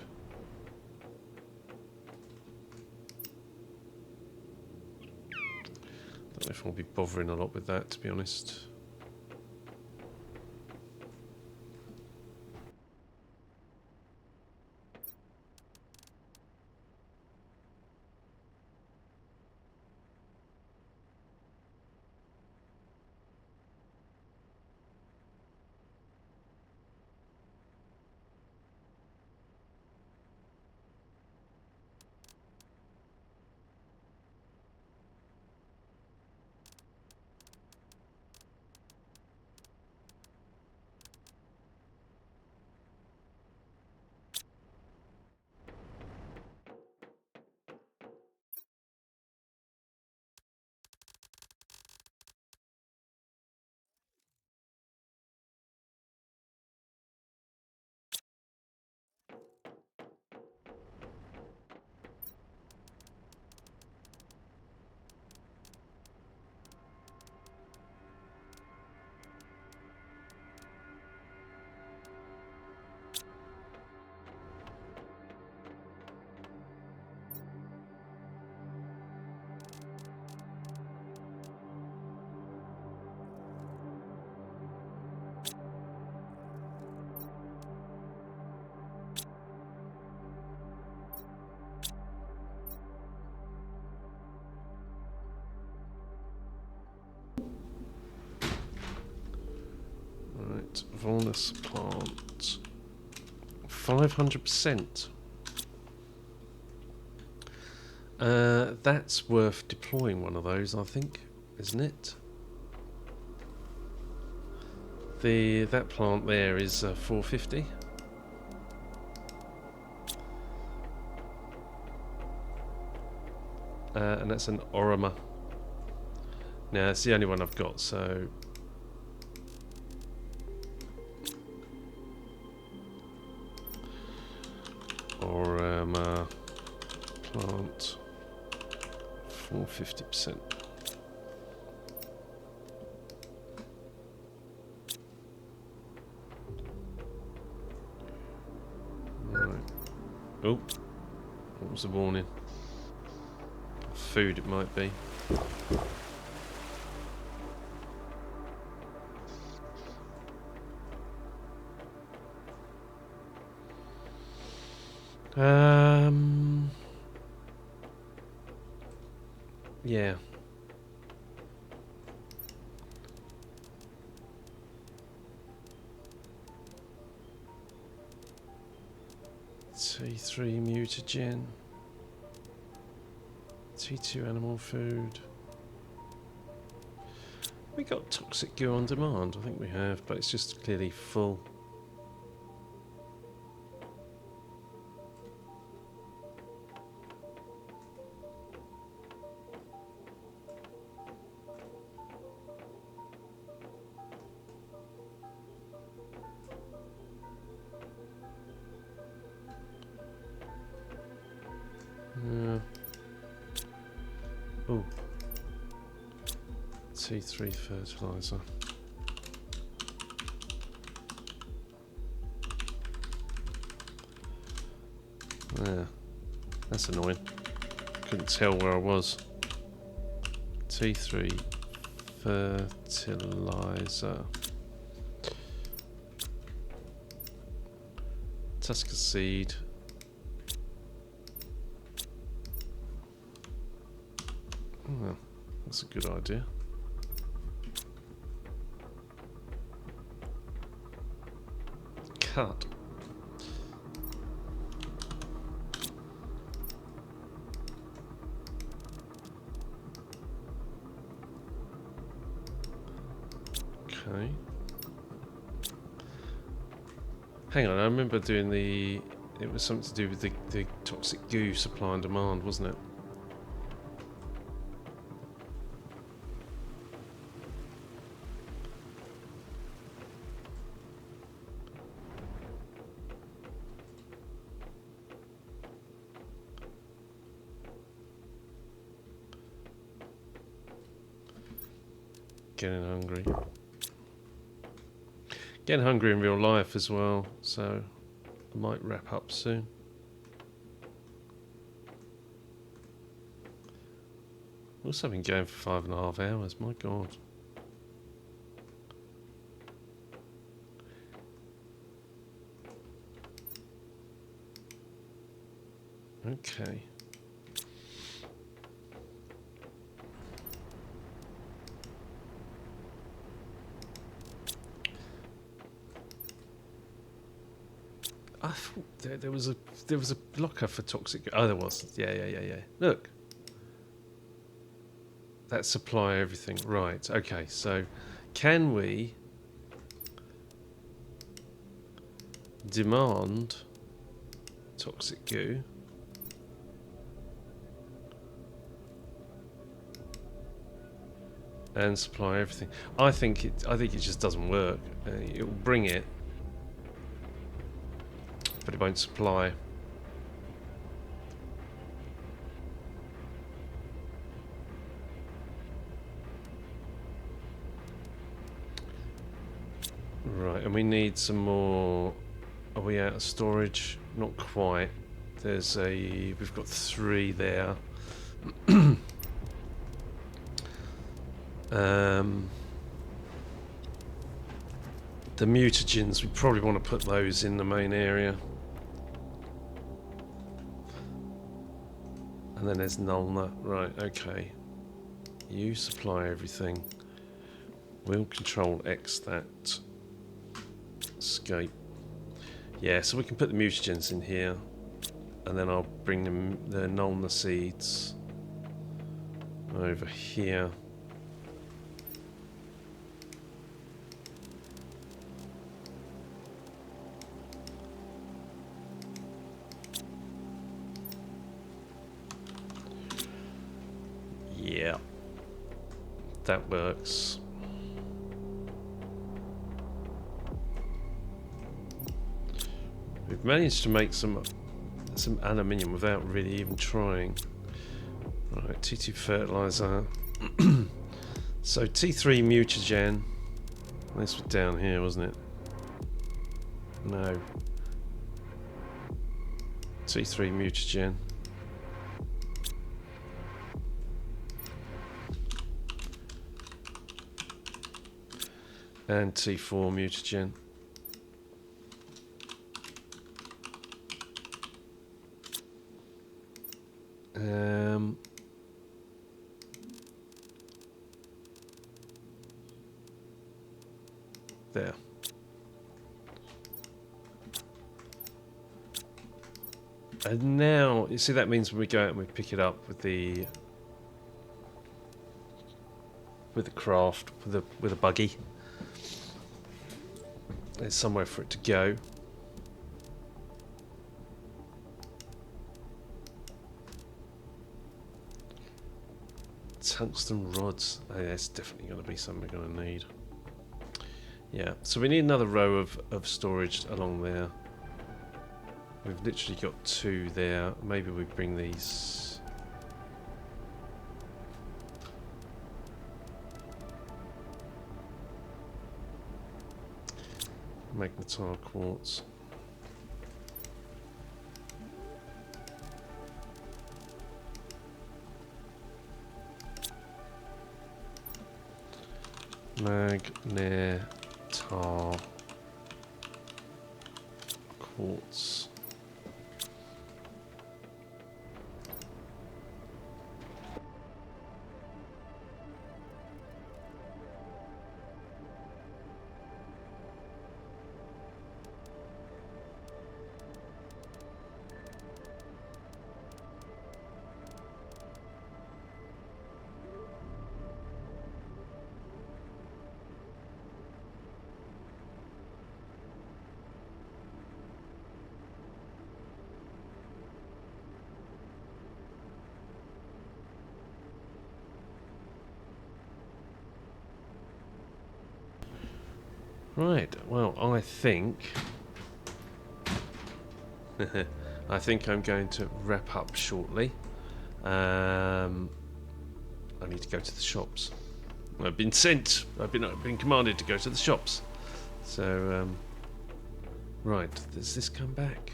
Don't know if I'll be bothering a lot with that, to be honest. Right, Volnus plant. 500%. That's worth deploying one of those, I think, isn't it? That plant there is 450. And that's an Orama. Now, it's the only one I've got, so... Orama plant 450%. Right. Oh, what was the warning? Food it might be. Yeah. T3 mutagen. T2 animal food. We got toxic goo on demand. I think we have, but it's just clearly full. Oh, T3 fertilizer. Yeah, that's annoying. Couldn't tell where I was. T3 fertilizer. Tusker seed. Oh, that's a good idea. Cut. Okay. Hang on, I remember doing the... It was something to do with the toxic goo supply and demand, wasn't it? Getting hungry. Getting hungry in real life as well, so I might wrap up soon. Also been going for 5.5 hours, my god. Okay. I thought there was a blocker for toxic. Oh, there was. Yeah. Look, that supply everything. Right. Okay. So, can we demand toxic goo? And supply everything. I think it just doesn't work. It will bring it, but it won't supply. Right, and we need some more. Are we out of storage? Not quite. We've got 3 there. The mutagens, we probably want to put those in the main area. And then there's Nulna. Right, okay. You supply everything. We'll control X that. escape. Yeah, so we can put the mutagens in here, and then I'll bring them, the Nulna seeds over here. Yeah, that works. We've managed to make some aluminium without really even trying. Right, T2 fertilizer. So T3 mutagen. This was down here, wasn't it? No. T3 mutagen. And T4 mutagen. There. And now, you see, that means when we go out and we pick it up with the craft, with a buggy, there's somewhere for it to go. Tungsten rods. Oh, yeah, that's definitely going to be something we're going to need. Yeah, so we need another row of storage along there. We've literally got 2 there. Maybe we bring these. Magnetite quartz. Magnetar quartz. Right, well, I think I think I'm going to wrap up shortly. I need to go to the shops. I've been sent. I've been commanded to go to the shops. So, right, does this come back?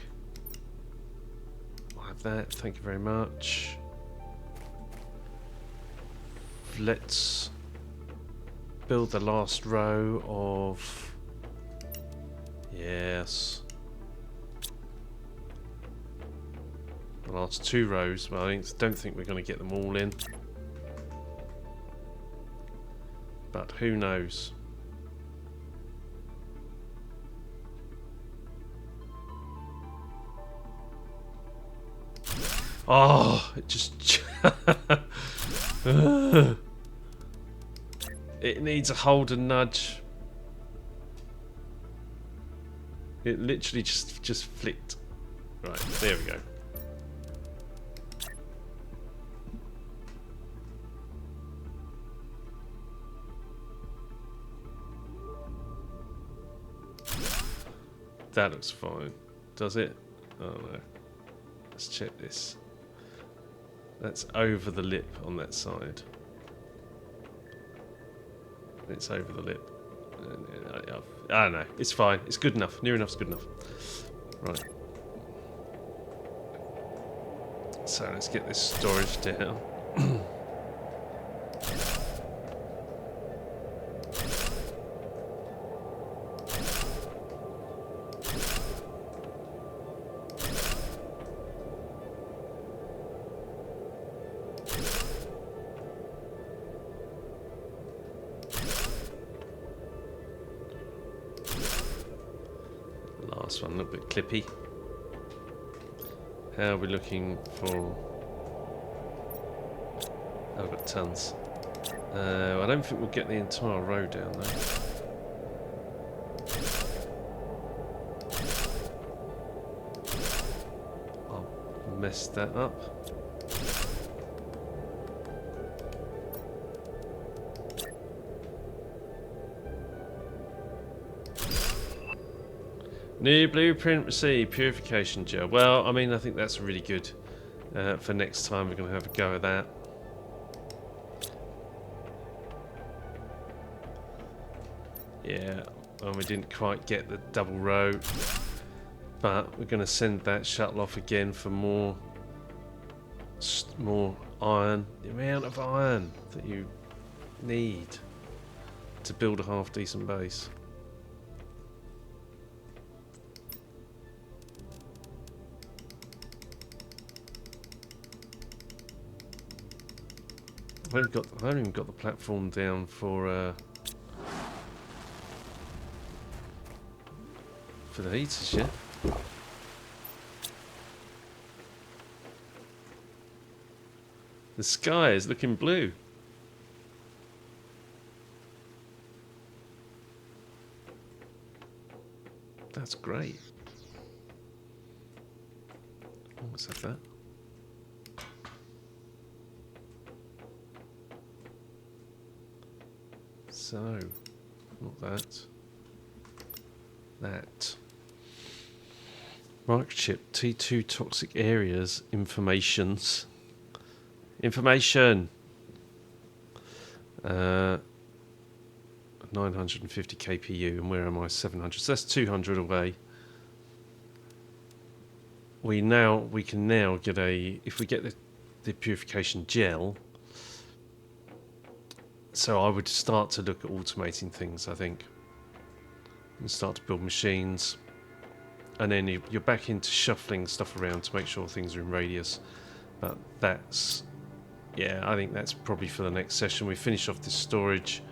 I'll have that. Thank you very much. Let's build the last row of. Yes. The last 2 rows. Well, I don't think we're going to get them all in. But who knows? Oh, it just. It needs a hold and nudge. It literally just flicked. Right, there we go. That looks fine. Does it? Oh no. Let's check this. That's over the lip on that side. It's over the lip. I don't know. It's fine. It's good enough. Near enough's good enough. Right. So let's get this storage down. last one, a little bit clippy. How are we looking for... Oh, I've got tons. I don't think we'll get the entire row down though. I'll mess that up. New blueprint received, purification gel. Well, I mean, I think that's really good. For next time, we're going to have a go at that. Yeah, well, we didn't quite get the double row, but we're going to send that shuttle off again for more iron. The amount of iron that you need to build a half decent base. I haven't even got the platform down for the heaters yet. The sky is looking blue. That's great. Oh, what's that? So, not that. That. Microchip T2 toxic areas informations. Information. 950 kpu, and where am I? 700. So that's 200 away. We can now get if we get the purification gel. So I would start to look at automating things, I think, and start to build machines, and then you're back into shuffling stuff around to make sure things are in radius. But that's, yeah, I think that's probably for the next session. We finish off this storage.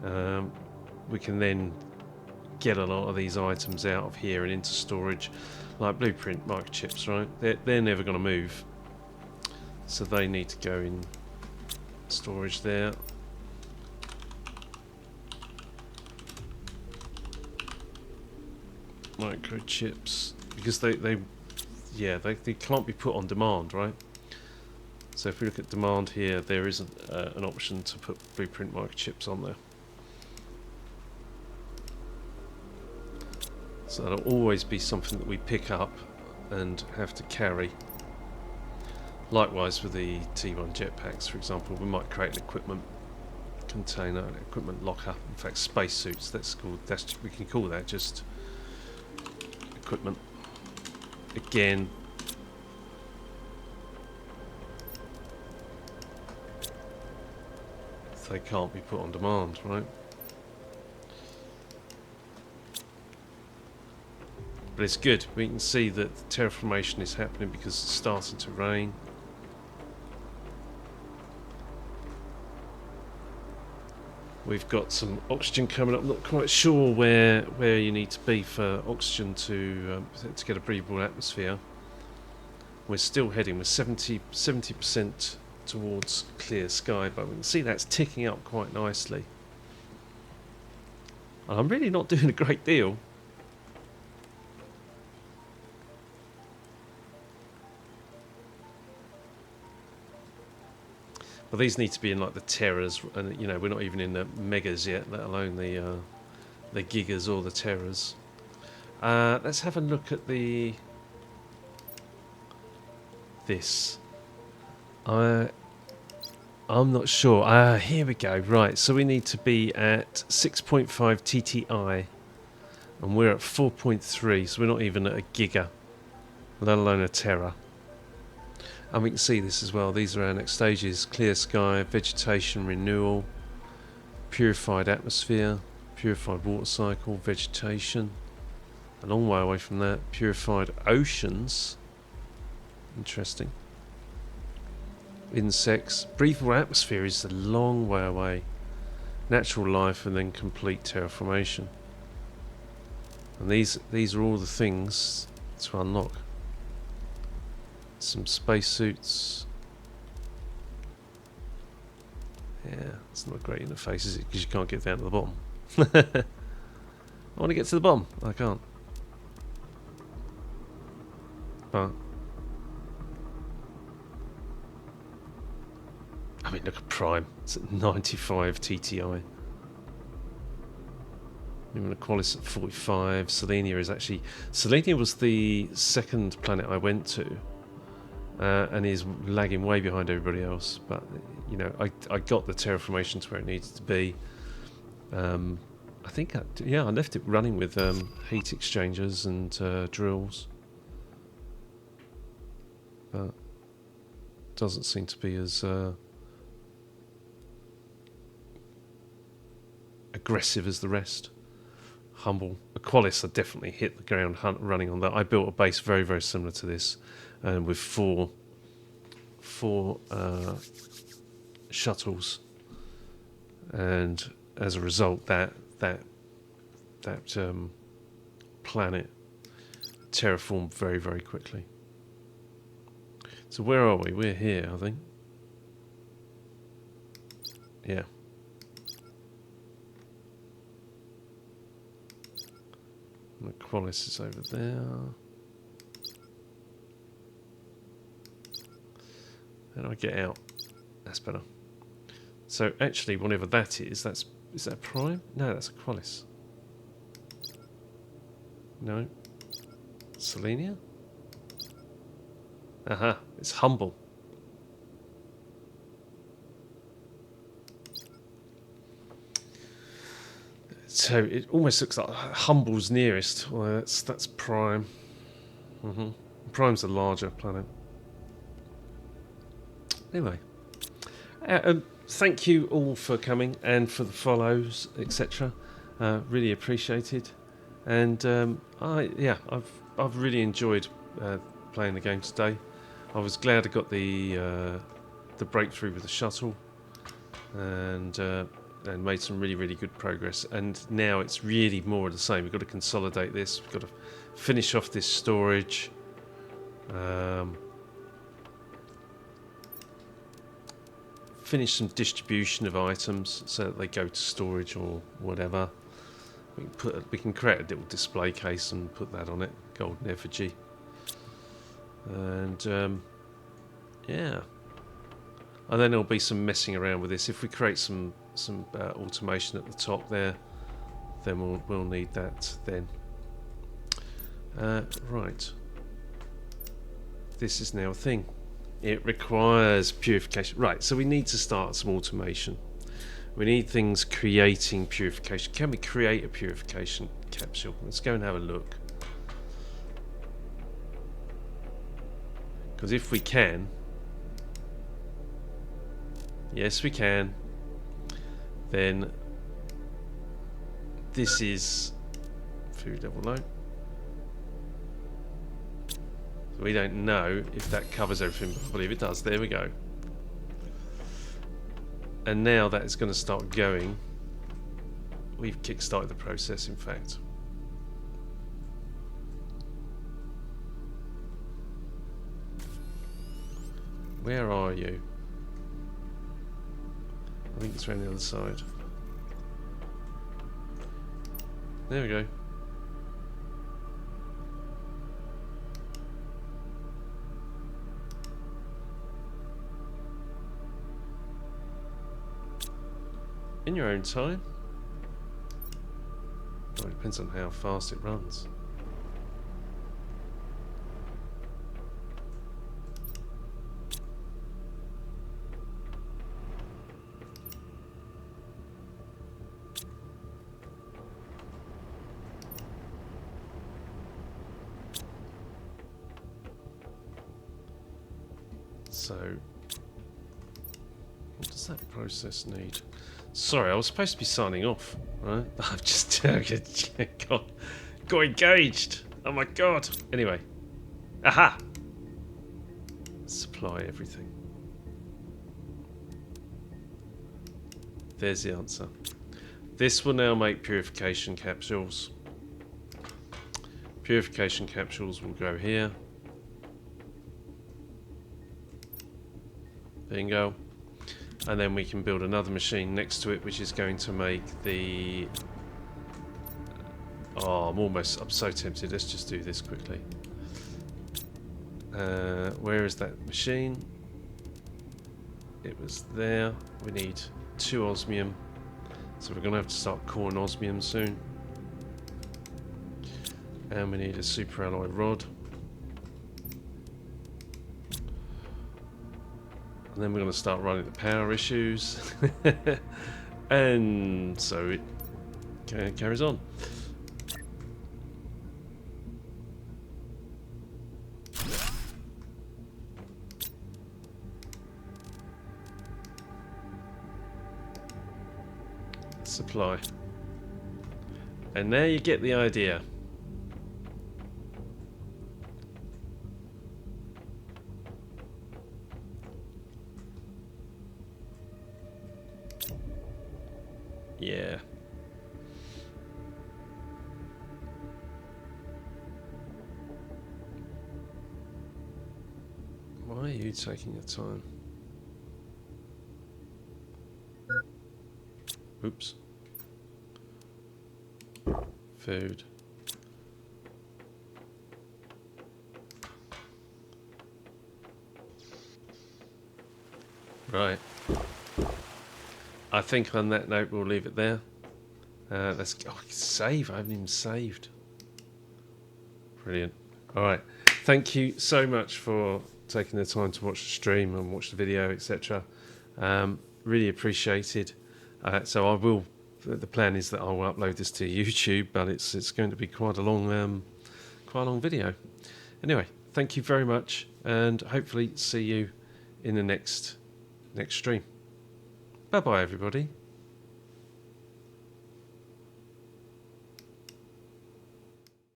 We can then get a lot of these items out of here and into storage, like blueprint microchips, right? They're never going to move, so they need to go in storage there. Microchips, because they can't be put on demand, right? So if we look at demand here, there isn't an option to put blueprint microchips on there. So that'll always be something that we pick up and have to carry. Likewise with the T1 jetpacks, for example, we might create an equipment container, an equipment locker. In fact, spacesuits. We can call that just equipment. Again, they can't be put on demand, right? But it's good. We can see that the terraformation is happening because it's starting to rain. We've got some oxygen coming up. Not quite sure where you need to be for oxygen to get a breathable atmosphere. We're still heading with 70% towards clear sky, but we can see that's ticking up quite nicely. And I'm really not doing a great deal. But these need to be in like the terras, and you know we're not even in the megas yet, let alone the gigas or the terras. Let's have a look at this. I'm not sure. Here we go. Right, so we need to be at 6.5 TTI, and we're at 4.3, so we're not even at a giga, let alone a tera. And we can see this as well. These are our next stages: clear sky, vegetation renewal, purified atmosphere, purified water cycle, vegetation. A long way away from that. Purified oceans. Interesting. Insects. Breathable atmosphere is a long way away. Natural life, and then complete terraformation. And these are all the things to unlock. Some spacesuits. Yeah, it's not a great interface, is it? Because you can't get down to the bottom. I want to get to the bottom. I can't. But I mean, look at Prime. It's at 95 TTI. Even Aqualis at 45. Selenia is actually... Selenia was the second planet I went to. And is lagging way behind everybody else. But, you know, I got the terraformation to where it needs to be. I think, I left it running with heat exchangers and drills. But doesn't seem to be as aggressive as the rest. Humble. Aqualis, I definitely hit the ground running on that. I built a base very, very similar to this, and with four shuttles, and as a result, that planet terraformed very, very quickly. So where are we? We're here, I think. Yeah. And Aqualis is over there. How do I get out? That's better. So actually, whatever that is that Prime? No, that's Aqualis. No. Selenia? Aha, it's Humble. So it almost looks like Humble's nearest. Well, that's Prime. Prime's a larger planet. Anyway, thank you all for coming and for the follows, etc. Really appreciated. And I've really enjoyed playing the game today. I was glad I got the breakthrough with the shuttle, and made some really, really good progress. And now it's really more of the same. We've got to consolidate this. We've got to finish off this storage. Finish some distribution of items so that they go to storage or whatever. We can create a little display case and put that on it, golden effigy. And yeah, and then there'll be some messing around with this. If we create some automation at the top there, then we'll need that then. Right, this is now a thing. It requires purification. Right, so we need to start some automation. We need things creating purification. Can we create a purification capsule? Let's go and have a look. Because if we can... Yes, we can. Then this is food level low. So we don't know if that covers everything, but I believe it does. There we go. And now that is going to start going. We've kick-started the process, in fact. Where are you? I think it's around the other side. There we go. In your own time. Well, it depends on how fast it runs. So, what does that process need? Sorry, I was supposed to be signing off, right? I've just got engaged. Oh my god. Anyway. Aha! Supply everything. There's the answer. This will now make purification capsules. Purification capsules will go here. Bingo. And then we can build another machine next to it, which is going to make the... Oh, I'm so tempted. Let's just do this quickly. Where is that machine? It was there. We need 2 osmium. So we're going to have to start coring osmium soon. And we need a super alloy rod. And then we're going to start running the power issues. And so it carries on. Supply. And now you get the idea. Yeah. Why are you taking your time? Oops. Food. Right. I think on that note we'll leave it there. Let's go. Oh, save. I haven't even saved. Brilliant. Alright. Thank you so much for taking the time to watch the stream and watch the video, etc. Really appreciated. So I will. The plan is that I will upload this to YouTube, but it's going to be quite a long video. Anyway, thank you very much, and hopefully see you in the next stream. Bye bye, everybody.